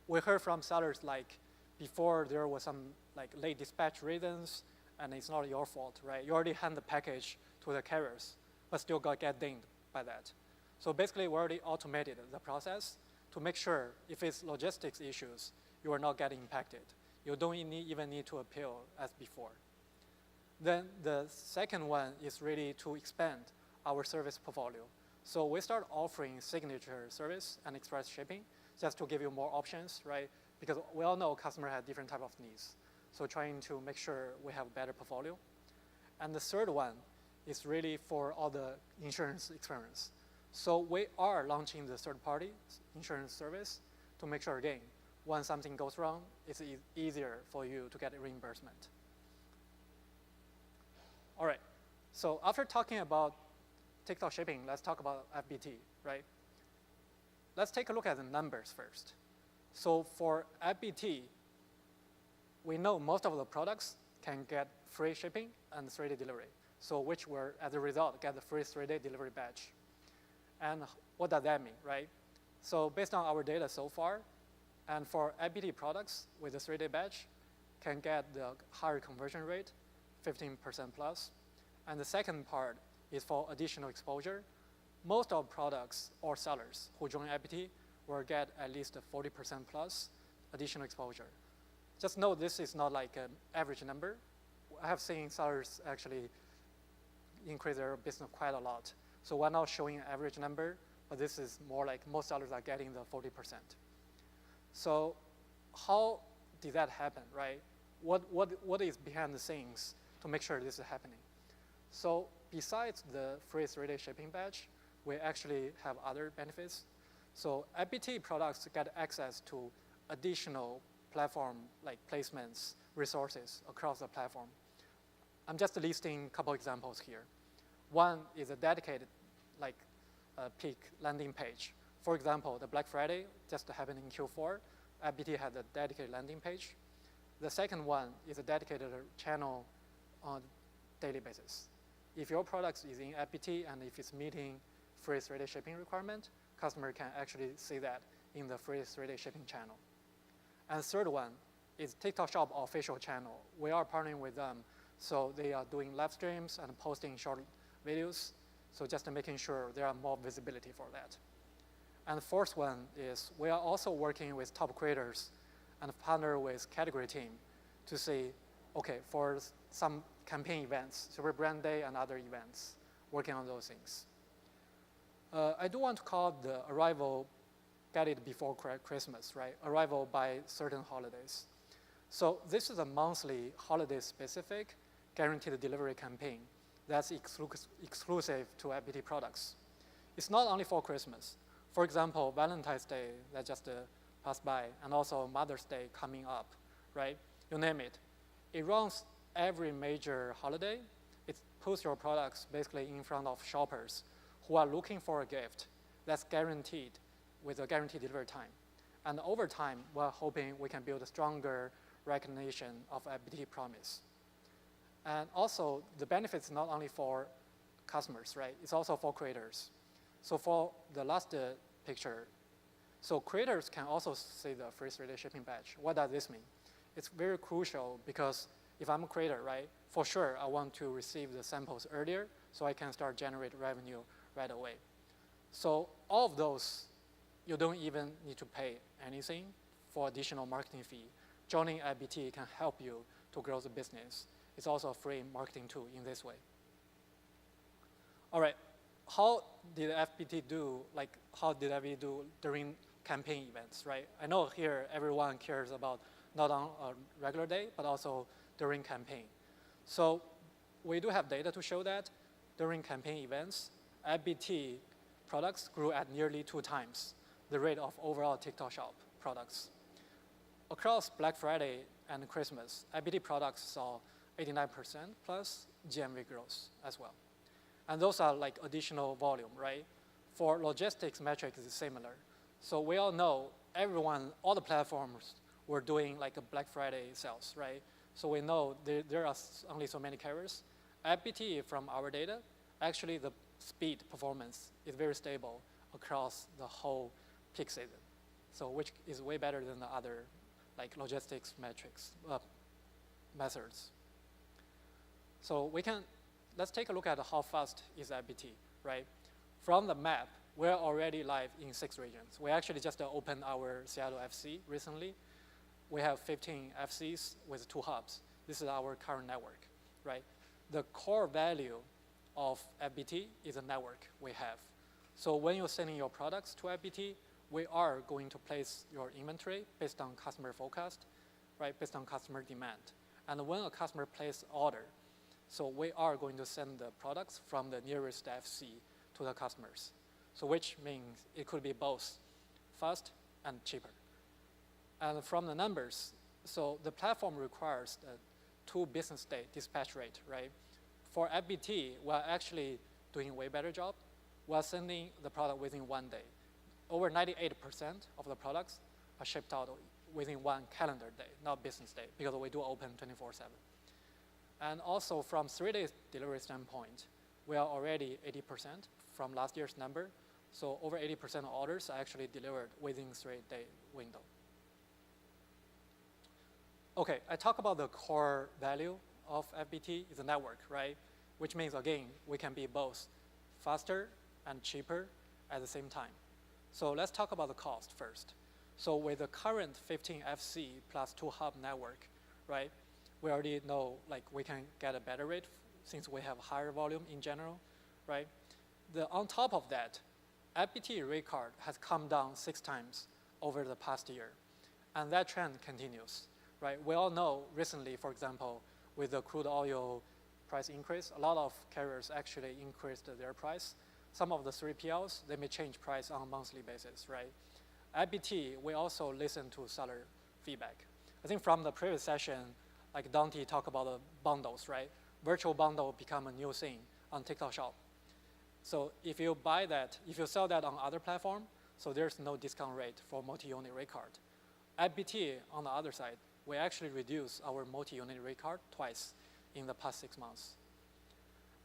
S13: We heard from sellers like before there was some like late dispatch reasons, and it's not your fault, right? You already hand the package to the carriers, but still get dinged by that. So basically, we already automated the process to make sure if it's logistics issues, you are not getting impacted. You don't even need to appeal as before. Then the second one is really to expand our service portfolio. So we start offering signature service and express shipping just to give you more options, right? Because we all know customers have different type of needs. So trying to make sure we have a better portfolio. And the third one is really for all the insurance experience. So we are launching the third-party insurance service to make sure, again, when something goes wrong, it's easier for you to get a reimbursement. All right, so after talking about TikTok shipping, let's talk about FBT, right? Let's take a look at the numbers first. So for FBT, we know most of the products can get free shipping and 3-day delivery. So which will, as a result, get the free 3-day delivery badge. And what does that mean, right? So based on our data so far, and for FBT products with the 3-day badge, can get the higher conversion rate, 15% plus. And the second part is for additional exposure. Most of products or sellers who join FBT will get at least 40% plus additional exposure. Just know this is not like an average number. I have seen sellers actually increase their business quite a lot. So we're not showing an average number, but this is more like most sellers are getting the 40%. So how did that happen, right? What is behind the scenes to make sure this is happening? So besides the free 3-day shipping badge, we actually have other benefits. So FBT products get access to additional platform like placements, resources across the platform. I'm just listing a couple examples here. One is a dedicated like peak landing page. For example, the Black Friday just happened in Q4. FBT had a dedicated landing page. The second one is a dedicated channel on a daily basis. If your product is in FBT and if it's meeting free 3-day shipping requirement, customer can actually see that in the free 3-day shipping channel. And the third one is TikTok Shop official channel. We are partnering with them, so they are doing live streams and posting short videos, so just making sure there are more visibility for that. And the fourth one is we are also working with top creators and partner with category team to see, okay, for some campaign events, Super Brand Day and other events, working on those things. I do want to call the arrival, get it before Christmas, right? Arrival by certain holidays. So this is a monthly holiday-specific guaranteed delivery campaign that's exclusive to FBT products. It's not only for Christmas. For example, Valentine's Day that just passed by, and also Mother's Day coming up, right? You name it. It runs every major holiday. It puts your products basically in front of shoppers who are looking for a gift that's guaranteed with a guaranteed delivery time. And over time, we're hoping we can build a stronger recognition of FBT promise. And also, the benefits not only for customers, right? It's also for creators. So for the last picture, so creators can also see the free 3-day shipping badge. What does this mean? It's very crucial because if I'm a creator, right, for sure I want to receive the samples earlier so I can start generate revenue right away. So all of those, you don't even need to pay anything for additional marketing fee. Joining FBT can help you to grow the business. It's also a free marketing tool in this way. All right, how did FBT do, like how did FBT do during campaign events, right? I know here everyone cares about not on a regular day, but also during campaign. So we do have data to show that during campaign events, FBT products grew at nearly 2 times the rate of overall TikTok Shop products. Across Black Friday and Christmas, FBT products saw 89% plus GMV growth as well. And those are like additional volume, right? For logistics metrics, it's similar. So we all know everyone, all the platforms were doing like a Black Friday sales, right? So we know there are only so many carriers. FBT, from our data, actually the speed performance is very stable across the whole peak season. So which is way better than the other like logistics metrics, methods. So let's take a look at how fast is FBT, right? From the map, we're already live in 6 regions. We actually just opened our Seattle FC recently. We have 15 FCs with 2 hubs. This is our current network, right? The core value of FBT is a network we have. So when you're sending your products to FBT, we are going to place your inventory based on customer forecast, right? Based on customer demand. And when a customer places order, so we are going to send the products from the nearest FC to the customers. So which means it could be both fast and cheaper. And from the numbers, so the platform requires the 2 business day dispatch rate, right? For FBT, we're actually doing a way better job. We're sending the product within 1 day. Over 98% of the products are shipped out within 1 calendar day, not business day, because we do open 24/7. And also from 3-day delivery standpoint, we are already 80% from last year's number. So over 80% of orders are actually delivered within 3-day window. Okay, I talk about the core value of FBT is a network, right? Which means, again, we can be both faster and cheaper at the same time. So let's talk about the cost first. So with the current 15 FC plus 2 hub network, right? We already know like we can get a better rate since we have higher volume in general, right? On top of that, FBT rate card has come down 6 times over the past year, and that trend continues. right? We all know recently, for example, with the crude oil price increase, a lot of carriers actually increased their price. Some of the 3PLs, they may change price on a monthly basis, right? At BT, we also listen to seller feedback. I think from the previous session, like Dante talked about the bundles, right? Virtual bundle become a new thing on TikTok Shop. So if you buy that, if you sell that on other platform, so there's no discount rate for multi-unit rate card. At BT, on the other side, we actually reduce our multi-unit rate card twice in the past 6 months.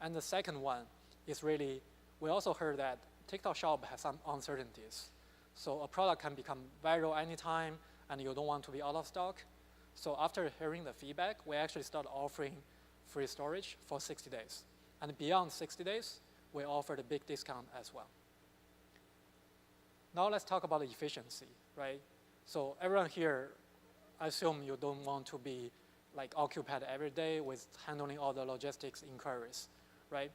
S13: And the second one is really, we also heard that TikTok Shop has some uncertainties. So a product can become viral anytime, and you don't want to be out of stock. So after hearing the feedback, we actually start offering free storage for 60 days. And beyond 60 days, we offered a big discount as well. Now let's talk about the efficiency, right? So everyone here, I assume you don't want to be like occupied every day with handling all the logistics inquiries, right?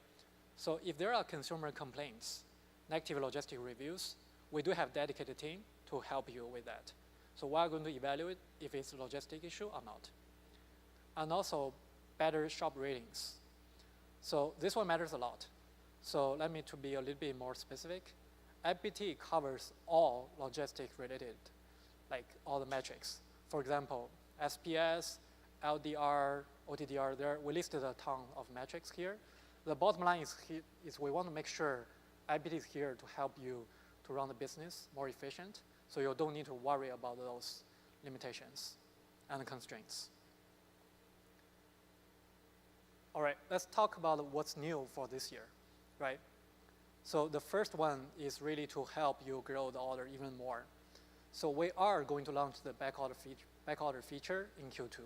S13: So if there are consumer complaints, negative logistic reviews, we do have dedicated team to help you with that. So we're going to evaluate if it's a logistic issue or not. And also better shop ratings. So this one matters a lot. So let me to be a little bit more specific. FBT covers all logistic related, like all the metrics. For example, SPS, LDR, OTDR, we listed a ton of metrics here. The bottom line is we want to make sure IBT is here to help you to run the business more efficient, so you don't need to worry about those limitations and constraints. All right, let's talk about what's new for this year, right? So the first one is really to help you grow the order even more. So we are going to launch the back order feature in Q2.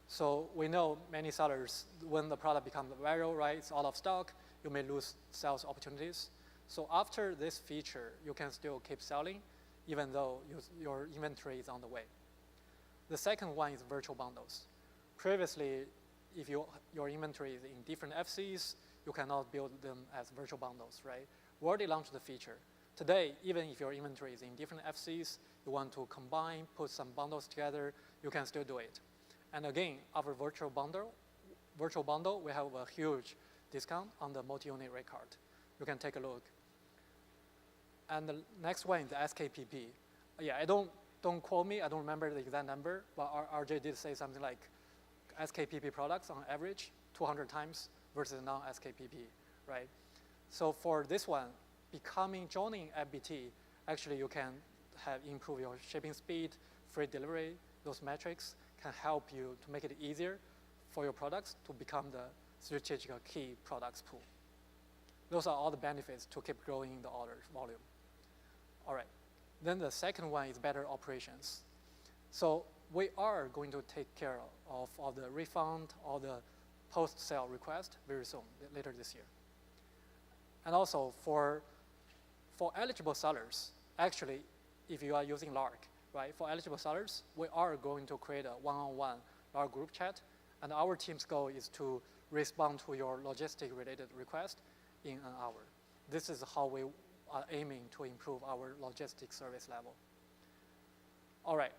S13: So we know many sellers, when the product becomes viral, right, it's out of stock, you may lose sales opportunities. So after this feature, you can still keep selling, even though your inventory is on the way. The second one is virtual bundles. Previously, if your inventory is in different FCs, you cannot build them as virtual bundles, right? We already launched the feature. Today, even if your inventory is in different FCs, you want to combine, put some bundles together, you can still do it. And again, our virtual bundle, we have a huge discount on the multi-unit rate card. You can take a look. And the next one is the SKPP. Yeah, don't quote me, I don't remember the exact number, but RJ did say something like SKPP products on average 200 times versus non-SKPP, right? So for this one, joining FBT, actually you can improve your shipping speed, free delivery, those metrics can help you to make it easier for your products to become the strategic key products pool. Those are all the benefits to keep growing the order volume. All right, then the second one is better operations. So we are going to take care of all the refund, all the post-sale request very soon, later this year. And also for eligible sellers, actually, if you are using Lark, right, for eligible sellers, we are going to create a one-on-one Lark group chat, and our team's goal is to respond to your logistic-related request in an hour. This is how we are aiming to improve our logistic service level. All right,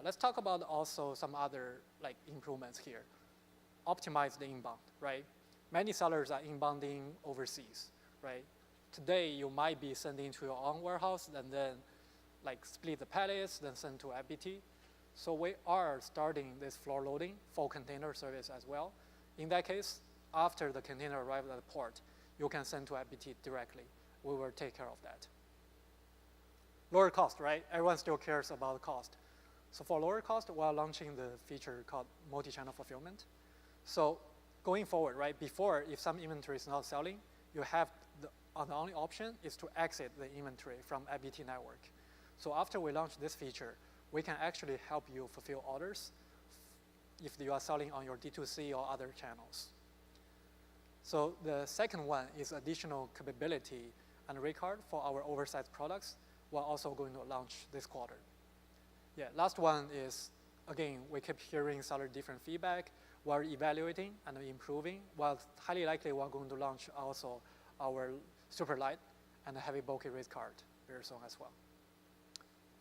S13: let's talk about also some other improvements here. Optimize the inbound, right? Many sellers are inbounding overseas, right? Today, you might be sending to your own warehouse and then split the pallets, then send to FBT. So we are starting this floor loading for container service as well. In that case, after the container arrives at the port, you can send to FBT directly. We will take care of that. Lower cost, right? Everyone still cares about the cost. So for lower cost, we are launching the feature called multi-channel fulfillment. So going forward, right, before, if some inventory is not selling, you have the only option is to exit the inventory from FBT network. So after we launch this feature, we can actually help you fulfill orders if you are selling on your D2C or other channels. So the second one is additional capability and rate card for our oversized products. We're also going to launch this quarter. Yeah, last one is, again, we keep hearing seller different feedback. We're evaluating and improving. Well, highly likely we're going to launch also our super light and heavy bulky rate card very soon as well.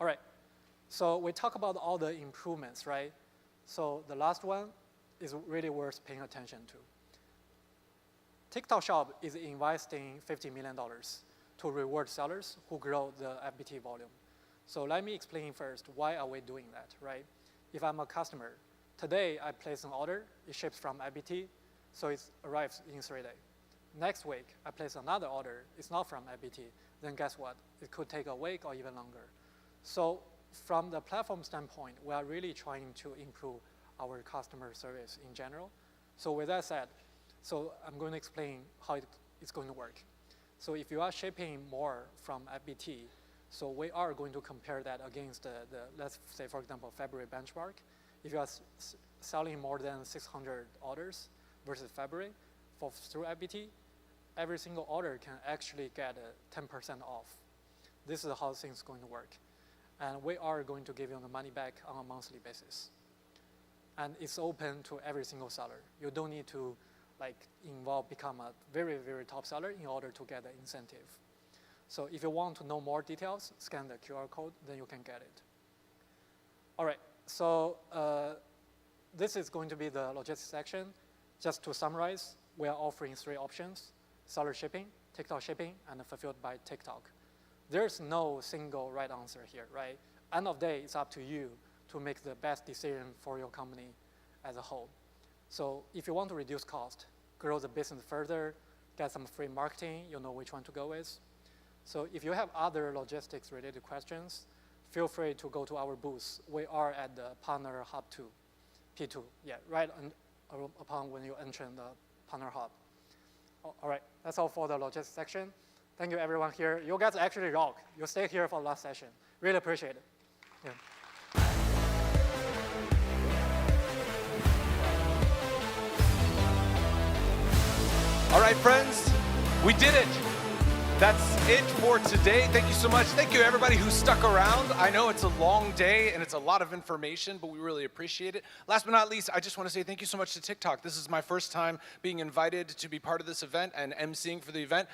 S13: All right, so we talk about all the improvements, right? So the last one is really worth paying attention to. TikTok Shop is investing $50 million to reward sellers who grow the FBT volume. So let me explain first, why are we doing that, right? If I'm a customer, today I place an order, it ships from FBT, so it arrives in 3 days. Next week, I place another order, it's not from FBT, then guess what? It could take a week or even longer. So from the platform standpoint, we are really trying to improve our customer service in general. So with that said, so I'm going to explain how it's going to work. So if you are shipping more from FBT, so we are going to compare that against the let's say, for example, February benchmark. If you are selling more than 600 orders versus February through FBT, every single order can actually get 10% off. This is how things are going to work. And we are going to give you the money back on a monthly basis. And it's open to every single seller. You don't need to become a very, very top seller in order to get the incentive. So if you want to know more details, scan the QR code, then you can get it. All right, so this is going to be the logistics section. Just to summarize, we are offering 3 options: seller shipping, TikTok shipping, and fulfilled by TikTok. There's no single right answer here, right? End of the day, it's up to you to make the best decision for your company as a whole. So if you want to reduce cost, grow the business further, get some free marketing, you know which one to go with. So if you have other logistics related questions, feel free to go to our booth. We are at the Partner Hub 2, P2, yeah, right upon when you enter the Partner Hub. All right, that's all for the logistics section. Thank you everyone here. You guys actually rock. You stay here for the last session. Really appreciate it. Yeah.
S1: All right, friends, we did it. That's it for today. Thank you so much. Thank you, everybody who stuck around. I know it's a long day and it's a lot of information, but we really appreciate it. Last but not least, I just want to say thank you so much to TikTok. This is my first time being invited to be part of this event and emceeing for the event.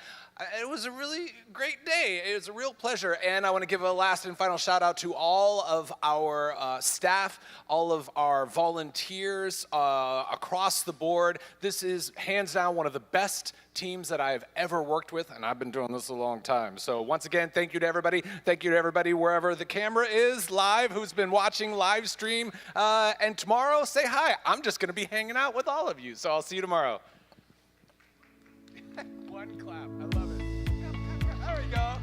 S1: It was a really great day. It was a real pleasure. And I want to give a last and final shout out to all of our staff, all of our volunteers across the board. This is hands down one of the best teams that I've ever worked with, and I've been doing this a long time. So once again, thank you to everybody. Thank you to everybody wherever the camera is live, who's been watching live stream. And tomorrow, say hi. I'm just going to be hanging out with all of you. So I'll see you tomorrow. One clap. I love it. There we go.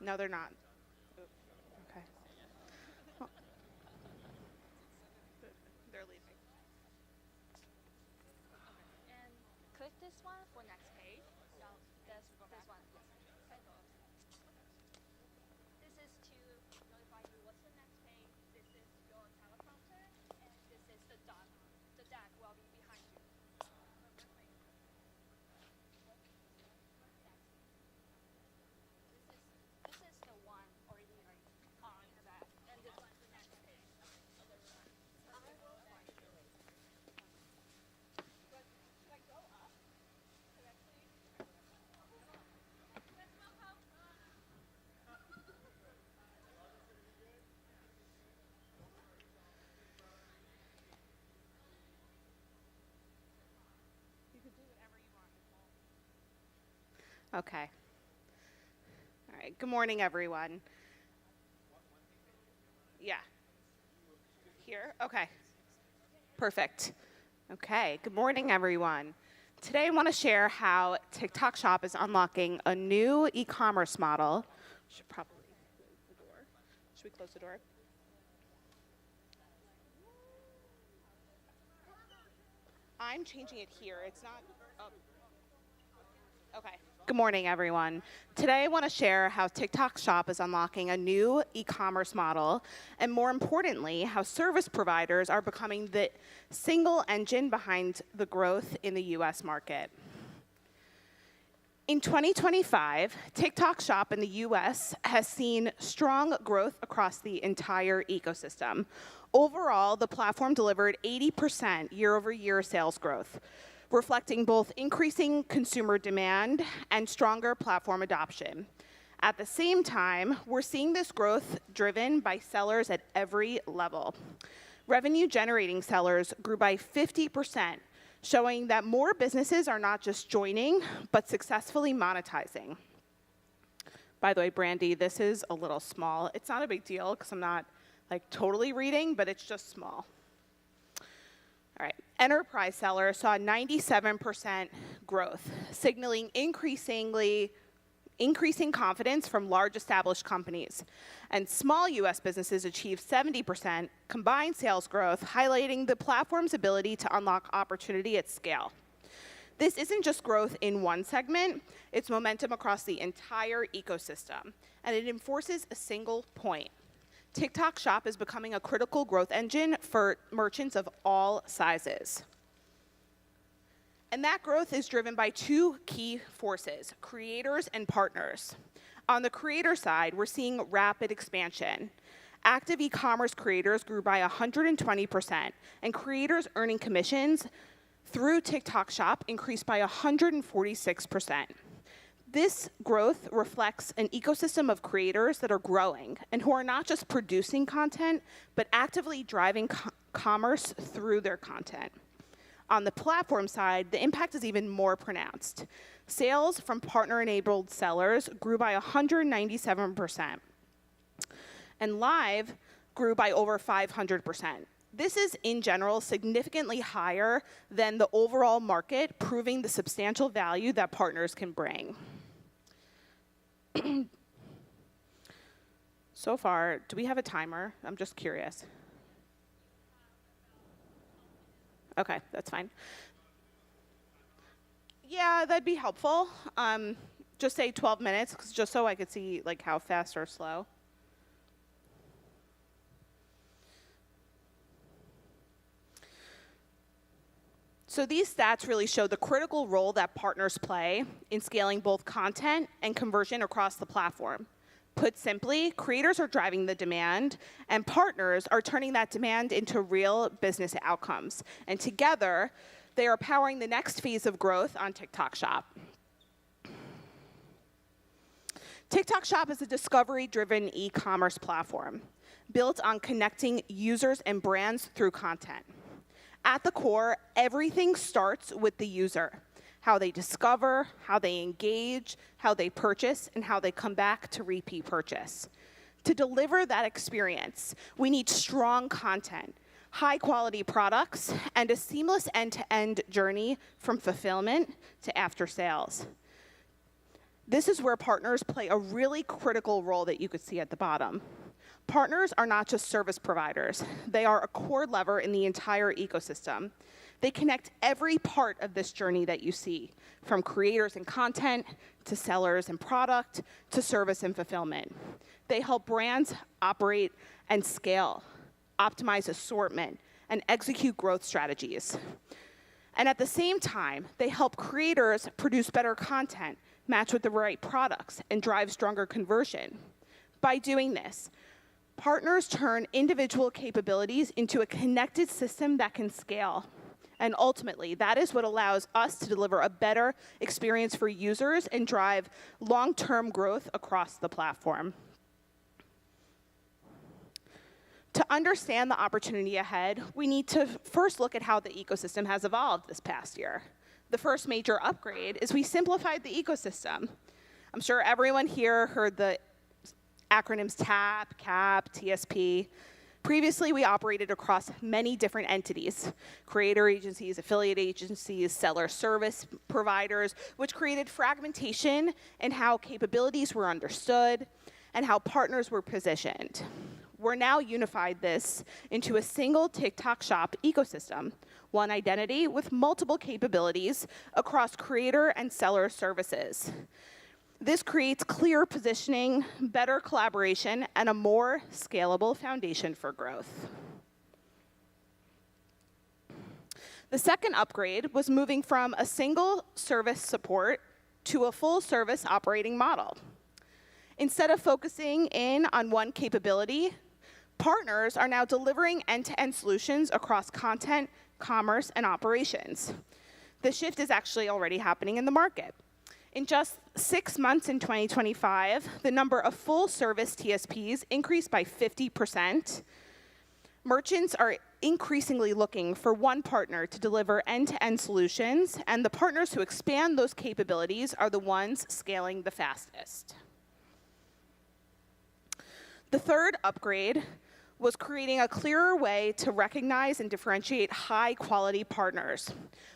S14: No, they're not. Okay. Well, they're leaving.
S6: And click this one for next page. No, this one. This is to notify you what's the next page. This is your teleprompter, and this is the dot. The deck will be behind you. This is the one already like on the back, and this one's the next page. Should I go up correctly?
S14: You can do whatever you want. Okay. All right. Good morning, everyone. Yeah. Here? Okay. Perfect. Okay. Good morning, everyone. Today, I want to share how TikTok Shop is unlocking a new e-commerce model. Should probably close the door. Should we close the door? I'm changing it here. It's not up. Okay. Good morning, everyone. Today, I want to share how TikTok Shop is unlocking a new e-commerce model, and more importantly, how service providers are becoming the single engine behind the growth in the US market. In 2025, TikTok Shop in the US has seen strong growth across the entire ecosystem. Overall, the platform delivered 80% year-over-year sales growth, reflecting both increasing consumer demand and stronger platform adoption. At the same time, we're seeing this growth driven by sellers at every level. Revenue-generating sellers grew by 50%, showing that more businesses are not just joining, but successfully monetizing. By the way, Brandy, this is a little small. It's not a big deal because I'm not like totally reading, but it's just small. All right, enterprise sellers saw 97% growth, signaling increasing confidence from large established companies. And small US businesses achieved 70% combined sales growth, highlighting the platform's ability to unlock opportunity at scale. This isn't just growth in one segment, it's momentum across the entire ecosystem. And it enforces a single point. TikTok Shop is becoming a critical growth engine for merchants of all sizes. And that growth is driven by two key forces, creators and partners. On the creator side, we're seeing rapid expansion. Active e-commerce creators grew by 120%, and creators earning commissions through TikTok Shop increased by 146%. This growth reflects an ecosystem of creators that are growing and who are not just producing content, but actively driving commerce through their content. On the platform side, the impact is even more pronounced. Sales from partner-enabled sellers grew by 197%, and Live grew by over 500%. This is, in general, significantly higher than the overall market, proving the substantial value that partners can bring. So far, do we have a timer? I'm just curious. Okay, that's fine. Yeah, that'd be helpful. Just say 12 minutes, just so I could see like how fast or slow. So these stats really show the critical role that partners play in scaling both content and conversion across the platform. Put simply, creators are driving the demand, and partners are turning that demand into real business outcomes. And together, they are powering the next phase of growth on TikTok Shop. TikTok Shop is a discovery-driven e-commerce platform built on connecting users and brands through content. At the core, everything starts with the user. How they discover, how they engage, how they purchase, and how they come back to repeat purchase. To deliver that experience, we need strong content, high-quality products, and a seamless end-to-end journey from fulfillment to after sales. This is where partners play a really critical role that you could see at the bottom. Partners are not just service providers. They are a core lever in the entire ecosystem. They connect every part of this journey that you see, from creators and content, to sellers and product, to service and fulfillment. They help brands operate and scale, optimize assortment, and execute growth strategies. And at the same time, they help creators produce better content, match with the right products, and drive stronger conversion. By doing this, partners turn individual capabilities into a connected system that can scale. And ultimately, that is what allows us to deliver a better experience for users and drive long-term growth across the platform. To understand the opportunity ahead, we need to first look at how the ecosystem has evolved this past year. The first major upgrade is we simplified the ecosystem. I'm sure everyone here heard the acronyms TAP, CAP, TSP. Previously, we operated across many different entities: creator agencies, affiliate agencies, seller service providers, which created fragmentation in how capabilities were understood and how partners were positioned. We're now unified this into a single TikTok Shop ecosystem, one identity with multiple capabilities across creator and seller services. This creates clear positioning, better collaboration, and a more scalable foundation for growth. The second upgrade was moving from a single service support to a full service operating model. Instead of focusing in on one capability, partners are now delivering end-to-end solutions across content, commerce, and operations. The shift is actually already happening in the market. In just 6 months in 2025, the number of full-service TSPs increased by 50%. Merchants are increasingly looking for one partner to deliver end-to-end solutions, and the partners who expand those capabilities are the ones scaling the fastest. The third upgrade was creating a clearer way to recognize and differentiate high-quality partners.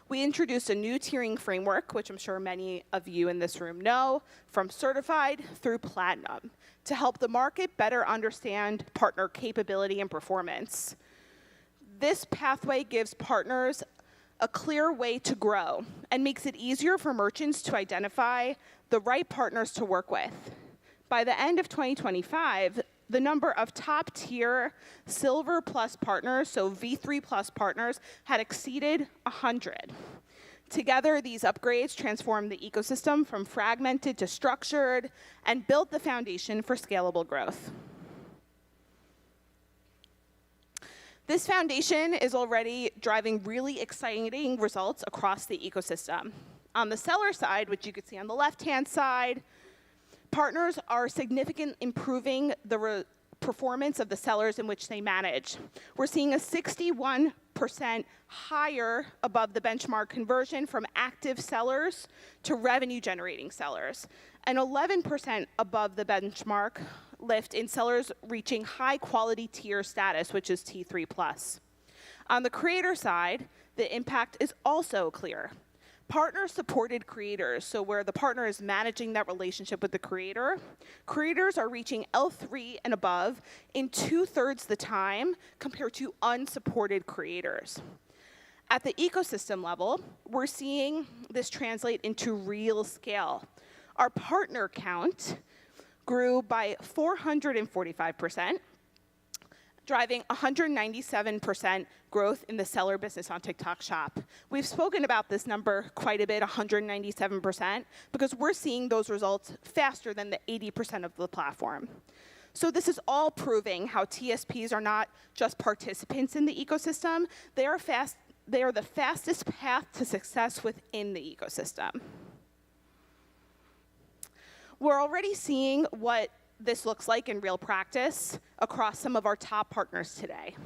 S14: We introduced a new tiering framework, which I'm sure many of you in this room know, from certified through platinum, to help the market better understand partner capability and performance. This pathway gives partners a clear way to grow and makes it easier for merchants to identify the right partners to work with. By the end of 2025, the number of top-tier Silver Plus partners, so V3 Plus partners, had exceeded 100. Together, these upgrades transformed the ecosystem from fragmented to structured and built the foundation for scalable growth. This foundation is already driving really exciting results across the ecosystem. On the seller side, which you can see on the left-hand side, partners are significantly improving the performance of the sellers in which they manage. We're seeing a 61% higher above the benchmark conversion from active sellers to revenue-generating sellers, and 11% above the benchmark lift in sellers reaching high-quality tier status, which is T3+. On the creator side, the impact is also clear. Partner-supported creators, so where the partner is managing that relationship with the creator, creators are reaching L3 and above in 2/3 the time compared to unsupported creators. At the ecosystem level, we're seeing this translate into real scale. Our partner count grew by 445%, driving 197% growth in the seller business on TikTok Shop. We've spoken about this number quite a bit, 197%, because we're seeing those results faster than the 80% of the platform. So this is all proving how TSPs are not just participants in the ecosystem, they are the fastest path to success within the ecosystem. We're already seeing what this looks like in real practice across some of our top partners today.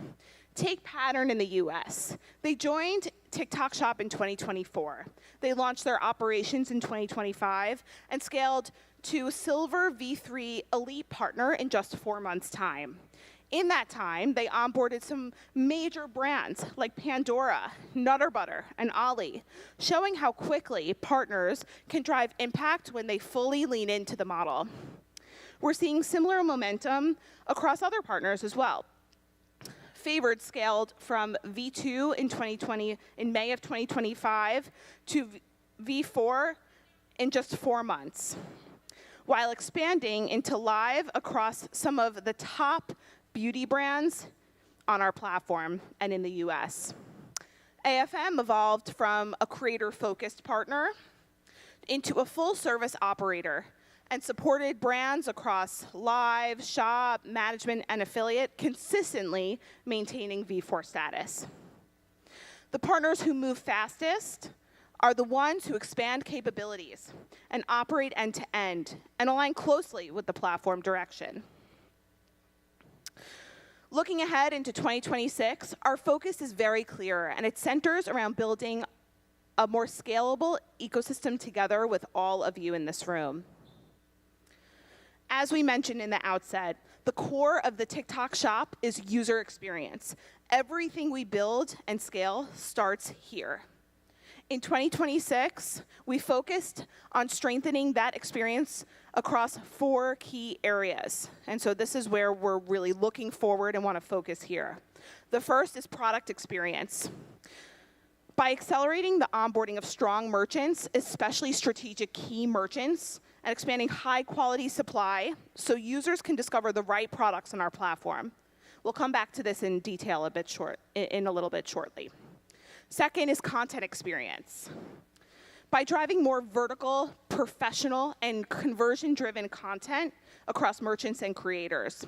S14: Take Pattern in the US. They joined TikTok Shop in 2024. They launched their operations in 2025 and scaled to Silver V3 Elite Partner in just 4 months' time. In that time, they onboarded some major brands like Pandora, Nutter Butter, and Ollie, showing how quickly partners can drive impact when they fully lean into the model. We're seeing similar momentum across other partners as well. Favored scaled from V2 in May of 2025 to V4 in just 4 months, while expanding into live across some of the top beauty brands on our platform and in the US. AFM evolved from a creator-focused partner into a full-service operator and supported brands across live, shop, management, and affiliate, consistently maintaining V4 status. The partners who move fastest are the ones who expand capabilities and operate end-to-end and align closely with the platform direction. Looking ahead into 2026, our focus is very clear, and it centers around building a more scalable ecosystem together with all of you in this room. As we mentioned in the outset, the core of the TikTok Shop is user experience. Everything we build and scale starts here. In 2026, we focused on strengthening that experience across 4 key areas. And so this is where we're really looking forward and want to focus here. The first is product experience. By accelerating the onboarding of strong merchants, especially strategic key merchants, and expanding high-quality supply so users can discover the right products on our platform. We'll come back to this in detail in a little bit shortly. Second is content experience. By driving more vertical, professional, and conversion-driven content across merchants and creators.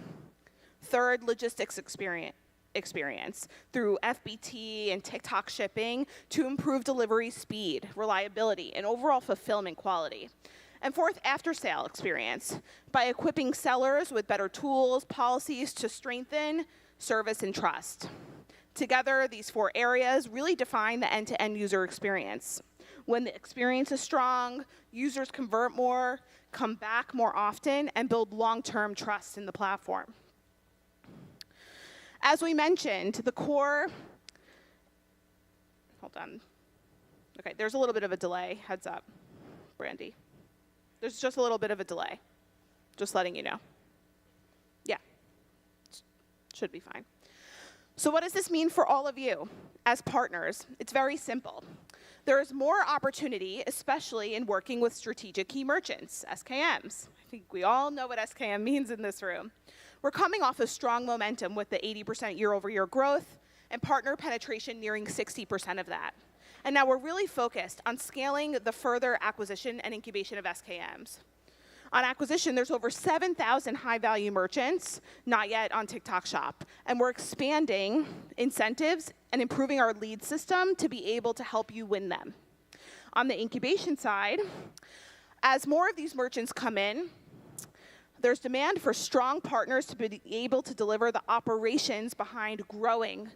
S14: Third, logistics experience through FBT and TikTok shipping to improve delivery speed, reliability, and overall fulfillment quality. And fourth, after-sale experience by equipping sellers with better tools, policies to strengthen service and trust. Together, these 4 areas really define the end-to-end user experience. When the experience is strong, users convert more, come back more often, and build long-term trust in the platform. As we mentioned, the core, hold on. Okay, there's a little bit of a delay, heads up, Brandy. There's just a little bit of a delay, just letting you know. Yeah, should be fine. So what does this mean for all of you as partners? It's very simple. There is more opportunity, especially in working with strategic key merchants, SKMs. I think we all know what SKM means in this room. We're coming off of strong momentum with the 80% year-over-year growth and partner penetration nearing 60% of that. And now we're really focused on scaling the further acquisition and incubation of SKMs. On acquisition, there's over 7,000 high-value merchants, not yet on TikTok Shop. And we're expanding incentives and improving our lead system to be able to help you win them. On the incubation side, as more of these merchants come in, there's demand for strong partners to be able to deliver the operations behind growing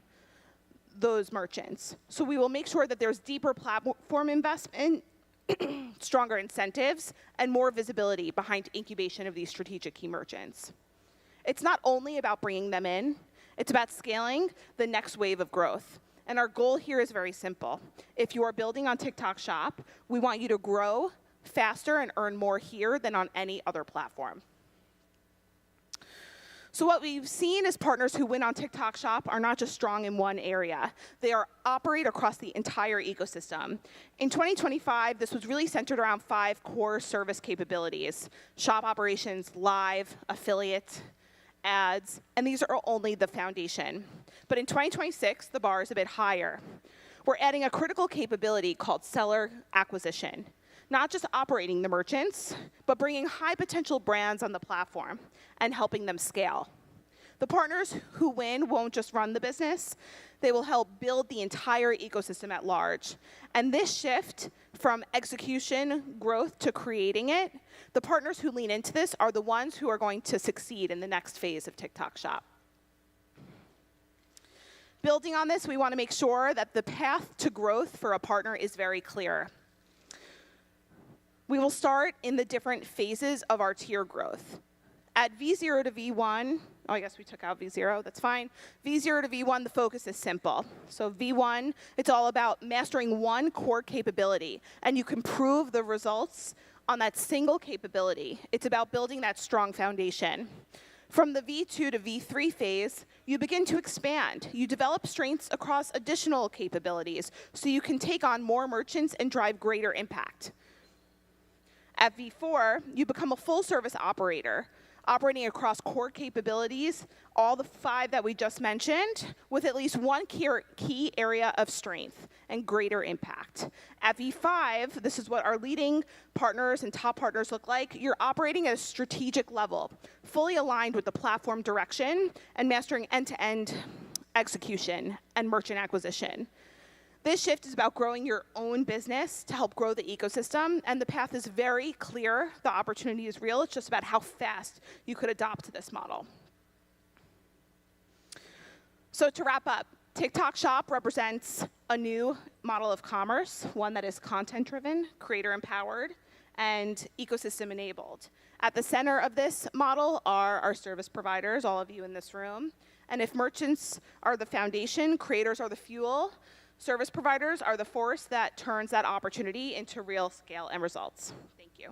S14: those merchants. So we will make sure that there's deeper platform investment, stronger incentives, and more visibility behind incubation of these strategic key merchants. It's not only about bringing them in, it's about scaling the next wave of growth. And our goal here is very simple. If you are building on TikTok Shop, we want you to grow faster and earn more here than on any other platform. So what we've seen is partners who win on TikTok Shop are not just strong in one area. They operate across the entire ecosystem. In 2025, this was really centered around 5 core service capabilities: shop operations, live, affiliate, ads, and these are only the foundation. But in 2026, the bar is a bit higher. We're adding a critical capability called seller acquisition. Not just operating the merchants, but bringing high potential brands on the platform and helping them scale. The partners who win won't just run the business, they will help build the entire ecosystem at large. And this shift from execution growth to creating it, the partners who lean into this are the ones who are going to succeed in the next phase of TikTok Shop. Building on this, we want to make sure that the path to growth for a partner is very clear. We will start in the different phases of our tier growth. At V0 to V1, Oh, I guess we took out V0, that's fine. V0 to V1, the focus is simple. So V1, it's all about mastering one core capability, and you can prove the results on that single capability. It's about building that strong foundation. From the V2 to V3 phase, you begin to expand. You develop strengths across additional capabilities, so you can take on more merchants and drive greater impact. At V4, you become a full-service operator, operating across core capabilities, all the 5 that we just mentioned, with at least one key area of strength and greater impact. At V5, this is what our leading partners and top partners look like. You're operating at a strategic level, fully aligned with the platform direction and mastering end-to-end execution and merchant acquisition. This shift is about growing your own business to help grow the ecosystem, and the path is very clear. The opportunity is real. It's just about how fast you could adopt this model. So to wrap up, TikTok Shop represents a new model of commerce, one that is content-driven, creator-empowered, and ecosystem-enabled. At the center of this model are our service providers, all of you in this room. And if merchants are the foundation, creators are the fuel, service providers are the force that turns that opportunity into real scale and results. Thank you.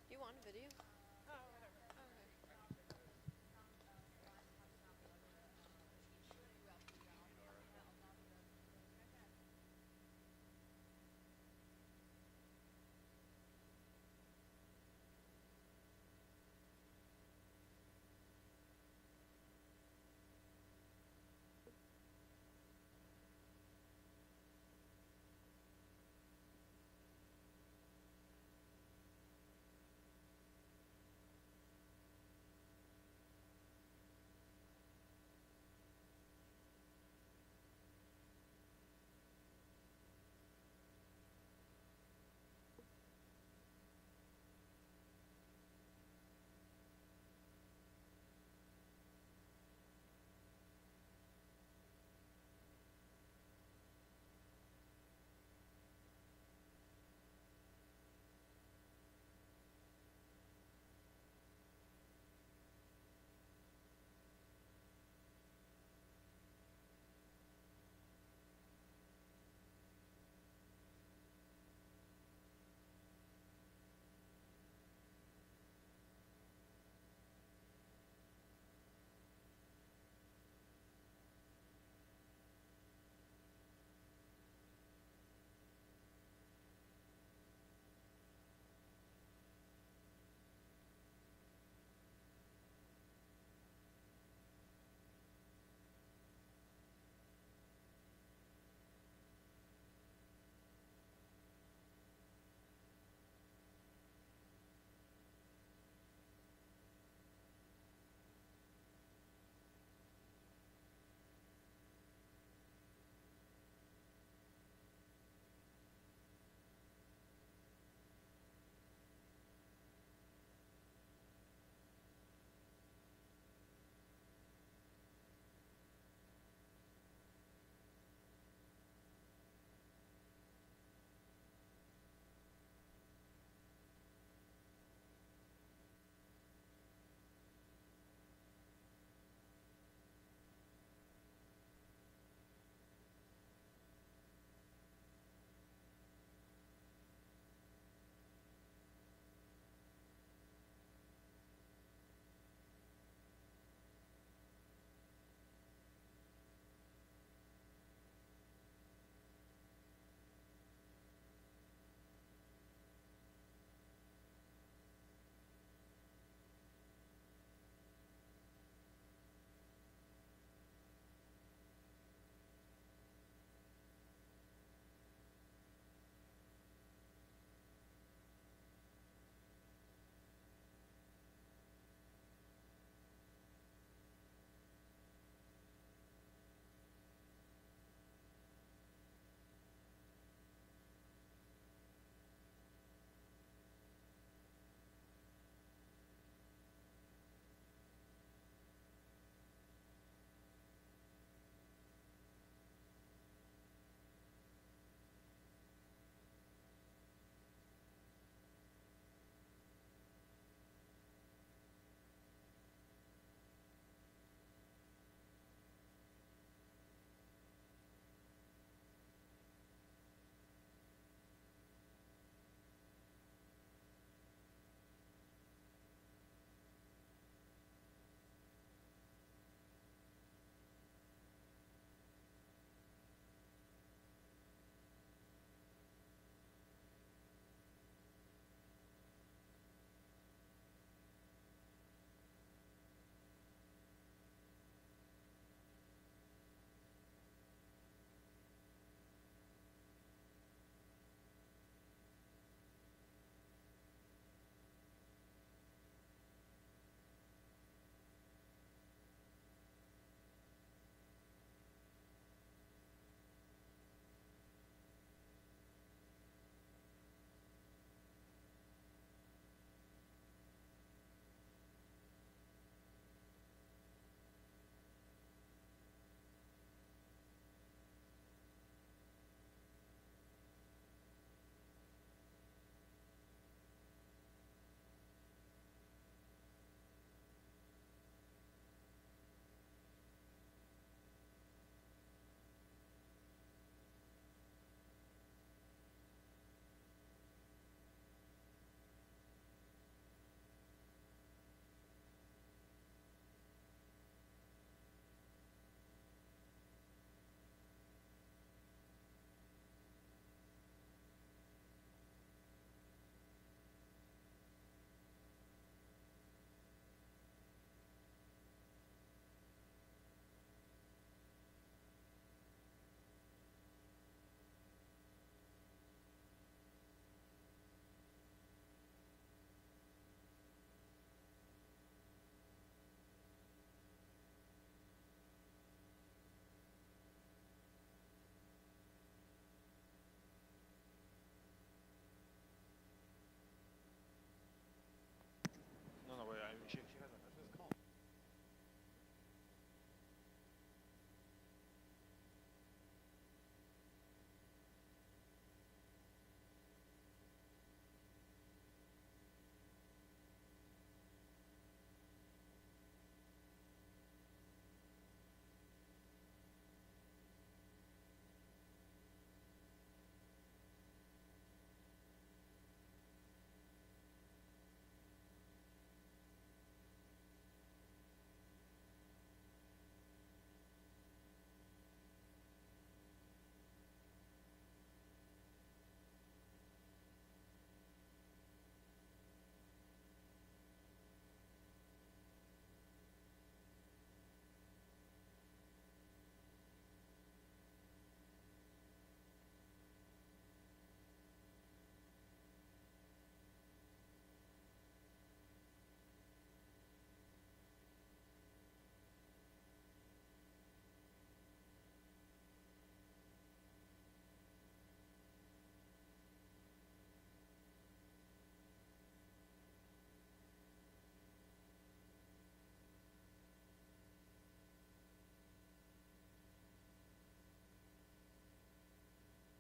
S12: You want a video?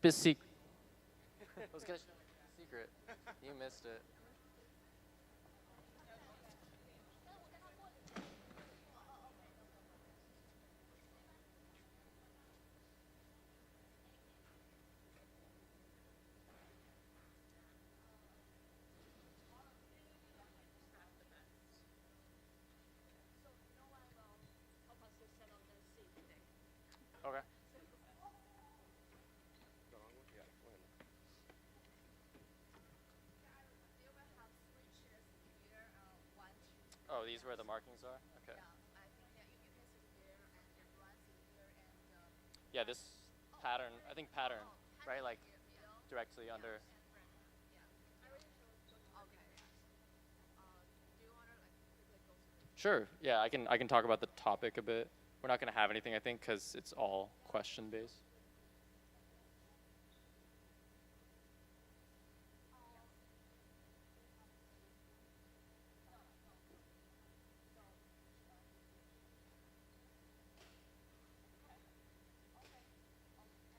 S15: deepest secret. I was gonna show you the secret. You missed it. Okay. Oh, these where the markings are? Okay. Yeah, this pattern, I think pattern, right? Like directly under. Sure. Yeah, I can talk about the topic a bit. We're not going to have anything, I think, because it's all question based.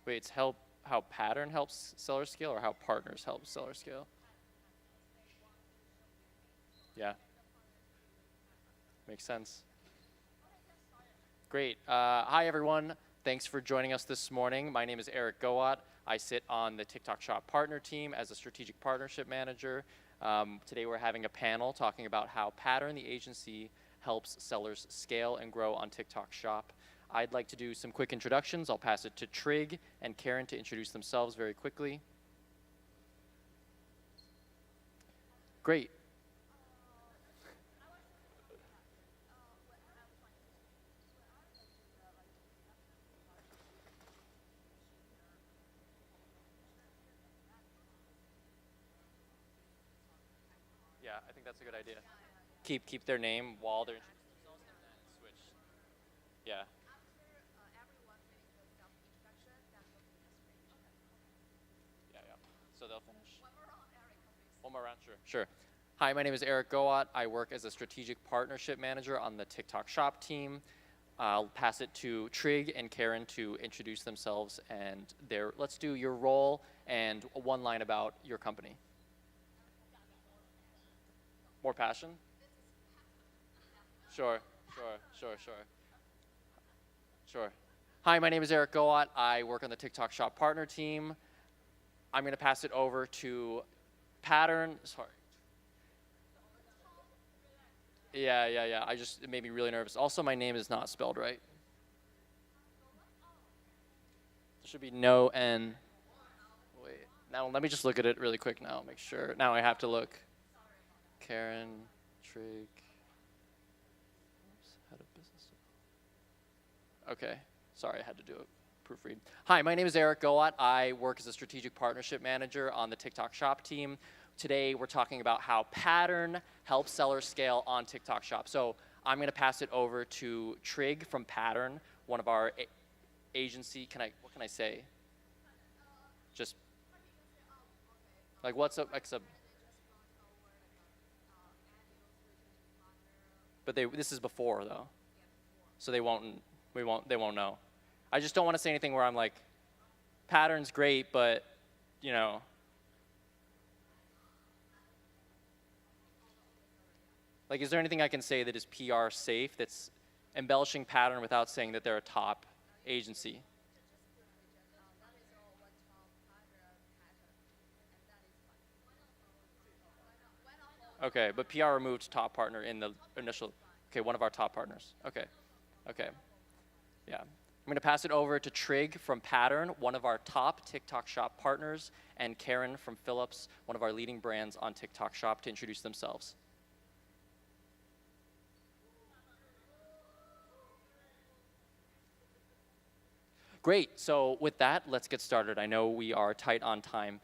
S15: Wait, it's how pattern helps seller scale or how partners help seller scale? Yeah. Makes sense. Great. Hi, everyone. Thanks for joining us this morning. My name is Eric Goat. I sit on the TikTok Shop partner team as a strategic partnership manager. Today we're having a panel talking about how Pattern, the agency, helps sellers scale and grow on TikTok Shop. I'd like to do some quick introductions. I'll pass it to Trig and Karen to introduce themselves very quickly. Great. Yeah, I think that's a good idea. Keep their name while they're introducing themselves and then switch. Yeah. Yeah, yeah. So they'll finish. One more round, sure. Sure. Hi, my name is Eric Goat. I work as a strategic partnership manager on the TikTok Shop team. I'll pass it to Trig and Karen to introduce themselves and let's do your role and one line about your company. More passion? Sure. Hi, my name is Eric Goat. I work on the TikTok Shop partner team. I'm going to pass it over to Pattern. Sorry. Yeah. It made me really nervous. Also, my name is not spelled right. There should be no N. Wait. Now, let me just look at it really quick now. Make sure. Now I have to look. Karen, Trig. Oops, head of business. Okay. Sorry, I had to do a proofread. Hi, my name is Eric Goat. I work as a strategic partnership manager on the TikTok Shop team. Today, we're talking about how Pattern helps sellers scale on TikTok Shop. So I'm going to pass it over to Trig from Pattern, one of our agency. What can I say? Just like what's up? But this is before though, so they won't know. I just don't want to say anything where I'm like, Pattern's great, but you know. Like, is there anything I can say that is PR safe that's embellishing Pattern without saying that they're a top agency? Okay, but PR removed top partner in the initial, okay, one of our top partners. Okay, yeah. I'm going to pass it over to Trig from Pattern, one of our top TikTok Shop partners, and Karen from Philips, one of our leading brands on TikTok Shop, to introduce themselves. Great, so with that, let's get started. I know we are tight on time.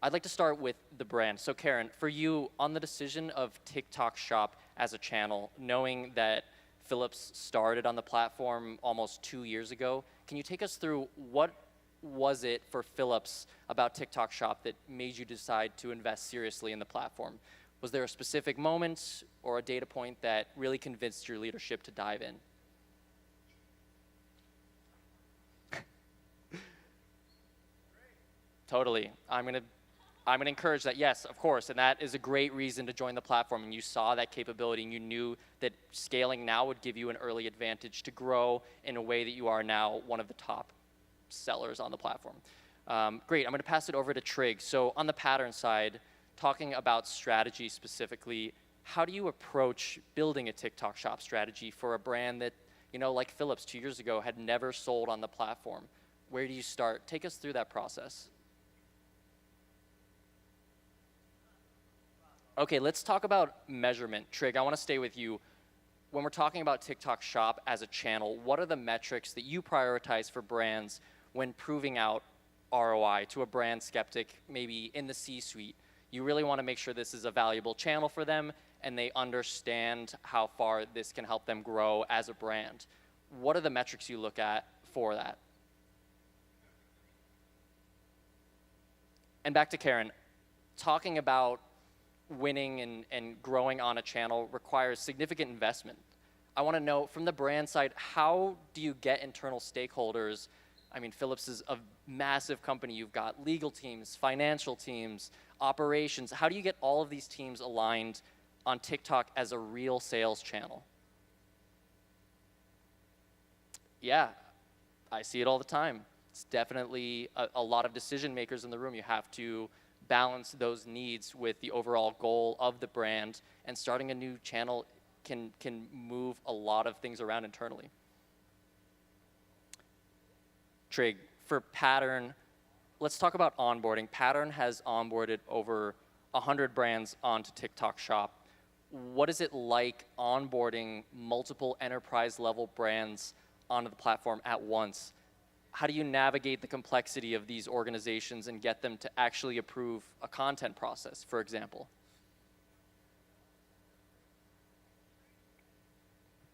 S15: I'd like to start with the brand. So Karen, for you, on the decision of TikTok Shop as a channel, knowing that Philips started on the platform almost 2 years ago, can you take us through what was it for Philips about TikTok Shop that made you decide to invest seriously in the platform? Was there a specific moment or a data point that really convinced your leadership to dive in? Totally. I'm gonna encourage that, yes, of course, and that is a great reason to join the platform, and you saw that capability, and you knew that scaling now would give you an early advantage to grow in a way that you are now one of the top sellers on the platform. Great, I'm gonna pass it over to Trig. So on the pattern side, talking about strategy specifically, how do you approach building a TikTok shop strategy for a brand that, like Philips 2 years ago, had never sold on the platform? Where do you start? Take us through that process. Okay, let's talk about measurement. Trig, I want to stay with you. When we're talking about TikTok Shop as a channel, what are the metrics that you prioritize for brands when proving out ROI to a brand skeptic, maybe in the C-suite? You really want to make sure this is a valuable channel for them and they understand how far this can help them grow as a brand. What are the metrics you look at for that? And back to Karen, talking about winning and growing on a channel requires significant investment. I want to know from the brand side, how do you get internal stakeholders? I mean, Philips is a massive company. You've got legal teams, financial teams, operations. How do you get all of these teams aligned on TikTok as a real sales channel? Yeah, I see it all the time. It's definitely a lot of decision makers in the room. You have to balance those needs with the overall goal of the brand, and starting a new channel can move a lot of things around internally. Trig, for Pattern, let's talk about onboarding. Pattern has onboarded over 100 brands onto TikTok Shop. What is it like onboarding multiple enterprise level brands onto the platform at once? How do you navigate the complexity of these organizations and get them to actually approve a content process, for example?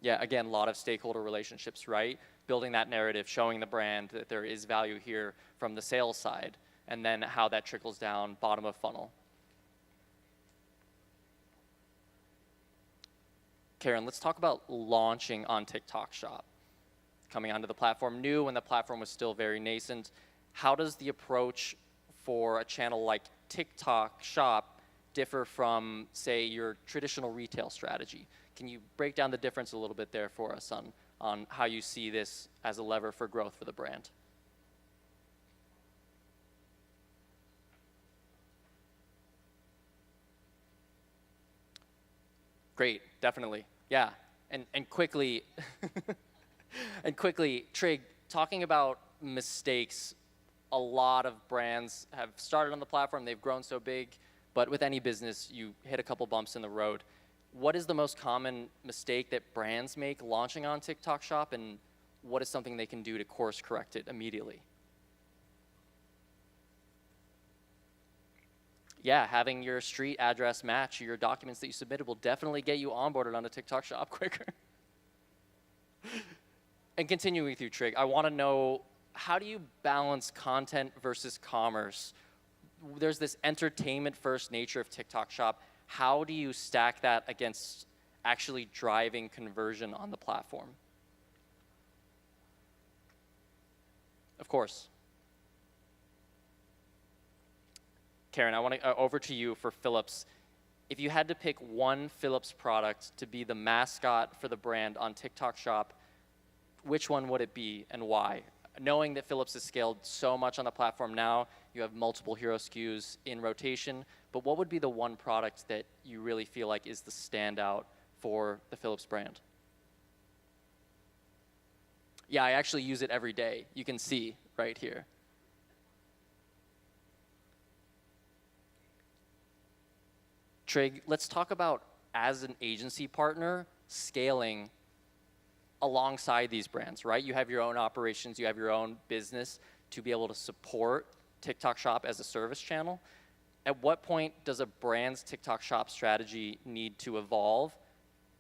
S15: Yeah, again, a lot of stakeholder relationships, right? Building that narrative, showing the brand that there is value here from the sales side, and then how that trickles down bottom of funnel. Karen, let's talk about launching on TikTok Shop. Coming onto the platform new when the platform was still very nascent. How does the approach for a channel like TikTok Shop differ from, say, your traditional retail strategy? Can you break down the difference a little bit there for us on how you see this as a lever for growth for the brand? Great, definitely. Yeah, and quickly, and quickly, Trig, talking about mistakes, a lot of brands have started on the platform, they've grown so big, but with any business, you hit a couple bumps in the road. What is the most common mistake that brands make launching on TikTok Shop, and what is something they can do to course correct it immediately? Yeah, having your street address match your documents that you submitted will definitely get you onboarded on a TikTok Shop quicker. And continuing with you, Trig, I want to know, how do you balance content versus commerce? There's this entertainment-first nature of TikTok Shop. How do you stack that against actually driving conversion on the platform? Of course. Karen, I want to over to you for Philips. If you had to pick one Philips product to be the mascot for the brand on TikTok Shop, which one would it be and why? Knowing that Philips has scaled so much on the platform now, you have multiple hero SKUs in rotation, but what would be the one product that you really feel like is the standout for the Philips brand? Yeah, I actually use it every day. You can see right here. Trig, let's talk about, as an agency partner, scaling alongside these brands, right? You have your own operations, you have your own business to be able to support TikTok Shop as a service channel. At what point does a brand's TikTok Shop strategy need to evolve?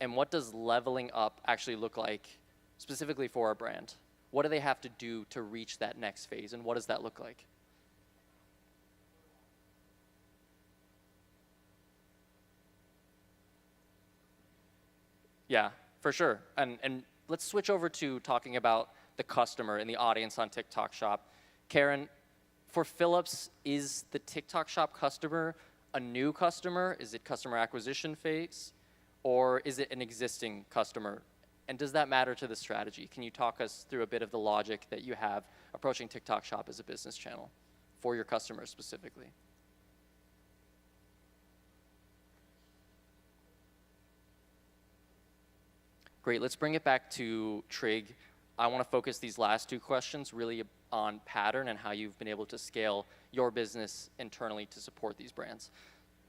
S15: And what does leveling up actually look like specifically for a brand? What do they have to do to reach that next phase, and what does that look like? Yeah, for sure. And let's switch over to talking about the customer and the audience on TikTok Shop. Karen, For Philips, is the TikTok Shop customer a new customer? Is it customer acquisition phase? Or is it an existing customer? And does that matter to the strategy? Can you talk us through a bit of the logic that you have approaching TikTok Shop as a business channel for your customers specifically? Great, let's bring it back to Trig. I want to focus these last two questions really on pattern and how you've been able to scale your business internally to support these brands.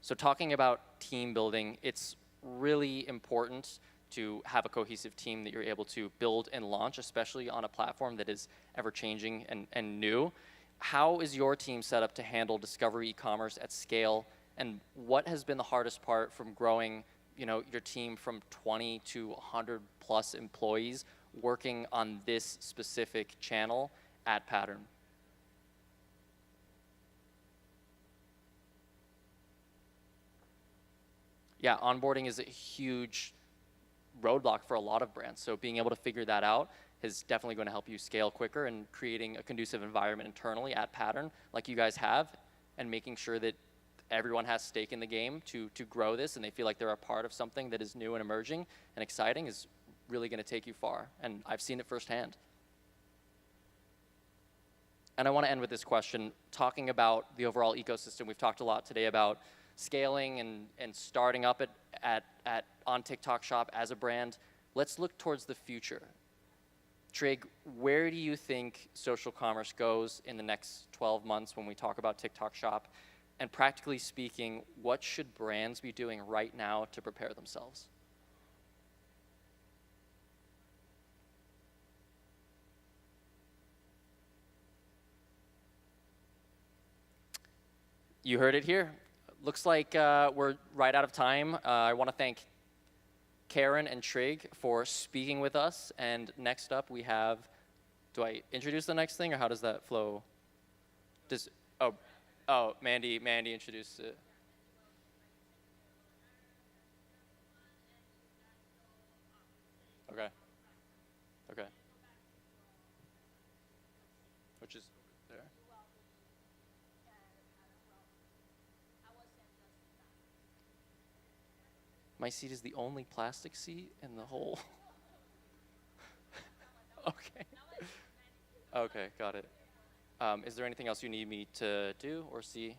S15: So talking about team building, it's really important to have a cohesive team that you're able to build and launch, especially on a platform that is ever changing and new. How is your team set up to handle discovery e-commerce at scale? And what has been the hardest part from growing your team from 20 to 100 plus employees working on this specific channel at Pattern? Yeah, onboarding is a huge roadblock for a lot of brands. So being able to figure that out is definitely going to help you scale quicker, and creating a conducive environment internally at Pattern like you guys have, and making sure that everyone has stake in the game to grow this and they feel like they're a part of something that is new and emerging and exciting is really going to take you far. And I've seen it firsthand. And I want to end with this question, talking about the overall ecosystem. We've talked a lot today about scaling and starting up on TikTok Shop as a brand. Let's look towards the future. Trig, where do you think social commerce goes in the next 12 months when we talk about TikTok Shop? And practically speaking, what should brands be doing right now to prepare themselves? You heard it here. Looks like we're right out of time. I want to thank Karen and Trig for speaking with us. And next up we have, do I introduce the next thing or how does that flow? Mandy introduced it. Okay. Which is there. My seat is the only plastic seat in the whole. Okay. Okay, got it. Is there anything else you need me to do or see?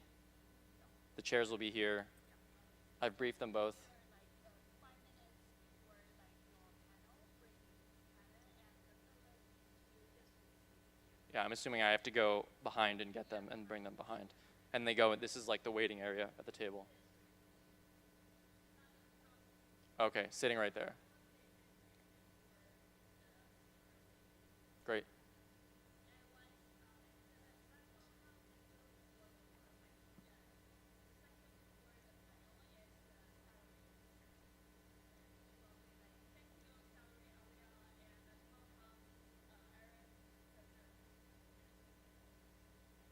S15: The chairs will be here. I've briefed them both. Yeah, I'm assuming I have to go behind and get them and bring them behind. And they go, this is like the waiting area at the table. Okay, sitting right there. Great.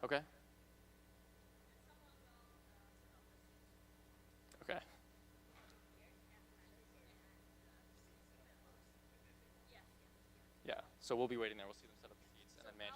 S15: Okay. Okay. Yeah, so we'll be waiting there. We'll see them set up the seats and then Mandy.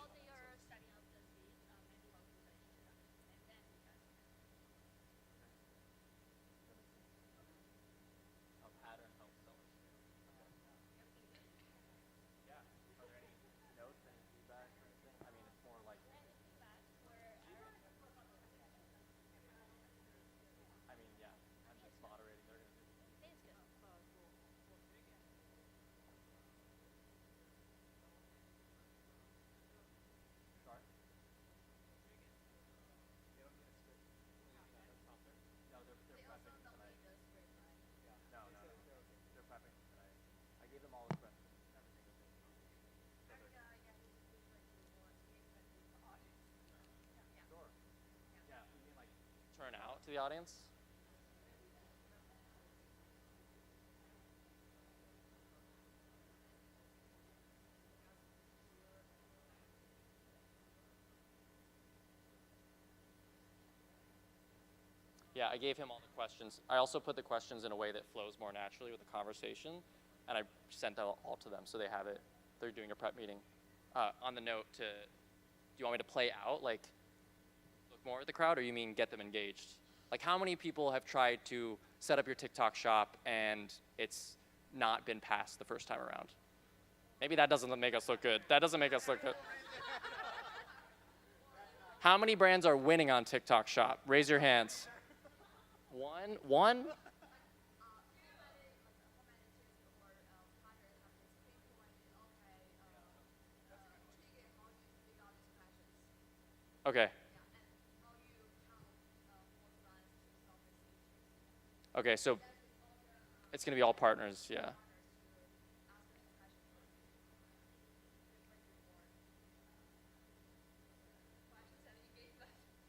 S15: Turn out to the audience? Yeah, I gave him all the questions. I also put the questions in a way that flows more naturally with the conversation, and I sent out all to them so they have it. They're doing a prep meeting. On the note, do you want me to play out like more of the crowd, or you mean get them engaged? Like, how many people have tried to set up your TikTok shop and it's not been passed the first time around? Maybe that doesn't make us look good. That doesn't make us look good. How many brands are winning on TikTok shop? Raise your hands. One? Okay. Okay, so it's going to be all partners, yeah.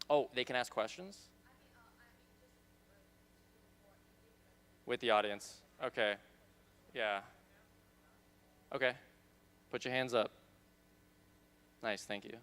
S15: Oh, they can ask questions? With the audience. Okay. Yeah. Okay. Put your hands up. Nice, thank you.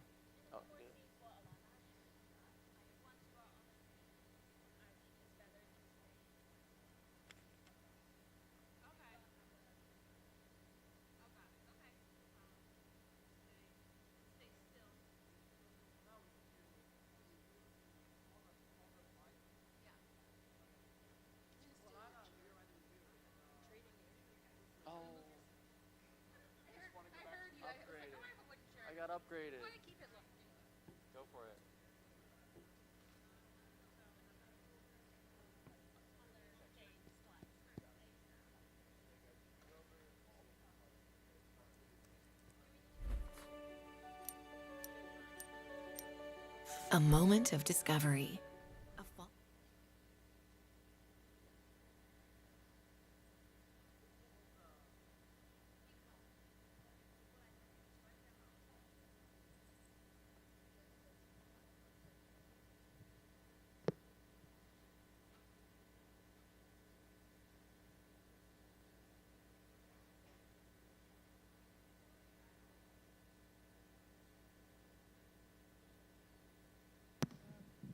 S15: Oh, I got upgraded. Go for it.
S16: A moment of discovery.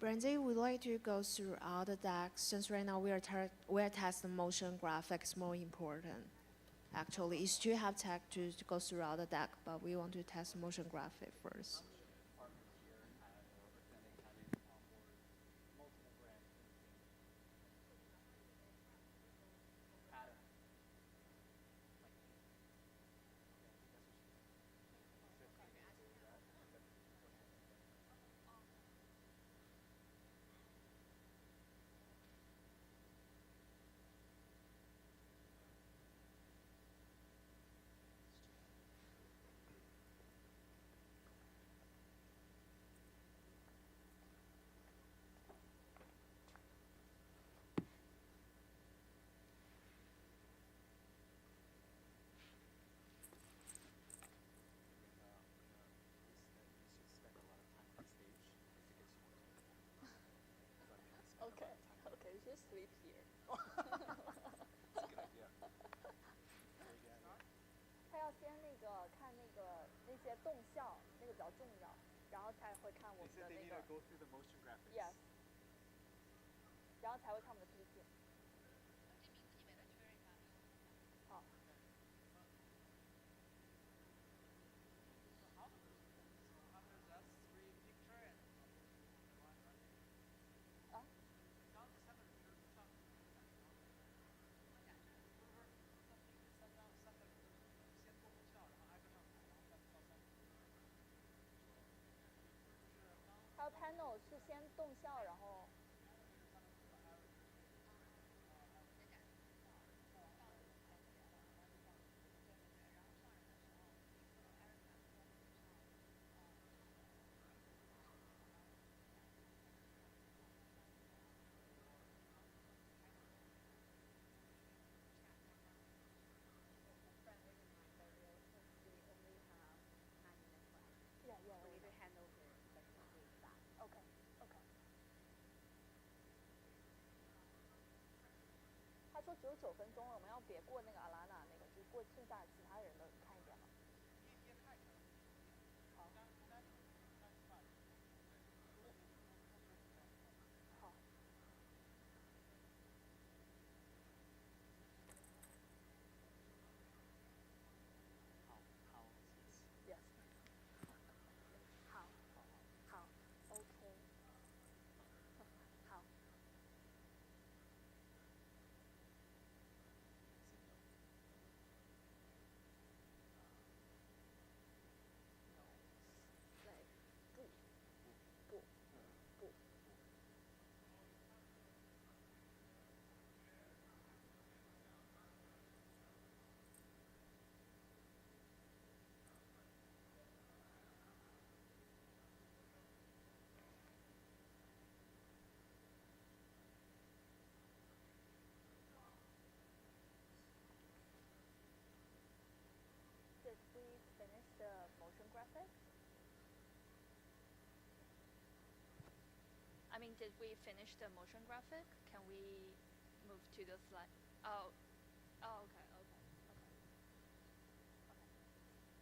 S17: Brandy would like to go through all the decks since right now we are testing motion graphics more important. Actually, it's to have tech to go through all the deck, but we want to test motion graphic first.
S18: Okay, just sleep here. 他要先那个看那些动效，那个比较重要，然后才会看我们的那个。Yes。然后才会看我们的 PPT。好。还有 panel 是先动效，然后。他说只有9分钟了，我们要别过那个阿拉娜那个，就过剩下其他人的看一遍嘛。好。好。Yes。好，好，OK。think did we finish the motion graphic? Can we move to the slide? Oh, okay.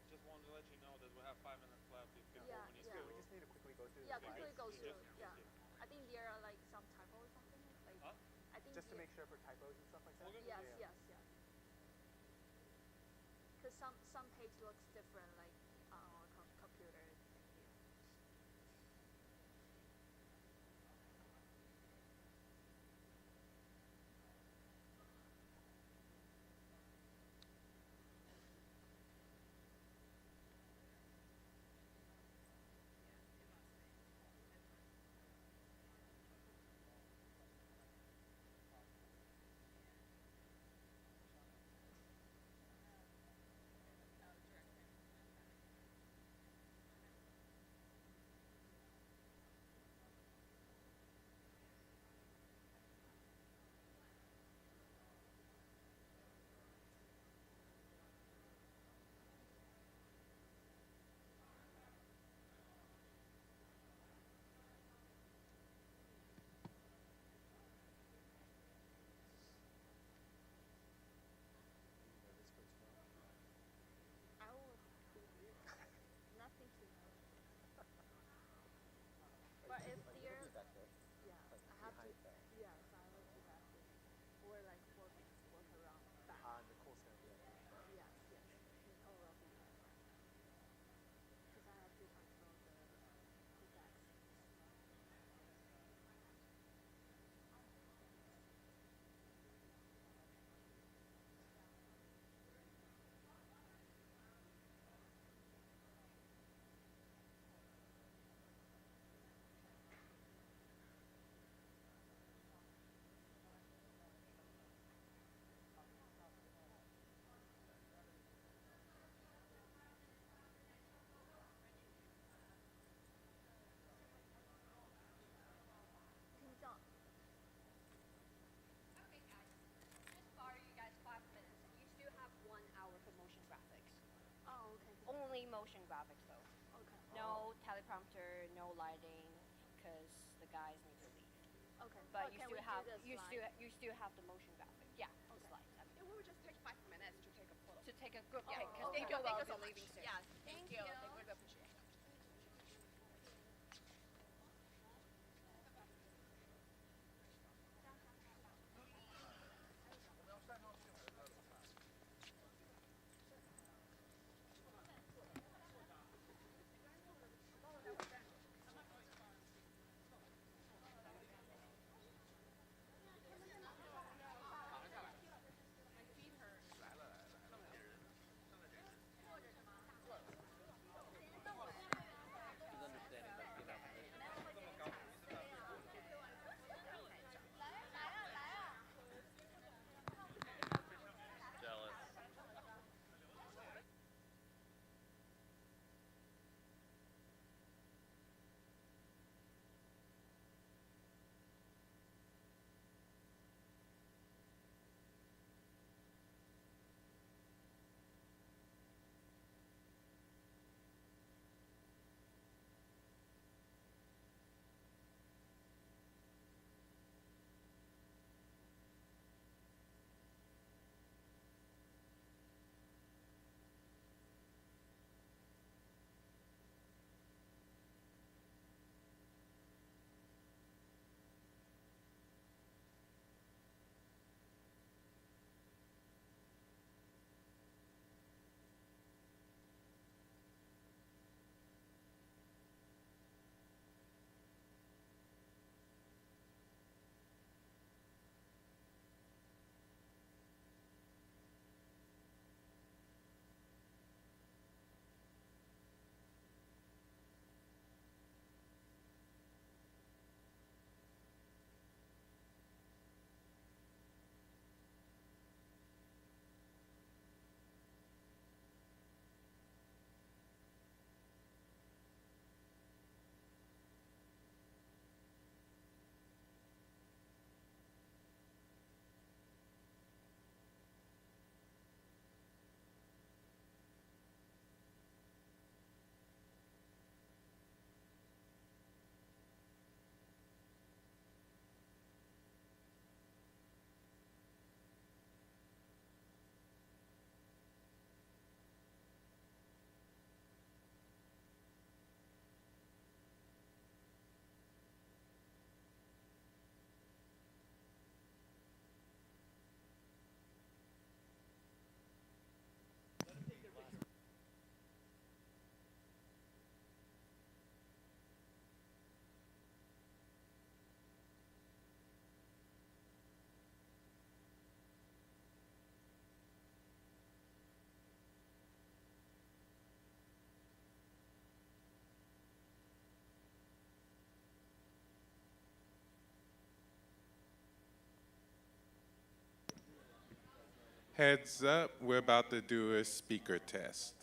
S20: Just wanted to let you know that we have 5 minutes left before
S18: Yeah,
S20: we need
S18: yeah.
S20: to.
S18: We just
S20: need to quickly go through.
S18: Yeah, quickly go through. Yeah. I think there are like some typo or something. Like, I think
S20: Just to make sure for typos and stuff like that.
S18: Yes. Because some page looks different, like on our computer. Nothing to know. But if there, yeah, I have to, yes, I will do that. Or like work around back.
S20: The course
S18: Yes. It all will be because I have to control the decks.
S21: Okay, guys. Just borrow you guys 5 minutes. You still have 1 hour for motion graphics.
S18: Oh, okay.
S21: Only motion graphics, though.
S18: Okay.
S21: No teleprompter, no lighting, because the guys need to leave.
S18: Okay.
S21: But you
S18: can
S21: still
S18: we
S21: have
S18: do the
S21: you
S18: slide?
S21: still have the motion graphic. Yeah, the slides. I mean,
S14: It will just take 5 minutes to take a photo.
S21: to take a group.
S18: Oh,
S21: Yeah, because
S18: okay.
S21: they will
S14: Thank you
S21: be
S14: so much.
S21: leaving soon.
S14: Yes,
S21: Thank
S14: you.
S21: you.
S14: Thank you. We appreciate it.
S19: Heads up, we're about to do a speaker test.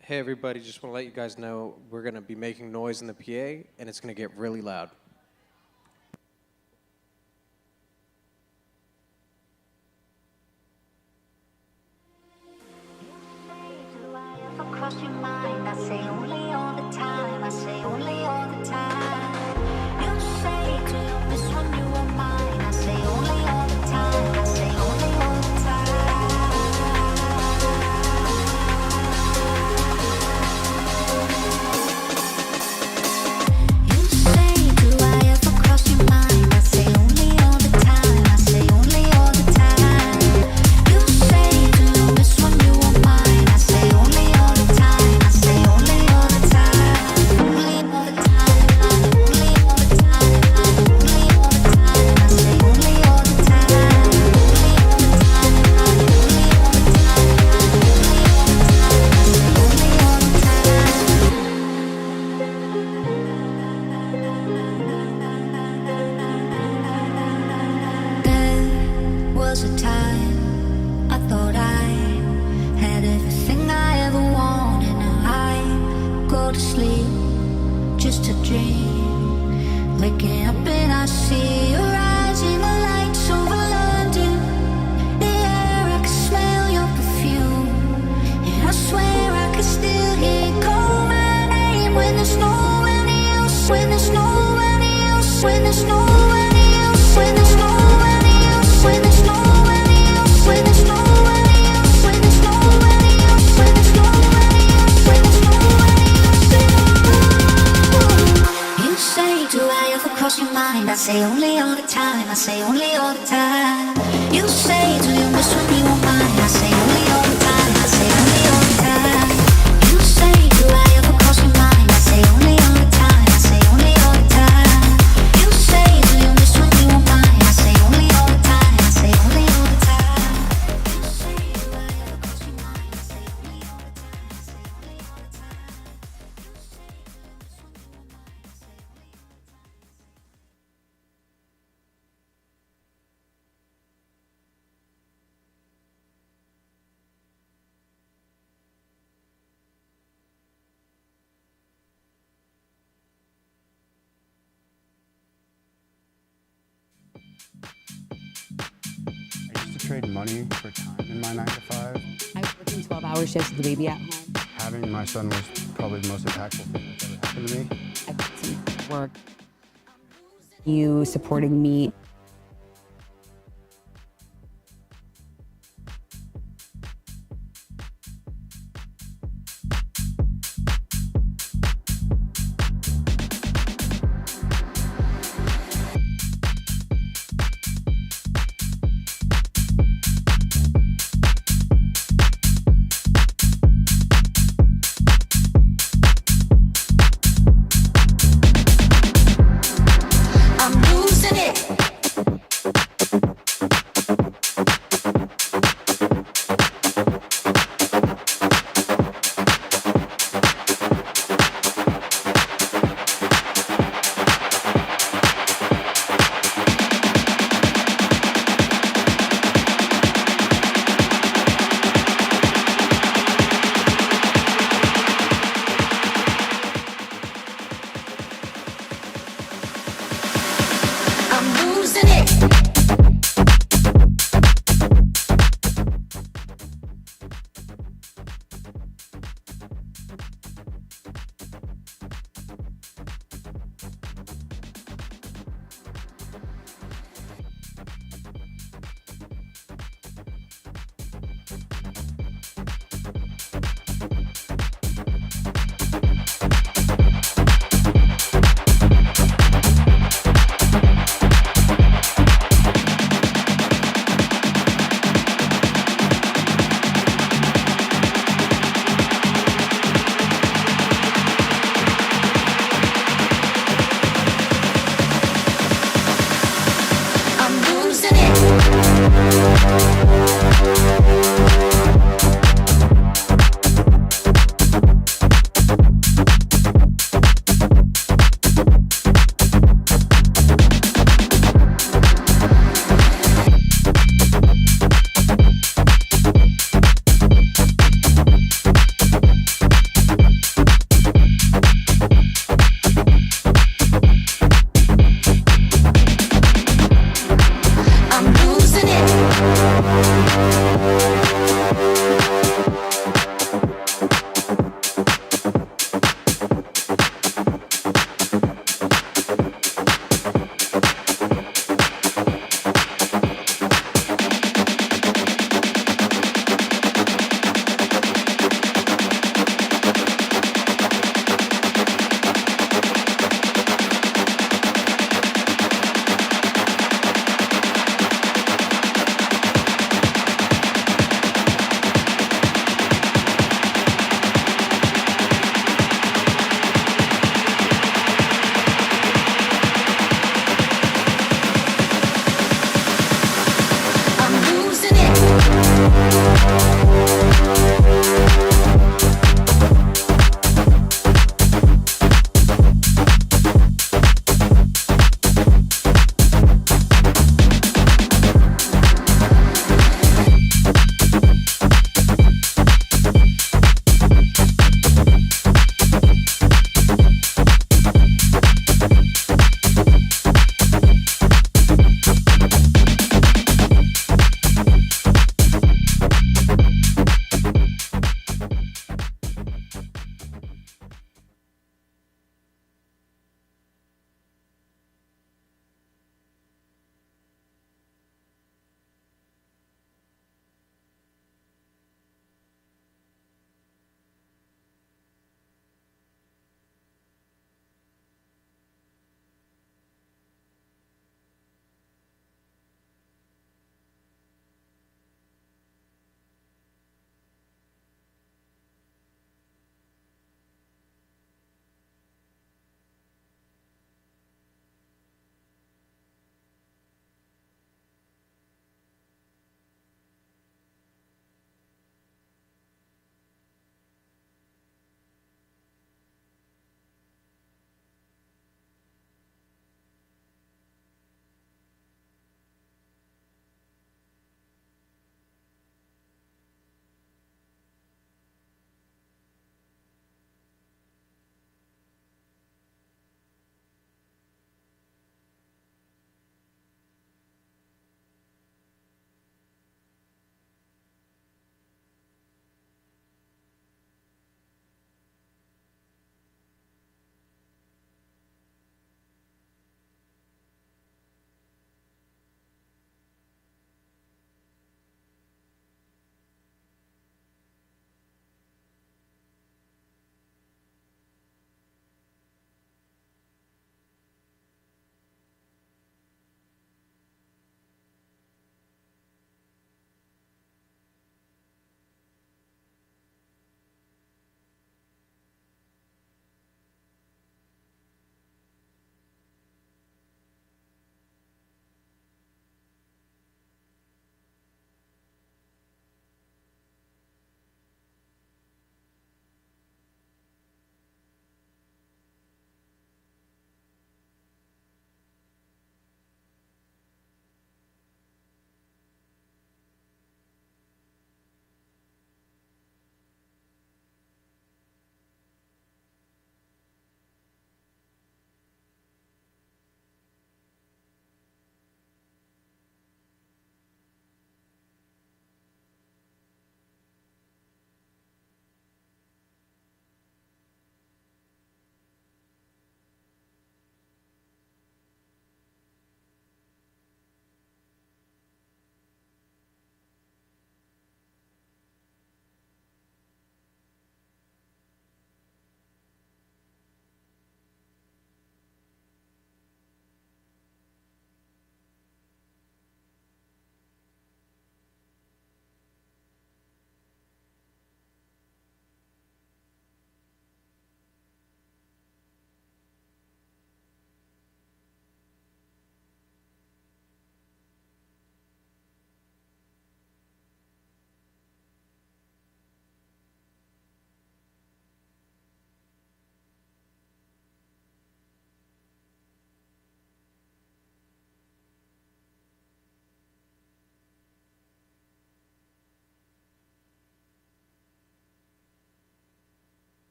S22: Hey everybody, just want to let you guys know we're going to be making noise in the PA and it's going to get really loud.
S23: Cross your mind, I say only all the time, I say only all the time. You say to you, this one you are mine, I say only all the time, I say only all the time. You say, do I ever cross your mind, I say only all the time, I say only all the time. You say to you, this one you are mine, I say only all the time, I say only all the time, only all the time, only all the time, only all the time, I say only all the time, only all the time, only all the time, only all the time. There was a time I thought I had everything I ever wanted. Now I go to sleep just to dream. Waking up and I see your eyes in the lights over London. The air, I can smell your perfume, and I swear I can still hear you call my name when there's no one else. When there's no one else. When there's no one else. When there's no one else. When there's no one else. When there's no one else. When there's no one else. When there's no one else. When there's no one else. You say, do I ever cross your mind? I say only all the time. I say only all the time. You say, do you miss when you were mine? I say only all the time. I say only all the time. You say, do I ever cross your mind? I say only all the time. I say only all the time. You say, do you miss when you were mine? I say only all the time. I say only all the time. You say, do I ever cross your mind? I say only all the time. I say only all the time. You say, do you miss when you were mine? I say only all the time.
S2: trade money for time in my 9 to 5.
S3: I was working 12-hour shifts with the baby at home.
S2: Having my son was probably the most impactful thing that's ever happened to me.
S3: I put some work. You supporting me.
S23: I'm losing it. I'm losing it. I'm losing it.